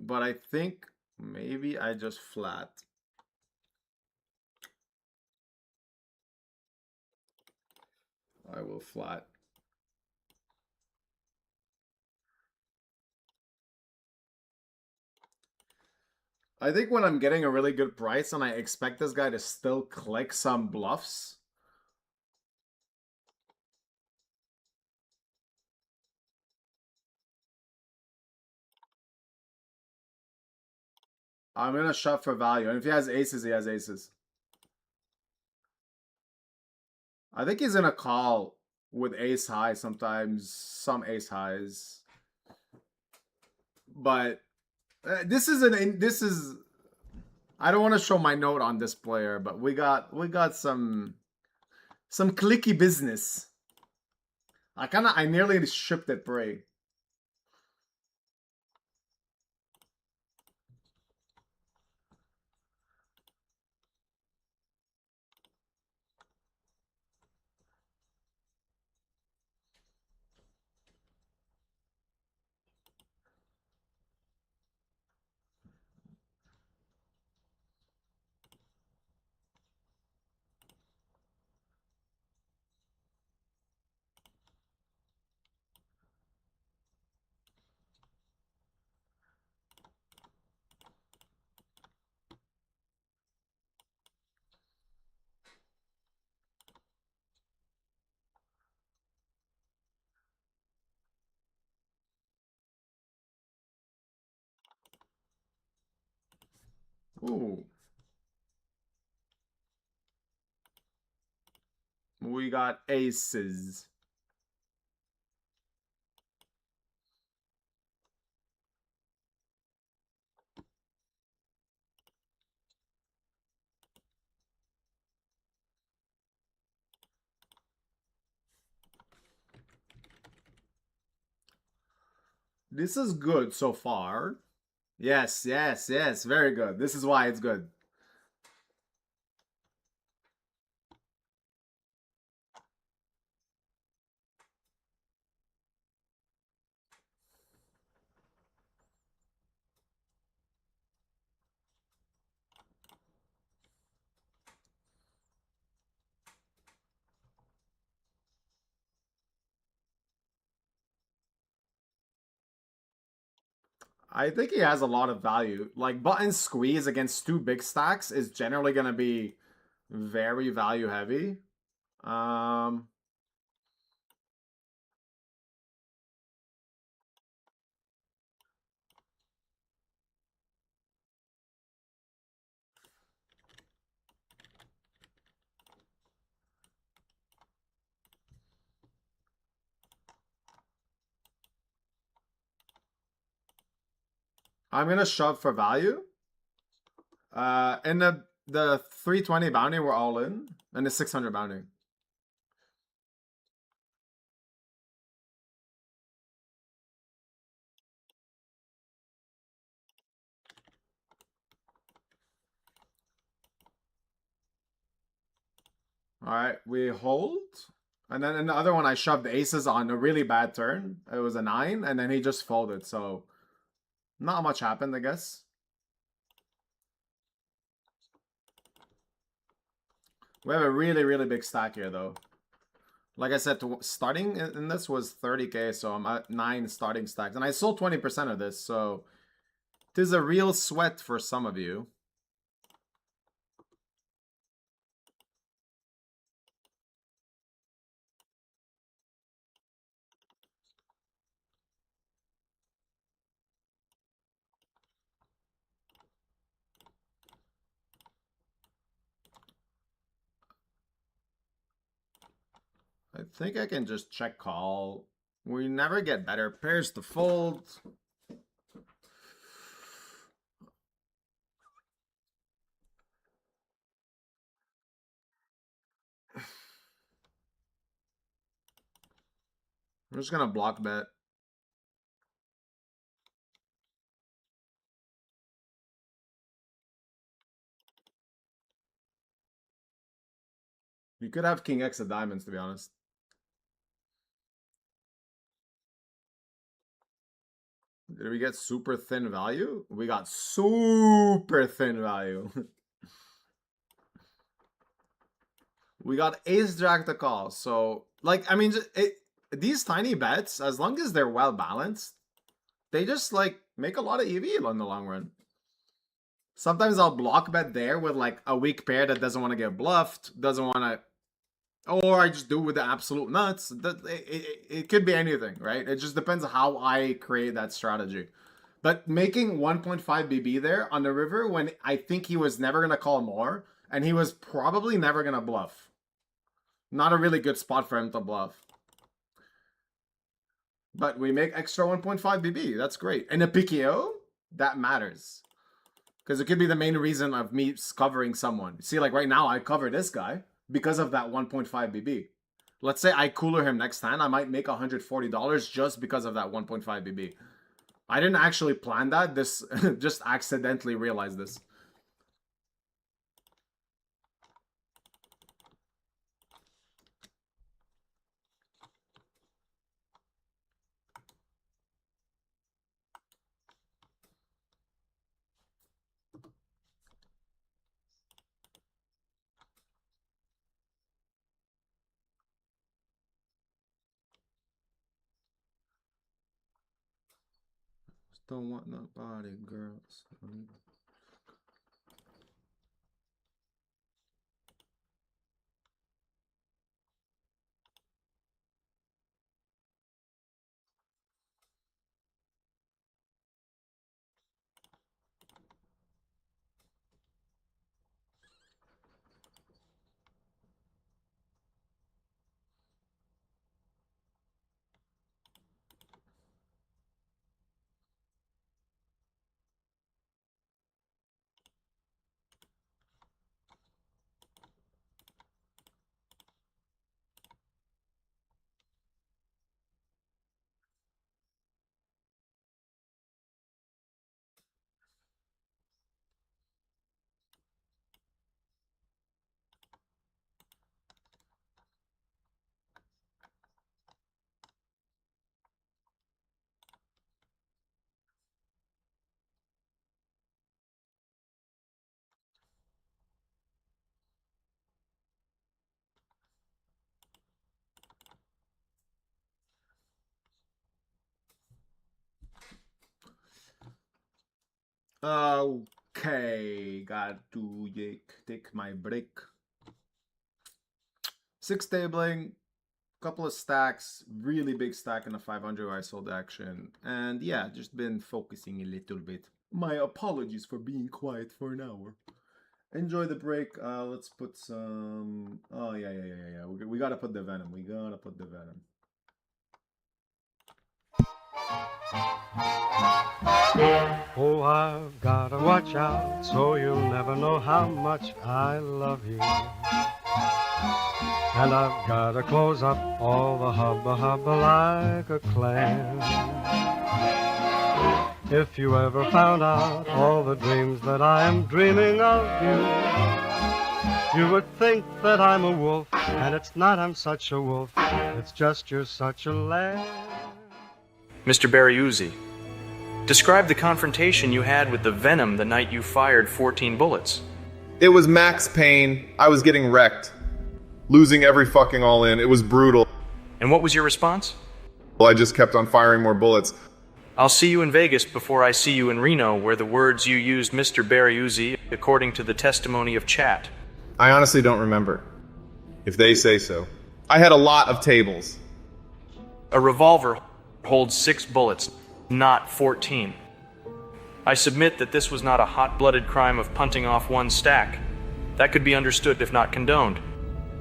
but I think maybe I just flat. I will flat. I think when I'm getting a really good price and I expect this guy to still click some bluffs, I'm going to shove for value. And if he has aces, he has aces. I think he's going to call with ace high sometimes, some ace highs. But this is I don't want to show my note on this player, but we got some clicky business. I nearly shipped it Bray. Ooh. We got aces. This is good so far. Yes, yes, yes. Very good. This is why it's good. I think he has a lot of value. Like, button squeeze against 2 big stacks is generally going to be very value heavy. I'm going to shove for value. In the 320 bounty, we're all in. And the 600 bounty. All right, we hold. And then in the other one, I shoved aces on a really bad turn. It was a 9, and then he just folded. So not much happened, I guess. We have a really, really big stack here, though. Like I said, starting in this was 30k, so I'm at 9 starting stacks. And I sold 20% of this, so it is a real sweat for some of you. I think I can just check call. We never get better pairs to fold. I'm just gonna block bet. You could have King X of diamonds, to be honest. Did we get super thin value? We got super thin value. We got ace jack to call. So, like, I mean, these tiny bets, as long as they're well balanced, they just, like, make a lot of EV in the long run. Sometimes I'll block bet there with, like, a weak pair that doesn't want to get bluffed, doesn't want to... Or I just do with the absolute nuts. It could be anything, right? It just depends on how I create that strategy. But making 1.5 BB there on the river when I think he was never going to call more, and he was probably never going to bluff. Not a really good spot for him to bluff. But we make extra 1.5 BB. That's great. And a PKO, that matters. Because it could be the main reason of me covering someone. See, like right now, I cover this guy because of that 1.5 BB. Let's say I cooler him next time, I might make $140 just because of that 1.5 BB. I didn't actually plan that. This just accidentally realized this. Don't want nobody, girls. Okay, got to take my break. 6 tabling, couple of stacks, really big stack in the 500 where I sold action, and yeah, just been focusing a little bit. My apologies for being quiet for an hour. Enjoy the break. Let's put some... Oh, yeah. We gotta put the Venom. We gotta put the Venom. Oh, I've gotta watch out, so you'll never know how much I love you. And I've gotta close up all the hubba like a clam. If you ever found out all the dreams that I am dreaming of you, You would think that I'm a wolf, and it's not I'm such a wolf. It's just you're such a lamb. Mr. Beriuzy, describe the confrontation you had with the Venom the night you fired 14 bullets. It was max pain. I was getting wrecked. Losing every fucking all in. It was brutal. And what was your response? Well, I just kept on firing more bullets. I'll see you in Vegas before I see you in Reno, where the words you used Mr. Beriuzy, according to the testimony of chat. I honestly don't remember. If they say so. I had a lot of tables. A revolver holds 6 bullets, not 14. I submit that this was not a hot-blooded crime of punting off one stack. That could be understood if not condoned.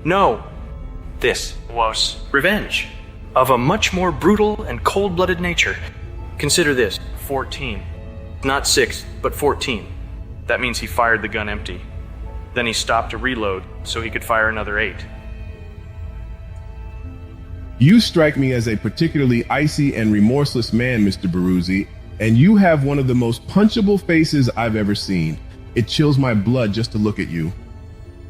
No, this was revenge of a much more brutal and cold-blooded nature. Consider this, 14. Not 6, but 14. That means he fired the gun empty. Then he stopped to reload so he could fire another 8. You strike me as a particularly icy and remorseless man, Mr. Beriuzy, and you have one of the most punchable faces I've ever seen. It chills my blood just to look at you.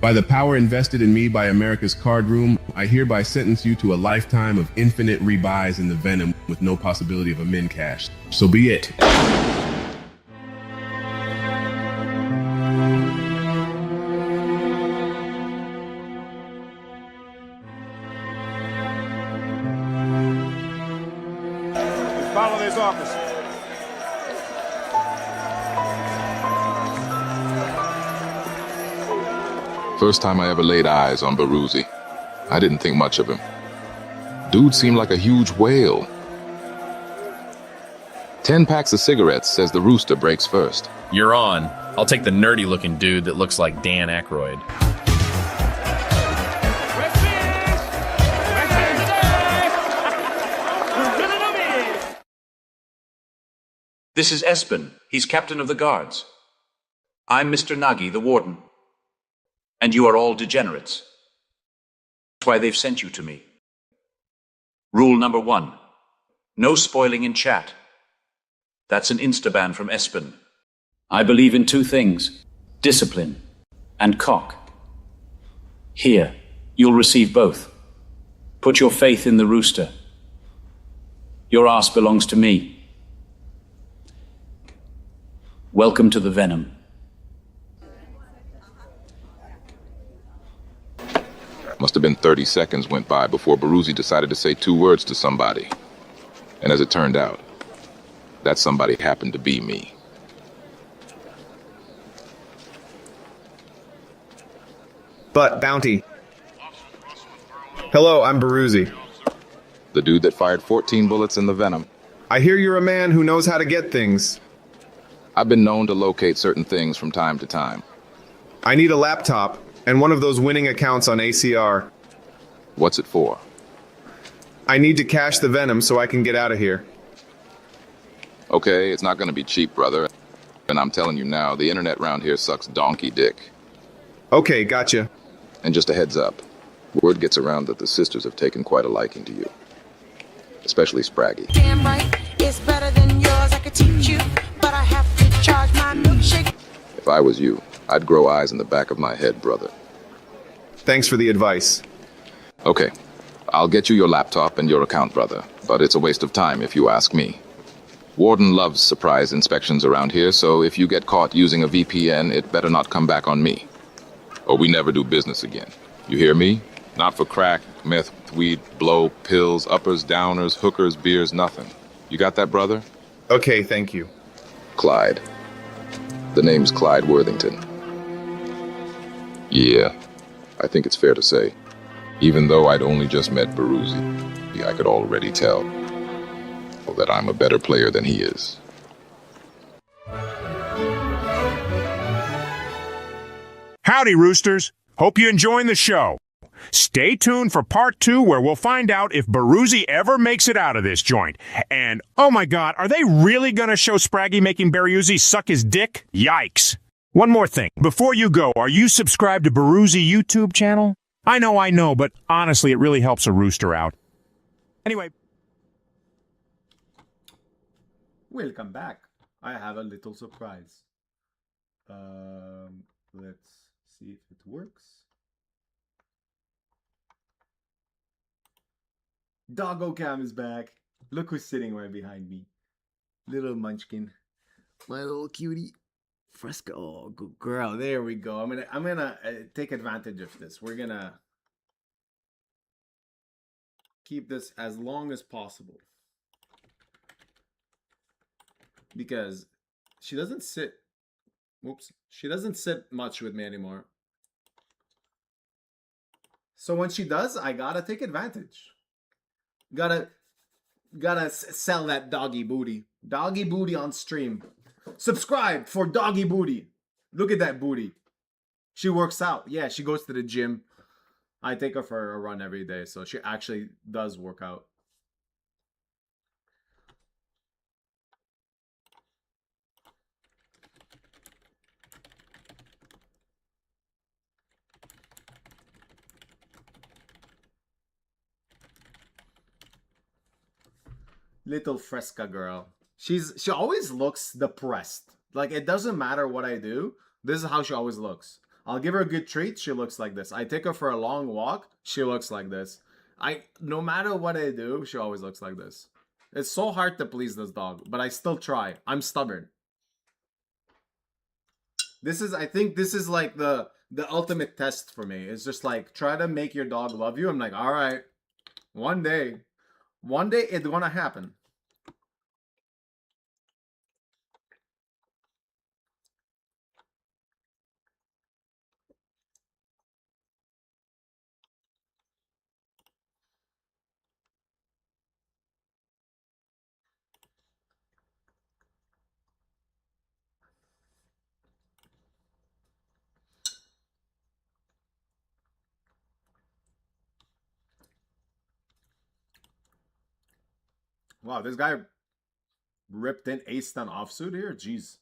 By the power invested in me by America's card room, I hereby sentence you to a lifetime of infinite rebuys in the Venom with no possibility of a min cash. So be it. Follow this officer. First time I ever laid eyes on Beriuzy. I didn't think much of him. Dude seemed like a huge whale. 10 packs of cigarettes says the rooster breaks first. You're on. I'll take the nerdy-looking dude that looks like Dan Aykroyd. This is Espen. He's captain of the guards. I'm Mr. Nagi, the warden. And you are all degenerates. That's why they've sent you to me. Rule number 1. No spoiling in chat. That's an insta-ban from Espen. I believe in 2 things. Discipline and cock. Here, you'll receive both. Put your faith in the rooster. Your ass belongs to me. Welcome to the Venom. Must have been 30 seconds went by before Beriuzy decided to say 2 words to somebody. And as it turned out, that somebody happened to be me. But, Bounty. Hello, I'm Beriuzy. The dude that fired 14 bullets in the Venom. I hear you're a man who knows how to get things. I've been known to locate certain things from time to time. I need a laptop and one of those winning accounts on ACR. What's it for? I need to cash the Venom so I can get out of here. Okay, it's not gonna be cheap, brother. And I'm telling you now, the internet round here sucks donkey dick. Okay, gotcha. And just a heads up, word gets around that the sisters have taken quite a liking to you. Especially Spraggy. Damn right, it's better than yours. I could teach you, but I have to charge my milkshake. If I was you, I'd grow eyes in the back of my head, brother. Thanks for the advice. Okay, I'll get you your laptop and your account, brother, but it's a waste of time if you ask me. Warden loves surprise inspections around here, so if you get caught using a VPN, it better not come back on me. Or we never do business again. You hear me? Not for crack, meth, weed, blow, pills, uppers, downers, hookers, beers, nothing. You got that, brother? Okay, thank you. Clyde. The name's Clyde Worthington. Yeah, I think it's fair to say. Even though I'd only just met Beriuzy, I could already tell that I'm a better player than he is. Howdy, Roosters. Hope you're enjoying the show. Stay tuned for part 2 where we'll find out if Beriuzy ever makes it out of this joint. And, oh my god, are they really gonna show Spraggy making Beriuzy suck his dick? Yikes. One more thing. Before you go, are you subscribed to Beriuzy YouTube channel? I know, but honestly, it really helps a rooster out. Anyway. Welcome back. I have a little surprise. Let's see if it works. Doggo Cam is back. Look who's sitting right behind me. Little munchkin. My little cutie. Fresca. Oh, good girl. There we go. I'm gonna take advantage of this. We're gonna keep this as long as possible. Because she doesn't sit. Whoops. She doesn't sit much with me anymore. So when she does, I gotta take advantage. Gotta sell that doggy booty. Doggy booty on stream. Subscribe for doggy booty. Look at that booty. She works out. Yeah, she goes to the gym. I take her for a run every day, so she actually does work out. Little Fresca girl. She always looks depressed. Like, it doesn't matter what I do. This is how she always looks. I'll give her a good treat, she looks like this. I take her for a long walk, she looks like this. No matter what I do, she always looks like this. It's so hard to please this dog, but I still try. I'm stubborn. I think this is like the ultimate test for me. It's just like, try to make your dog love you. I'm like, all right, one day it's gonna happen. Wow, this guy ripped in ace-10 offsuit here? Jeez.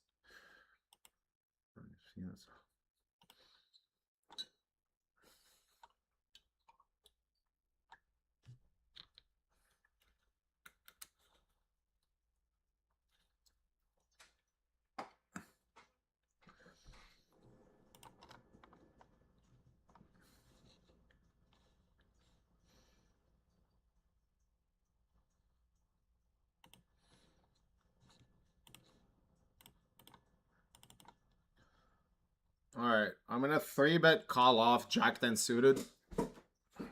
Alright, I'm gonna 3-bet call off Jack-10 suited.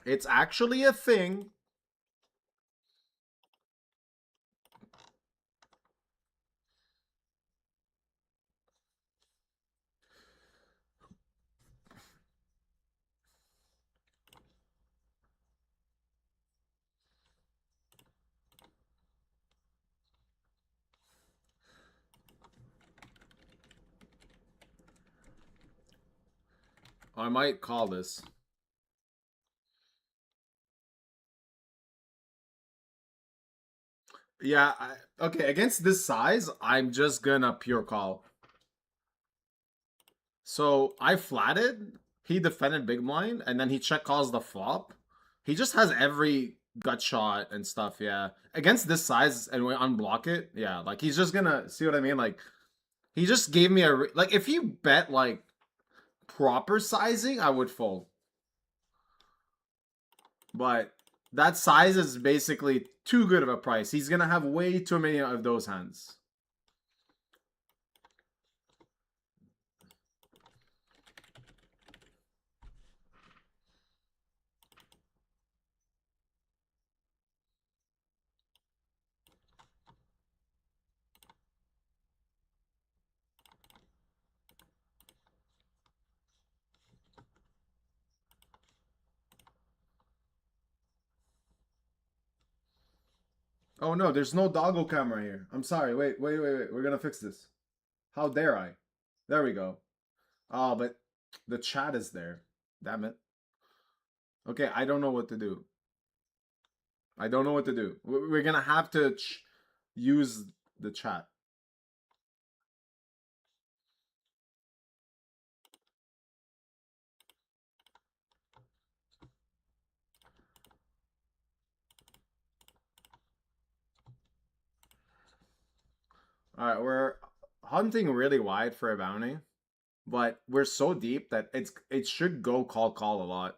It's actually a thing. I might call this. Yeah, okay, against this size, I'm just gonna pure call. So, I flatted, he defended big blind, and then he check calls the flop. He just has every gut shot and stuff, yeah. Against this size, and we unblock it, yeah, like, he's just gonna, see what I mean? Like, he just gave me like, if you bet, like, proper sizing, I would fold. But that size is basically too good of a price. He's gonna have way too many of those hands. Oh no, there's no doggo camera here. I'm sorry. Wait. We're gonna fix this. How dare I? There we go. Oh, but the chat is there. Damn it. Okay, I don't know what to do. I don't know what to do. We're gonna have to use the chat. Alright, we're hunting really wide for a bounty. But we're so deep that it should go call a lot.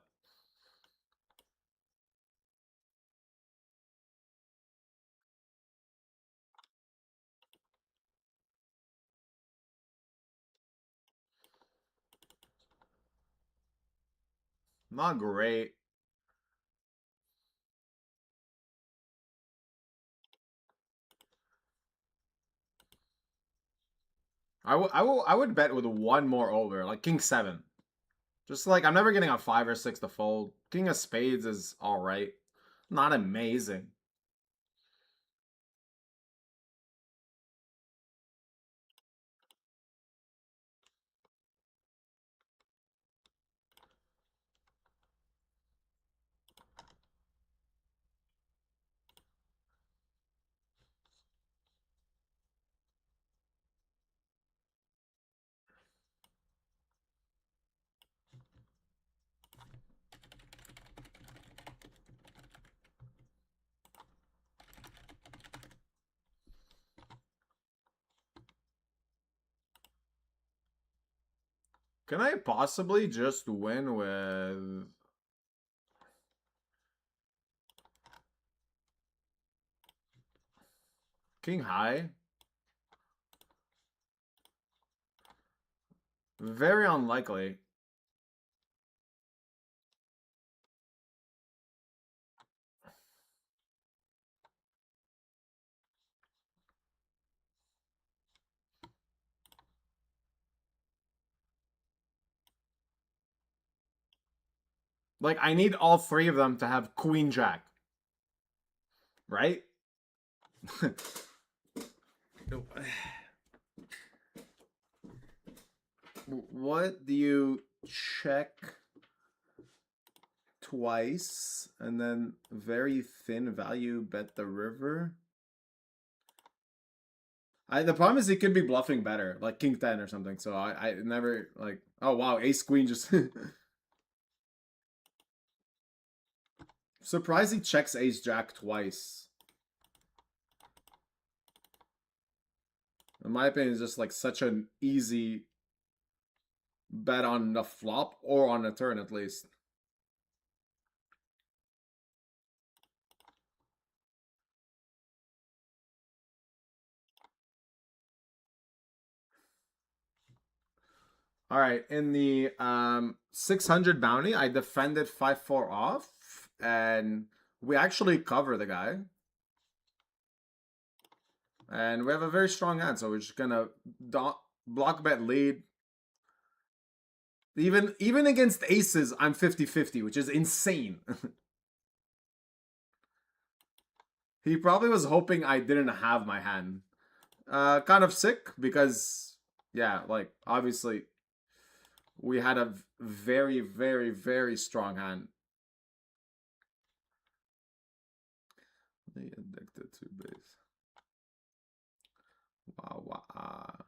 Not great. I would bet with one more over, like king 7. Just like, I'm never getting a 5 or 6 to fold. King of spades is alright. Not amazing. Can I possibly just win with... King high? Very unlikely. Like, I need all 3 of them to have queen jack. Right? What do you check twice and then very thin value bet the river? The problem is he could be bluffing better, like king 10 or something. So I never like, oh wow, ace queen just surprised he checks ace jack twice. In my opinion, it's just like such an easy bet on the flop or on the turn at least. All right, in the 600 bounty, I defended 5-4 off, and we actually cover the guy. And we have a very strong hand, so we're just gonna block bet lead. Even against aces, I'm 50-50, which is insane. He probably was hoping I didn't have my hand. Kind of sick, because, yeah, like, obviously, we had a very, very, very strong hand. They addicted to base. Wow, wow.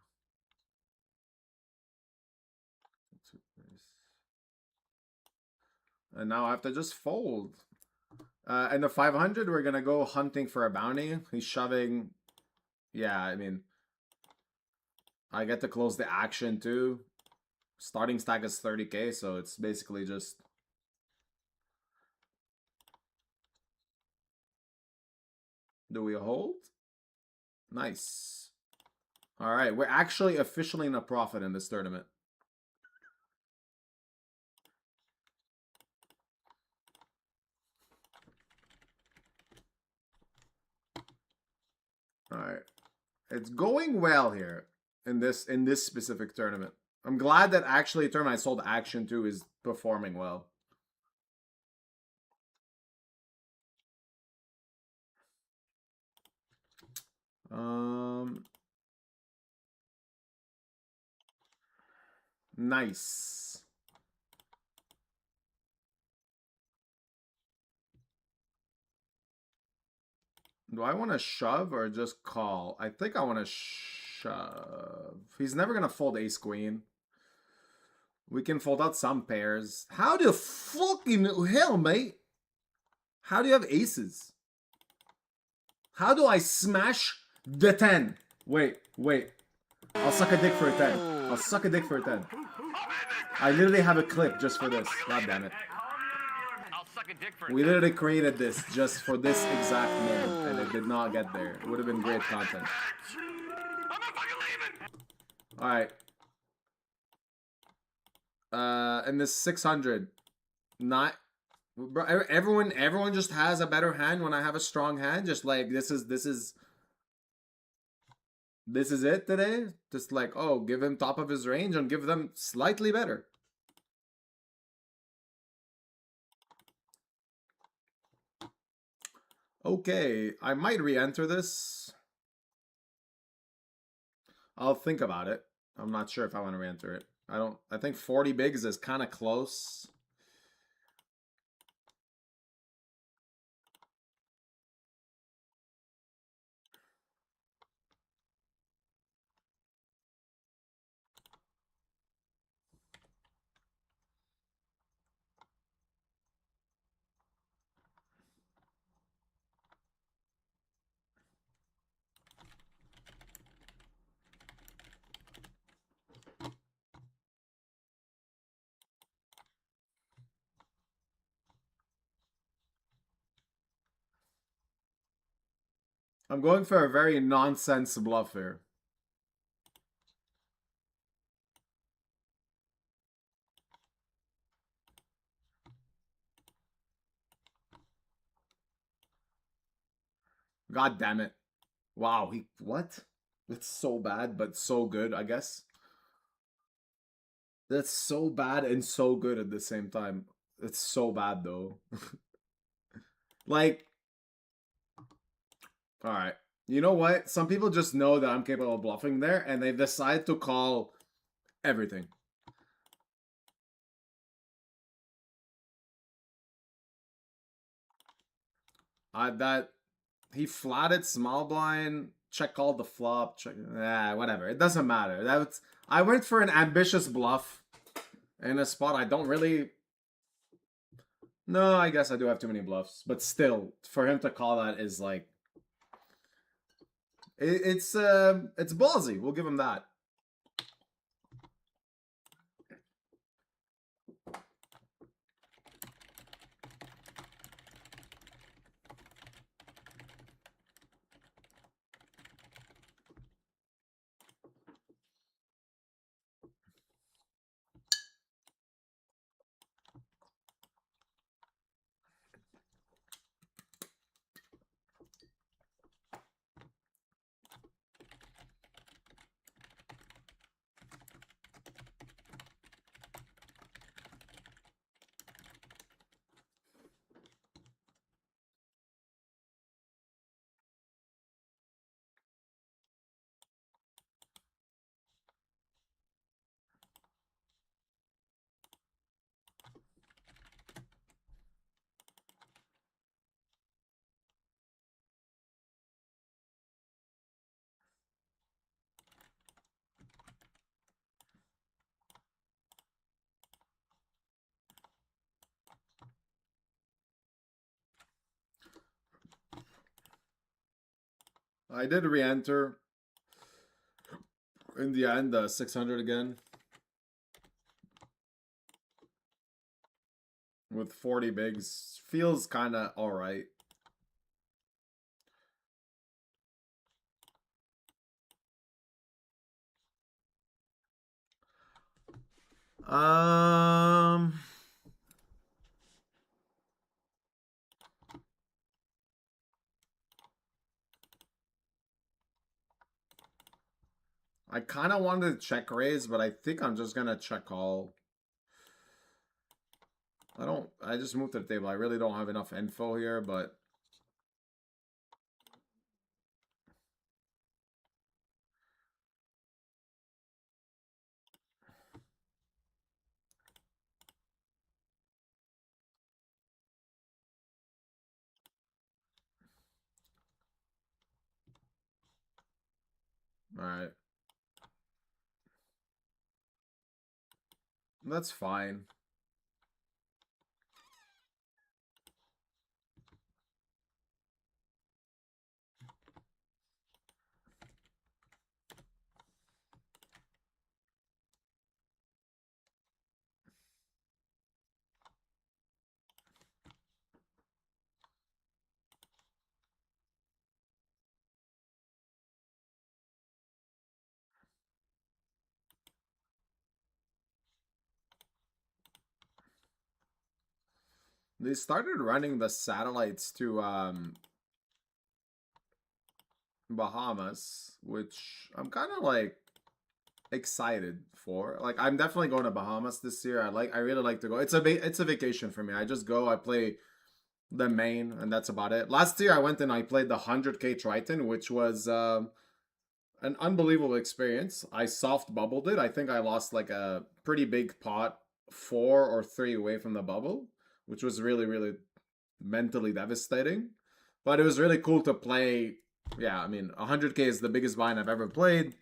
And now I have to just fold. And the 500, we're gonna go hunting for a bounty. He's shoving. Yeah, I mean, I get to close the action too. Starting stack is 30k, so it's basically just... Do we hold? Nice. All right, we're actually officially in a profit in this tournament. All right, it's going well here in this specific tournament. I'm glad that actually the tournament I sold action to is performing well. Nice. Do I want to shove or just call? I think I want to shove. He's never going to fold ace queen. We can fold out some pairs. How the fucking hell, mate? How do you have aces? How do I smash the 10? Wait. I'll suck a dick for a 10. I'll suck a dick for a 10. I literally have a clip just for this. God damn it. We literally created this just for this exact moment, and it did not get there. It would have been great content. Alright. And this 600. Not bro, everyone just has a better hand when I have a strong hand. Just like this is it today. Just like, oh, give him top of his range and give them slightly better. Okay, I might re-enter this. I'll think about it. I'm not sure if I want to re-enter it. I think 40 bigs is kind of close. I'm going for a very nonsense bluff here. God damn it. Wow, what? It's so bad, but so good, I guess. That's so bad and so good at the same time. It's so bad, though. Like, alright. You know what? Some people just know that I'm capable of bluffing there, and they decide to call everything. He flatted small blind, check called the flop, whatever. It doesn't matter. I went for an ambitious bluff in a spot I don't really. No, I guess I do have too many bluffs, but still, for him to call that is like, it's ballsy. We'll give him that. I did re-enter in the end, 600 again. With 40 bigs. Feels kind of alright. I kind of wanted to check raise, but I think I'm just gonna check call. I just moved to the table. I really don't have enough info here, but alright. That's fine. They started running the satellites to Bahamas, which I'm kind of like excited for. Like I'm definitely going to Bahamas this year. I really like to go. It's a vacation for me. I just go, I play the main, and that's about it. Last year I went and I played the 100k Triton, which was an unbelievable experience. I soft bubbled it. I think I lost like a pretty big pot, 4 or 3 away from the bubble, which was really, really mentally devastating. But it was really cool to play. Yeah, I mean, 100k is the biggest buy-in I've ever played.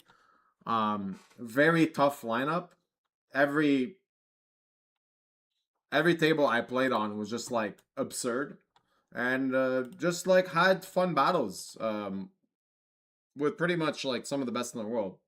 Very tough lineup. Every table I played on was just like absurd, and just like had fun battles with pretty much like some of the best in the world.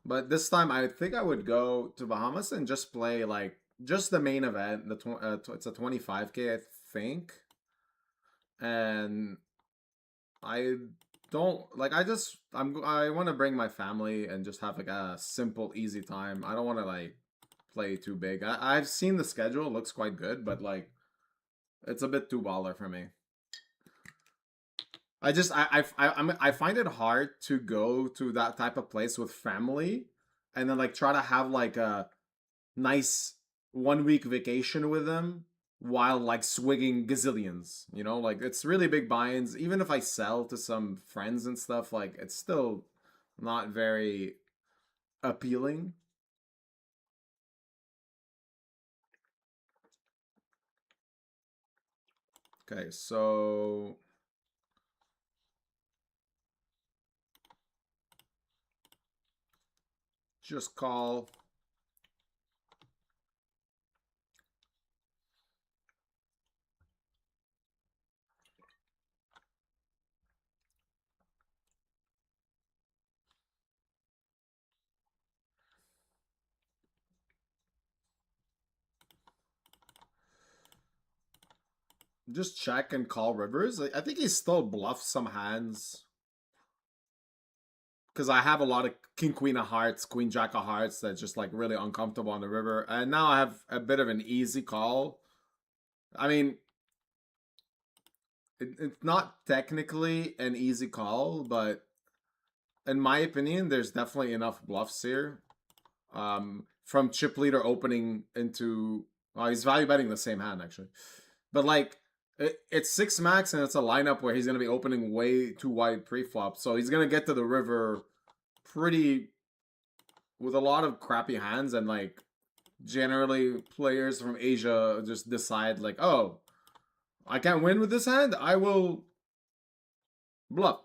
But this time, I think I would go to Bahamas and just play like just the main event. It's a 25k, I think, and I don't like. I want to bring my family and just have like a simple, easy time. I don't want to like play too big. I've seen the schedule; it looks quite good, but like it's a bit too baller for me. I find it hard to go to that type of place with family and then like try to have like a nice 1 week vacation with them while like swigging gazillions, you know? Like it's really big buy-ins. Even if I sell to some friends and stuff, like it's still not very appealing. Okay, so just call. Just check and call rivers. I think he still bluffs some hands. Because I have a lot of King Queen of Hearts, Queen Jack of Hearts that's just like really uncomfortable on the river. And now I have a bit of an easy call. I mean, it's not technically an easy call, but in my opinion, there's definitely enough bluffs here. From chip leader opening into... he's value betting the same hand, actually. But like, it's 6 max and it's a lineup where he's going to be opening way too wide pre-flop. So he's going to get to the river pretty... with a lot of crappy hands, and like generally players from Asia just decide like, oh, I can't win with this hand, I will bluff.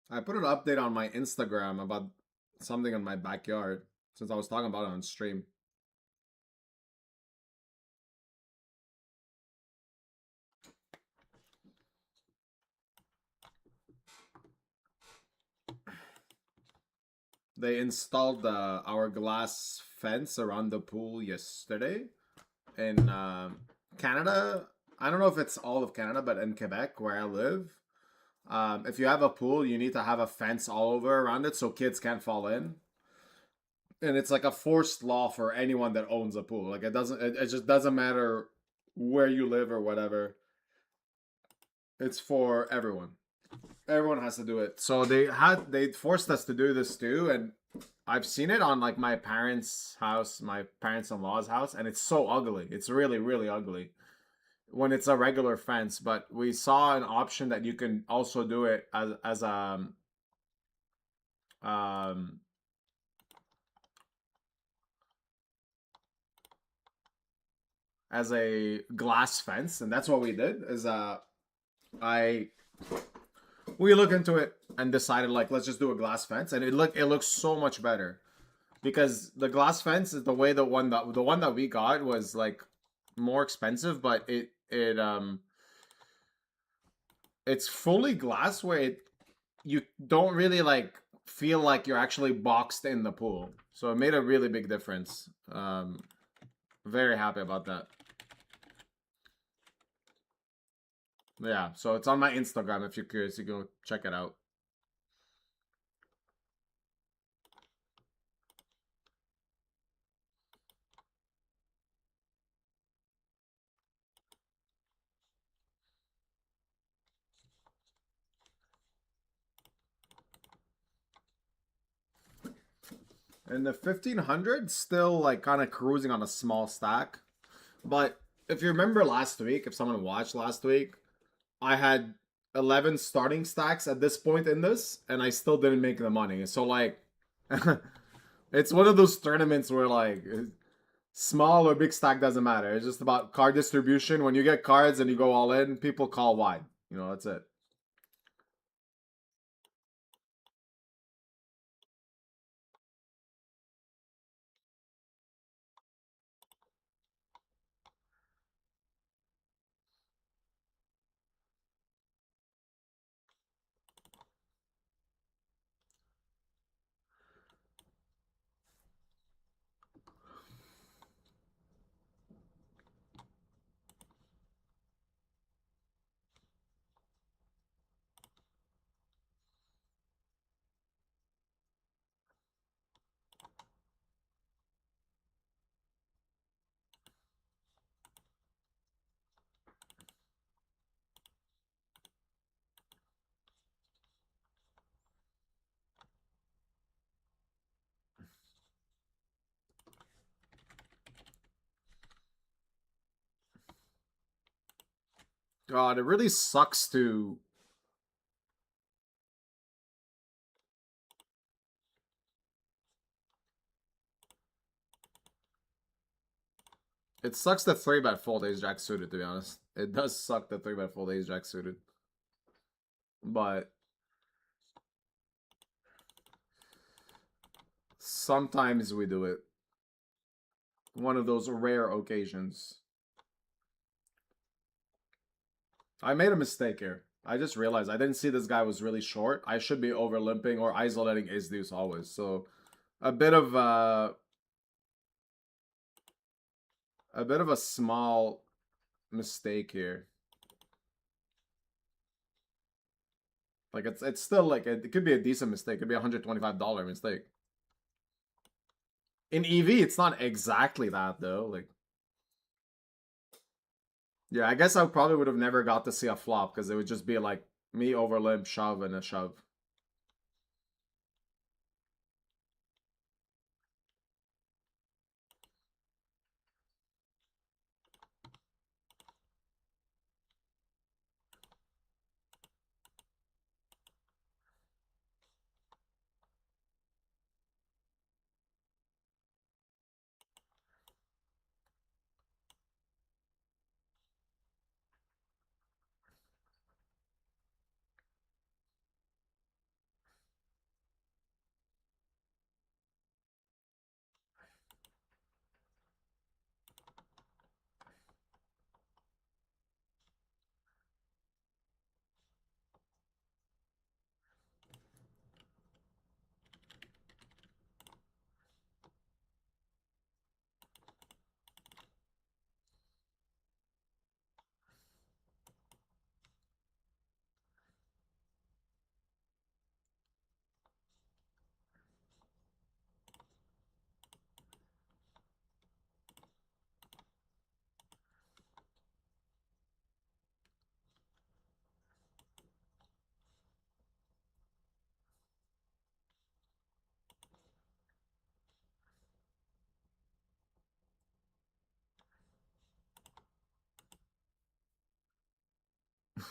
I put an update on my Instagram about something in my backyard since I was talking about it on stream. They installed our glass fence around the pool yesterday in Canada. I don't know if it's all of Canada, but in Quebec, where I live, if you have a pool, you need to have a fence all over around it so kids can't fall in. And it's like a forced law for anyone that owns a pool. Like it just doesn't matter where you live or whatever. It's for everyone. Everyone has to do it. So they forced us to do this too, and I've seen it on like my parents' house, my parents-in-law's house, and it's so ugly. It's really, really ugly when it's a regular fence. But we saw an option that you can also do it as um as a glass fence, and that's what we did. I we looked into it and decided like let's just do a glass fence, and it looks so much better because the glass fence is the way the one that we got was like more expensive, but it's fully glass where you don't really like feel like you're actually boxed in the pool. So it made a really big difference. Very happy about that. Yeah, so it's on my Instagram if you're curious. You go check it out. And the 1500 still like kind of cruising on a small stack. But if you remember last week, if someone watched last week, I had 11 starting stacks at this point in this, and I still didn't make the money. So like it's one of those tournaments where like small or big stack doesn't matter. It's just about card distribution. When you get cards and you go all in, people call wide. You know, that's it. God, it really sucks to It sucks that 3-bet fold ace jack suited, to be honest. It does suck that 3-bet fold ace jack suited. But sometimes we do it. One of those rare occasions. I made a mistake here. I just realized I didn't see this guy was really short. I should be over limping or isolating ace deuce always. So a bit of a small mistake here. Like it's still like it could be a decent mistake. It could be a $125 mistake. In EV, it's not exactly that though. Like, yeah, I guess I probably would have never got to see a flop because it would just be like me over limp, shove, and a shove.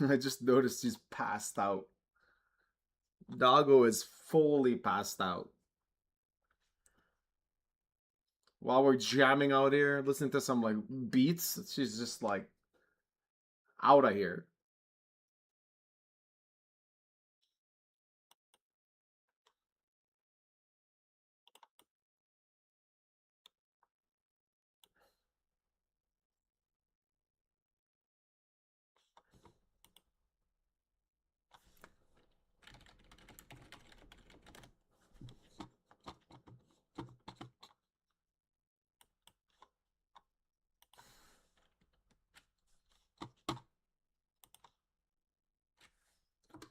I just noticed he's passed out. Doggo is fully passed out. While we're jamming out here, listening to some like beats, she's just like out of here.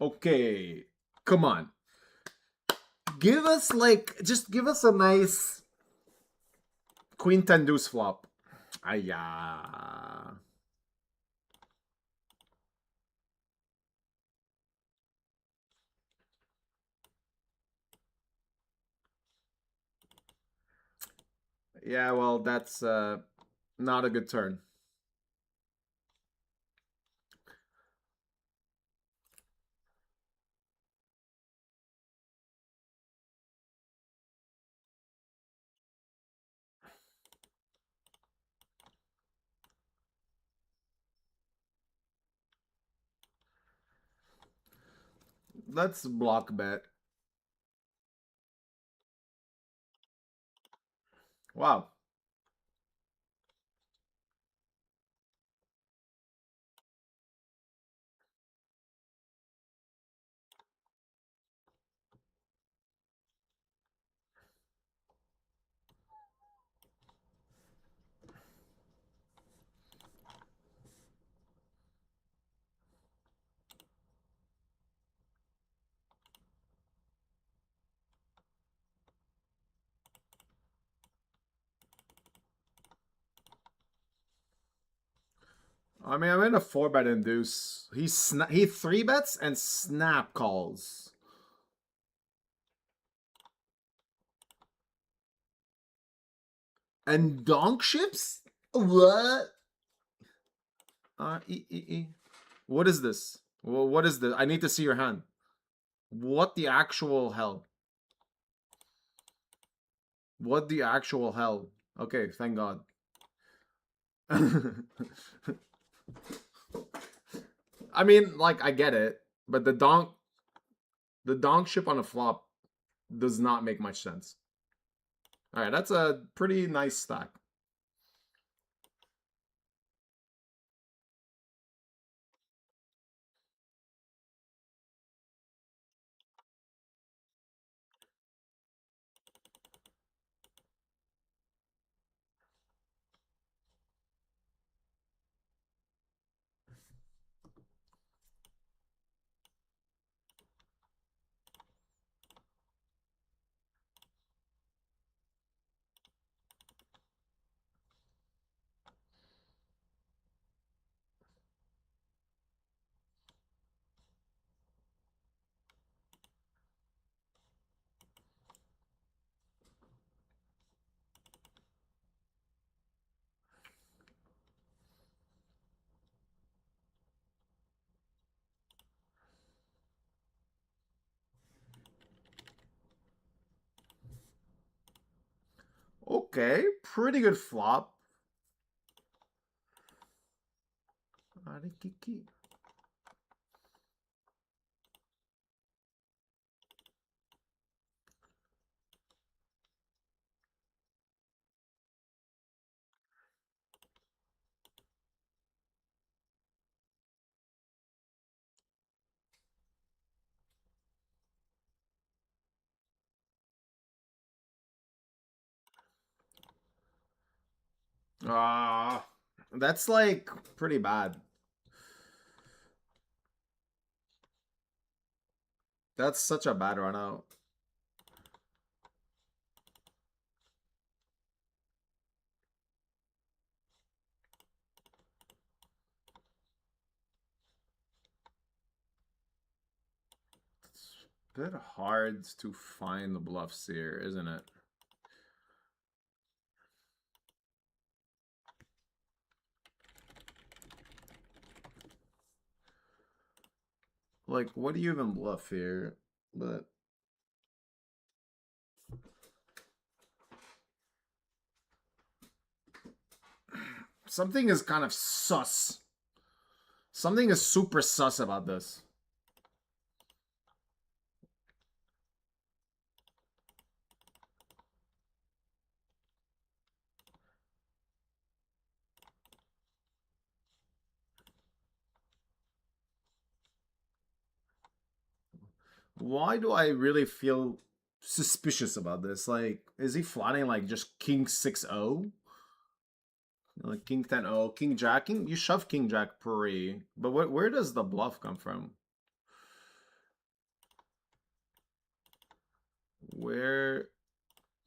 Okay, come on. Give us like, just give us a nice Queen 10 deuce flop. Ayah. Yeah, well, that's not a good turn. Let's block bet. Wow. I mean, I'm in a 4-bet induce. He 3-bets and snap calls. And donk ships? What? What is this? Well, what is this? I need to see your hand. What the actual hell? What the actual hell? Okay, thank God. I mean, like, I get it, but the donk ship on a flop does not make much sense. All right, that's a pretty nice stack. Okay, pretty good flop. That's like pretty bad. That's such a bad run out. It's a bit hard to find the bluffs here, isn't it? Like, what do you even bluff here? But something is kind of sus. Something is super sus about this. Why do I really feel suspicious about this? Like, is he flatting like just king 6-0? Like king 10-0, king jack, king, you shove king jack pre, but where does the bluff come from? Where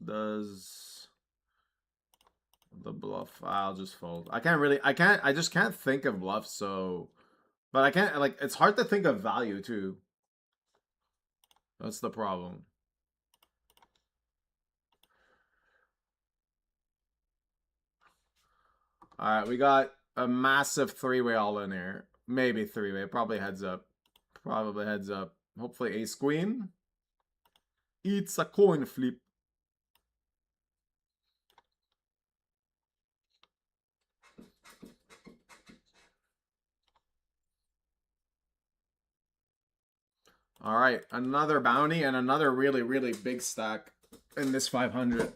does the bluff? I'll just fold. I just can't think of bluffs, so, but I can't, like, it's hard to think of value too. That's the problem. All right, we got a massive three-way all in here. Maybe three-way, probably heads up. Probably heads up. Hopefully ace queen. It's a coin flip. All right, another bounty and another really, really big stack in this 500.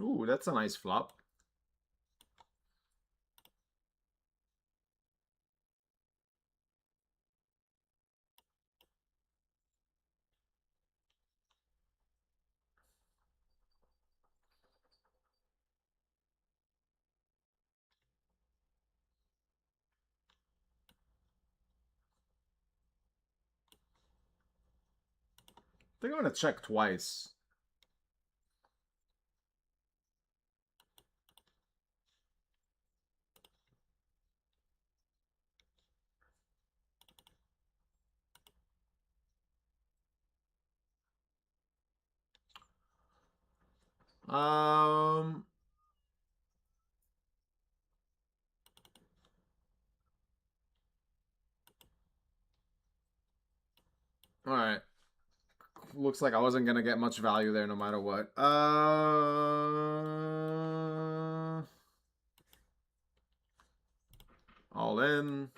Ooh, that's a nice flop. I think I'm gonna check twice. Um, all right. Looks like I wasn't gonna get much value there no matter what. All in.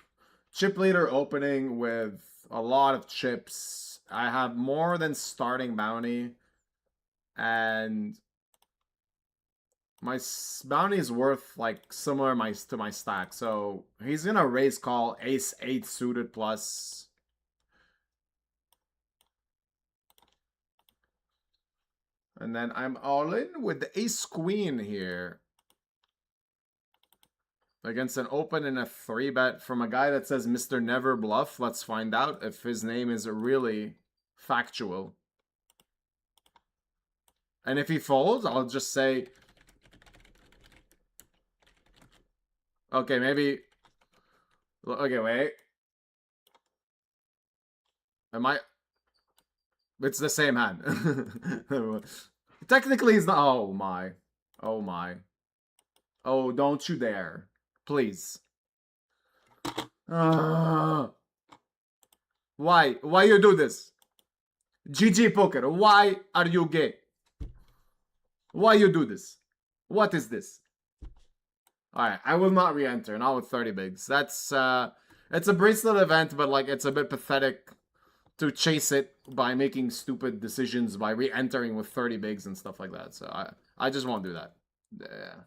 Chip leader opening with a lot of chips. I have more than starting bounty. And my bounty is worth like similar to my stack. So he's gonna raise call ace 8 suited plus. And then I'm all in with the ace queen here. Against an open and a 3-bet from a guy that says Mr. Never Bluff. Let's find out if his name is really factual. And if he folds, I'll just say... Okay, maybe... Okay, wait. Am I... It's the same hand. Technically, it's not. Oh my. Oh my. Oh, don't you dare. Please. Why? Why you do this? GG Poker, why are you gay? Why you do this? What is this? Alright, I will not re-enter, not with 30 bigs. That's, it's a bracelet event, but, like, it's a bit pathetic to chase it by making stupid decisions by re-entering with 30 bigs and stuff like that. So, I just won't do that. Yeah.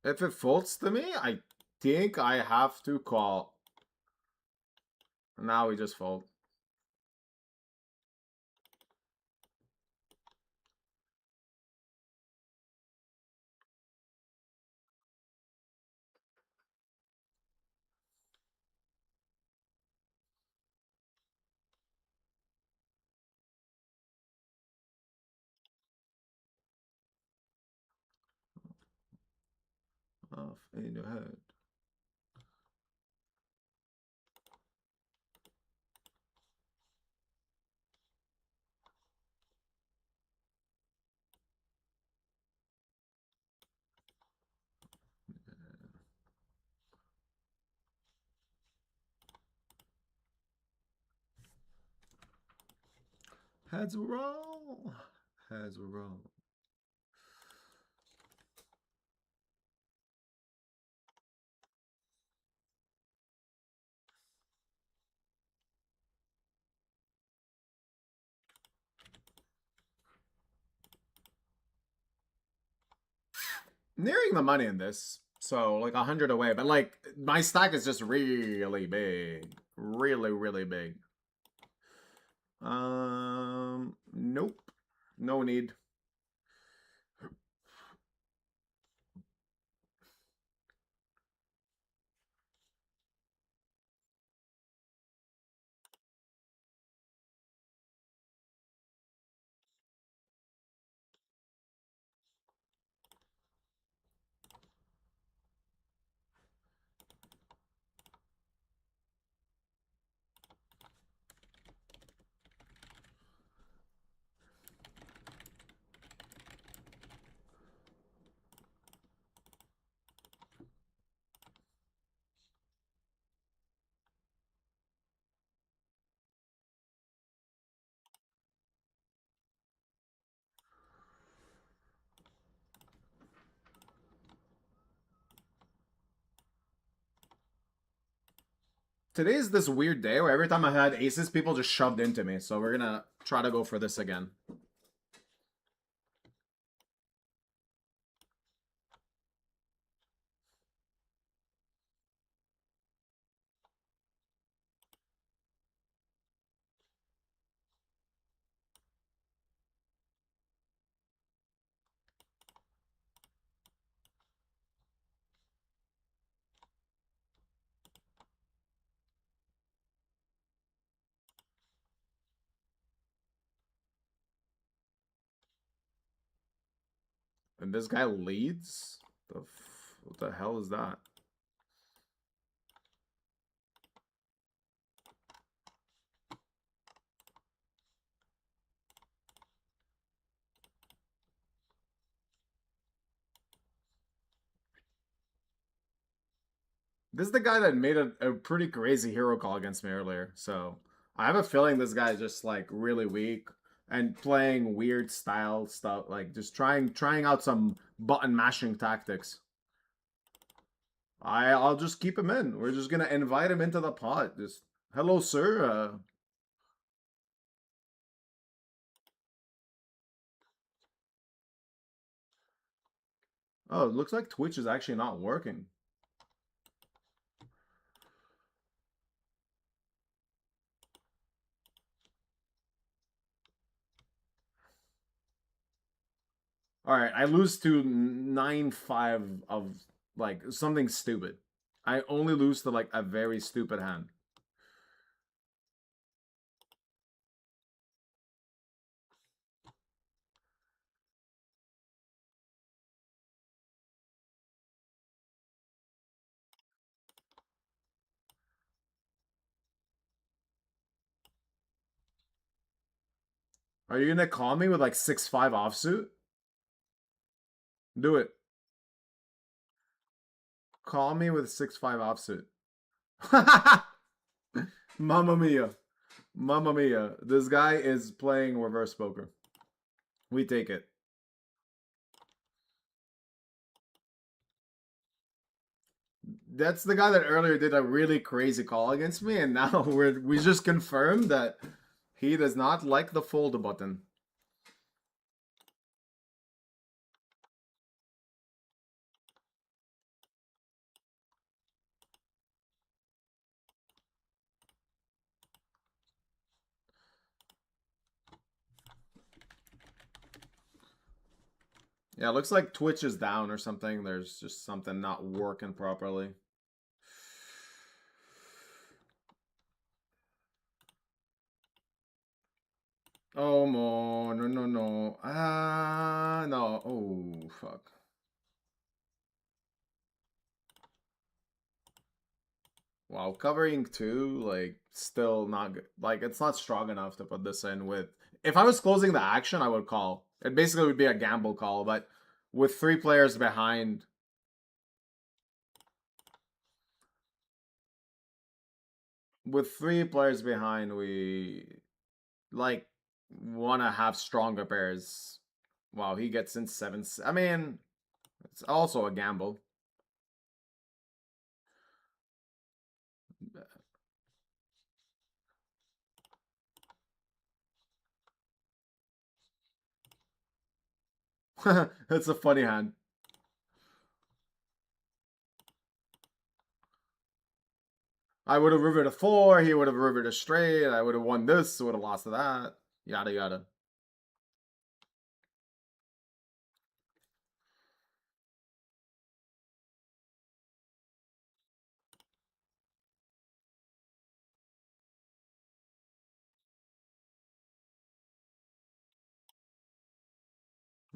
If it folds to me, I think I have to call. Now we just fold. Off in your head. Heads roll. Heads roll. Nearing the money in this. So, like, 100 away. But, like, my stack is just really big. Really, really big. Nope. No need. Today's this weird day where every time I had aces, people just shoved into me. So we're gonna try to go for this again. And this guy leads? What the hell is that? This is the guy that made a pretty crazy hero call against me earlier. So I have a feeling this guy is just like really weak and playing weird style stuff, like just trying out some button mashing tactics. I'll just keep him in. We're just gonna invite him into the pot. Just hello, sir. Oh, it looks like Twitch is actually not working. All right, I lose to 9-5 of like something stupid. I only lose to like a very stupid hand. Are you gonna call me with like 6-5 offsuit? Do it. Call me with 6-5 offsuit. Mamma mia. Mamma mia. This guy is playing reverse poker. We take it. That's the guy that earlier did a really crazy call against me, and now we just confirmed that he does not like the fold button. Yeah, it looks like Twitch is down or something. There's just something not working properly. Oh, no. No. Oh, fuck. Wow, covering 2, like, still not good. Like, it's not strong enough to put this in with... If I was closing the action, I would call. It basically would be a gamble call, but with 3 players behind... With 3 players behind, we, like, want to have stronger pairs. Wow, he gets in 7... I mean, it's also a gamble. It's a funny hand. I would have rivered a 4, he would have rivered a straight, I would have won this, would have lost to that. Yada yada.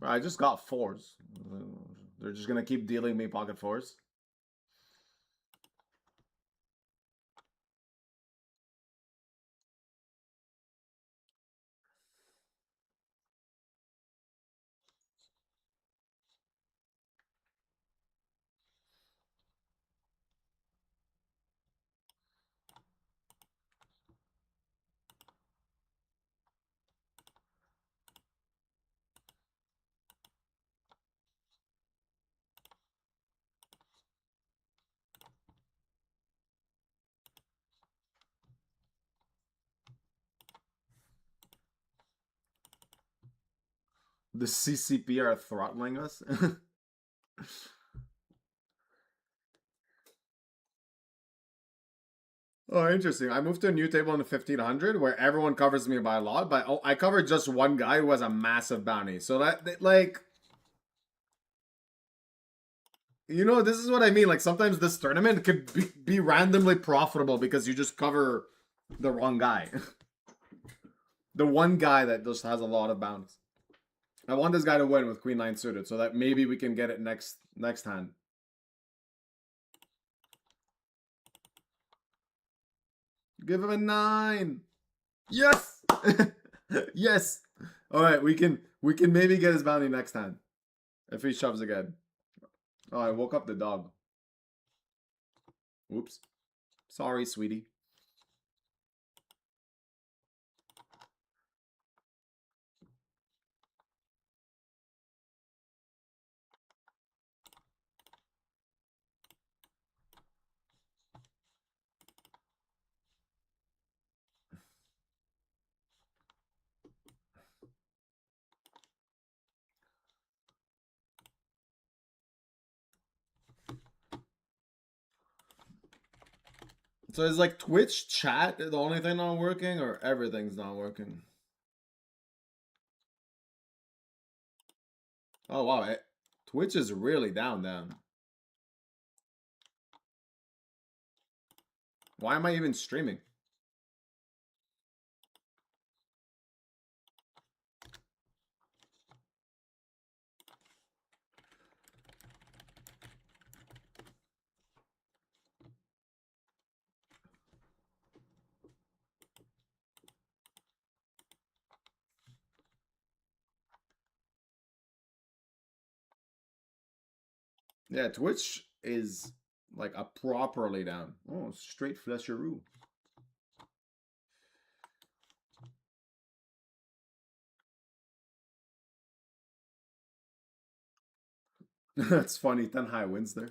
I just got 4s. They're just gonna keep dealing me pocket 4s. The CCP are throttling us. Oh, interesting. I moved to a new table in the 1500 where everyone covers me by a lot, but I covered just one guy who has a massive bounty. So that like, you know, this is what I mean. Like, sometimes this tournament could be randomly profitable because you just cover the wrong guy. The one guy that just has a lot of bounties. I want this guy to win with Queen 9 suited so that maybe we can get it next hand. Give him a 9. Yes. Yes. All right, we can maybe get his bounty next time if he shoves again. Oh, I woke up the dog. Oops. Sorry, sweetie. So is like Twitch chat the only thing not working, or everything's not working? Oh wow, Twitch is really down. Why am I even streaming? Yeah, Twitch is like a properly down. Oh, straight flusheroo. That's funny. 10 high wins there.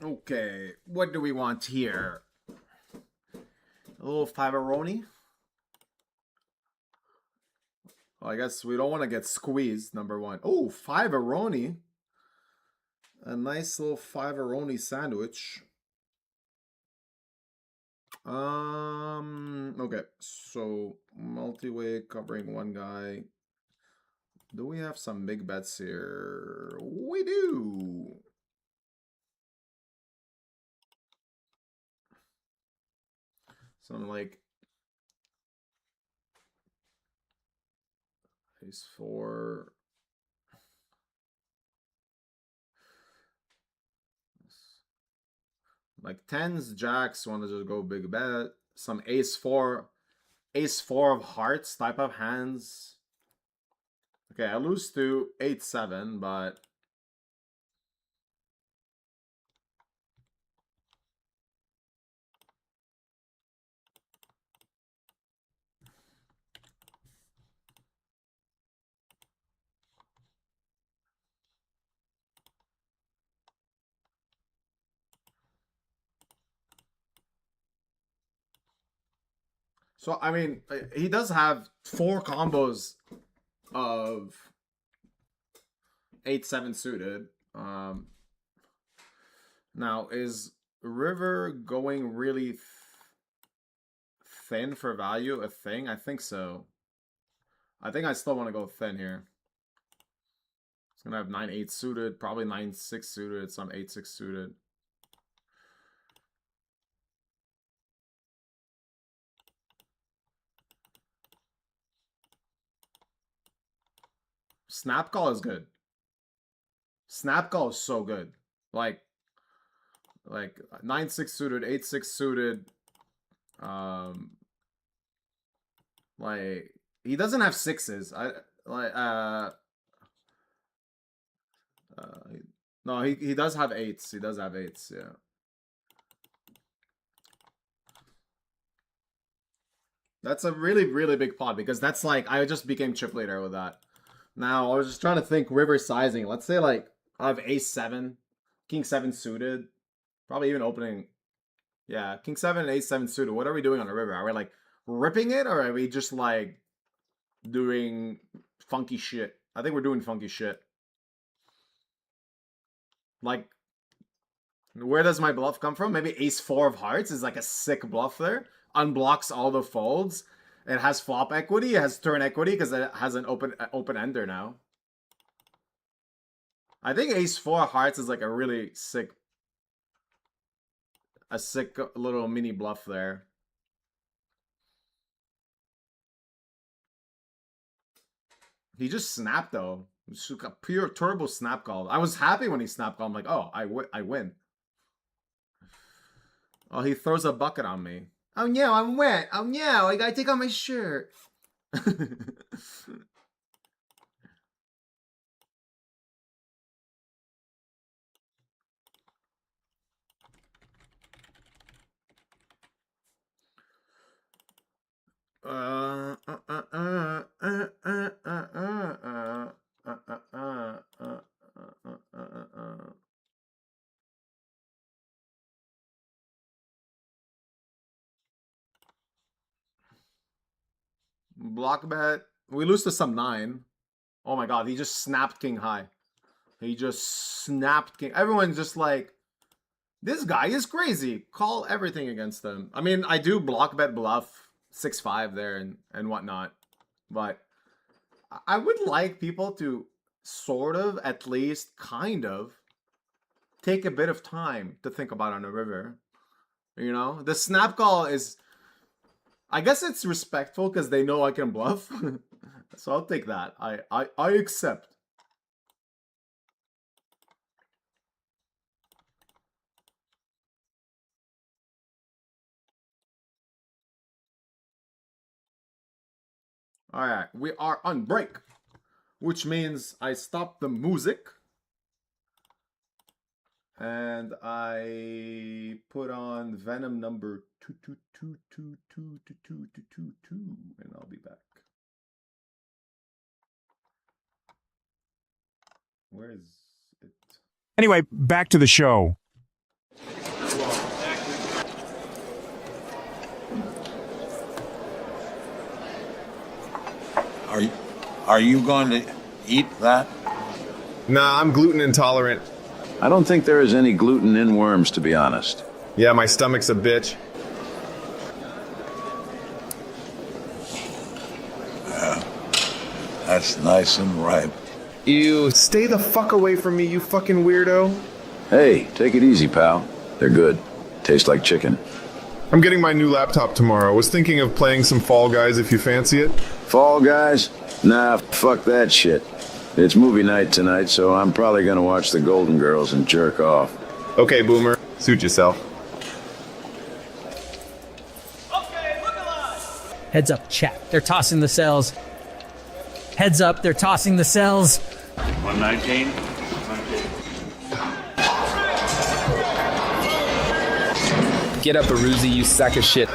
Okay, what do we want here? A little five-a-roni? Well, I guess we don't want to get squeezed, number one. Oh, five-a-roni. A nice little five-a-roni sandwich. Okay, so multi-way covering one guy. Do we have some big bets here? We do. Something like ace four. Like tens, jacks want to just go big bet. Some ace four of hearts type of hands. Okay, I lose to 8-7, but so I mean he does have 4 combos of 8-7 suited. Now is river going really thin for value a thing? I think so. I think I still want to go thin here. It's going to have 9-8 suited, probably 9-6 suited, some 8-6 suited. Snap call is good. Snap call is so good. Like 9-6 suited, 8-6 suited. Like he doesn't have sixes. No, he does have eights. He does have eights, yeah. That's a really, really big pot because that's like I just became chip leader with that. Now I was just trying to think river sizing. Let's say like I have ace-7, king-7 suited, probably even opening. Yeah, king-7 and ace-7 suited. What are we doing on the river? Are we like ripping it or are we just like doing funky shit? I think we're doing funky shit. Like, where does my bluff come from? Maybe ace-4 of hearts is like a sick bluff there. Unblocks all the folds. It has flop equity. It has turn equity because it has an open ender now. I think ace-4 hearts is like a really sick, little mini bluff there. He just snapped though. It's a pure turbo snap call. I was happy when he snap called. I'm like, oh, I win. Oh, he throws a bucket on me. Oh no, I'm wet. Oh no, I gotta take off my shirt. Block bet. We lose to some 9. Oh my god, he just snapped king high. He just snapped king. Everyone's just like, this guy is crazy. Call everything against him. I mean, I do block bet bluff 6-5 there and whatnot. But I would like people to sort of, at least, kind of, take a bit of time to think about on the river. You know? The snap call is... I guess it's respectful because they know I can bluff. So I'll take that. I accept. Alright, we are on break. Which means I stop the music. And I put on Venom number 222222222, and I'll be back. Where is it? Anyway, back to the show. Are you going to eat that? Nah, I'm gluten intolerant. I don't think there is any gluten in worms, to be honest. Yeah, my stomach's a bitch. That's nice and ripe. Ew, stay the fuck away from me, you fucking weirdo. Hey, take it easy, pal. They're good. Taste like chicken. I'm getting my new laptop tomorrow. Was thinking of playing some Fall Guys if you fancy it. Fall Guys? Nah, fuck that shit. It's movie night tonight, so I'm probably gonna watch the Golden Girls and jerk off. Okay, Boomer. Suit yourself. Heads up, chat. They're tossing the cells. Heads up, they're tossing the cells. 119. Get up, Beriuzy, you sack of shit.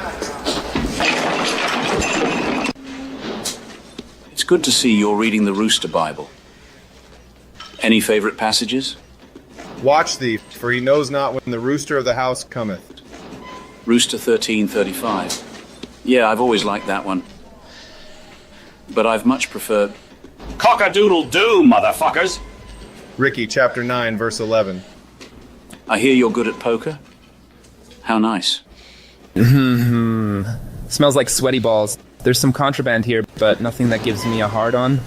It's good to see you're reading the Rooster Bible. Any favorite passages? Watch thee, for he knows not when the rooster of the house cometh. Rooster 13:35. Yeah, I've always liked that one. But I've much preferred... Cock-a-doodle-doo, motherfuckers! Ricky, chapter 9, verse 11. I hear you're good at poker. How nice. Smells like sweaty balls. There's some contraband here, but nothing that gives me a hard on.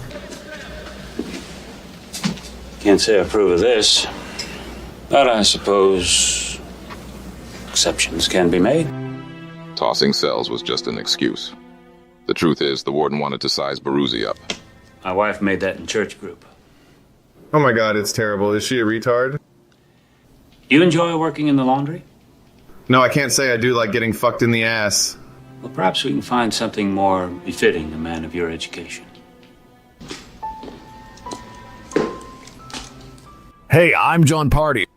Can't say I approve of this, but I suppose exceptions can be made. Tossing cells was just an excuse. The truth is, the warden wanted to size Beriuzy up. My wife made that in church group. Oh my god, it's terrible. Is she a retard? You enjoy working in the laundry? No, I can't say I do like getting fucked in the ass. Well, perhaps we can find something more befitting a man of your education. Hey, I'm John Party.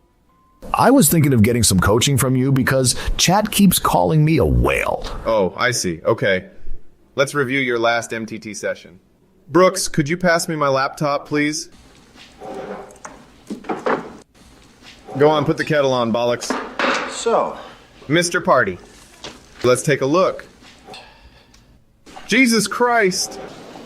I was thinking of getting some coaching from you because chat keeps calling me a whale. Oh, I see. Okay. Let's review your last MTT session. Brooks, could you pass me my laptop, please? Go on, put the kettle on, bollocks. So, Mr. Party, let's take a look. Jesus Christ!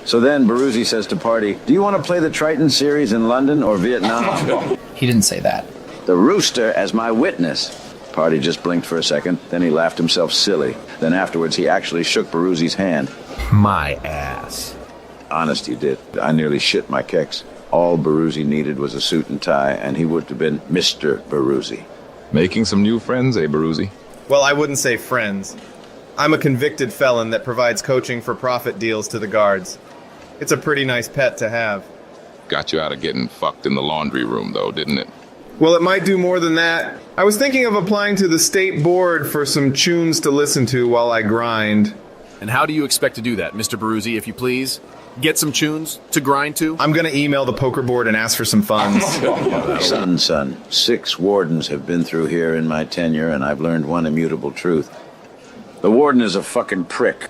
So then Beriuzy says to Party, do you want to play the Triton series in London or Vietnam? He didn't say that. The rooster as my witness. Party just blinked for a second, then he laughed himself silly. Then afterwards he actually shook Beriuzy's hand. My ass. Honest, he did. I nearly shit my kicks. All Beriuzy needed was a suit and tie, and he would have been Mr. Beriuzy. Making some new friends, eh, Beriuzy? Well, I wouldn't say friends. I'm a convicted felon that provides coaching for profit deals to the guards. It's a pretty nice pet to have. Got you out of getting fucked in the laundry room, though, didn't it? Well, it might do more than that. I was thinking of applying to the state board for some tunes to listen to while I grind. And how do you expect to do that, Mr. Beriuzy, if you please? Get some tunes to grind to? I'm gonna email the poker board and ask for some funds. Son, 6 wardens have been through here in my tenure, and I've learned one immutable truth. The warden is a fucking prick.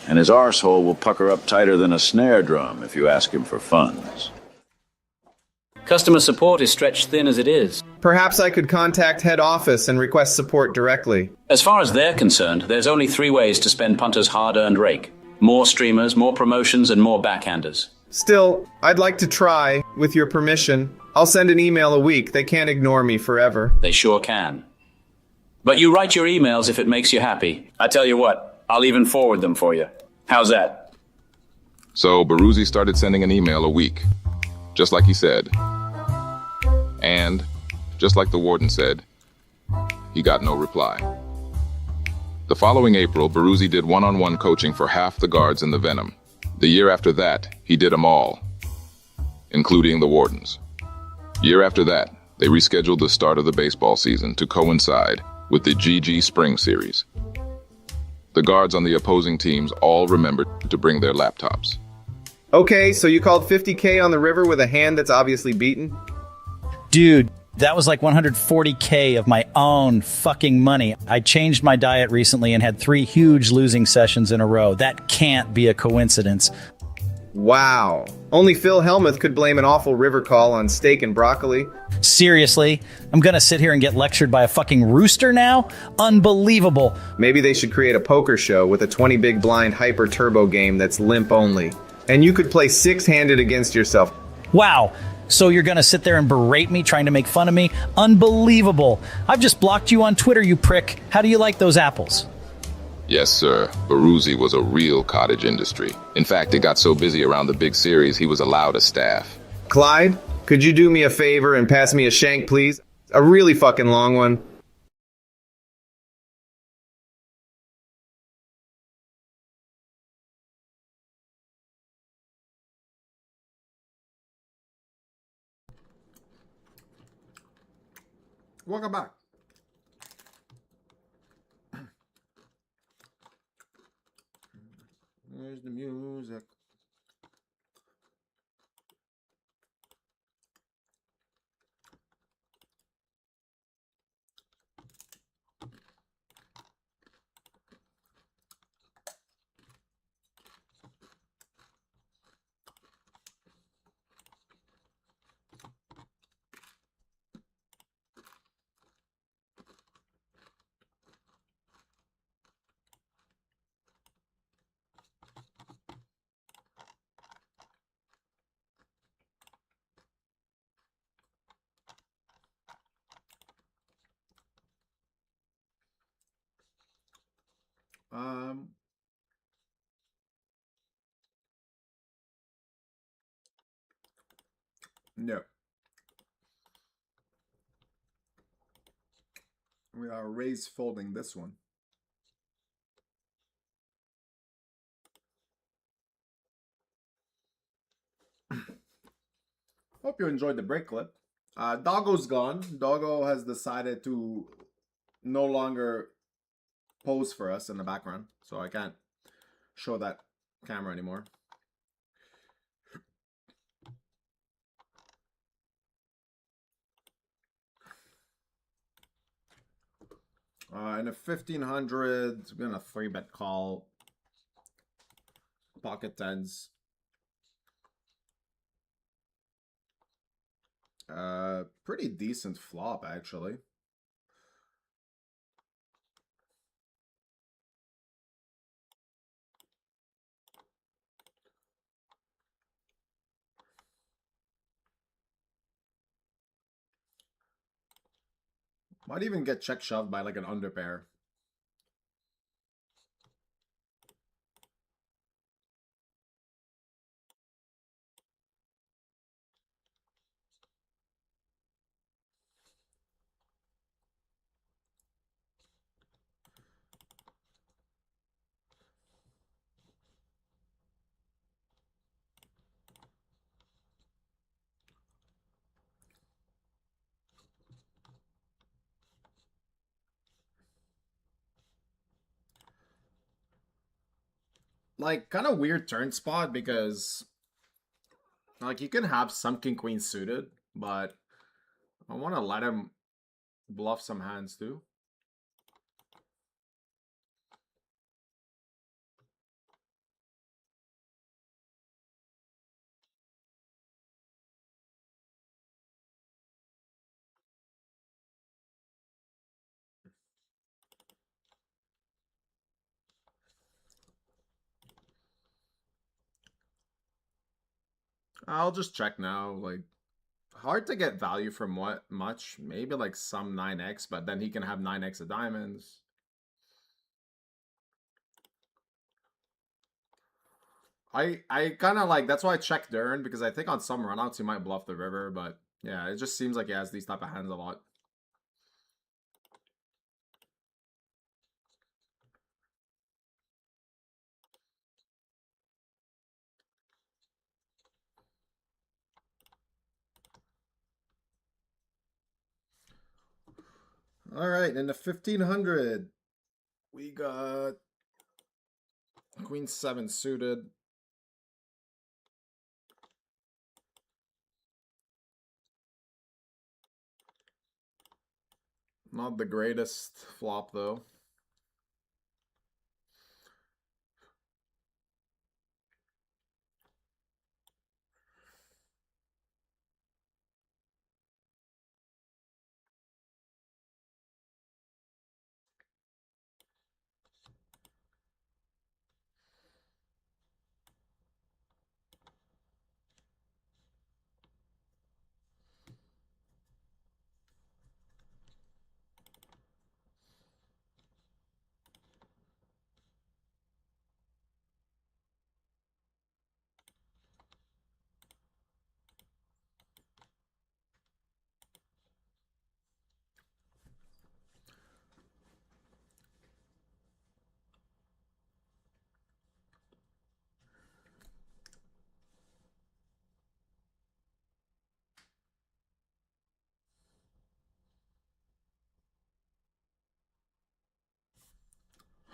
And his arsehole will pucker up tighter than a snare drum if you ask him for funds. Customer support is stretched thin as it is. Perhaps I could contact head office and request support directly. As far as they're concerned, there's only 3 ways to spend punters' hard-earned rake. More streamers, more promotions, and more backhanders. Still, I'd like to try, with your permission. I'll send an email a week. They can't ignore me forever. They sure can. But you write your emails if it makes you happy. I tell you what, I'll even forward them for you. How's that? So Beriuzy started sending an email a week, just like he said. And, just like the warden said, he got no reply. The following April, Beriuzy did one-on-one coaching for half the guards in the Venom. The year after that, he did them all, including the wardens. Year after that, they rescheduled the start of the baseball season to coincide with the GG Spring Series. The guards on the opposing teams all remembered to bring their laptops. Okay, so you called 50K on the river with a hand that's obviously beaten? Dude, that was like 140K of my own fucking money. I changed my diet recently and had 3 huge losing sessions in a row. That can't be a coincidence. Wow. Only Phil Hellmuth could blame an awful river call on steak and broccoli. Seriously? I'm gonna sit here and get lectured by a fucking rooster now? Unbelievable. Maybe they should create a poker show with a 20 big blind hyper turbo game that's limp only. And you could play 6-handed against yourself. Wow. So you're gonna sit there and berate me, trying to make fun of me? Unbelievable. I've just blocked you on Twitter, you prick. How do you like those apples? Yes, sir. Beriuzy was a real cottage industry. In fact, it got so busy around the big series, he was allowed a staff. Clyde, could you do me a favor and pass me a shank, please? A really fucking long one. Welcome back. There's the music. No. We are raise folding this one. Hope you enjoyed the break clip. Doggo's gone. Doggo has decided to no longer pose for us in the background, so I can't show that camera anymore. In a 1500, I'm gonna 3-bet call. Pocket tens. Pretty decent flop, actually. Might even get check shoved by like an underpair. Like, kind of weird turn spot because, like, you can have some king queen suited, but I want to let him bluff some hands too. I'll just check now. Like, hard to get value from what much. Maybe like some 9x, but then he can have 9x of diamonds. I kind of like, that's why I checked Dern, because I think on some runouts he might bluff the river, but yeah, it just seems like he has these type of hands a lot. All right, in the 1500, we got Queen 7 suited. Not the greatest flop, though.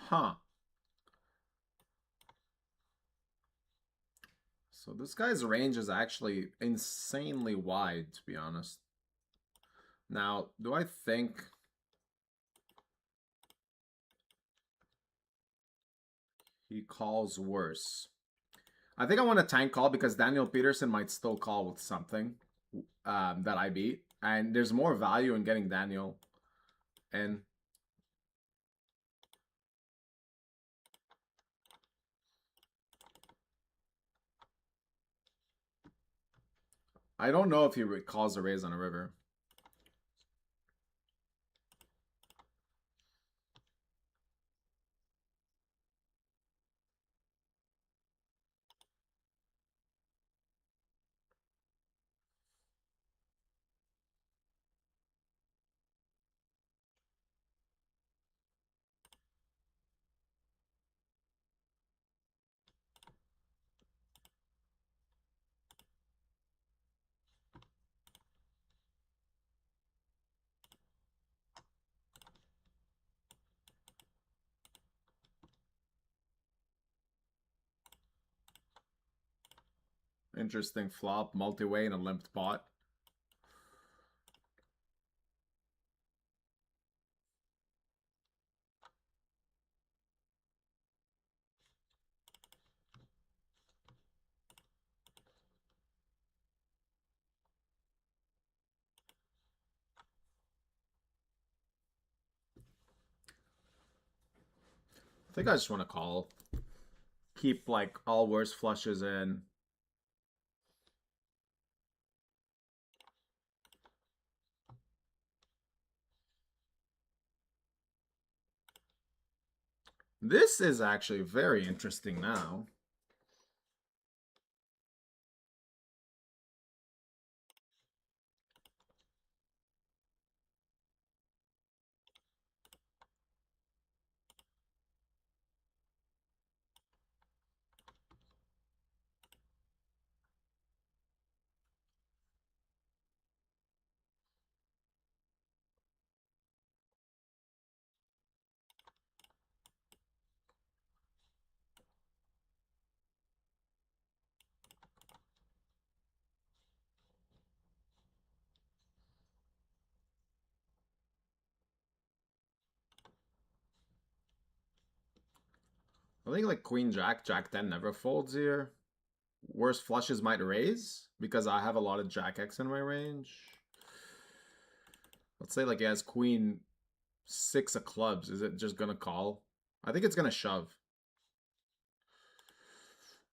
Huh. So this guy's range is actually insanely wide, to be honest. Now, do I think he calls worse? I think I want to tank call because Daniel Peterson might still call with something that I beat. And there's more value in getting Daniel in. I don't know if he calls a raise on a river. Interesting flop, multi-way in a limped pot. I think I just want to call. Keep like all worst flushes in. This is actually very interesting now. I think like Queen Jack, Jack 10 never folds here. Worst flushes might raise because I have a lot of Jack X in my range. Let's say like he has Queen 6 of clubs. Is it just gonna call? I think it's gonna shove.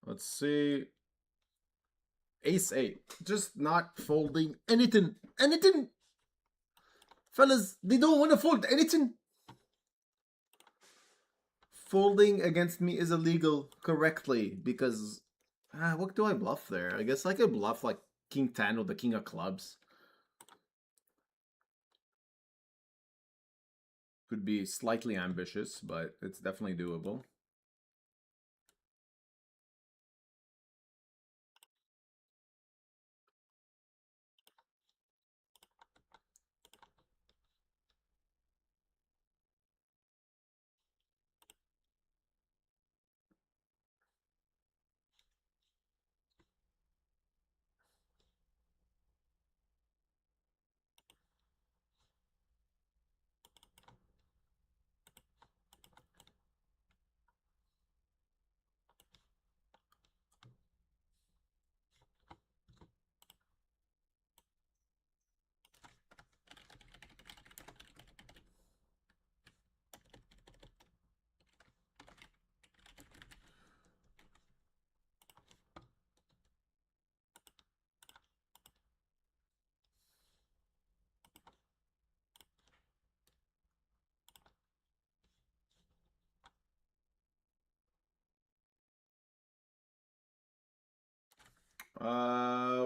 Let's see. Ace 8. Just not folding anything. Anything. Fellas, they don't want to fold anything. Folding against me is illegal correctly because what do I bluff there? I guess I could bluff like King 10 with the King of Clubs. Could be slightly ambitious, but it's definitely doable.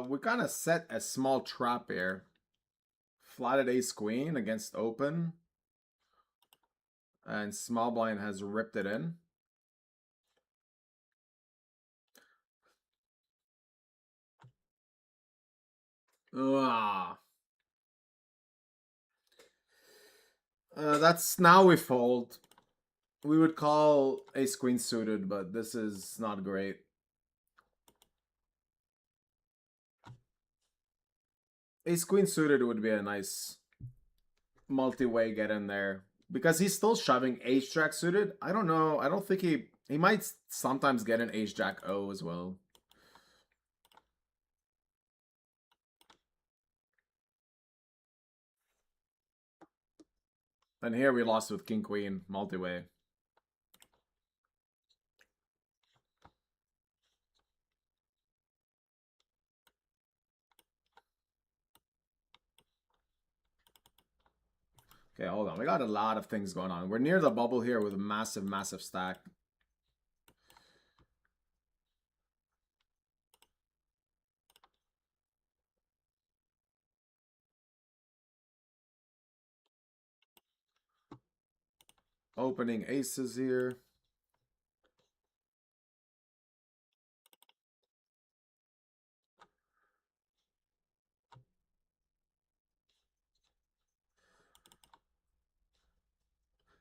We kind of set a small trap here. Flatted ace queen against open. And small blind has ripped it in. That's now we fold. We would call ace queen suited, but this is not great. Ace queen suited would be a nice multi-way get in there. Because he's still shoving ace jack suited. I don't know. I don't think he might sometimes get an ace jack O as well. And here we lost with king queen multi-way. Okay, hold on. We got a lot of things going on. We're near the bubble here with a massive, massive stack. Opening aces here.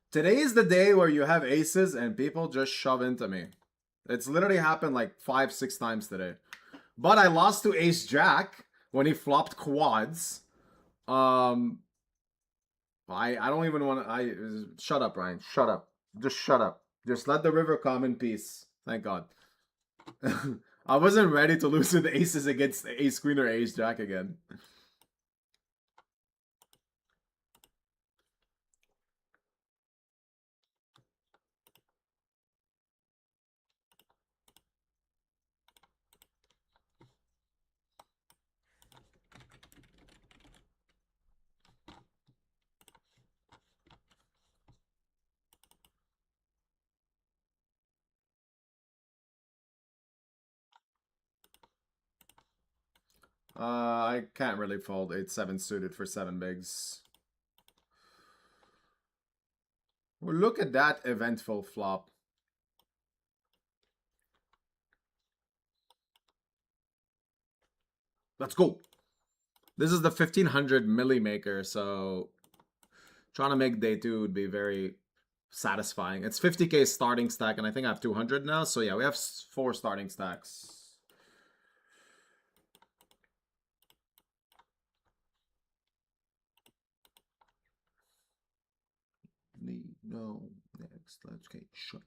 Today is the day where you have aces and people just shove into me. It's literally happened like 5-6 times today. But I lost to Ace Jack when he flopped quads. I don't even want to. Shut up, Ryan. Shut up. Just shut up. Just let the river come in peace. Thank God. I wasn't ready to lose with the aces against Ace Queen or Ace Jack again. I can't really fold 8-7 suited for 7 bigs. Well, look at that eventful flop. Let's go. This is the 1500 milli maker, so trying to make day 2 would be very satisfying. It's 50k starting stack, and I think I have 200 now. So yeah, we have 4 starting stacks. No, next, let's get shot.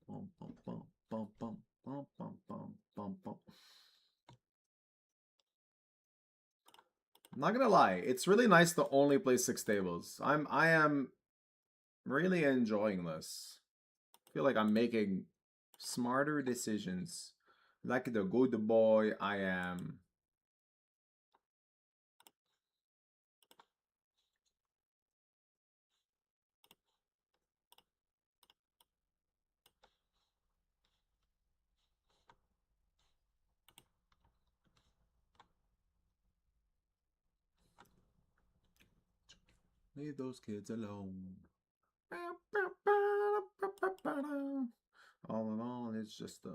Bum, bum, bum, bum, bum, bum, bum, bum, bum, bum. I'm not gonna lie, it's really nice to only play 6 tables. I am really enjoying this. I feel like I'm making smarter decisions. Like the good boy I am. Leave those kids alone. All in all, it's just a...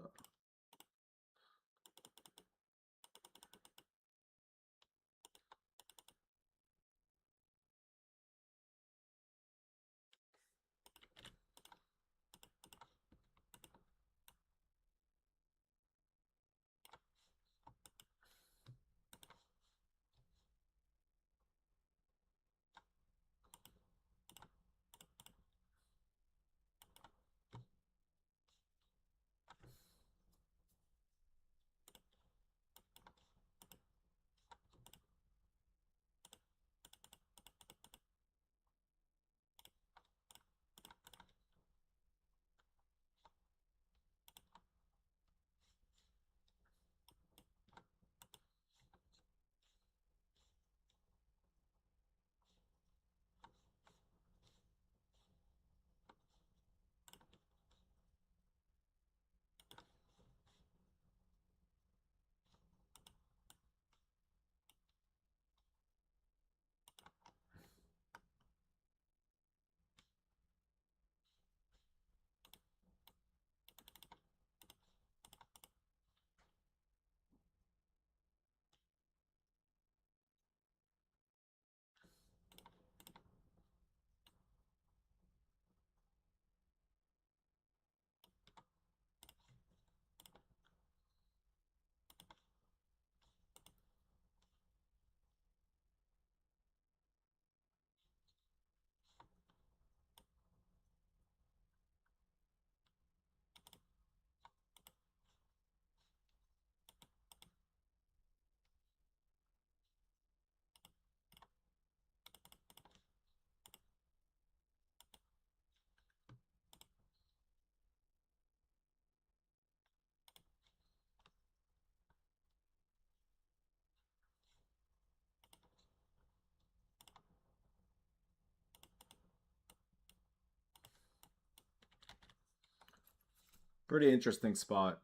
Pretty interesting spot.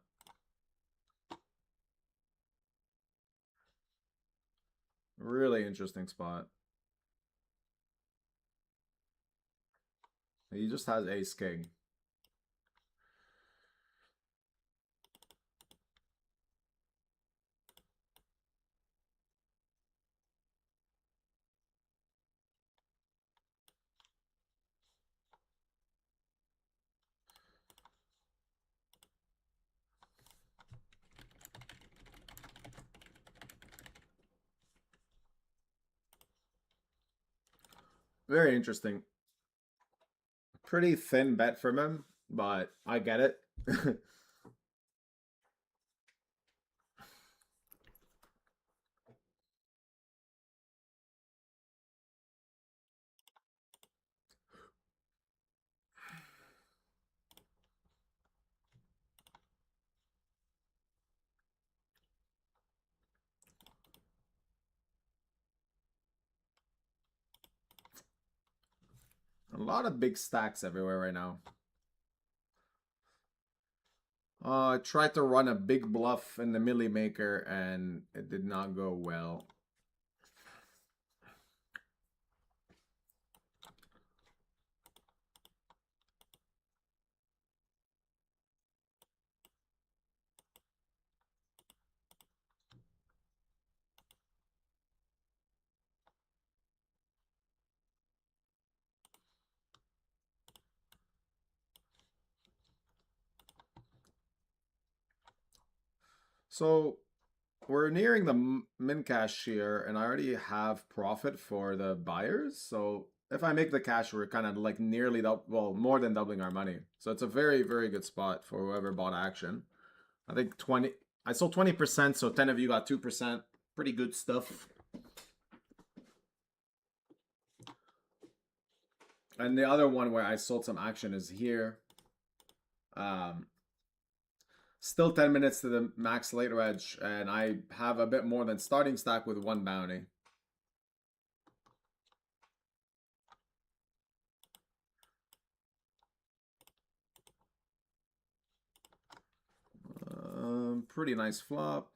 Really interesting spot. He just has ace king. Very interesting. Pretty thin bet from him, but I get it. A lot of big stacks everywhere right now. I tried to run a big bluff in the Millie Maker and it did not go well. So we're nearing the min cash here, and I already have profit for the buyers. So if I make the cash, we're kind of like nearly well, more than doubling our money. So it's a very, very good spot for whoever bought action. I think 20. I sold 20%, so 10 of you got 2%. Pretty good stuff. And the other one where I sold some action is here. Still 10 minutes to the max late reg, and I have a bit more than starting stack with one bounty. Pretty nice flop.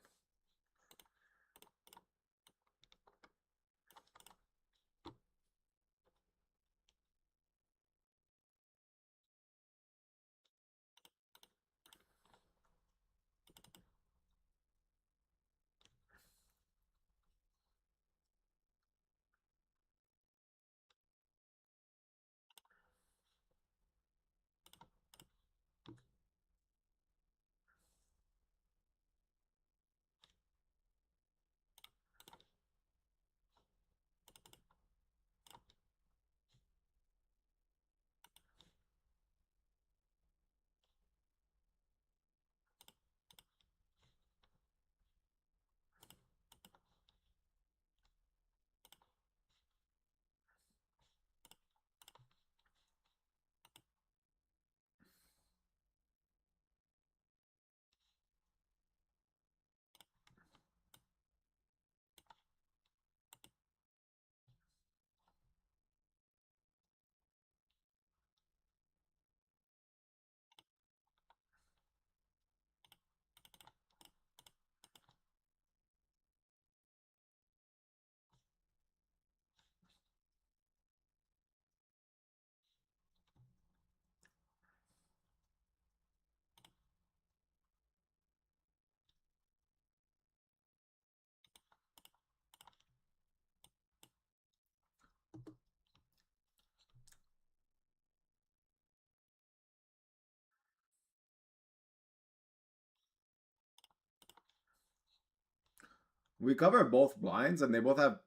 We cover both blinds, and they both have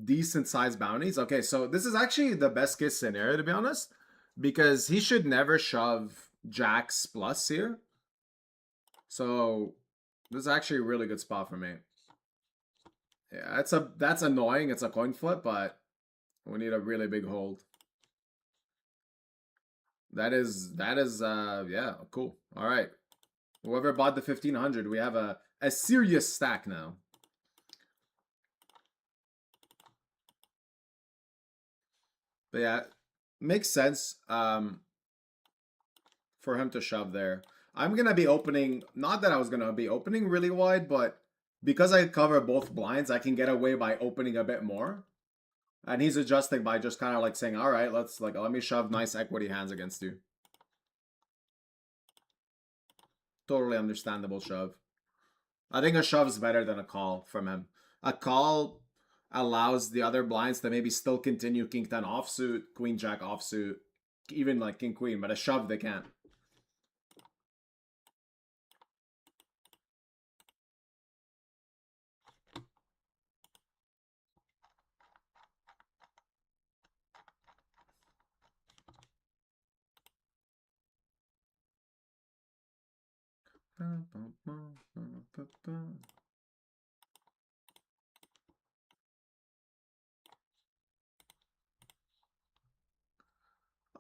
decent sized bounties. Okay, so this is actually the best case scenario, to be honest, because he should never shove jacks plus here. So this is actually a really good spot for me. Yeah, that's annoying. It's a coin flip, but we need a really big hold. That is yeah, cool. All right. Whoever bought the 1500, we have a serious stack now. But yeah, makes sense for him to shove there. I'm going to be opening, not that I was going to be opening really wide, but because I cover both blinds, I can get away by opening a bit more. And he's adjusting by just kind of like saying, all right, let me shove nice equity hands against you. Totally understandable shove. I think a shove is better than a call from him. A call allows the other blinds to maybe still continue king 10 offsuit, queen jack offsuit, even like king queen, but a shove they can't.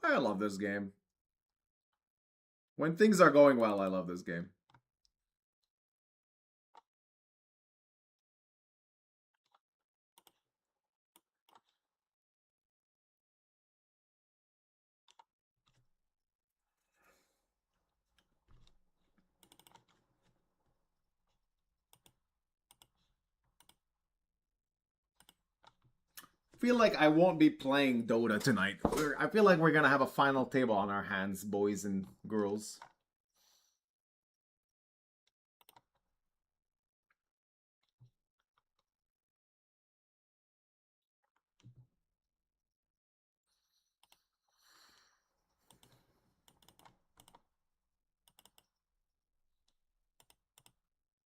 I love this game. When things are going well, I love this game. Feel like I won't be playing Dota tonight. I feel like we're gonna have a final table on our hands, boys and girls.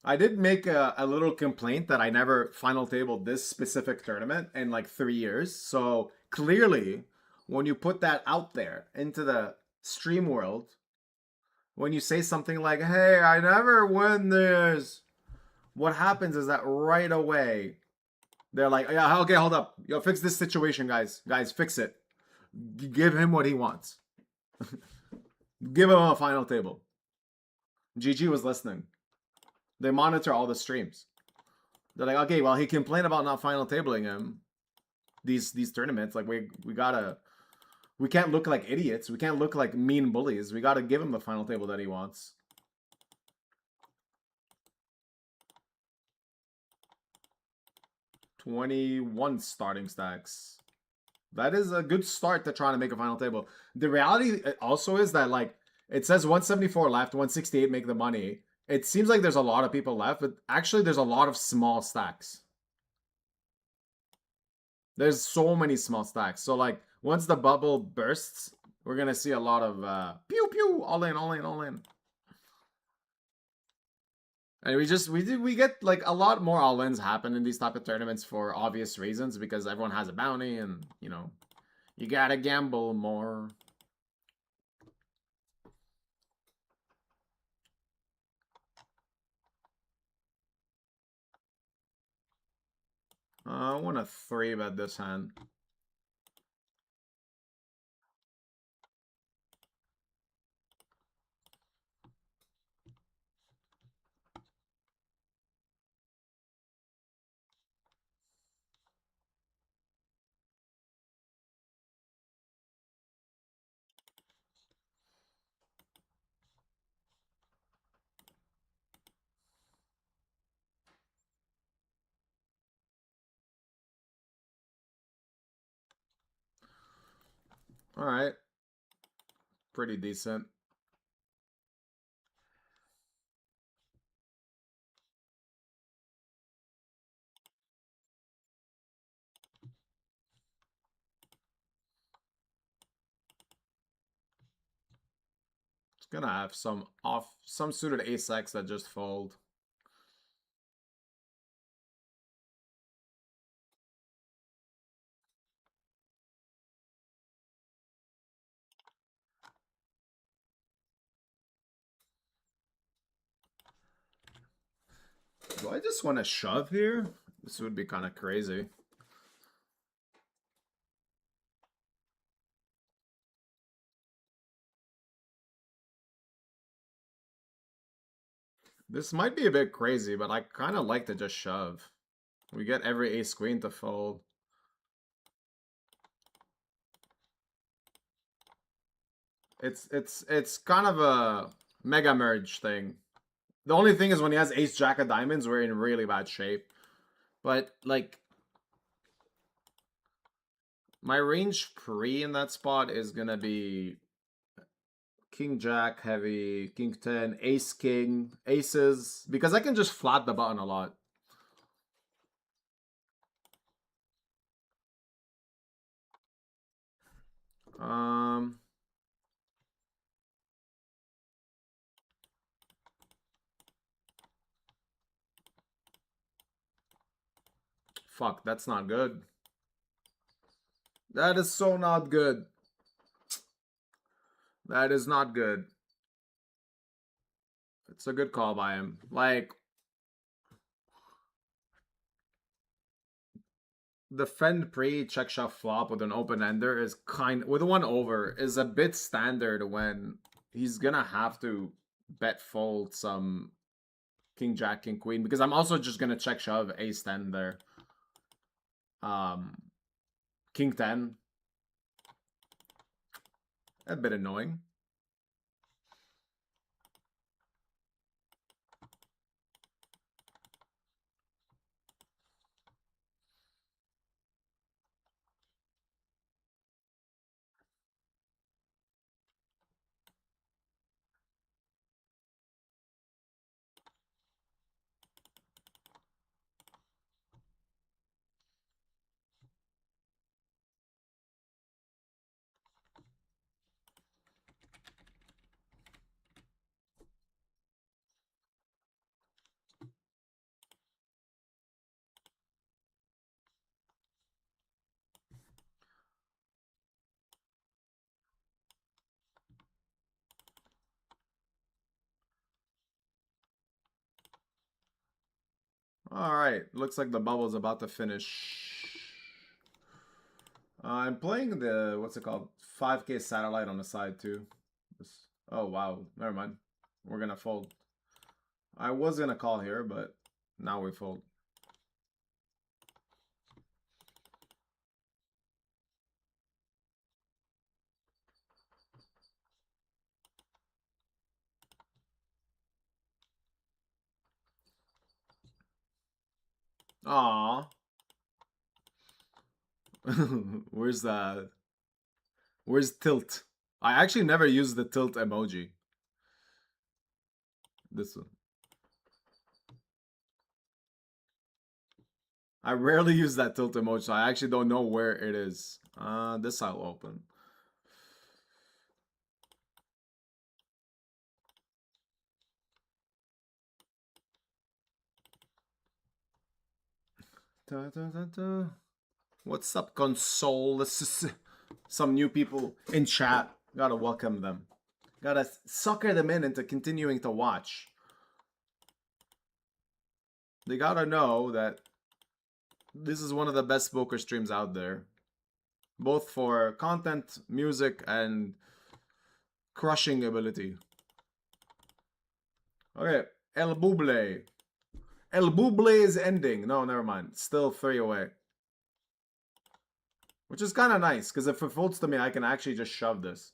I did make a little complaint that I never final tabled this specific tournament in like 3 years. So clearly, when you put that out there into the stream world, when you say something like, hey, I never win this, what happens is that right away, they're like, yeah, okay, hold up. Yo, fix this situation, guys. Guys, fix it. Give him what he wants. Give him a final table. GG was listening. They monitor all the streams. They're like, okay, well, he complained about not final tabling him. These tournaments, like we can't look like idiots. We can't look like mean bullies. We gotta give him the final table that he wants. $21 starting stacks. That is a good start to trying to make a final table. The reality also is that, like, it says 174 left, 168 make the money. It seems like there's a lot of people left, but actually there's a lot of small stacks. There's so many small stacks. So, like, once the bubble bursts, we're going to see a lot of pew pew, all in, all in, all in. And we get like a lot more all-ins happen in these type of tournaments for obvious reasons, because everyone has a bounty and, you know, you gotta gamble more. I want to 3-bet this hand. All right. Pretty decent. It's gonna have some suited ace-x that just fold. Do I just want to shove here? This would be kind of crazy. This might be a bit crazy, but I kind of like to just shove. We get every ace queen to fold. It's kind of a mega merge thing. The only thing is when he has ace jack of diamonds, we're in really bad shape. But like, my range pre in that spot is gonna be king jack heavy, king 10, ace king, aces, because I can just flat the button a lot. Fuck, that's not good. That is so not good. That is not good. It's a good call by him. Like, the Fend pre check shove flop with an open ender is with one over is a bit standard when he's gonna have to bet fold some king jack king queen, because I'm also just gonna check shove ace 10 there. King 10, a bit annoying. All right, looks like the bubble's about to finish. I'm playing the, what's it called? 5K satellite on the side too. Oh, wow. Never mind. We're gonna fold. I was gonna call here, but now we fold. Aww. Where's that? Where's tilt? I actually never used the tilt emoji. This one. I rarely use that tilt emoji, so I actually don't know where it is. This I'll open. Da, da, da, da. What's up, console? This is some new people in chat. Gotta welcome them. Gotta sucker them in into continuing to watch. They gotta know that this is one of the best poker streams out there. Both for content, music, and crushing ability. Okay, El Buble. El Buble is ending. No, never mind. Still 3 away. Which is kind of nice, because if it folds to me, I can actually just shove this.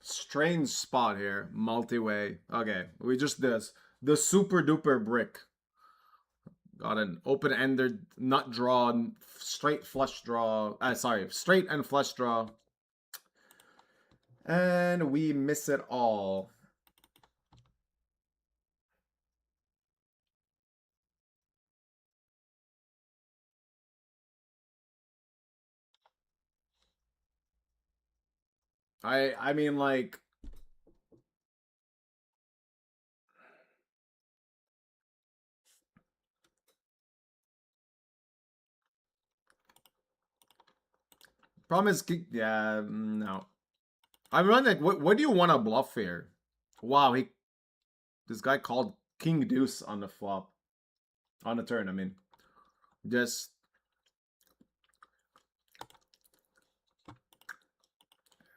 Strange spot here. Multi-way. Okay, we just this. The super duper brick. Got an open-ended nut draw, straight flush draw. Sorry, straight and flush draw. And we miss it all. I mean, like, problem is, yeah, no. I'm running. What do you want to bluff here? Wow, this guy called King Deuce on the flop, on the turn. I mean, just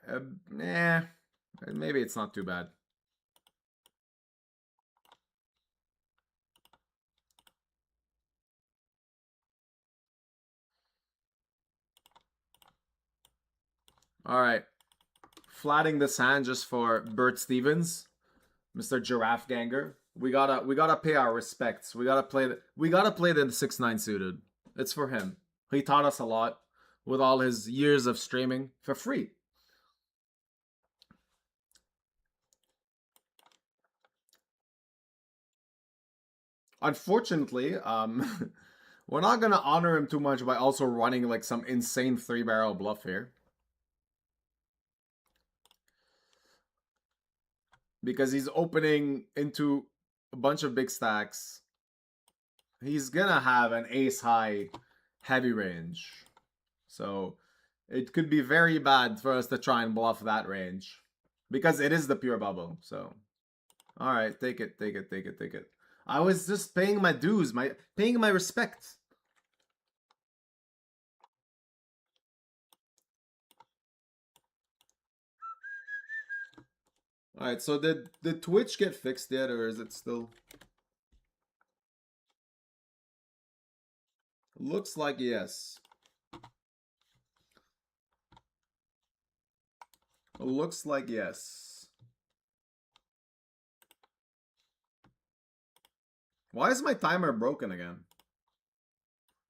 eh, maybe it's not too bad. All right, flatting this hand just for Bert Stevens, Mr. Giraffe Ganger. We gotta pay our respects. We gotta play the 6-9 suited. It's for him. He taught us a lot with all his years of streaming for free. Unfortunately, we're not gonna honor him too much by also running like some insane 3-barrel bluff here. Because he's opening into a bunch of big stacks. He's gonna have an ace-high heavy range. So it could be very bad for us to try and bluff that range. Because it is the pure bubble, so. Alright, take it. I was just paying my dues, paying my respect. Alright, so did Twitch get fixed yet, or is it still? Looks like yes. Looks like yes. Why is my timer broken again?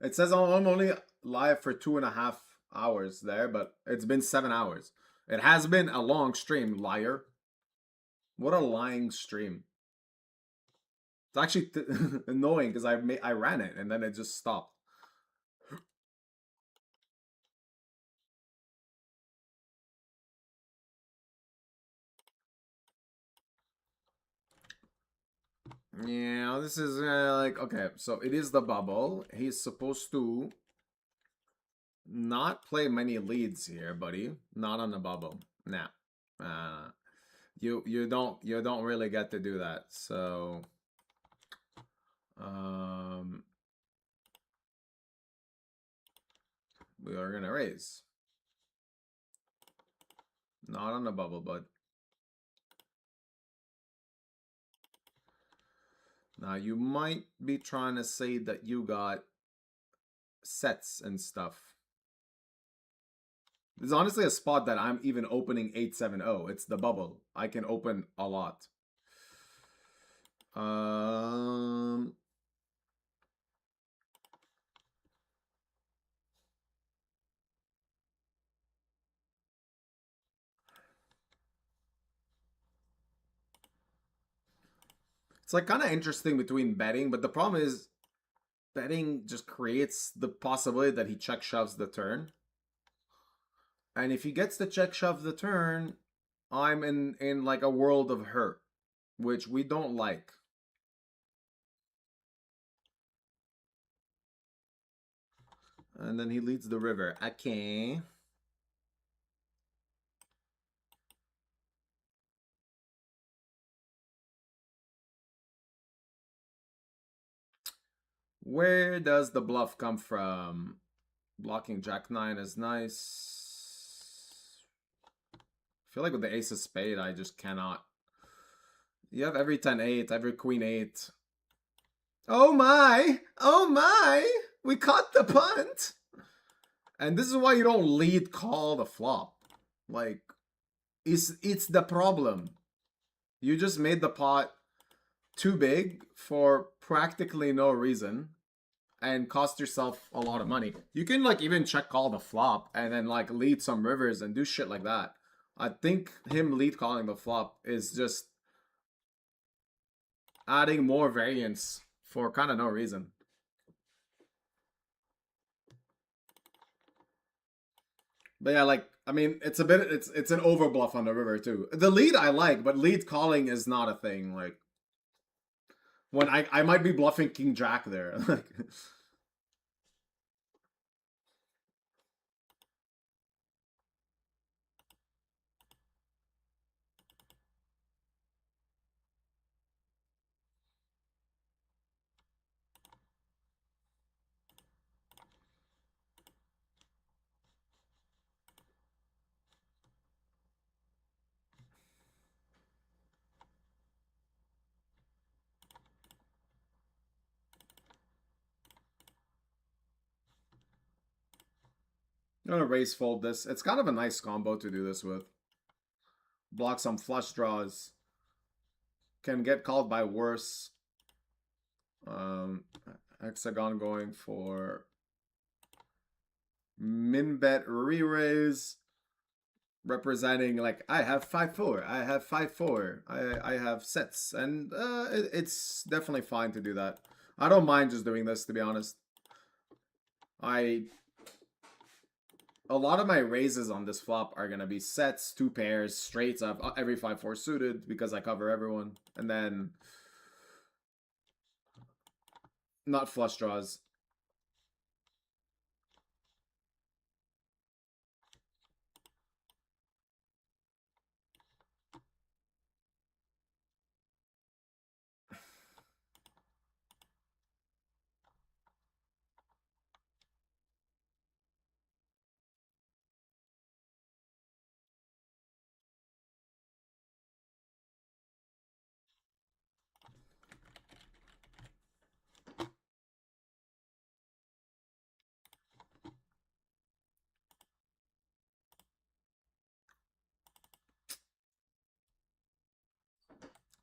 It says I'm only live for 2.5 hours there, but it's been 7 hours. It has been a long stream, liar. What a lying stream. It's actually annoying because I ran it and then it just stopped. Yeah, this is like, okay, so it is the bubble. He's supposed to not play many leads here, buddy. Not on the bubble. Nah. You don't really get to do that. So we are gonna raise. Not on the bubble, bud. Now you might be trying to say that you got sets and stuff. This is honestly a spot that I'm even opening 8-7-0. It's the bubble. I can open a lot. It's like kind of interesting between betting, but the problem is betting just creates the possibility that he check shoves the turn. And if he gets to check shove the turn, I'm in like a world of hurt, which we don't like. And then he leads the river. Okay. Where does the bluff come from? Blocking Jack 9 is nice. I feel like with the ace of spade, I just cannot. You have every 10-8, every queen 8. Oh my! Oh my! We caught the punt! And this is why you don't lead call the flop. Like, it's the problem. You just made the pot too big for practically no reason and cost yourself a lot of money. You can like even check call the flop and then like lead some rivers and do shit like that I think him lead calling the flop is just adding more variance for kind of no reason. But yeah, like, I mean, it's a bit, it's an overbluff on the river too. The lead I like, but lead calling is not a thing. Like, when I might be bluffing King Jack there. Like, I'm gonna raise fold this. It's kind of a nice combo to do this with. Block some flush draws. Can get called by worse. Hexagon going for min bet re-raise. Representing like I have 5-4, I have 5-4, I have sets, and it's definitely fine to do that. I don't mind just doing this, to be honest. A lot of my raises on this flop are gonna be sets, 2 pairs, straights. I have every 5-4 suited because I cover everyone, and then not flush draws.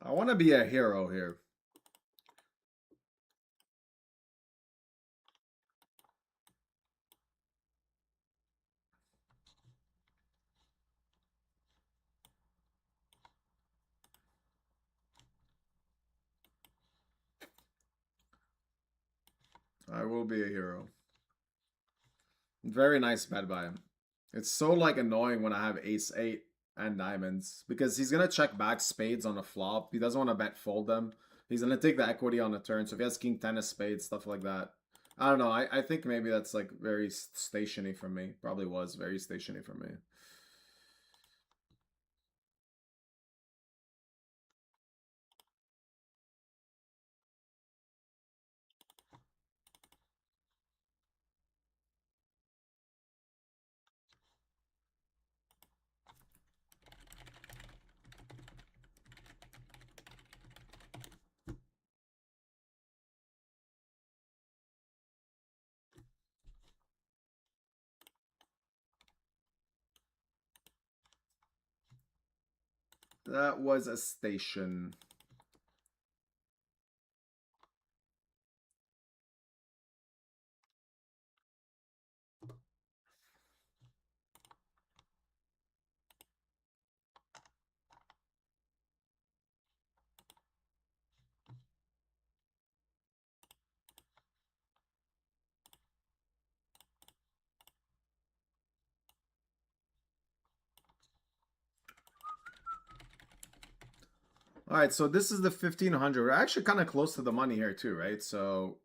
I want to be a hero here. I will be a hero. Very nice bet by him. It's so like annoying when I have ace-8 and diamonds because he's gonna check back spades on the flop. He doesn't want to bet fold them. He's gonna take the equity on the turn. So if he has king 10 of spades, stuff like that. I don't know. I think maybe that's like very stationary for me. Probably was very stationary for me. That was a station. All right, so this is the 1500. We're actually kind of close to the money here too, right? So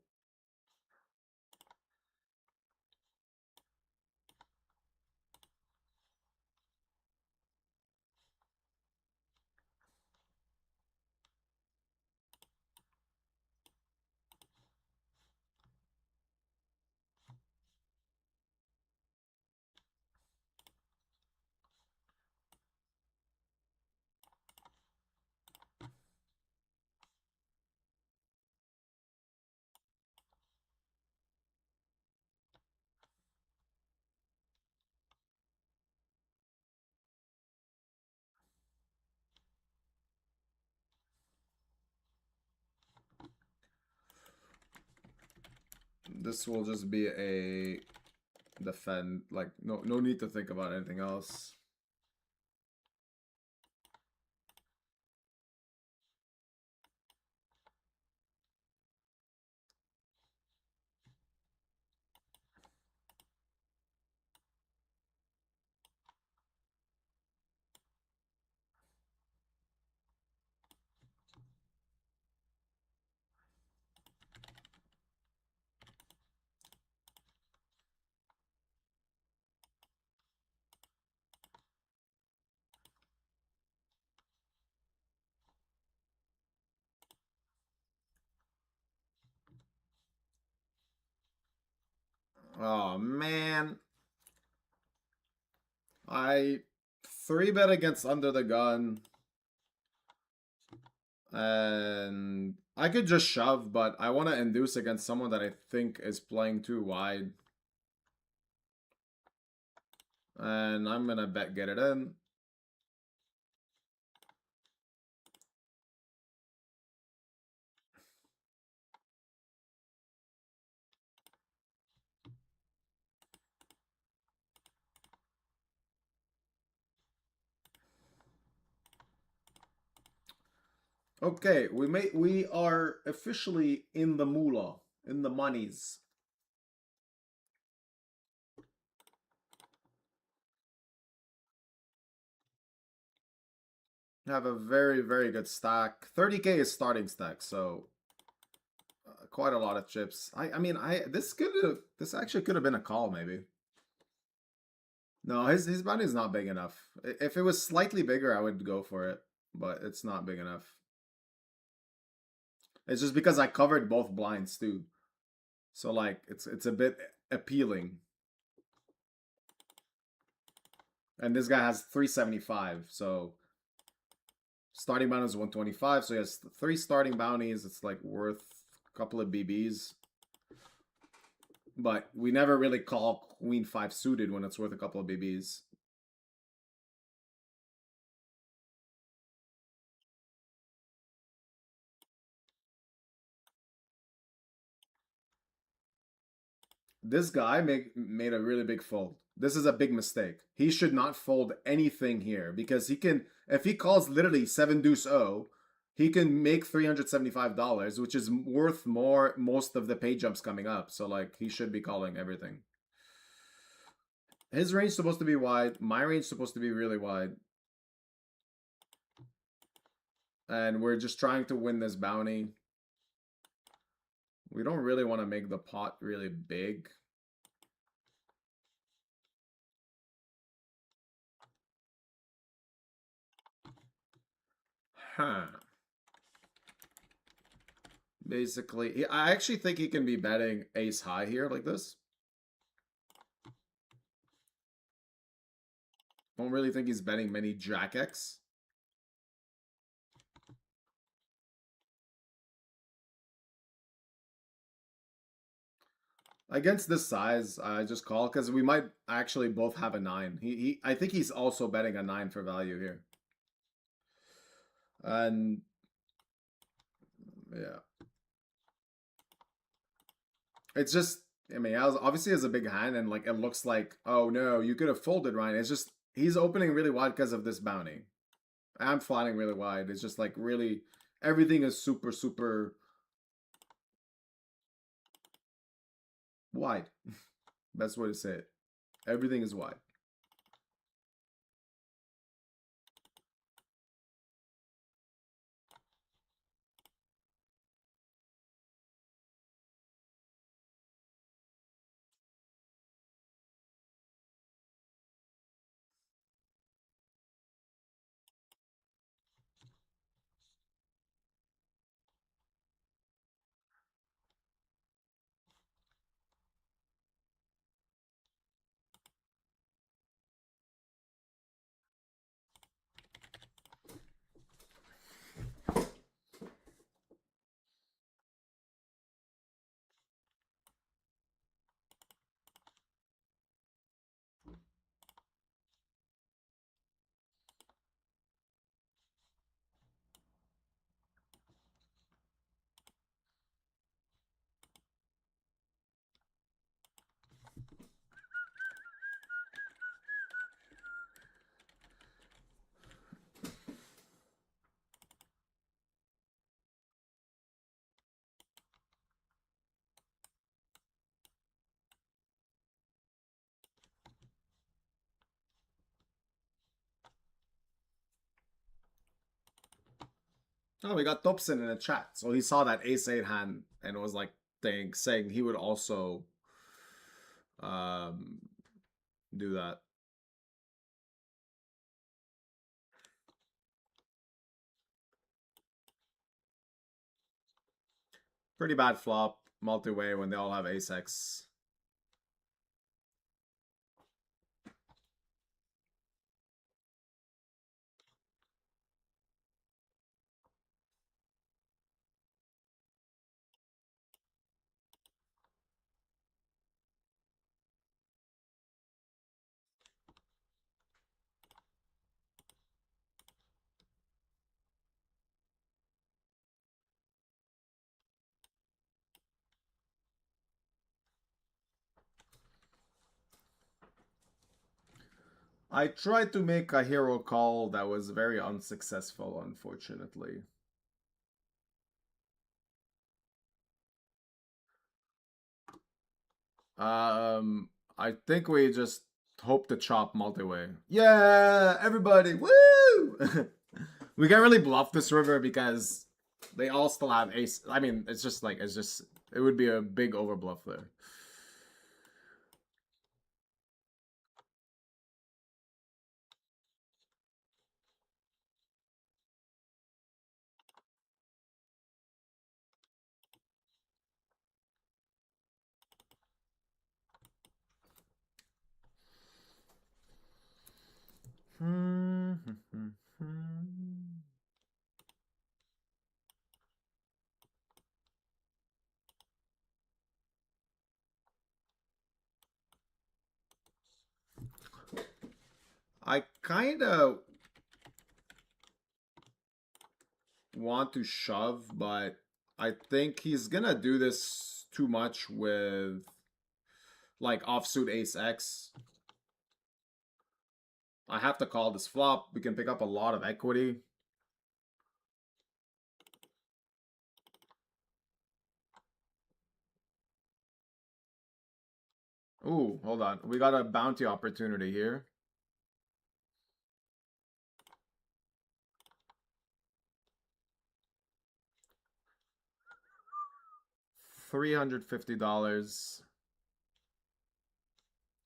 this will just be a defend. Like no need to think about anything else. Oh, man. I 3-bet against Under the Gun. And I could just shove, but I want to induce against someone that I think is playing too wide. And I'm going to bet get it in. Okay, we are officially in the moolah, in the monies. Have a very, very good stack. 30k is starting stack, so quite a lot of chips. I mean, this actually could have been a call maybe. No, his bounty is not big enough. If it was slightly bigger, I would go for it, but it's not big enough. It's just because I covered both blinds too. So like it's a bit appealing. And this guy has 375, so starting bounty is 125, so he has 3 starting bounties. It's like worth a couple of BBs. But we never really call Queen 5 suited when it's worth a couple of BBs. This guy made a really big fold. This is a big mistake. He should not fold anything here because he can, if he calls literally 7 deuce O, he can make $375, which is worth more most of the pay jumps coming up. So like he should be calling everything. His range is supposed to be wide. My range is supposed to be really wide. And we're just trying to win this bounty. We don't really want to make the pot really big. Huh. Basically, I actually think he can be betting ace high here like this. Don't really think he's betting many jack X. Against this size, I just call because we might actually both have a 9. I think he's also betting a 9 for value here. And yeah. It's just, I mean, obviously has a big hand and like it looks like, oh no, you could have folded, Ryan. It's just, he's opening really wide because of this bounty. I'm flatting really wide. It's just like really, everything is super, super wide. Best way to say it. Everything is wide. Oh, we got Thompson in the chat. So he saw that ace-8 hand and was like saying he would also do that. Pretty bad flop, multi-way when they all have ace-X. I tried to make a hero call that was very unsuccessful, unfortunately. I think we just hope to chop multi-way. Yeah, everybody, woo! We can't really bluff this river because they all still have ace. I mean, it's just, it would be a big overbluff there. I kind of want to shove, but I think he's gonna do this too much with like offsuit ace X. I have to call this flop. We can pick up a lot of equity. Ooh, hold on. We got a bounty opportunity here. $350.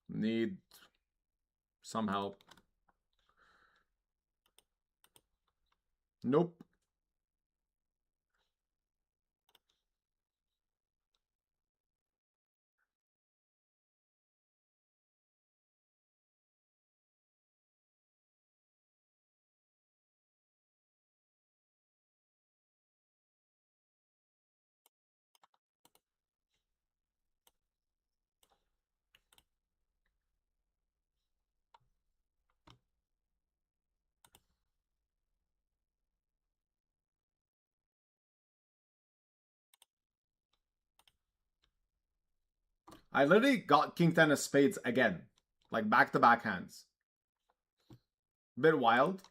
Need some help. Nope. I literally got King 10 of spades again. Like back-to-back hands. Bit wild.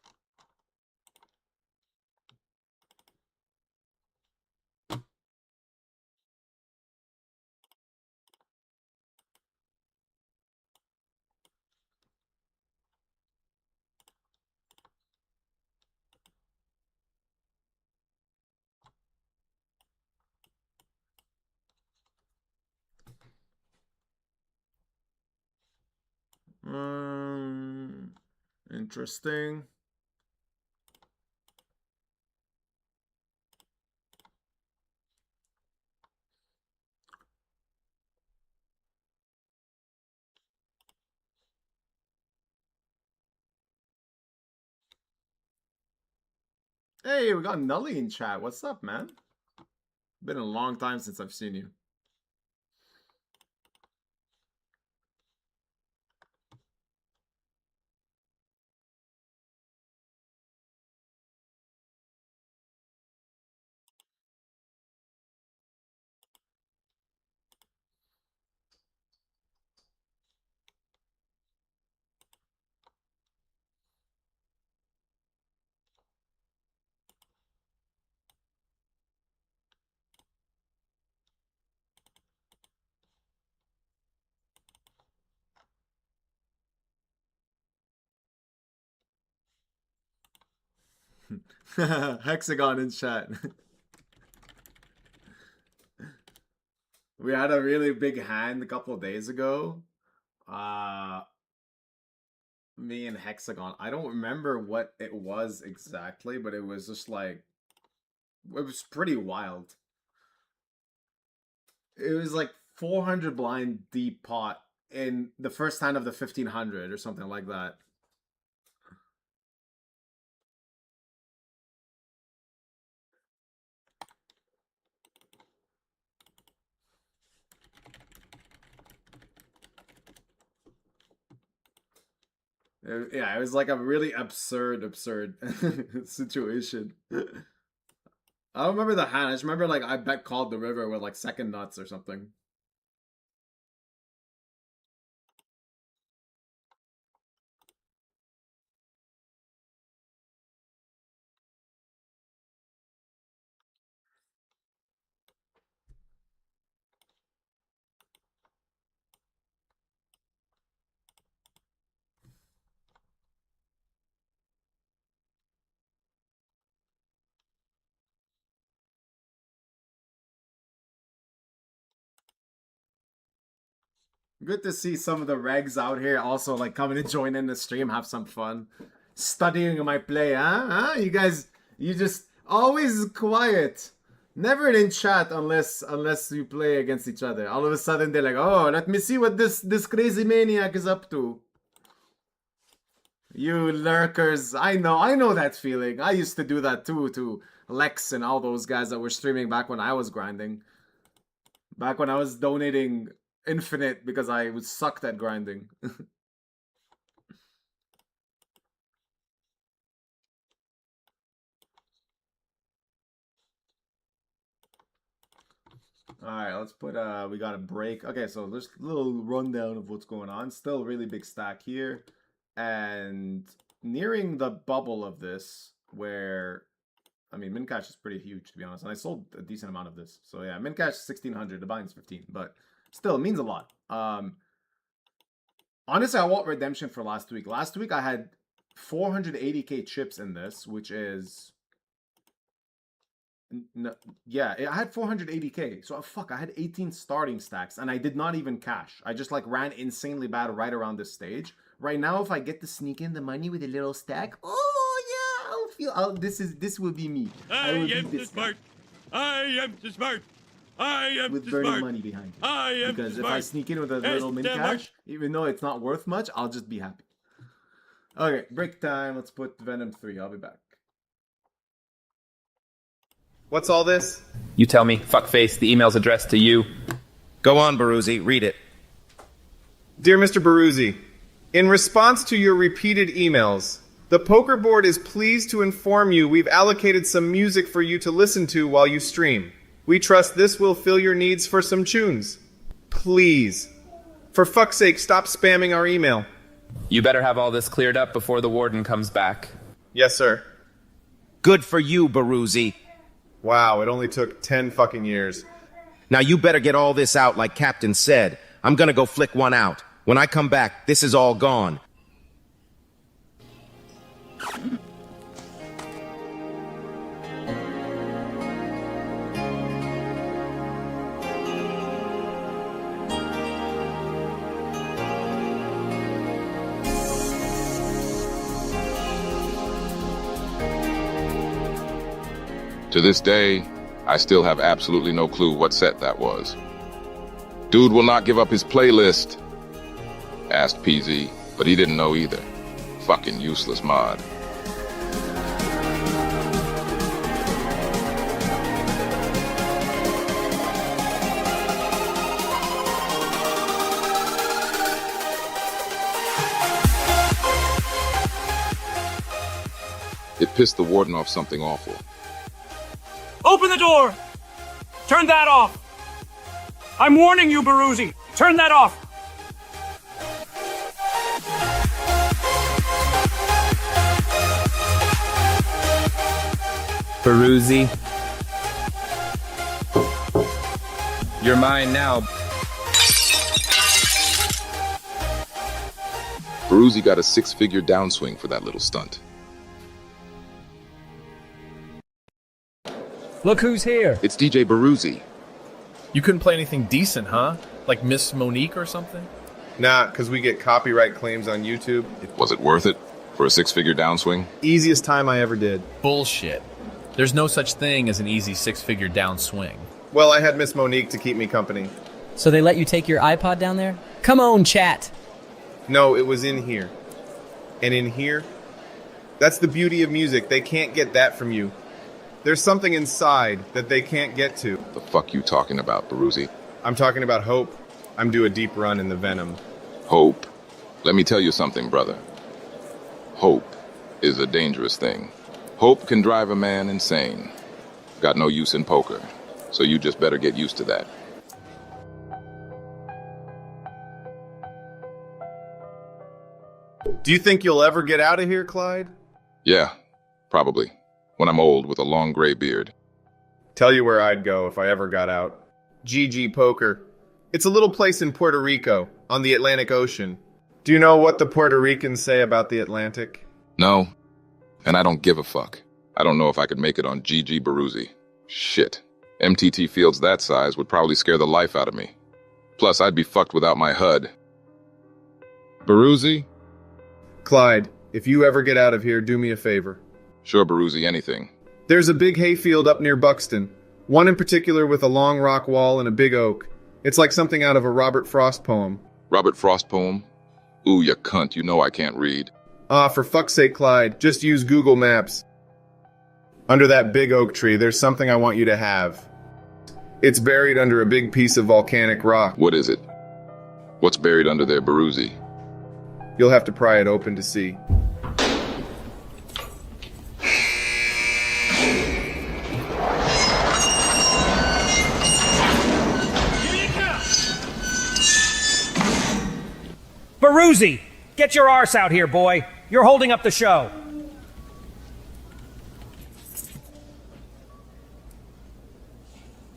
Interesting. Hey, we got Nully in chat. What's up, man? Been a long time since I've seen you. Hexagon in chat. We had a really big hand a couple of days ago. Me and Hexagon. I don't remember what it was exactly, but it was just like, it was pretty wild. It was like 400 blind deep pot in the first hand of the 1500 or something like that. Yeah, it was like a really absurd situation. I don't remember the hand. I just remember like I bet called the river with like second nuts or something. Good to see some of the regs out here also like coming to join in the stream, have some fun. Studying my play, huh? You guys, you just always quiet. Never in chat unless you play against each other. All of a sudden they're like, oh, let me see what this crazy maniac is up to. You lurkers, I know that feeling. I used to do that too to Lex and all those guys that were streaming back when I was grinding. Back when I was donating infinite because I was sucked at grinding. Alright, let's put we got a break. Okay, so there's a little rundown of what's going on. Still really big stack here. And nearing the bubble of this, where I mean min cash is pretty huge to be honest. And I sold a decent amount of this. So yeah, min cash is 1600, the buying's 15, but still it means a lot. Honestly, I want redemption for last week. Last week I had 480k chips in this, which is no, yeah, I had 480k. So fuck, I had 18 starting stacks and I did not even cash. I just like ran insanely bad right around this stage. Right now, if I get to sneak in the money with a little stack, oh yeah, this will be me. I am the smart. I am the smart. I am with burning money behind it. I am because if I sneak in with a little min cash, even though it's not worth much, I'll just be happy. Okay, break time. Let's put Venom 3. I'll be back. What's all this? You tell me, fuckface. The email's addressed to you. Go on, Beriuzy. Read it. Dear Mr. Beriuzy, in response to your repeated emails, the poker board is pleased to inform you we've allocated some music for you to listen to while you stream. We trust this will fill your needs for some tunes. Please. For fuck's sake, stop spamming our email. You better have all this cleared up before the warden comes back. Yes, sir. Good for you, Beriuzy. Wow, it only took 10 fucking years. Now you better get all this out like Captain said. I'm gonna go flick one out. When I come back, this is all gone. To this day, I still have absolutely no clue what set that was. Dude will not give up his playlist. Asked PZ, but he didn't know either. Fucking useless mod. It pissed the warden off something awful. Open the door! Turn that off! I'm warning you, Beriuzy! Turn that off! Beriuzy. You're mine now. Beriuzy got a 6-figure downswing for that little stunt. Look who's here. It's DJ Beriuzy. You couldn't play anything decent, huh? Like Miss Monique or something? Nah, because we get copyright claims on YouTube. Was it worth it for a 6-figure downswing? Easiest time I ever did. Bullshit. There's no such thing as an easy 6-figure downswing. Well, I had Miss Monique to keep me company. So they let you take your iPod down there? Come on, chat. No, it was in here. And in here, that's the beauty of music. They can't get that from you. There's something inside that they can't get to. The fuck you talking about, Beriuzy? I'm talking about hope. I'm due a deep run in the Venom. Hope? Let me tell you something, brother. Hope is a dangerous thing. Hope can drive a man insane. Got no use in poker, so you just better get used to that. Do you think you'll ever get out of here, Clyde? Yeah, probably. When I'm old with a long gray beard. Tell you where I'd go if I ever got out. GG Poker. It's a little place in Puerto Rico, on the Atlantic Ocean. Do you know what the Puerto Ricans say about the Atlantic? No, and I don't give a fuck. I don't know if I could make it on GG Beriuzy. Shit. MTT fields that size would probably scare the life out of me. Plus, I'd be fucked without my HUD. Beriuzy? Clyde, if you ever get out of here, do me a favor. Sure, Beriuzy, anything. There's a big hayfield up near Buxton. One in particular with a long rock wall and a big oak. It's like something out of a Robert Frost poem. Robert Frost poem? Ooh, you cunt, you know I can't read. Ah, for fuck's sake, Clyde, just use Google Maps. Under that big oak tree, there's something I want you to have. It's buried under a big piece of volcanic rock. What is it? What's buried under there, Beriuzy? You'll have to pry it open to see. Beriuzy, get your arse out here, boy. You're holding up the show.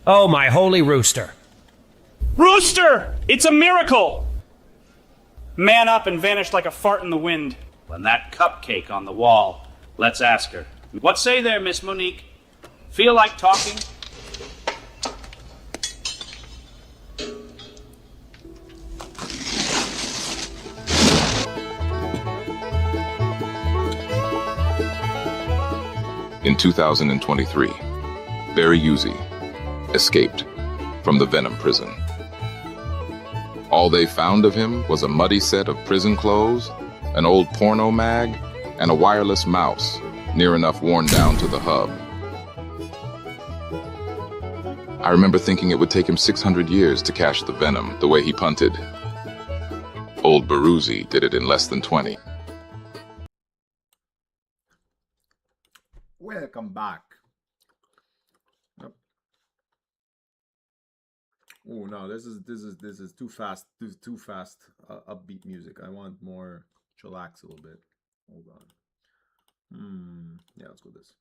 Oh, my holy rooster. Rooster! It's a miracle! Man up and vanished like a fart in the wind. And that cupcake on the wall. Let's ask her. What say there, Miss Monique? Feel like talking? In 2023, Beriuzy escaped from the Venom prison. All they found of him was a muddy set of prison clothes, an old porno mag, and a wireless mouse, near enough worn down to the hub. I remember thinking it would take him 600 years to cache the Venom the way he punted. Old Beriuzy did it in less than 20. Welcome back. Yep. Oh no, this is too fast. Too fast. Upbeat music. I want more chillax a little bit. Hold on. Yeah, let's go with this.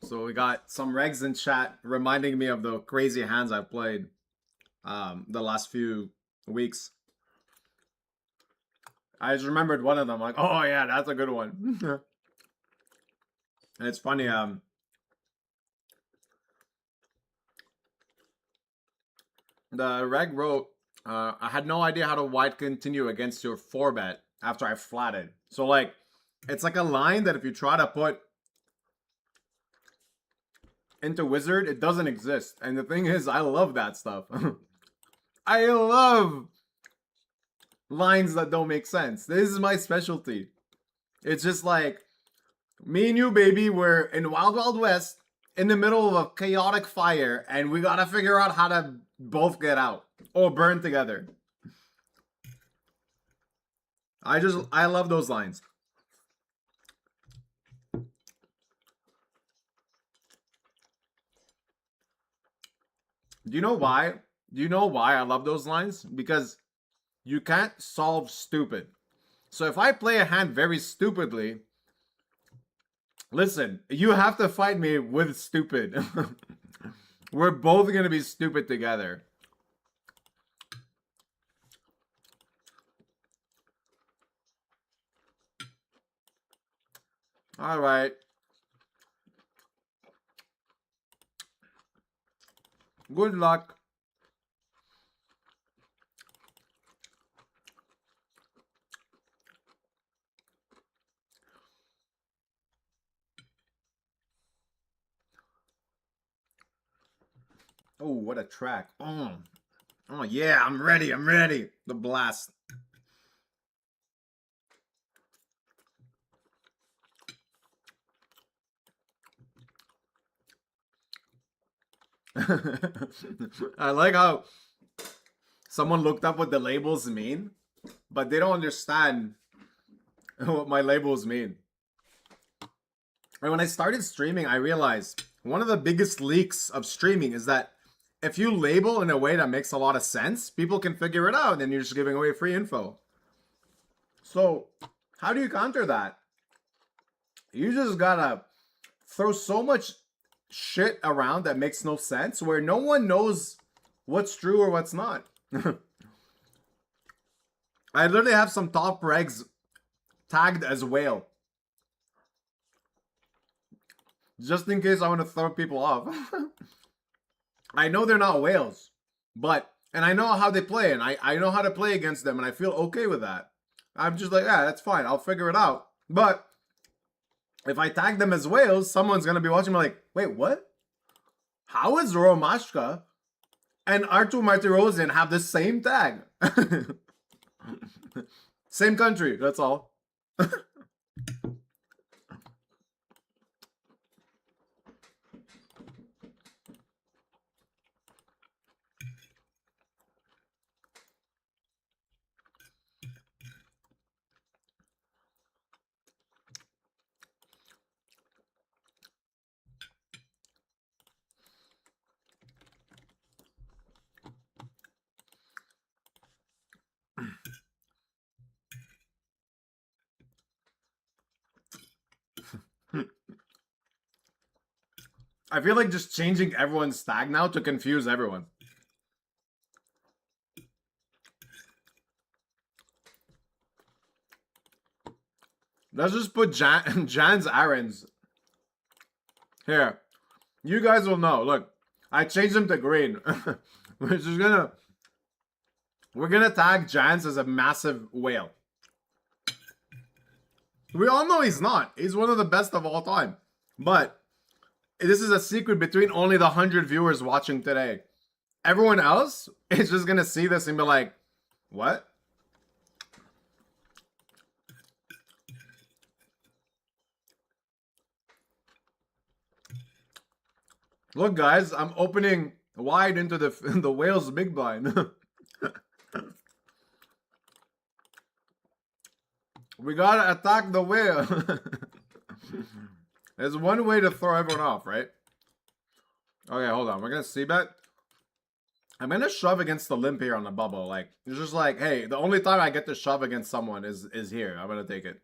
So we got some regs in chat reminding me of the crazy hands I've played the last few weeks. I just remembered one of them, like, oh yeah, that's a good one. And it's funny, the reg wrote, I had no idea how to wide continue against your 4-bet after I flatted. So like, it's like a line that if you try to put into Wizard, it doesn't exist. And the thing is, I love that stuff. I love lines that don't make sense. This is my specialty. It's just like, me and you, baby, we're in Wild Wild West, in the middle of a chaotic fire, and we gotta figure out how to both get out. Or burn together. I love those lines. Do you know why? Do you know why I love those lines? Because you can't solve stupid. So if I play a hand very stupidly, listen, you have to fight me with stupid. We're both going to be stupid together. All right. Good luck. Oh, what a track. Oh yeah, I'm ready. I'm ready. The blast. I like how someone looked up what the labels mean, but they don't understand what my labels mean. And when I started streaming, I realized one of the biggest leaks of streaming is that if you label in a way that makes a lot of sense, people can figure it out, and then you're just giving away free info. So, how do you counter that? You just gotta throw so much shit around that makes no sense, where no one knows what's true or what's not. I literally have some top regs tagged as whale. Just in case I want to throw people off. I know they're not whales, but, and I know how they play, and I know how to play against them, and I feel okay with that. I'm just like, yeah, that's fine. I'll figure it out. But if I tag them as whales, someone's going to be watching me like, wait, what? How is Romashka and Artur Martirosyan have the same tag? Same country, that's all. I feel like just changing everyone's tag now to confuse everyone. Let's just put Jan's errands. Here. You guys will know. Look, I changed him to green. Which is gonna... We're gonna tag Jans as a massive whale. We all know he's not. He's one of the best of all time. But this is a secret between only the 100 viewers watching today. Everyone else is just gonna see this and be like, what? Look, guys, I'm opening wide into the whale's big blind. We gotta attack the whale. There's one way to throw everyone off, right? Okay, hold on. We're gonna see bet. I'm gonna shove against the limp here on the bubble. Like, it's just like, hey, the only time I get to shove against someone is here. I'm gonna take it.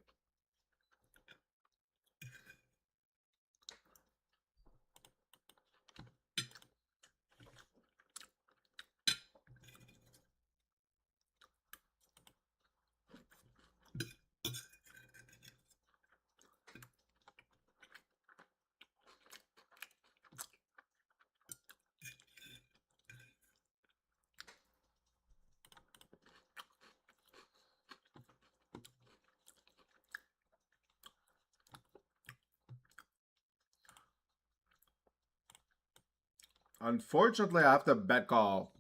Unfortunately, I have to bet call.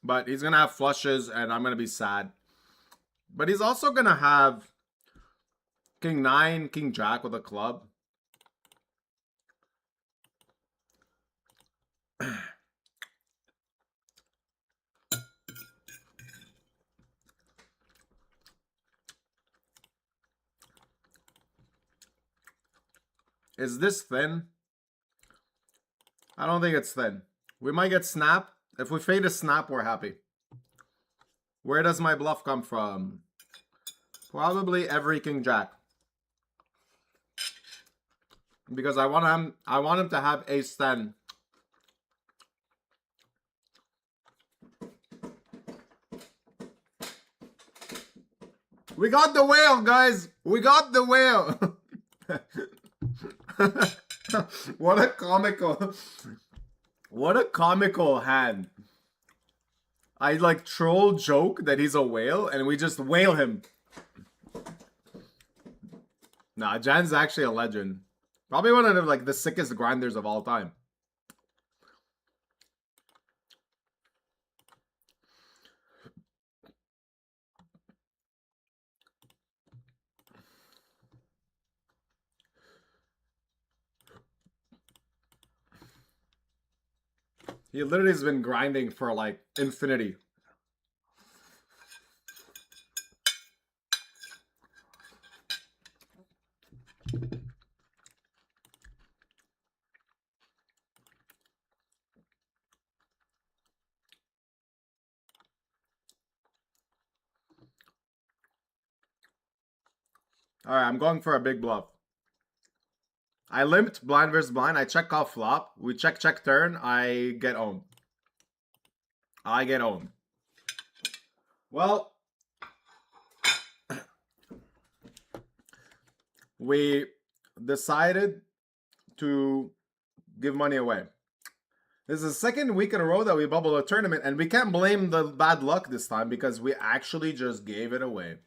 But he's going to have flushes, and I'm going to be sad. But he's also going to have King 9, King Jack with a club. Is this thin? I don't think it's thin. We might get snap. If we fade a snap, we're happy. Where does my bluff come from? Probably every King Jack. Because I want him to have ace 10. We got the whale, guys. We got the whale. What a comical hand. I like troll joke that he's a whale and we just whale him. Nah, Jan's actually a legend. Probably one of like the sickest grinders of all time. He literally has been grinding for like infinity. Alright, I'm going for a big bluff. I limped blind versus blind. I check off flop. We check turn. I get owned. I get owned. Well, we decided to give money away. This is the second week in a row that we bubble a tournament, and we can't blame the bad luck this time because we actually just gave it away.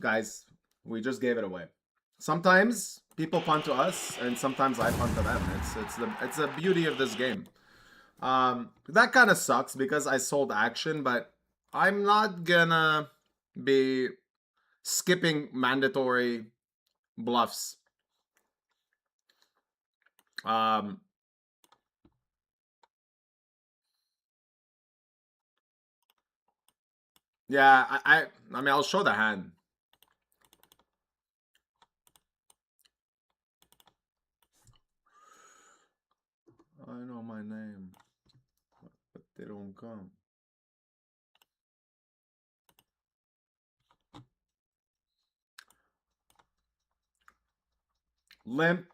Guys, we just gave it away. Sometimes people punt to us, and sometimes I punt to them. It's the beauty of this game. That kind of sucks because I sold action, but I'm not gonna be skipping mandatory bluffs. Yeah, I mean, I'll show the hand. I know my name, but they don't come. Limp.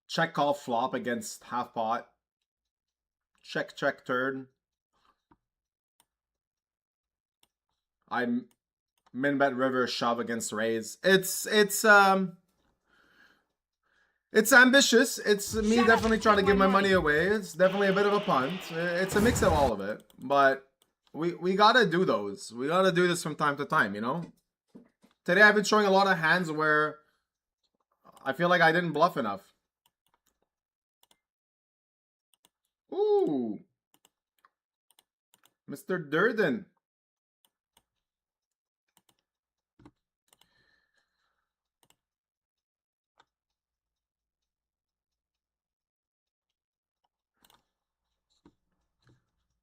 Check call flop against half pot. Check turn. I'm min bet river shove against raise. It's ambitious. It's me definitely trying to give my money away. It's definitely a bit of a punt. It's a mix of all of it, but we gotta do those. We gotta do this from time to time, you know. Today I've been showing a lot of hands where I feel like I didn't bluff enough. Ooh, Mr. Durden.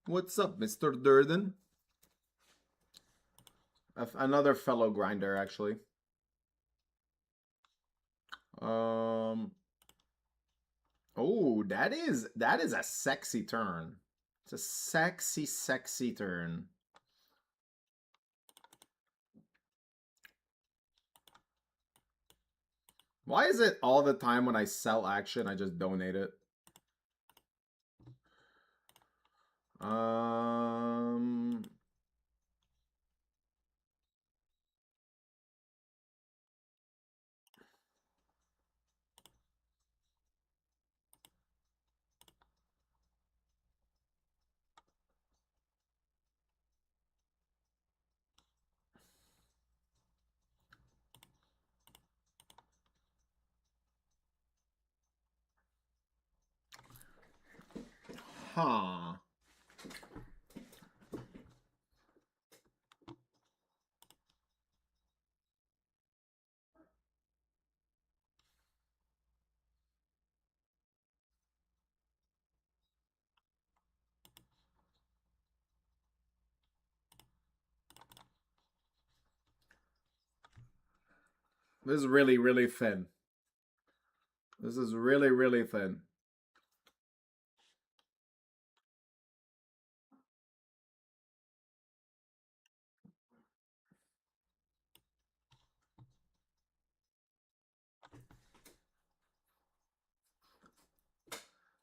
What's up, Mr. Durden? Another fellow grinder, actually. Oh, that is a sexy turn. It's a sexy turn. Why is it all the time when I sell action, I just donate it? Huh. This is really thin. This is really thin.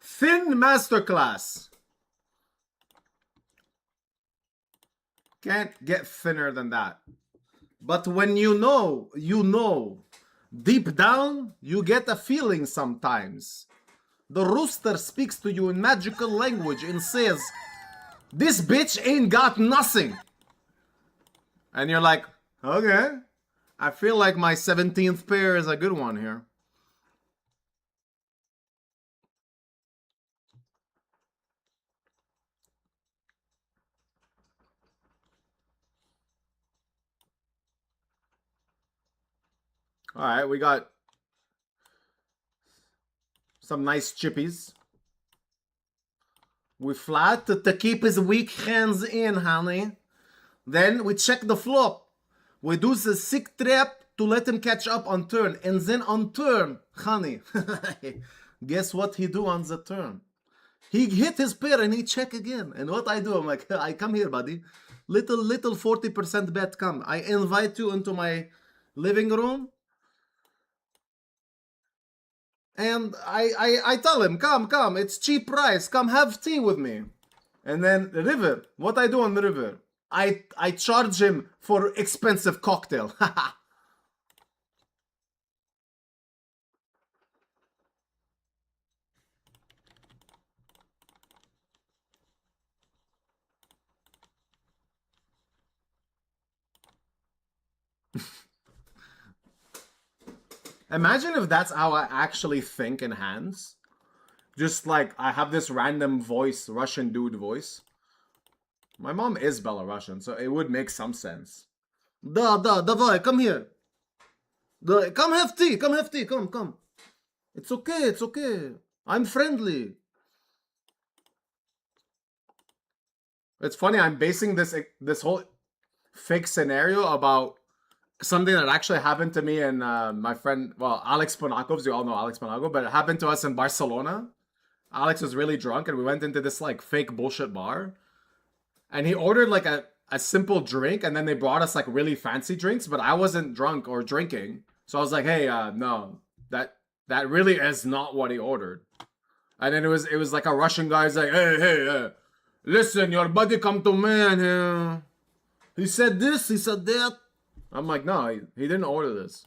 Thin masterclass. Can't get thinner than that. But when you know, you know. Deep down, you get a feeling sometimes. The rooster speaks to you in magical language and says, "This bitch ain't got nothing." And you're like, okay. I feel like my 17th pair is a good one here. All right, we got some nice chippies. We flat to keep his weak hands in, honey. Then we check the flop. We do the sick trap to let him catch up on turn. And then on turn, honey, guess what he do on the turn? He hit his pair and he check again. And what I do, I'm like, I come here, buddy. Little 40% bet come. I invite you into my living room. And I tell him, come, it's cheap price, come have tea with me. And then the river, what I do on the river? I charge him for expensive cocktail. Imagine if that's how I actually think in hands. Just like I have this random voice, Russian dude voice. My mom is Belarusian, so it would make some sense. Da, давай, come here. Come have tea, come. It's okay. I'm friendly. It's funny, I'm basing this whole fake scenario about something that actually happened to me and my friend, well, Alex Panakovs, you all know Alex Panakov, but it happened to us in Barcelona. Alex was really drunk and we went into this like fake bullshit bar. And he ordered like a simple drink and then they brought us like really fancy drinks, but I wasn't drunk or drinking. So I was like, hey, no, that really is not what he ordered. And then it was like a Russian guy's like, hey, listen, your buddy come to me and he said this, he said that. I'm like, no, he didn't order this.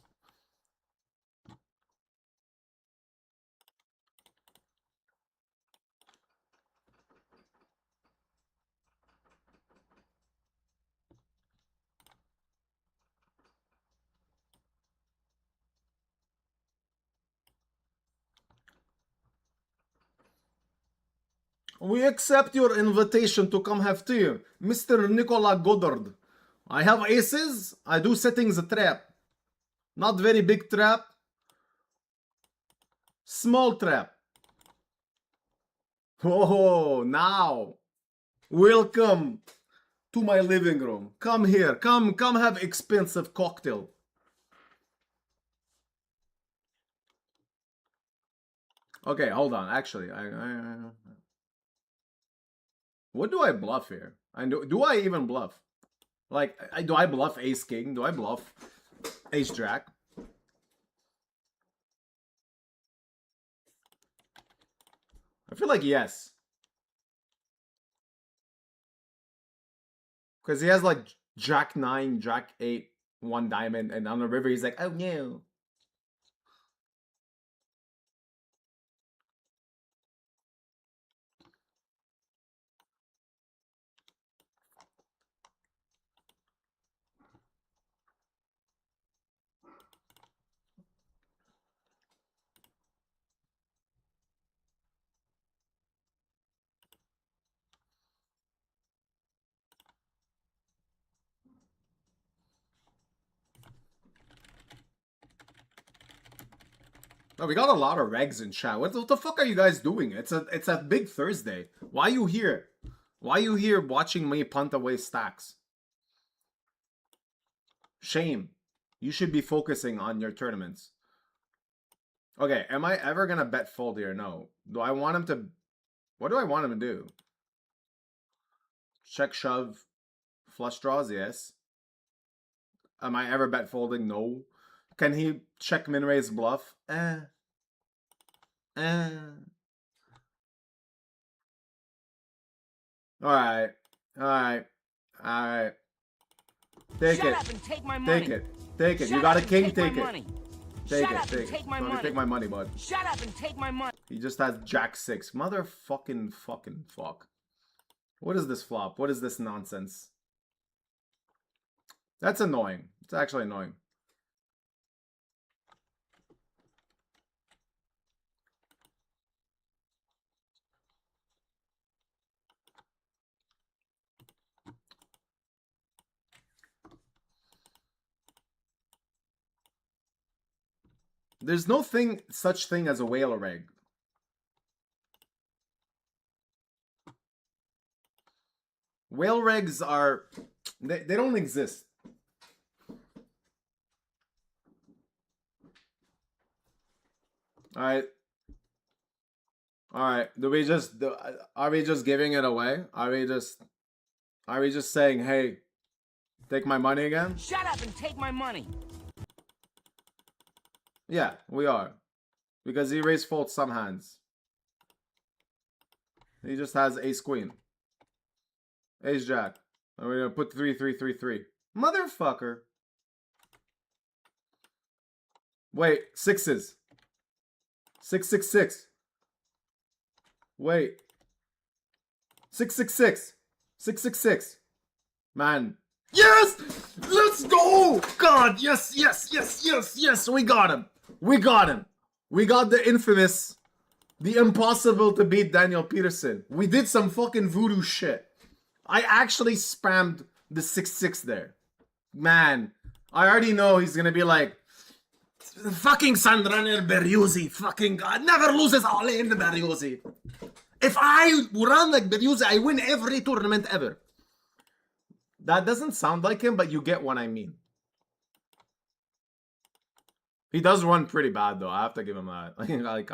We accept your invitation to come have tea, Mr. Nicola Goddard. I have aces. I do settings trap. Not very big trap. Small trap. Oh, now. Welcome to my living room. Come here. Come have expensive cocktail. Okay, hold on. Actually, what do I bluff here? Do I even bluff? Like, do I bluff ace king? Do I bluff ace jack? I feel like yes. Because he has like jack 9, jack 8, 1 diamond, and on the river he's like, oh no. Oh, we got a lot of regs in chat. What the fuck are you guys doing? It's a big Thursday. Why are you here? Why are you here watching me punt away stacks? Shame. You should be focusing on your tournaments. Okay, am I ever gonna bet fold here? No. Do I want him to... What do I want him to do? Check, shove, flush draws? Yes. Am I ever bet folding? No. Can he check min raise bluff? Alright. Take it. Take it. You got a king, take it. Take it. Don't take my money, bud. Shut up and take my money. He just has jack 6. Motherfucking fuck. What is this flop? What is this nonsense? That's annoying. It's actually annoying. There's no such thing as a whale reg. Whale regs are... They don't exist. Alright. Do we just... Are we just giving it away? Are we just saying, hey, take my money again? Shut up and take my money. Yeah, we are. Because he raised folds some hands. He just has ace queen. Ace jack. And we're gonna put 3-3-3-3. Motherfucker. Wait, sixes. 6-6-6. Wait. 6-6-6. 6-6-6. Man. Yes! Let's go! God, yes, yes, yes, yes, yes. We got him. We got him. We got the infamous, the impossible to beat Daniel Peterson. We did some fucking voodoo shit. I actually spammed the 6-6 there. Man, I already know he's gonna be like, fucking Sandrunner Beriuzy, fucking God, never loses all in the Beriuzy. If I run like Beriuzy, I win every tournament ever. That doesn't sound like him, but you get what I mean. He does run pretty bad, though. I have to give him that. Like,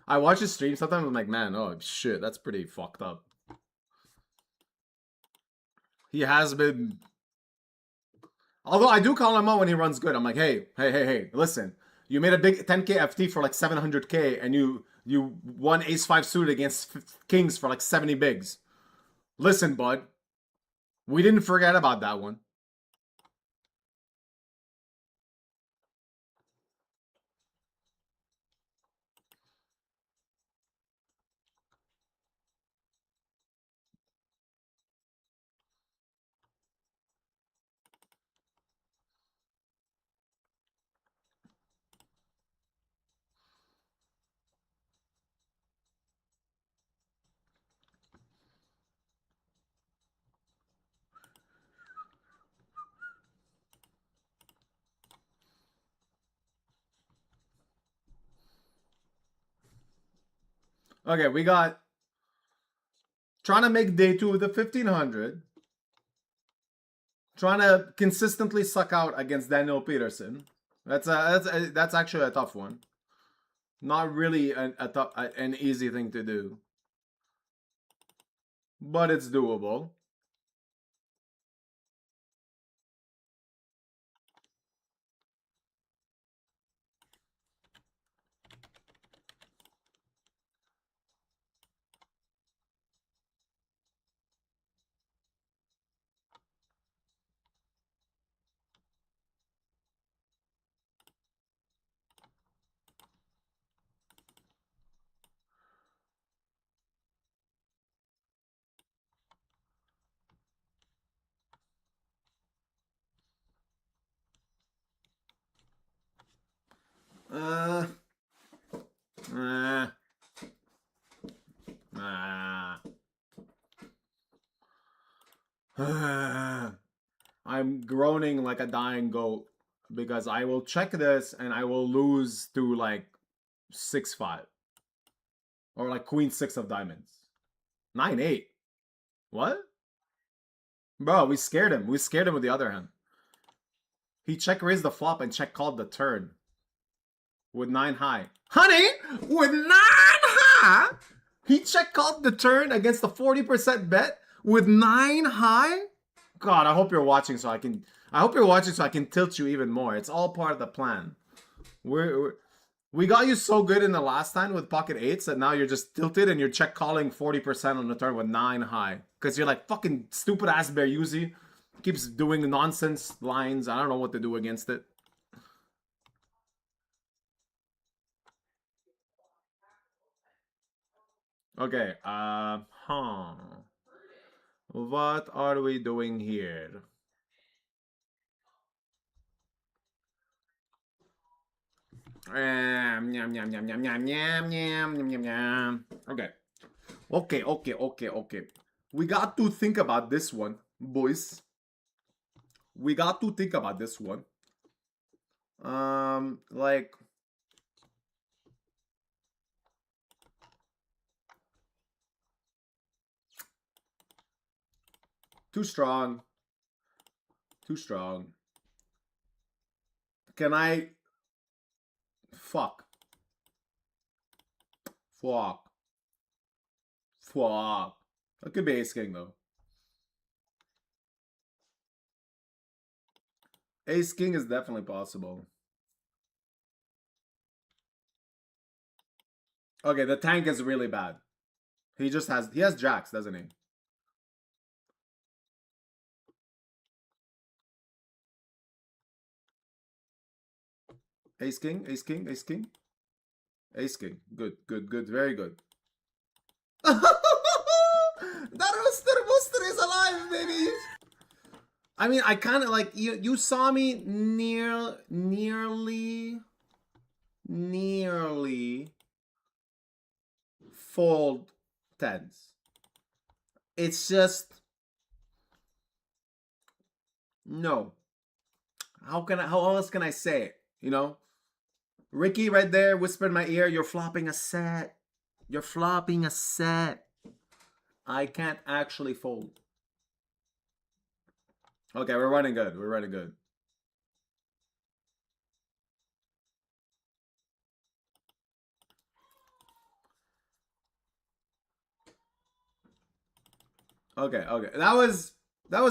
I watch his stream sometimes. I'm like, man, oh shit, that's pretty fucked up. He has been. Although I do call him out when he runs good. I'm like, hey, listen. You made a big 10k FT for like 700k, and you won ace 5 suited against kings for like 70 bigs. Listen, bud. We didn't forget about that one. Okay, we got trying to make day 2 of the 1500. Trying to consistently suck out against Daniel Peterson. That's actually a tough one. Not really an easy thing to do. But it's doable. I'm groaning like a dying goat because I will check this and I will lose to like 6-5 or like queen 6 of diamonds. 9-8. What? Bro, we scared him. We scared him with the other hand. He check raised the flop and check called the turn with 9 high. Honey, with 9 high, he check called the turn against the 40% bet with 9 high. God, I hope you're watching so I can. I hope you're watching so I can tilt you even more. It's all part of the plan. We got you so good in the last time with pocket 8s that now you're just tilted and you're check calling 40% on the turn with 9 high because you're like fucking stupid ass Beriuzy keeps doing nonsense lines. I don't know what to do against it. Okay, what are we doing here? Okay. We got to think about this one, boys. We got to think about this one. Like too strong. Too strong. Can I? Fuck. That could be ace king though. Ace king is definitely possible. Okay, the tank is really bad. He has jacks, doesn't he? Ace king, ace king, ace king. Ace king. Good, good, good. Very good. That Rooster Booster is alive, baby! I mean, I kind of like, you saw me nearly fold tens. It's just, no. How else can I say it? You know? Ricky right there whispered in my ear, you're flopping a set. You're flopping a set. I can't actually fold. Okay, we're running good. We're running good. Okay, okay. That was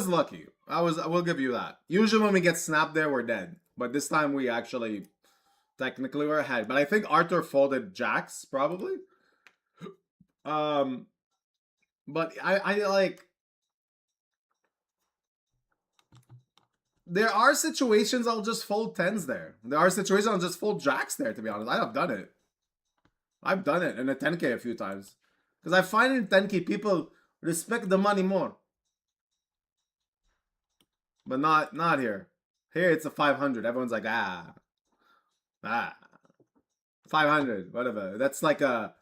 lucky. I will give you that. Usually when we get snapped there, we're dead. But this time we actually technically were ahead. But I think Arthur folded jacks, probably. But I like, there are situations I'll just fold tens there. There are situations I'll just fold jacks there, to be honest. I have done it. I've done it in a 10K a few times. Because I find in 10K people respect the money more. But not here. Here it's a 500. Everyone's like, 500, whatever. That's like a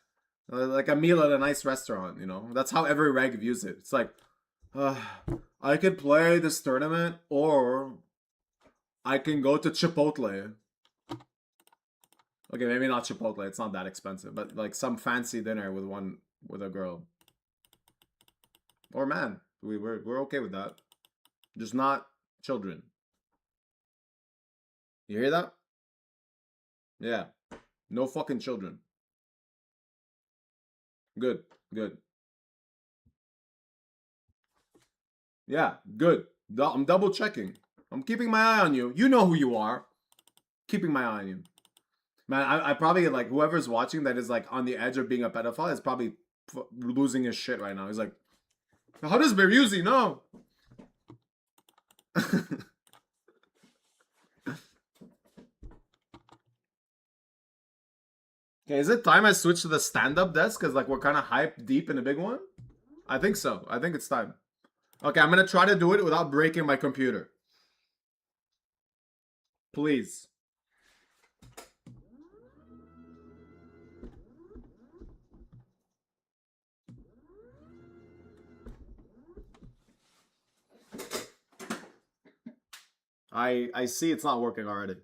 meal at a nice restaurant, you know? That's how every reg views it. It's like, I could play this tournament, or I can go to Chipotle. Okay, maybe not Chipotle. It's not that expensive, but like some fancy dinner with a girl or man. We're okay with that. Just not children. You hear that? Yeah. No fucking children. Good. Good. Yeah, good. I'm double checking. I'm keeping my eye on you. You know who you are. Keeping my eye on you. Man, I probably, like, whoever's watching that is, like, on the edge of being a pedophile is probably losing his shit right now. He's like, how does Beriuzy know? Okay, is it time I switch to the stand-up desk? Because, like, we're kind of hyped deep in the big one? I think so. I think it's time. Okay, I'm going to try to do it without breaking my computer. Please. I see it's not working already.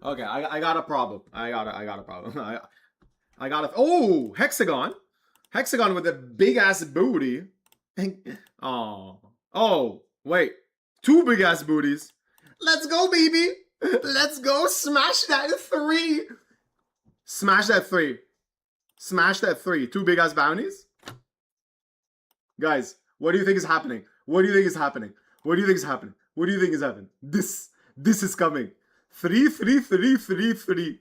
Okay, I got a problem. I got a problem. I got a, oh, hexagon. Hexagon with a big ass booty. Oh, wait. Two big ass booties. Let's go, baby. Let's go. Smash that 3. Smash that 3. Smash that 3. Two big ass bounties. Guys, what do you think is happening? What do you think is happening? What do you think is happening? What do you think is happening? This is coming. 3, 3, 3, 3, 3.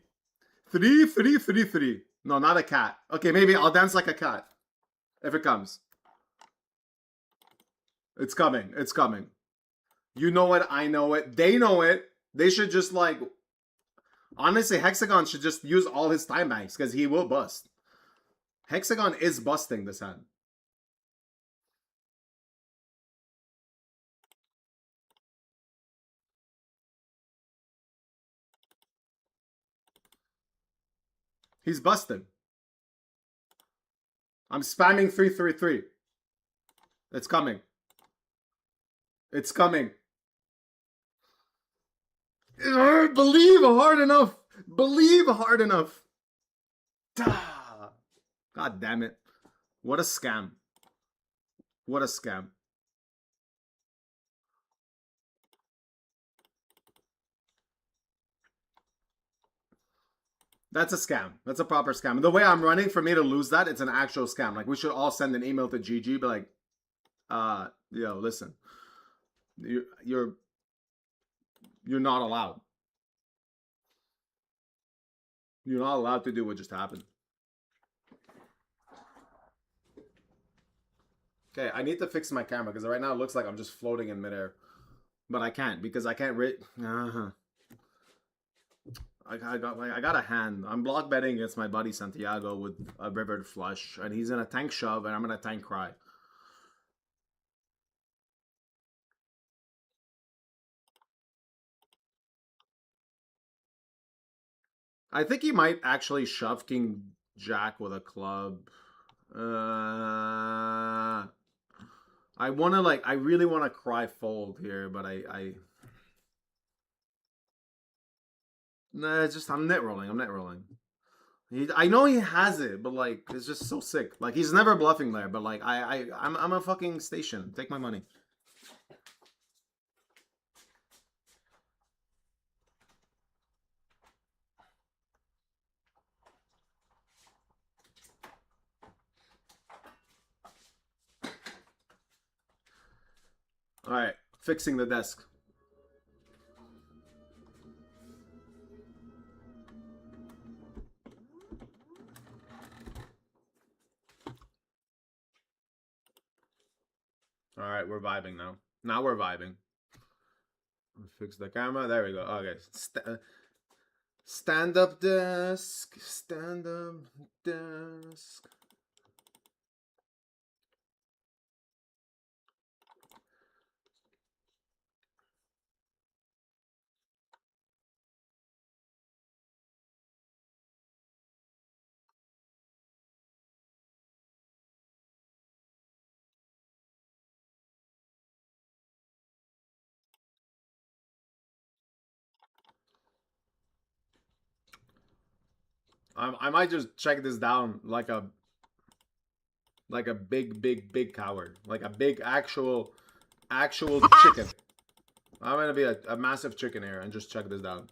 3, 3, 3, 3. No, not a cat. Okay, maybe I'll dance like a cat. If it comes. It's coming. It's coming. You know it. I know it. They know it. They should just, like... Honestly, Hexagon should just use all his time banks, because he will bust. Hexagon is busting this hand. He's busting. I'm spamming 333. It's coming. It's coming. Believe hard enough. Believe hard enough. God damn it. What a scam. What a scam. That's a scam. That's a proper scam. And the way I'm running, for me to lose that, it's an actual scam. Like, we should all send an email to GG, be like, yo, listen. You're You're not allowed. You're not allowed to do what just happened. Okay, I need to fix my camera because right now it looks like I'm just floating in midair. But I can't because I can't I got a hand. I'm block betting against my buddy Santiago with a rivered flush, and he's in a tank shove, and I'm in a tank cry. I think he might actually shove King Jack with a club. I really want to cry fold here, but nah, it's just I'm net rolling. I know he has it, but like it's just so sick. Like he's never bluffing there, but like I'm a fucking station. Take my money. All right, fixing the desk. All right, we're vibing now. Now we're vibing. Fix the camera. There we go. Okay. Stand up desk. Stand up desk. I might just check this down like a big coward, like a big actual chicken. I'm gonna be a massive chicken here and just check this down.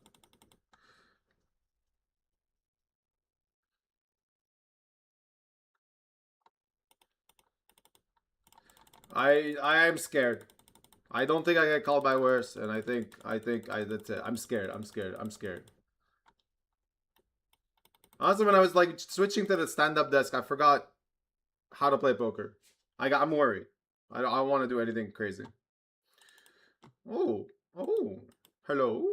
I am scared. I don't think I get called by worse, and I think that's it. I'm scared. Honestly, when I was like switching to the stand-up desk, I forgot how to play poker. I'm worried. I don't want to do anything crazy. Oh, hello.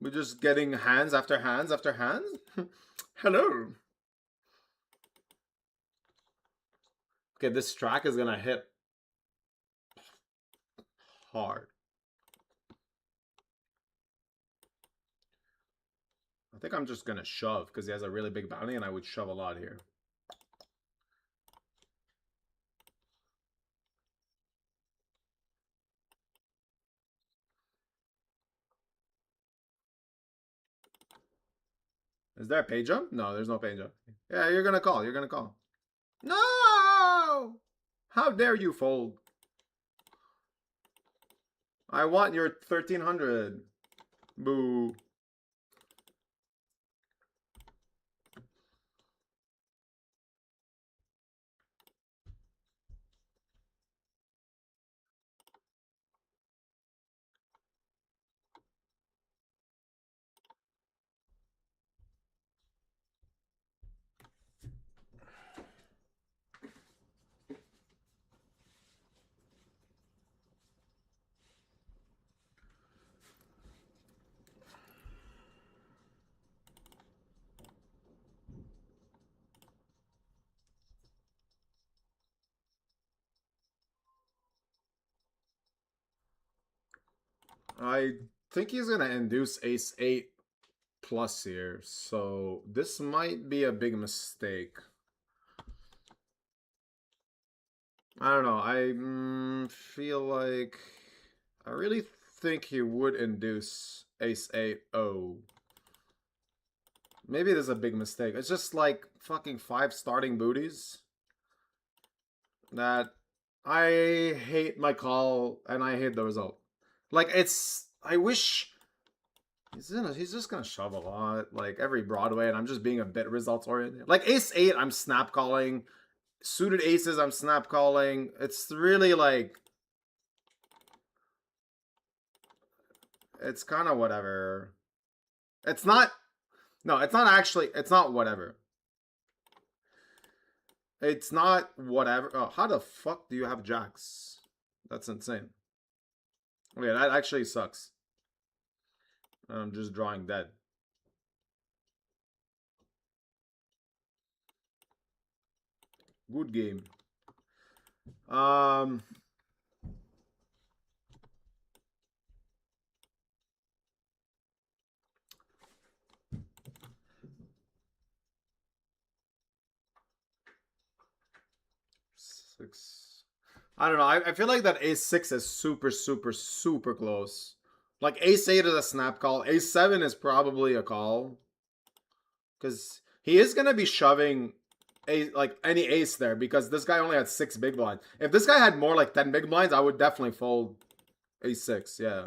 We're just getting hands after hands after hands. Hello. Okay, this track is gonna hit hard. I think I'm just gonna shove because he has a really big bounty and I would shove a lot here. Is there a pay jump? No, there's no pay jump. Yeah, you're gonna call. No! How dare you fold? I want your 1300. Boo. I think he's gonna induce ace 8 plus here, so this might be a big mistake. I don't know. I feel like I really think he would induce ace 8 0. Maybe there's a big mistake. It's just like fucking 5 starting booties that I hate my call and I hate the result. Like I wish he's just gonna shove a lot, like every Broadway, and I'm just being a bit results oriented. Like ace 8, I'm snap calling. Suited aces, I'm snap calling. It's really like It's kind of whatever. It's not. No, it's not actually. It's not whatever. It's not whatever. Oh, how the fuck do you have jacks? That's insane. Okay, that actually sucks. I'm just drawing dead. Good game. Six. I don't know. I feel like that ace-6 is super, super, super close. Like ace-8 is a snap call. Ace-7 is probably a call. Because he is going to be shoving like any ace there because this guy only had 6 big blinds. If this guy had more like 10 big blinds, I would definitely fold ace-6. Yeah.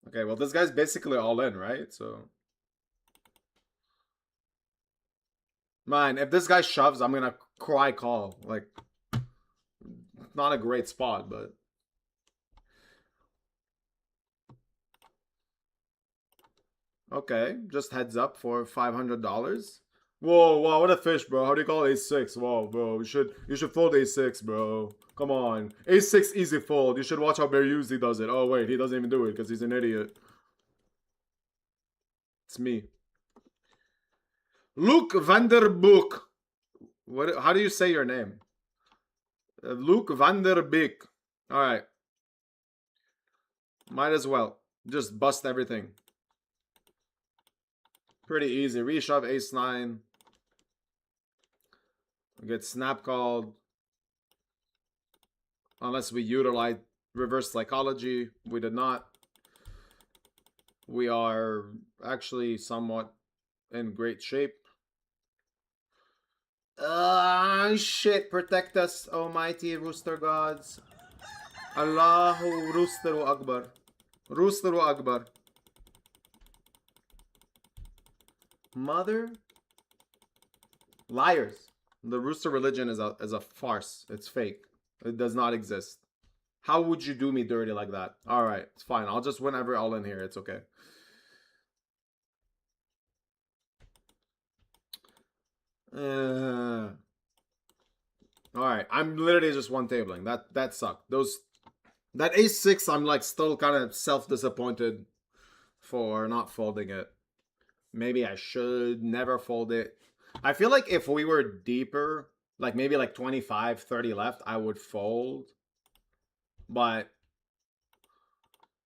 Okay, well, this guy's basically all in, right? So, man, if this guy shoves, I'm gonna cry call. Like, not a great spot, but okay, just heads up for $500. Whoa, wow, what a fish, bro. How do you call ace-6? Whoa, bro, you should fold ace-6, bro. Come on, ace-6 easy fold. You should watch how Beriuzy does it. Oh wait, he doesn't even do it because he's an idiot. It's me. Luke Vanderboek. What? How do you say your name? Luke Vanderbeek. All right. Might as well just bust everything. Pretty easy. Reshove ace-9. Get snap called. Unless we utilize reverse psychology. We did not. We are actually somewhat in great shape. Shit. Protect us, almighty rooster gods. Allahu Roosteru Akbar. Roosteru Akbar. Mother? Liars. The rooster religion is a farce. It's fake. It does not exist. How would you do me dirty like that? Alright, it's fine. I'll just win every all in here. It's okay. Alright, I'm literally just one tabling. That sucked. That ace-6, I'm like still kind of self-disappointed for not folding it. Maybe I should never fold it. I feel like if we were deeper, like maybe like 25, 30 left, I would fold. But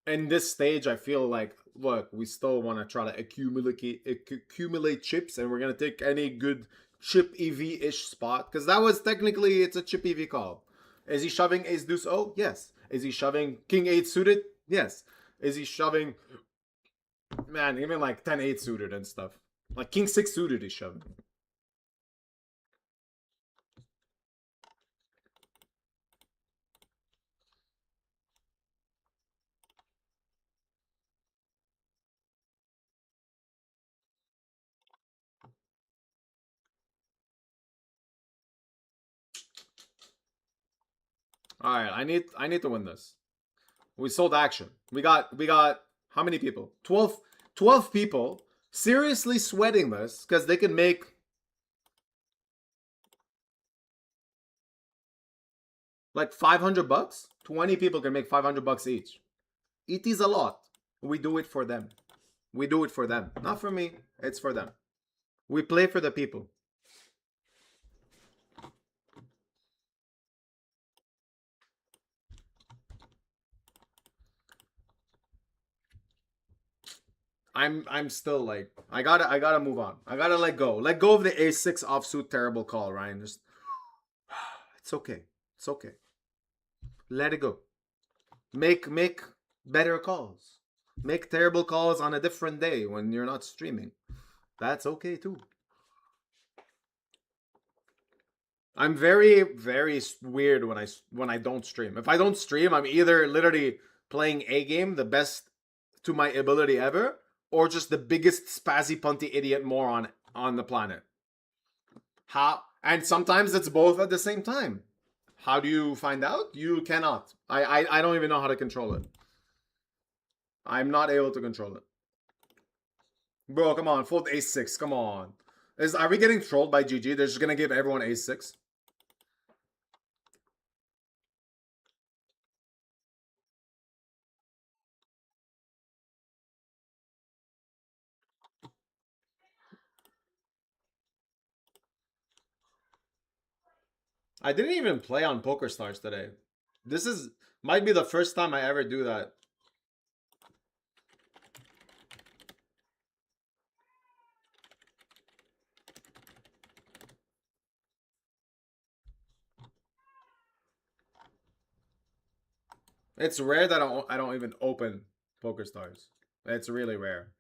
in this stage, I feel like, look, we still want to try to accumulate chips, and we're going to take any good chip EV-ish spot. Because that was technically, it's a chip EV call. Is he shoving ace-deuce O? Yes. Is he shoving king-8 suited? Yes. Is he shoving... Man, even like 10-8 suited and stuff. Like king-6 suited he's shoving. Alright, I need to win this. We sold action. We got how many people? 12 people seriously sweating this because they can make like $500. 20 people can make $500 each. It is a lot. We do it for them. We do it for them. Not for me. It's for them. We play for the people. I'm still like I gotta move on. I gotta let go. Let go of the ace-6 offsuit terrible call, Ryan. Just it's okay. It's okay. Let it go. Make better calls. Make terrible calls on a different day when you're not streaming. That's okay too. I'm very, very weird when I don't stream. If I don't stream, I'm either literally playing a game, the best to my ability ever, or just the biggest spazzy punty idiot moron on the planet. How? And sometimes it's both at the same time. How do you find out? You cannot. I don't even know how to control it. I'm not able to control it. Bro, come on. Fold ace-6. Come on. Are we getting trolled by GG? They're just going to give everyone ace-6. I didn't even play on Poker Stars today. This might be the first time I ever do that. It's rare that I don't even open Poker Stars. It's really rare.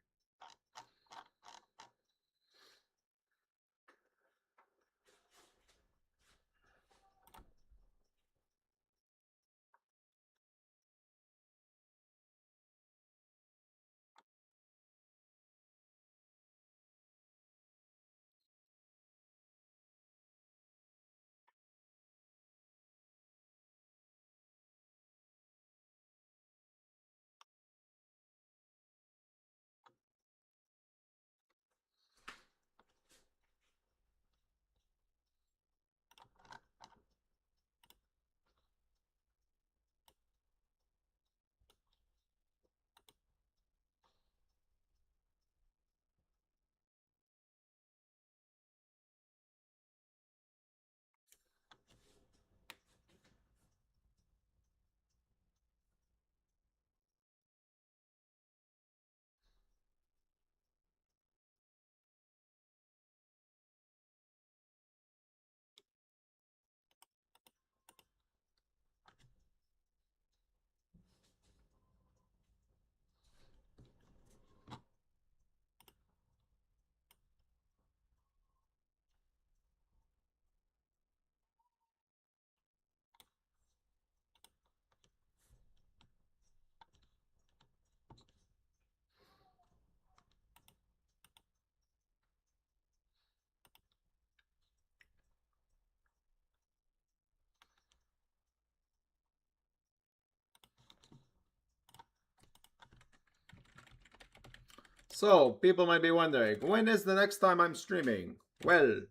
So, people might be wondering, when is the next time I'm streaming? Well,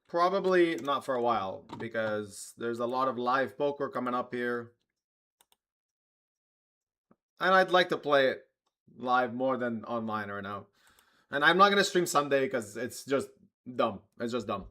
probably not for a while, because there's a lot of live poker coming up here. And I'd like to play it live more than online right now. And I'm not going to stream Sunday because it's just dumb. It's just dumb.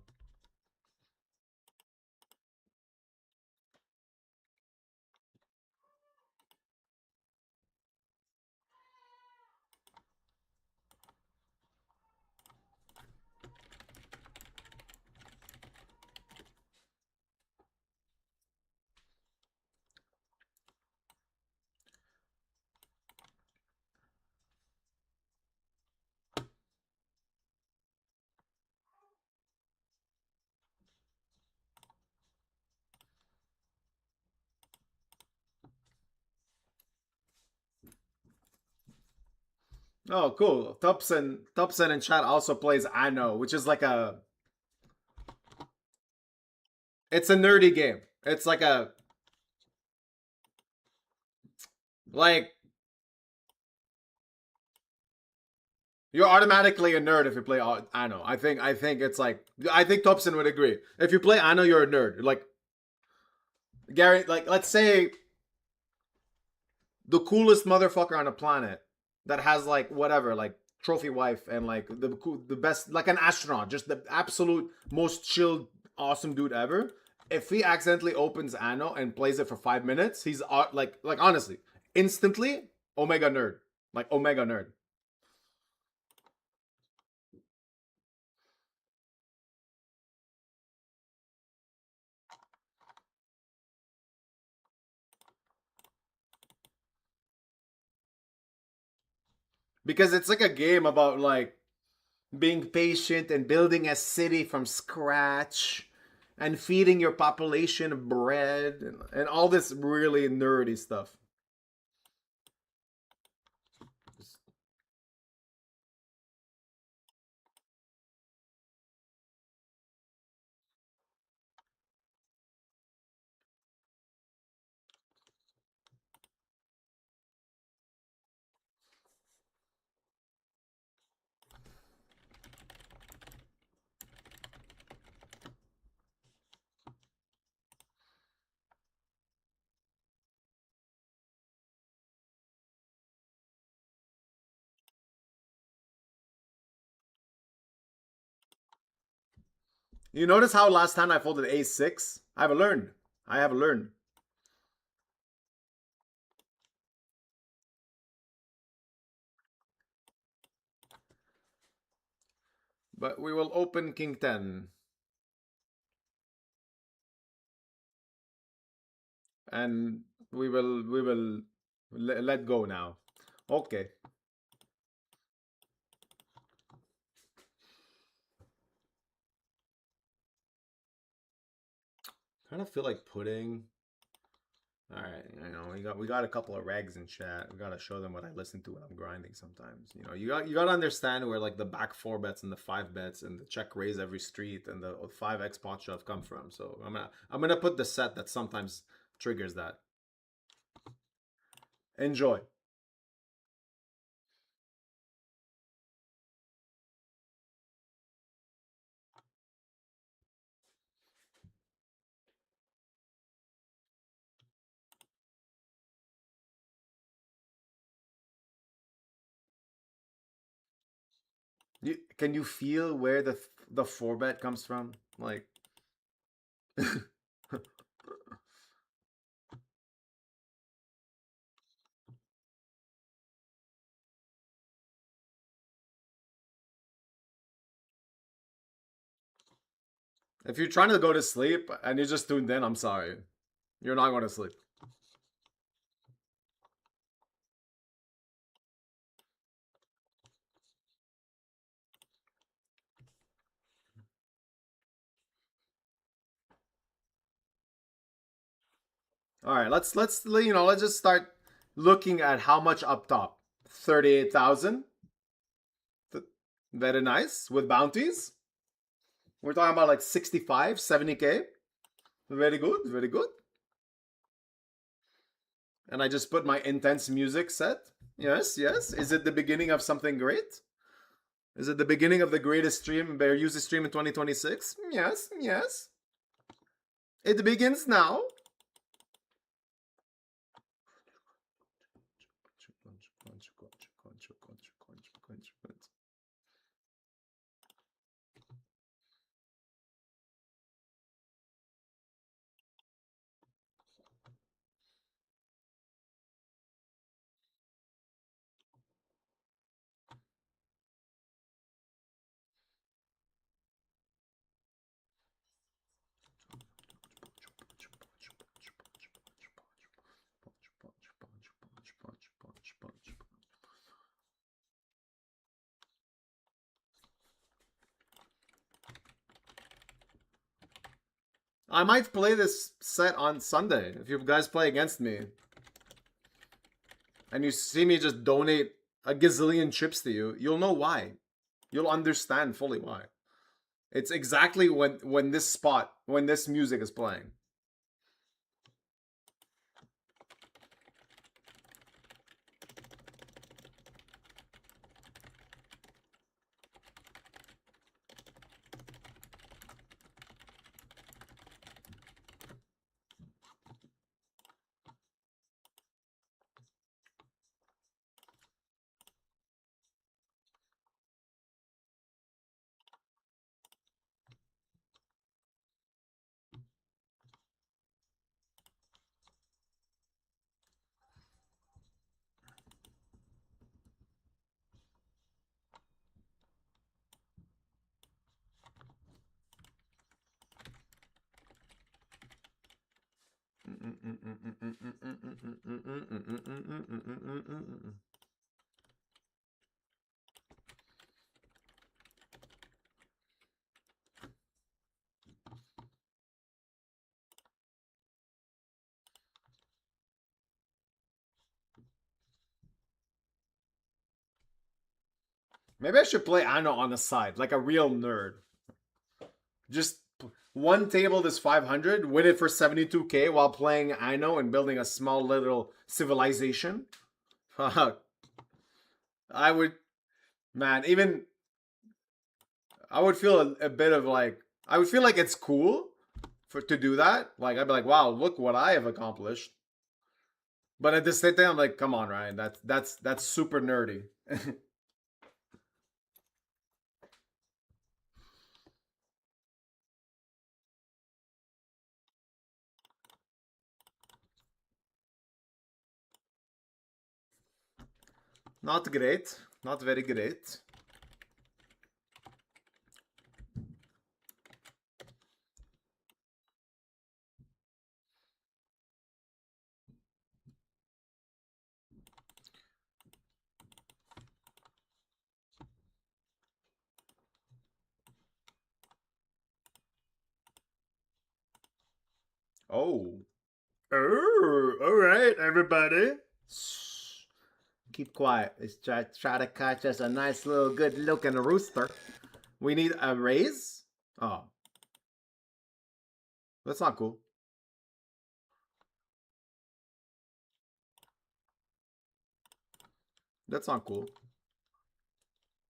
Oh, cool. Topson in chat also plays Anno, which is like a... It's a nerdy game. It's like a... Like... You're automatically a nerd if you play Anno. I think it's like... I think Topson would agree. If you play Anno, you're a nerd. Like... Gary, like, let's say... The coolest motherfucker on the planet that has like whatever, like trophy wife and like the best, like an astronaut, just the absolute most chilled, awesome dude ever. If he accidentally opens Anno and plays it for 5 minutes, he's like honestly, instantly Omega nerd, like Omega nerd. Because it's like a game about like being patient and building a city from scratch and feeding your population bread and all this really nerdy stuff. You notice how last time I folded a6? I have learned. I have learned. But we will open king 10. And we will let go now. Okay. Kind of feel like putting. All right, you know, we got a couple of rags in chat. We gotta show them what I listen to when I'm grinding sometimes. You know, you gotta understand where like the back 4 bets and the 5 bets and the check raise every street and the 5x pot shove come from. So I'm gonna put the set that sometimes triggers that. Enjoy. Can you feel where the 4 bet comes from? Like if you're trying to go to sleep and you're just tuned in, I'm sorry. You're not going to sleep. All right, let's just start looking at how much up top. 38,000. Very nice with bounties. We're talking about like 65, 70k. Very good, very good. And I just put my intense music set. Yes, yes. Is it the beginning of something great? Is it the beginning of the greatest stream, Beriuzy stream in 2026? Yes, yes. It begins now. I might play this set on Sunday if you guys play against me. And you see me just donate a gazillion chips to you, you'll know why. You'll understand fully why. It's exactly when this music is playing. Maybe I should play Anno on the side, like a real nerd. Just one table is 500, win it for 72k while playing Anno and building a small little civilization. I would, man, even I would feel a bit of like, I would feel like it's cool to do that. Like I'd be like, wow, look what I have accomplished. But at the same time, I'm like, come on, Ryan, that's super nerdy. Not great. Not very great. Oh. Oh, all right, everybody. Shh. Keep quiet. Let's try to catch us a nice little good looking rooster. We need a raise? Oh. That's not cool. That's not cool.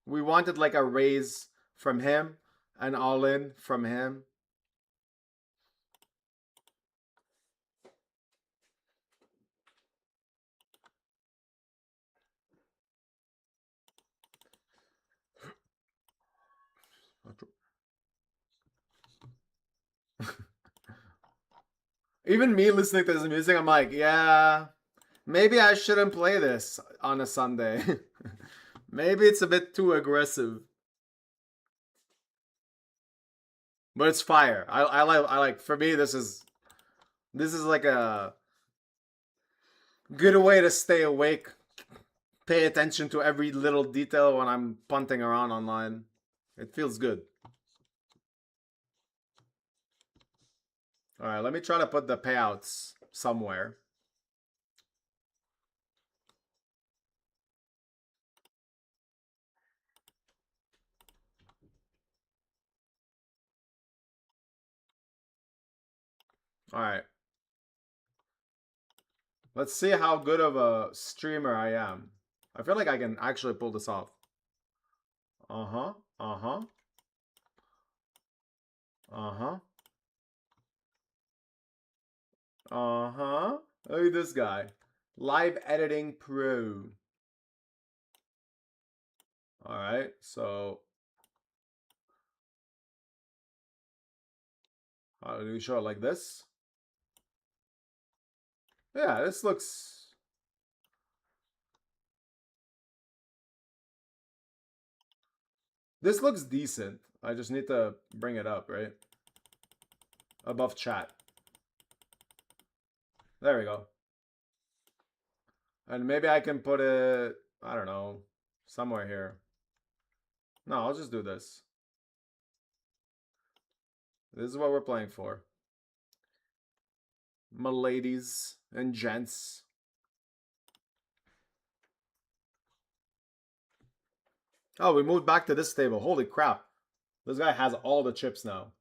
We wanted like a raise from him, an all-in from him. Even me listening to this music, I'm like, yeah, maybe I shouldn't play this on a Sunday. Maybe it's a bit too aggressive. But it's fire. I like for me this is like a good way to stay awake. Pay attention to every little detail when I'm punting around online. It feels good. All right, let me try to put the payouts somewhere. All right. Let's see how good of a streamer I am. I feel like I can actually pull this off. Uh-huh. Uh-huh. Uh-huh. Uh-huh. Look at this guy. Live editing pro. All right. So how do we show it like this? Yeah, this looks... This looks decent. I just need to bring it up, right? Above chat. There we go. And maybe I can put it, I don't know, somewhere here. No, I'll just do this. This is what we're playing for. My ladies and gents. Oh, we moved back to this table. Holy crap. This guy has all the chips now.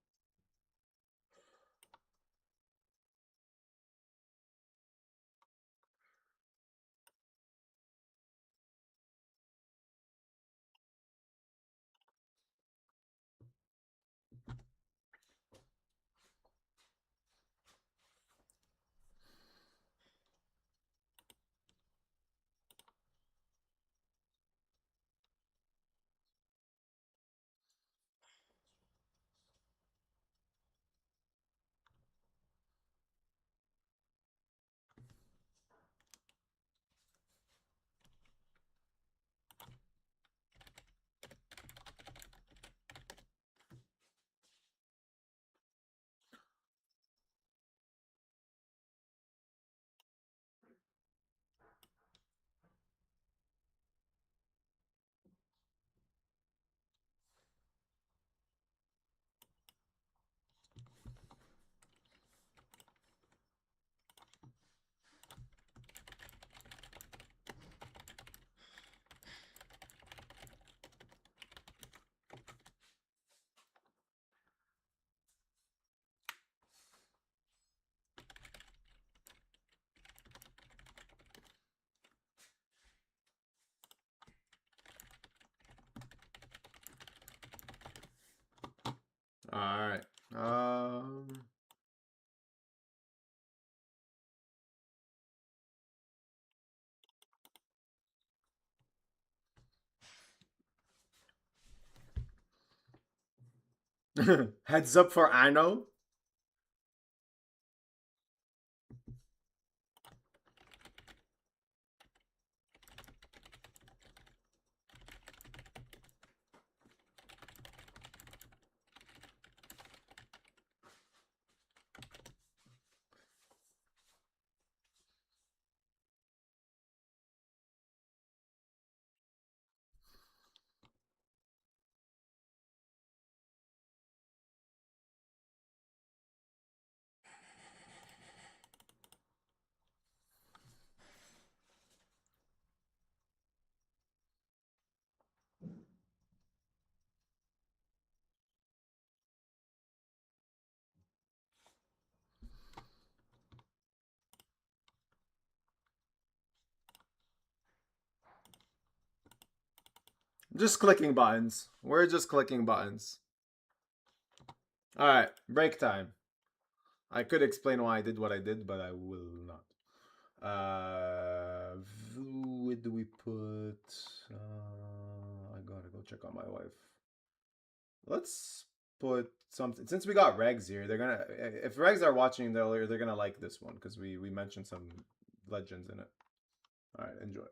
Alright. Heads up for Ano. Just clicking buttons. We're just clicking buttons. Alright, break time. I could explain why I did what I did, but I will not. Where do we put... I gotta go check on my wife. Let's put something... Since we got regs here, they're gonna... If regs are watching, they're gonna like this one, because we mentioned some legends in it. Alright, enjoy.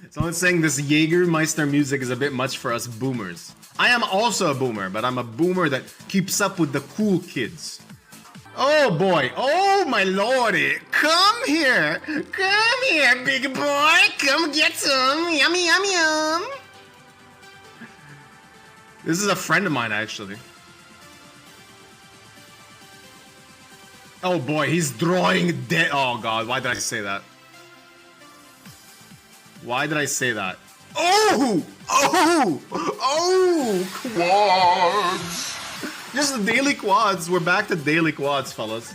Someone's saying this Jägermeister music is a bit much for us boomers. I am also a boomer, but I'm a boomer that keeps up with the cool kids. Oh boy, oh my lordy, come here, big boy, come get some, yummy, yum, yum. This is a friend of mine, actually. Oh boy, he's drawing dead. Oh god, why did I say that? Why did I say that? Oh! Oh! Oh! Quads! Just the daily quads. We're back to daily quads, fellas.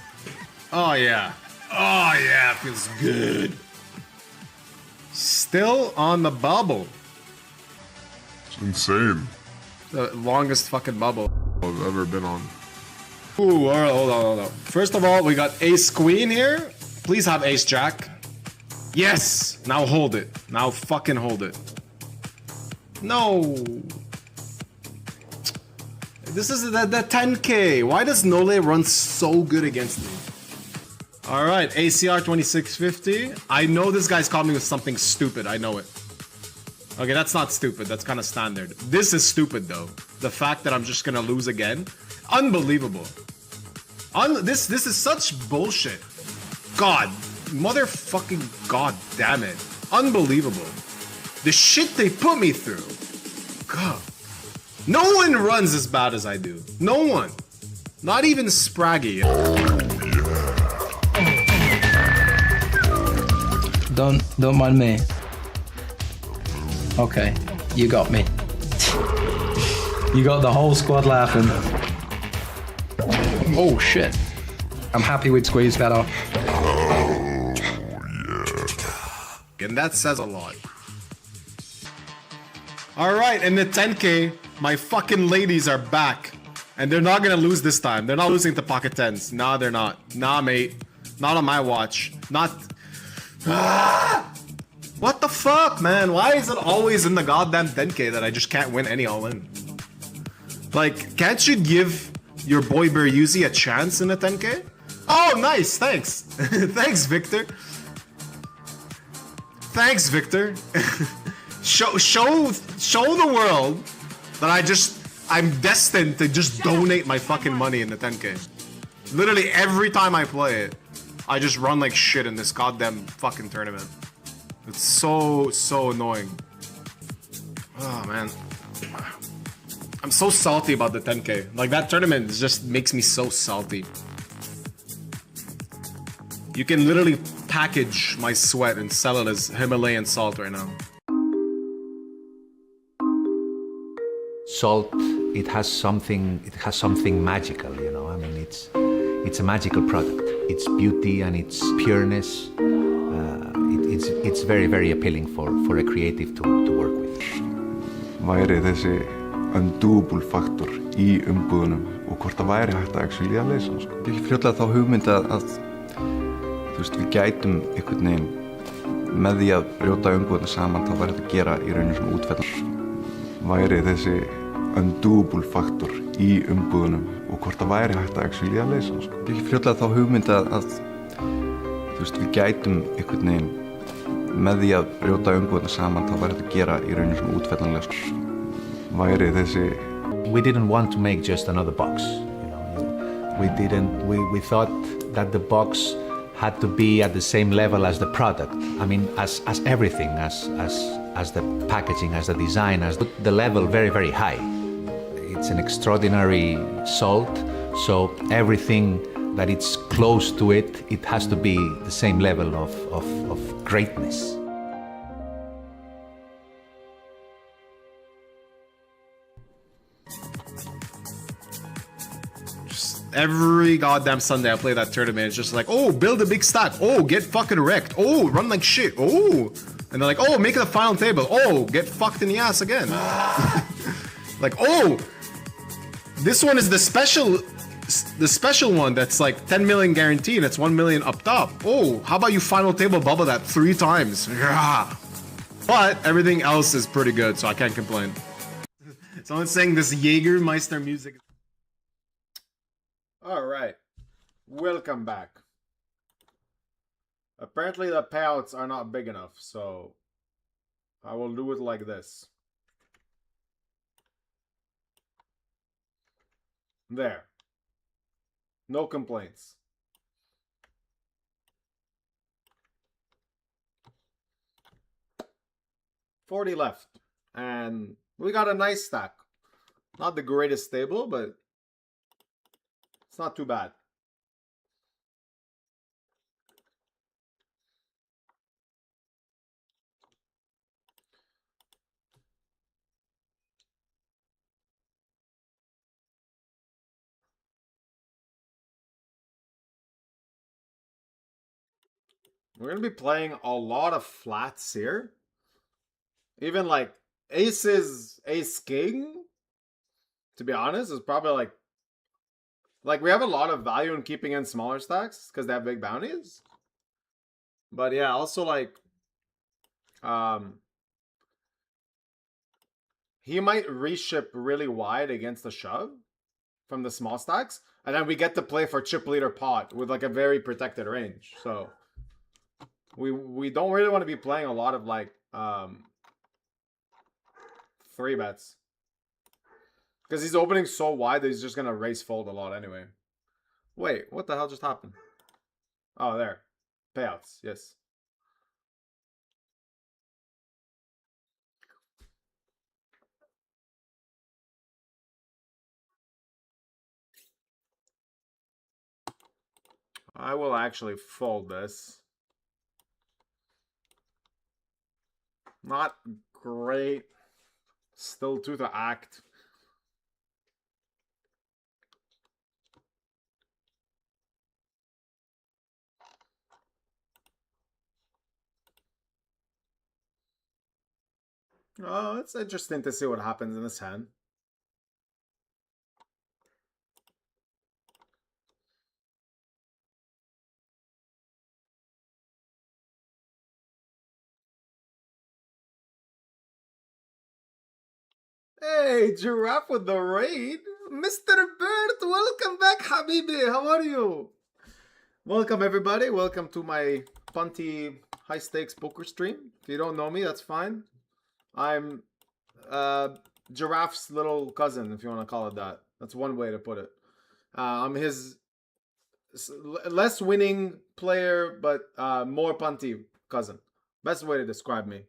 Oh, yeah. Oh, yeah. Feels good. Still on the bubble. It's insane. The longest fucking bubble I've ever been on. Ooh, all right, hold on. First of all, we got ace queen here. Please have ace jack. Yes! Now hold it. Now fucking hold it. No. This is the 10k. Why does Nole run so good against me? Alright, ACR 2650. I know this guy's caught me with something stupid. I know it. Okay, that's not stupid. That's kind of standard. This is stupid, though. The fact that I'm just gonna lose again. Unbelievable. This is such bullshit. God. Motherfucking god damn it. Unbelievable. The shit they put me through. God. No one runs as bad as I do. No one. Not even Spraggy. Don't mind me. Okay, you got me. You got the whole squad laughing. Oh shit. I'm happy we'd squeezed that off. And that says a lot. Alright, in the 10k, my fucking ladies are back. And they're not gonna lose this time. They're not losing to pocket 10s. Nah, they're not. Nah, mate. Not on my watch. Not... What the fuck, man? Why is it always in the goddamn 10k that I just can't win any all-in? Like, can't you give your boy Beriuzy a chance in the 10k? Oh, nice, thanks. Thanks, Victor. Thanks, Victor. show the world that I'm destined to just donate my fucking money in the 10k. Literally every time I play it, I just run like shit in this goddamn fucking tournament. It's so annoying. Oh man. I'm so salty about the 10k. Like that tournament just makes me so salty. You can literally package my sweat and sell it as Himalayan salt right now. Salt, it has something magical, you know. I mean, it's a magical product. Its beauty and its pureness, it's very, very appealing for a creative to work with. Væri þessi undoable faktor í umbúðunum og hvort það væri hægt að actually að leysa hann, sko. Ég fljótlega þá hugmynd að þú veist, við gætum einhvern veginn með því að brjóta umbúðuna saman, þá væri þetta að gera í rauninu svona útfellan. Væri þessi undoable faktor í umbúðunum og hvort það væri hægt að actually að leysa hann, sko. Ég fljótlega þá hugmynd að þú veist, við gætum einhvern veginn með því að brjóta umbúðuna saman, þá væri þetta að gera í rauninu svona útfellanlega, sko. Væri þessi... We didn't want to make just another box, you know. We thought that the box had to be at the same level as the product. I mean, as everything, as the packaging, as the design, as the level very, very high. It's an extraordinary salt, so everything that it's close to it, it has to be the same level of greatness. Every goddamn Sunday I play that tournament, it's just like, oh, build a big stack. Oh, get fucking wrecked. Oh, run like shit. Oh. And they're like, oh, make it a final table. Oh, get fucked in the ass again. Like, oh, this one is the special one that's like 10 million guaranteed. It's 1 million up top. Oh, how about you final table bubble that 3 times? Yeah. But everything else is pretty good, so I can't complain. Someone's saying this Jägermeister music. Alright. Welcome back. Apparently the payouts are not big enough, so I will do it like this. There. No complaints. $40 left. And we got a nice stack. Not the greatest table, but it's not too bad. We're going to be playing a lot of flats here. Even like aces, ace king, to be honest, is probably like we have a lot of value in keeping in smaller stacks because they have big bounties. But yeah, also like he might reship really wide against the shove from the small stacks, and then we get to play for chip leader pot with like a very protected range. So we don't really want to be playing a lot of like 3 bets. Because he's opening so wide that he's just going to raise fold a lot anyway. Wait, what the hell just happened? Oh, there. Payouts, yes. I will actually fold this. Not great. Still to the act. Oh, it's interesting to see what happens in this hand. Hey, Giraffe with the raid. Mr. Bird, welcome back, Habibi. How are you? Welcome, everybody. Welcome to my punty high stakes poker stream. If you don't know me, that's fine. I'm Giraffe's little cousin, if you want to call it that. That's one way to put it. I'm his less winning player, but more punty cousin. Best way to describe me.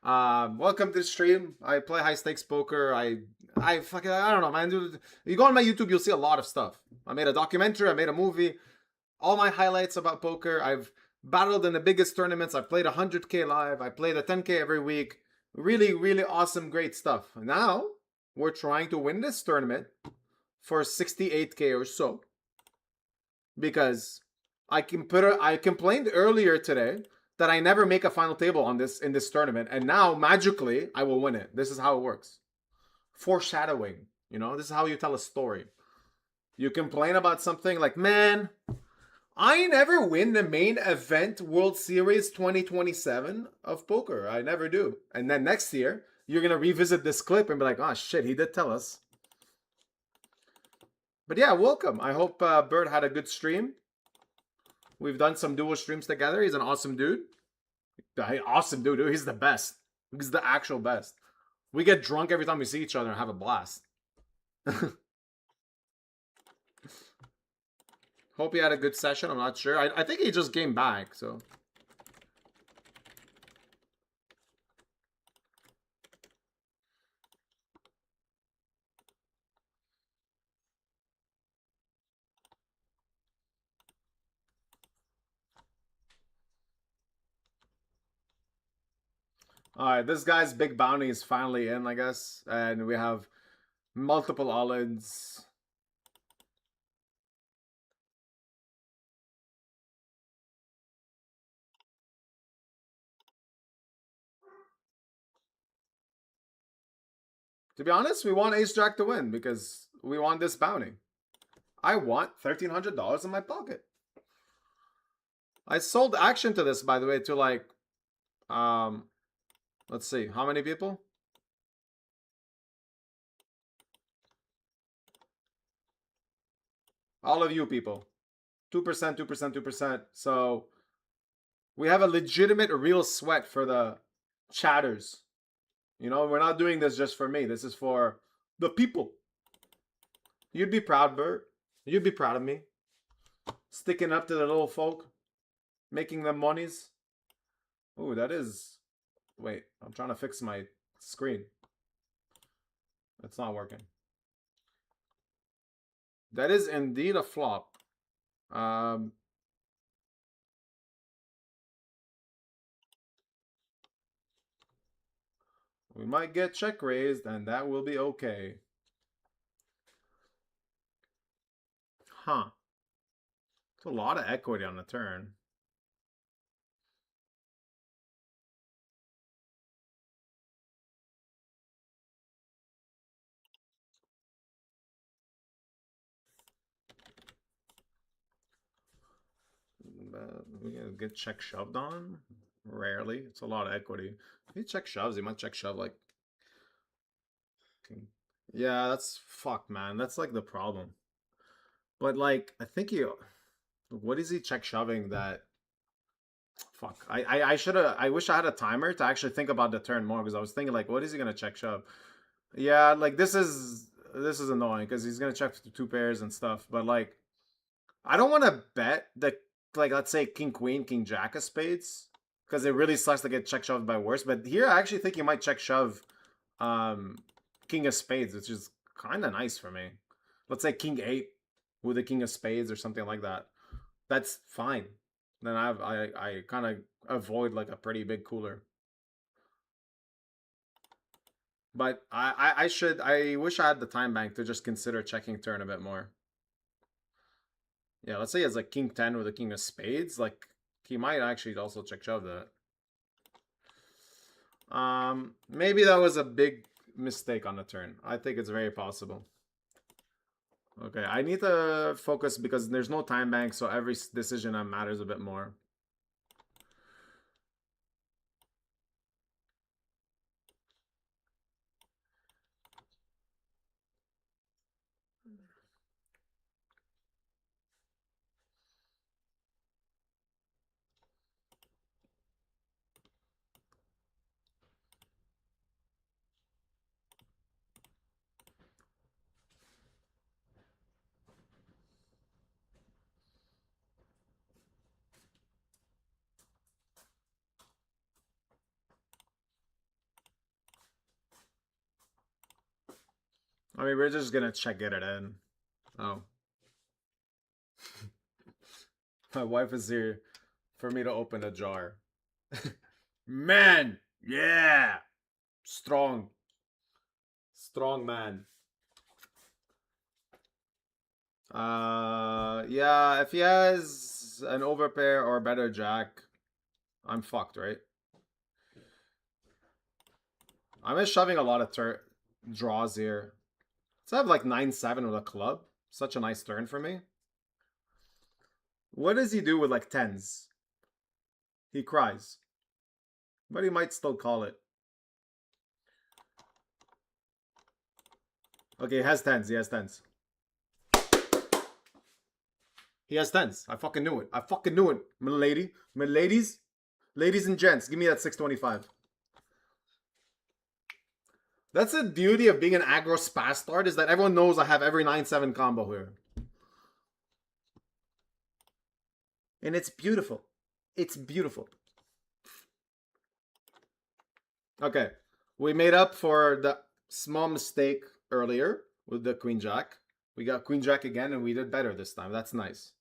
Welcome to the stream. I play high stakes poker. I don't know, man. Dude, you go on my YouTube, you'll see a lot of stuff. I made a documentary. I made a movie. All my highlights about poker. I've battled in the biggest tournaments. I've played 100K live. I played a 10K every week. Really, really awesome, great stuff. Now, we're trying to win this tournament for 68K or so. Because I complained earlier today that I never make a final table on this in this tournament. And now, magically, I will win it. This is how it works. Foreshadowing. You know, this is how you tell a story. You complain about something like, man, I never win the main event World Series 2027 of poker. I never do. And then next year, you're going to revisit this clip and be like, oh shit, he did tell us. But yeah, welcome. I hope Bird had a good stream. We've done some duo streams together. He's an awesome dude. Awesome dude. He's the best. He's the actual best. We get drunk every time we see each other and have a blast. Hope he had a good session. I'm not sure. I think he just came back, so. Alright, this guy's big bounty is finally in, I guess. And we have multiple all-ins. To be honest, we want Ace Jack to win because we want this bounty. I want $1,300 in my pocket. I sold action to this, by the way, to like, let's see, how many people? All of you people. 2%, 2%, 2%. So we have a legitimate real sweat for the chatters. You know, we're not doing this just for me. This is for the people. You'd be proud, Bert. You'd be proud of me. Sticking up to the little folk. Making them monies. Ooh, that is... Wait, I'm trying to fix my screen. It's not working. That is indeed a flop. We might get check raised, and that will be okay. Huh. It's a lot of equity on the turn. We gonna get check shoved on? Rarely. It's a lot of equity. If he check shoves, he might check shove like... Yeah, that's... Fuck, man. That's like the problem. But like, I think he... What is he check shoving that... Fuck. I should have... I wish I had a timer to actually think about the turn more, because I was thinking like, what is he gonna check shove? Yeah, like this is annoying, because he's gonna check two pairs and stuff, but like, I don't want to bet the, like, let's say king queen, king jack of spades, because it really sucks to get check shoved by worse. But here I actually think you might check shove king of spades, which is kind of nice for me. Let's say king 8 with a king of spades or something like that. That's fine. Then I kind of avoid like a pretty big cooler. But I wish I had the time bank to just consider checking turn a bit more. Yeah, let's say it's like king 10 with a king of spades. Like, he might actually also check shove that. Maybe that was a big mistake on the turn. I think it's very possible. Okay, I need to focus because there's no time bank, so every decision matters a bit more. I mean, we're just gonna check it in. Oh. My wife is here for me to open a jar. Man! Yeah! Strong. Strong man. Yeah, if he has an overpair or a better jack, I'm fucked, right? I'm just shoving a lot of draws here. So I have like 9-7 with a club. Such a nice turn for me. What does he do with like 10s? He cries. But he might still call it. Okay, he has 10s. He has 10s. He has 10s. I fucking knew it. I fucking knew it. My lady. My ladies. Ladies and gents, give me that 625. That's the beauty of being an aggro spastard, is that everyone knows I have every 9-7 combo here. And it's beautiful. It's beautiful. Okay. We made up for the small mistake earlier with the queen jack. We got queen jack again and we did better this time. That's nice.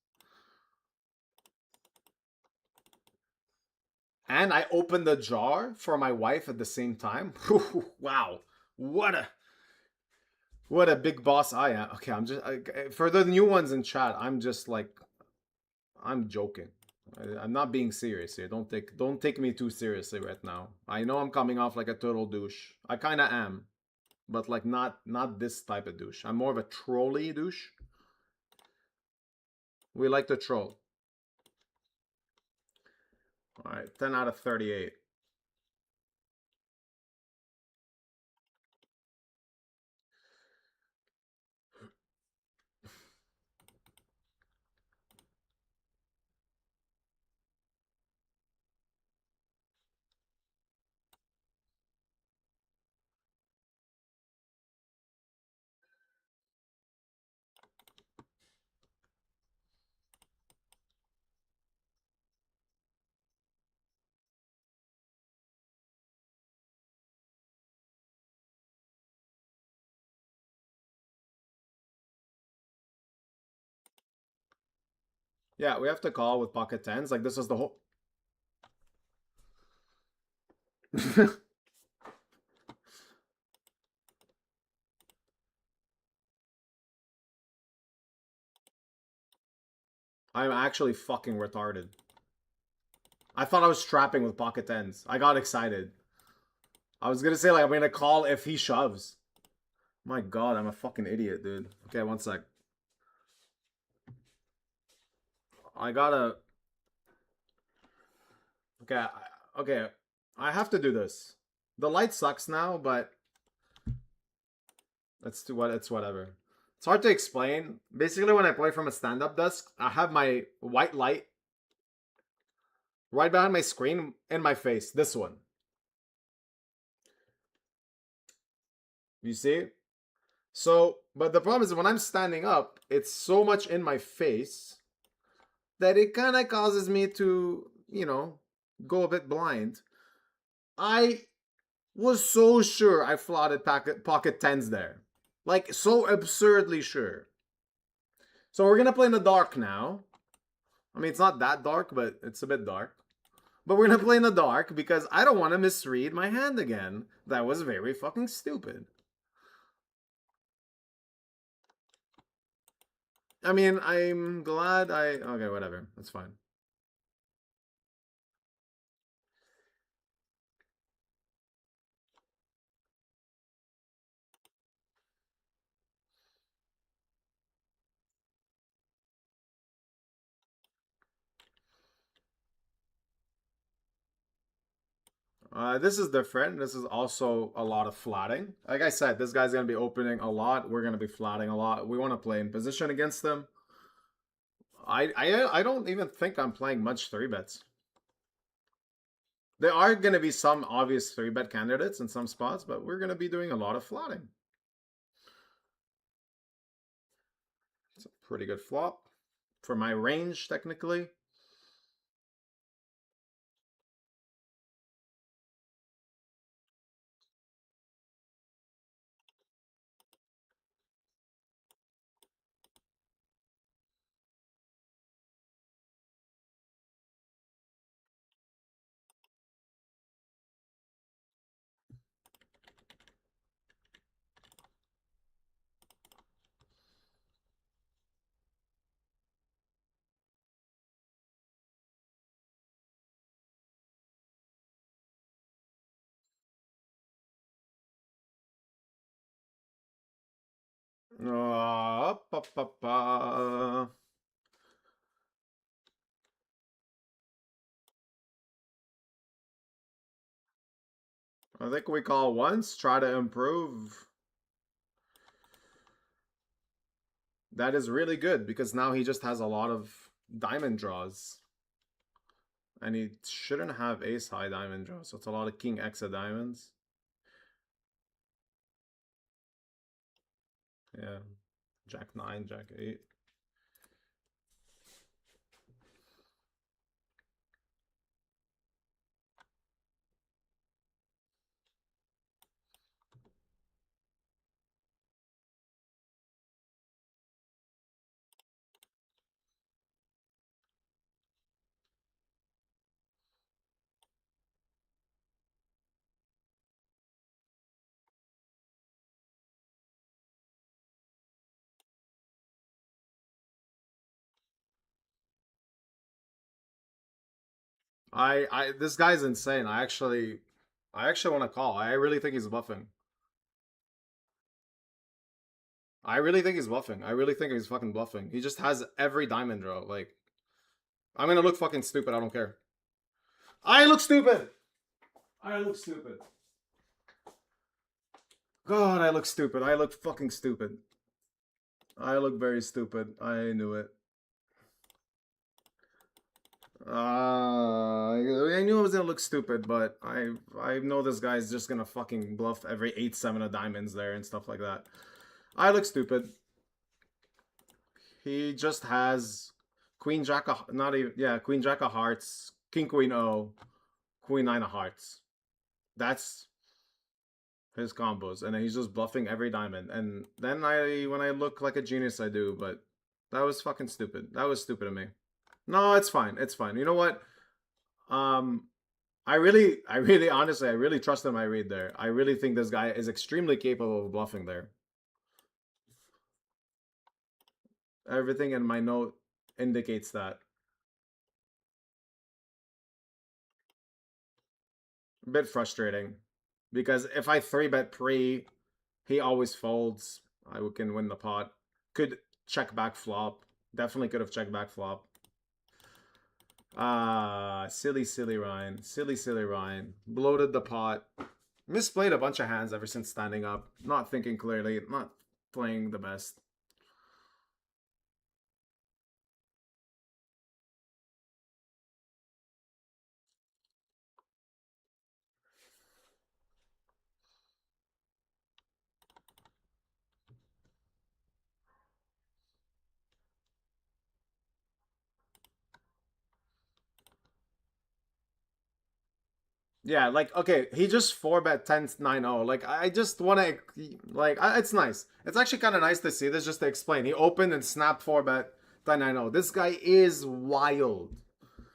And I opened the jar for my wife at the same time. Wow. What a big boss I am. Okay, I'm just... for the new ones in chat, I'm just like... I'm joking. I'm not being serious here. Don't take me too seriously right now. I know I'm coming off like a total douche. I kind of am. but like not this type of douche. I'm more of a trolly douche. We like to troll. All right, 10 out of 38. Yeah, we have to call with pocket tens. Like, this is the whole... I'm actually fucking retarded. I thought I was strapping with pocket tens. I got excited. I was gonna say, like, I'm gonna call if he shoves. My god, I'm a fucking idiot, dude. Okay, one sec. I gotta... Okay, okay. I have to do this. The light sucks now, but... It's whatever. It's hard to explain. Basically, when I play from a stand-up desk, I have my white light right behind my screen in my face. This one. You see? So, but the problem is when I'm standing up, it's so much in my face that it kind of causes me to, you know, go a bit blind. I was so sure I flaunted pocket tens there. Like, so absurdly sure. So we're going to play in the dark now. I mean, it's not that dark, but it's a bit dark. But we're going to play in the dark because I don't want to misread my hand again. That was very fucking stupid. I mean, I'm glad okay, whatever. That's fine. This is different. This is also a lot of flatting. Like I said, this guy's going to be opening a lot. We're going to be flatting a lot. We want to play in position against them. I don't even think I'm playing much 3-bets. There are going to be some obvious 3-bet candidates in some spots, but we're going to be doing a lot of flatting. It's a pretty good flop for my range, technically. I think we call once, try to improve. That is really good because now he just has a lot of diamond draws. And he shouldn't have ace-high diamond draws, so it's a lot of king X of diamonds. Yeah. Jack 9, Jack 8. This guy's insane. I actually want to call. I really think he's bluffing. I really think he's bluffing. I really think he's fucking bluffing. He just has every diamond draw. Like, I'm gonna look fucking stupid. I don't care. I look stupid. I look stupid. God, I look stupid. I look fucking stupid. I look very stupid. I knew it. I knew I was gonna look stupid, but I know this guy's just gonna fucking bluff every 8-7 of diamonds there and stuff like that. I look stupid. He just has Queen Jack of, not even, yeah, Queen Jack of Hearts, King Queen O, Queen 9 of Hearts. That's his combos, and he's just bluffing every diamond. And then when I look like a genius, I do, but that was fucking stupid. That was stupid of me. No, it's fine. It's fine. You know what? I really honestly, I really trusted my read there. I really think this guy is extremely capable of bluffing there. Everything in my note indicates that. A bit frustrating. Because if I 3-bet pre, he always folds. I can win the pot. Could check back flop. Definitely could have checked back flop. Silly Ryan. Silly Ryan. Bloated the pot. Misplayed a bunch of hands ever since standing up. Not thinking clearly. Not playing the best. Yeah, like, okay, he just 4-bet 10-9-0. Like, I just want to, like, it's nice. It's actually kind of nice to see this, just to explain. He opened and snapped 4-bet 10-9-0. This guy is wild.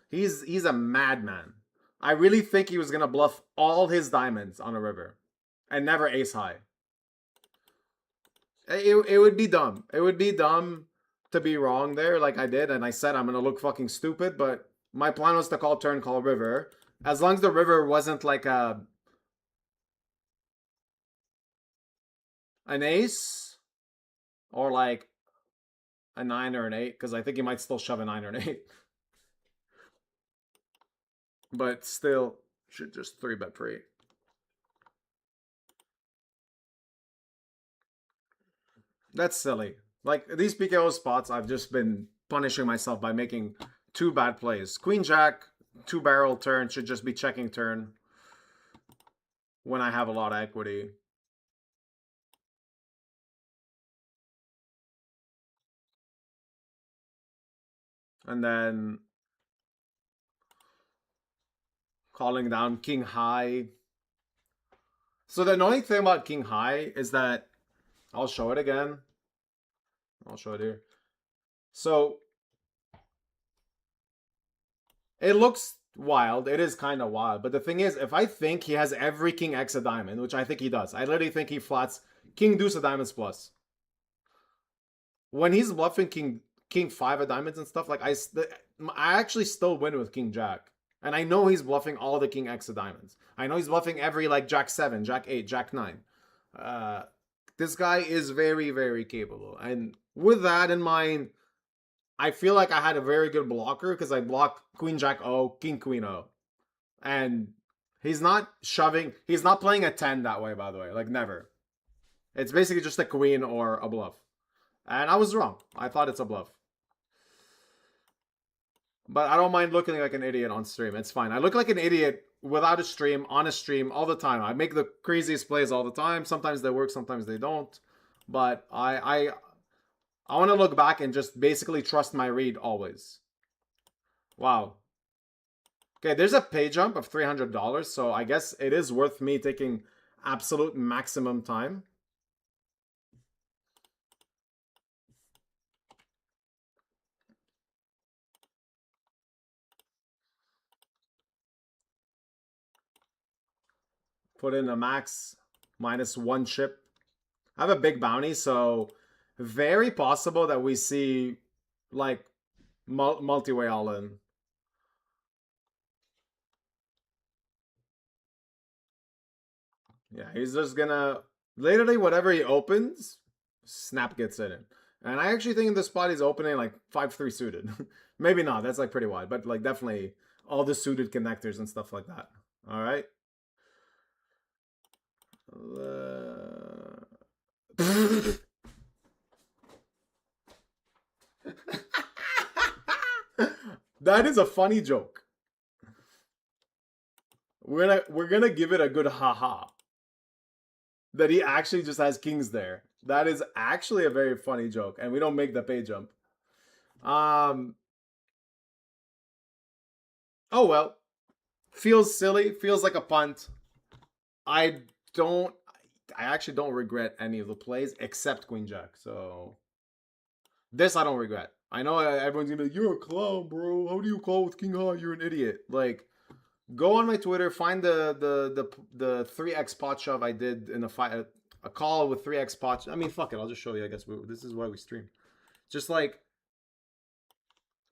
He's a madman. I really think he was going to bluff all his diamonds on a river and never ace high. It would be dumb. It would be dumb to be wrong there like I did, and I said I'm going to look fucking stupid, but my plan was to call turn, call river. As long as the river wasn't like an ace or like a 9 or an 8, because I think he might still shove a 9 or an 8. But still, should just 3-bet pre. That's silly. Like, these PKO spots, I've just been punishing myself by making 2 bad plays. Queen Jack, 2-barrel turn, should just be checking turn when I have a lot of equity. And then calling down King High. So the annoying thing about King High is that, I'll show it again. I'll show it here. So it looks wild. It is kind of wild. But the thing is, if I think he has every King X a diamond, which I think he does, I literally think he flats King Deuce of diamonds plus. When he's bluffing King 5 of diamonds and stuff, like I actually still win with King Jack. And I know he's bluffing all the King X of diamonds. I know he's bluffing every like Jack 7, Jack 8, Jack 9. This guy is very, very capable. And with that in mind, I feel like I had a very good blocker because I blocked Queen Jack O, King Queen O. And he's not shoving, he's not playing a 10 that way, by the way. Like, never. It's basically just a queen or a bluff. And I was wrong. I thought it's a bluff. But I don't mind looking like an idiot on stream. It's fine. I look like an idiot without a stream, on a stream, all the time. I make the craziest plays all the time. Sometimes they work, sometimes they don't. But I want to look back and just basically trust my read always. Wow. Okay, there's a pay jump of $300, so I guess it is worth me taking absolute maximum time. Put in a max -1 chip. I have a big bounty, so very possible that we see like multi-way all in. Yeah, he's just gonna literally whatever he opens, Snap gets it in. And I actually think in this spot he's opening like 5-3 suited. Maybe not. That's like pretty wide. But like definitely all the suited connectors and stuff like that. All right. That is a funny joke. We're gonna give it a good haha. That he actually just has kings there. That is actually a very funny joke, and we don't make the pay jump. Oh well. Feels silly, feels like a punt. I actually don't regret any of the plays except Queen Jack. So this I don't regret. I know everyone's gonna be like, "You're a clown, bro. How do you call with King High? You're an idiot." Like, go on my Twitter, find the 3x pot shove I did in a call with 3x pot. I mean, fuck it. I'll just show you. I guess this is why we stream. Just like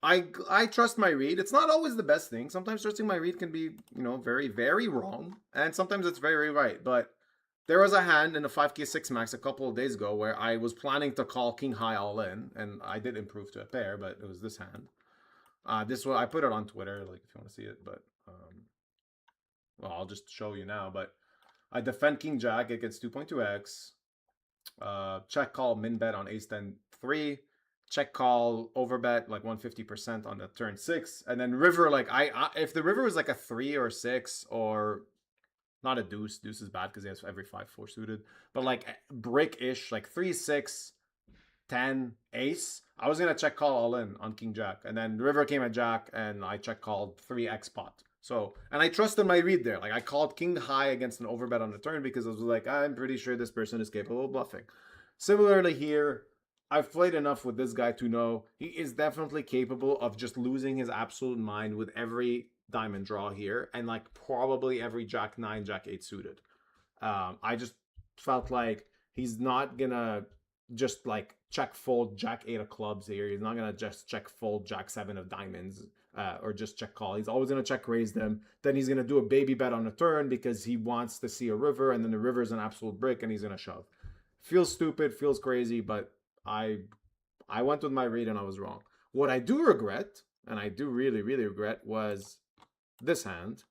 I trust my read. It's not always the best thing. Sometimes trusting my read can be, very, very wrong. And sometimes it's very, very right. But there was a hand in a 5k 6 max a couple of days ago where I was planning to call King High all in. And I did improve to a pair, but it was this hand. This one, I put it on Twitter, like, if you want to see it. But, well, I'll just show you now. But I defend King Jack. It gets 2.2x. Check call min bet on ace 10 3. Check call overbet like 150% on the turn 6, and then river like I if the river was like a 3 or 6 or not a deuce is bad because he has every 5-4 suited, but like brick-ish like 3 6 10 ace, I was gonna check call all in on King Jack, and then the river came at Jack and I check called 3x pot. So, and I trusted my read there. Like I called King High against an overbet on the turn because I was like, I'm pretty sure this person is capable of bluffing. Similarly here, I've played enough with this guy to know he is definitely capable of just losing his absolute mind with every diamond draw here and like probably every Jack 9, Jack 8 suited. I just felt like he's not gonna just like check fold Jack 8 of clubs here. He's not gonna just check fold Jack 7 of diamonds or just check call. He's always gonna check raise them. Then he's gonna do a baby bet on the turn because he wants to see a river, and then the river is an absolute brick and he's gonna shove. Feels stupid, feels crazy, but I went with my read and I was wrong. What I do regret, and I do really, really regret, was this hand.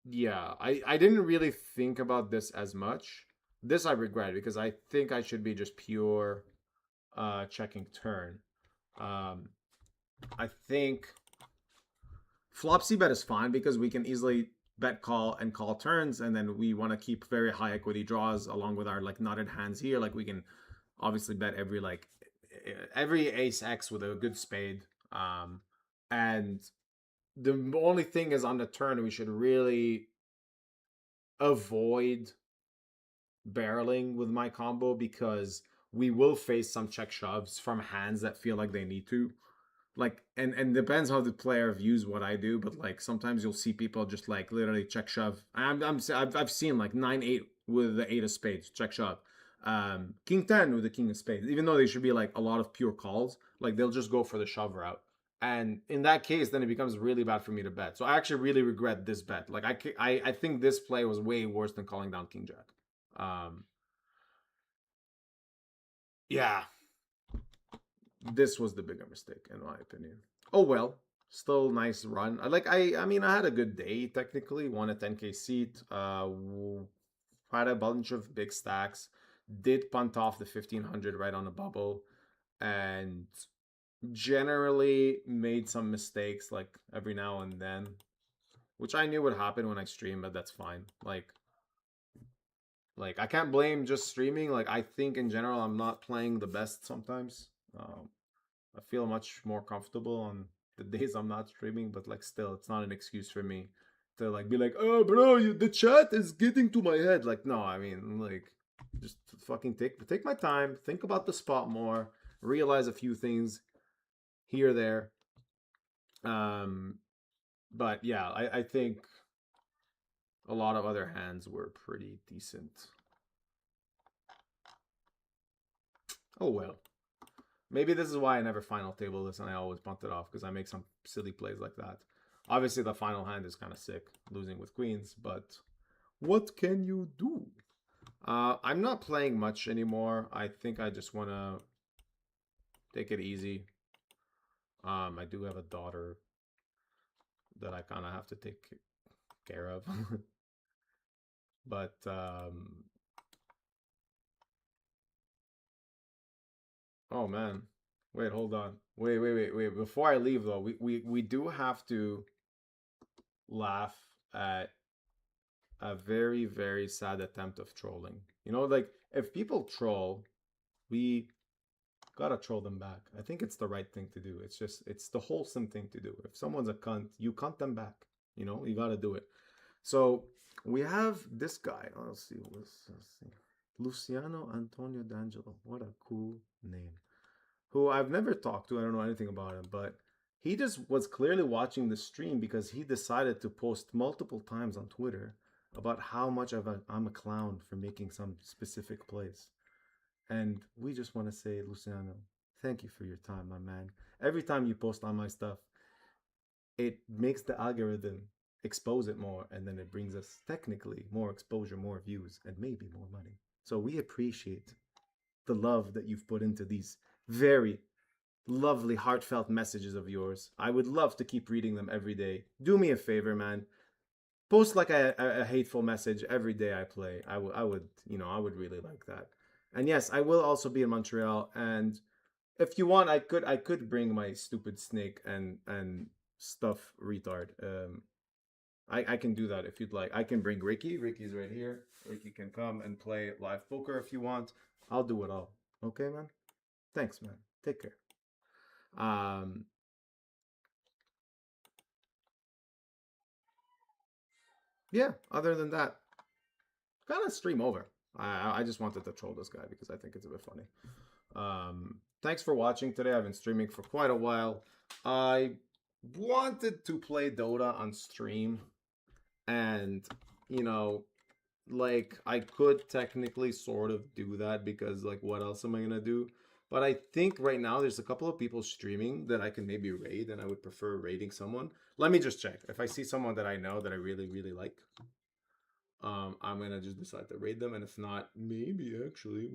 Yeah, I didn't really think about this as much. This I regret because I think I should be just pure checking turn. I think flop c bet is fine because we can easily bet call and call turns, and then we want to keep very high equity draws along with our like knotted hands here. Like we can obviously bet every ace X with a good spade. And the only thing is on the turn we should really avoid barreling with my combo because we will face some check shoves from hands that feel like they need to. Like, and depends how the player views what I do, but like sometimes you'll see people just like literally check shove. I've seen like 9-8 with the 8 of spades check shove, King 10 with the King of spades, even though they should be like a lot of pure calls. Like they'll just go for the shove route, and in that case, then it becomes really bad for me to bet. So I actually really regret this bet. Like I think this play was way worse than calling down King Jack. Yeah. This was the bigger mistake, in my opinion. Oh well, still nice run. I mean, I had a good day technically. Won a 10k seat. Had a bunch of big stacks. Did punt off the 1500 right on the bubble, and generally made some mistakes like every now and then, which I knew would happen when I stream, but that's fine. Like I can't blame just streaming. Like I think in general I'm not playing the best sometimes. I feel much more comfortable on the days I'm not streaming, but like still, it's not an excuse for me to like be like, oh bro, the chat is getting to my head. Like no, I mean like just fucking take my time, think about the spot more, realize a few things here there. But yeah, I think a lot of other hands were pretty decent. Oh well. Maybe this is why I never final table this and I always bunt it off, because I make some silly plays like that. Obviously, the final hand is kind of sick, losing with queens, but what can you do? I'm not playing much anymore. I think I just want to take it easy. I do have a daughter that I kind of have to take care of. But oh man. Wait, hold on. Wait. Before I leave though, we do have to laugh at a very, very sad attempt of trolling. You know, like if people troll, we gotta troll them back. I think it's the right thing to do. It's the wholesome thing to do. If someone's a cunt, you cunt them back. You know, you gotta do it. So we have this guy. Let's see. Luciano Antonio D'Angelo. What a cool name. Who I've never talked to. I don't know anything about him, but he just was clearly watching the stream because he decided to post multiple times on Twitter about how much I'm a clown for making some specific plays. And we just want to say, Luciano, thank you for your time, my man. Every time you post on my stuff, it makes the algorithm expose it more, and then it brings us technically more exposure, more views, and maybe more money. So we appreciate the love that you've put into these very lovely, heartfelt messages of yours. I would love to keep reading them every day. Do me a favor, man. Post like a hateful message every day I play. I would, I would really like that. And yes, I will also be in Montreal. And if you want, I could bring my stupid snake and stuff retard. I can do that if you'd like. I can bring Ricky. Ricky's right here. Ricky can come and play live poker if you want. I'll do it all. Okay, man? Thanks, man. Take care. Yeah, other than that, kind of stream over. I just wanted to troll this guy because I think it's a bit funny. Thanks for watching today. I've been streaming for quite a while. I wanted to play Dota on stream, and like I could technically sort of do that because like what else am I gonna do? But I think right now there's a couple of people streaming that I can maybe raid, and I would prefer raiding someone. Let me just check. If I see someone that I know that I really, really like, I'm gonna just decide to raid them, and if not, maybe actually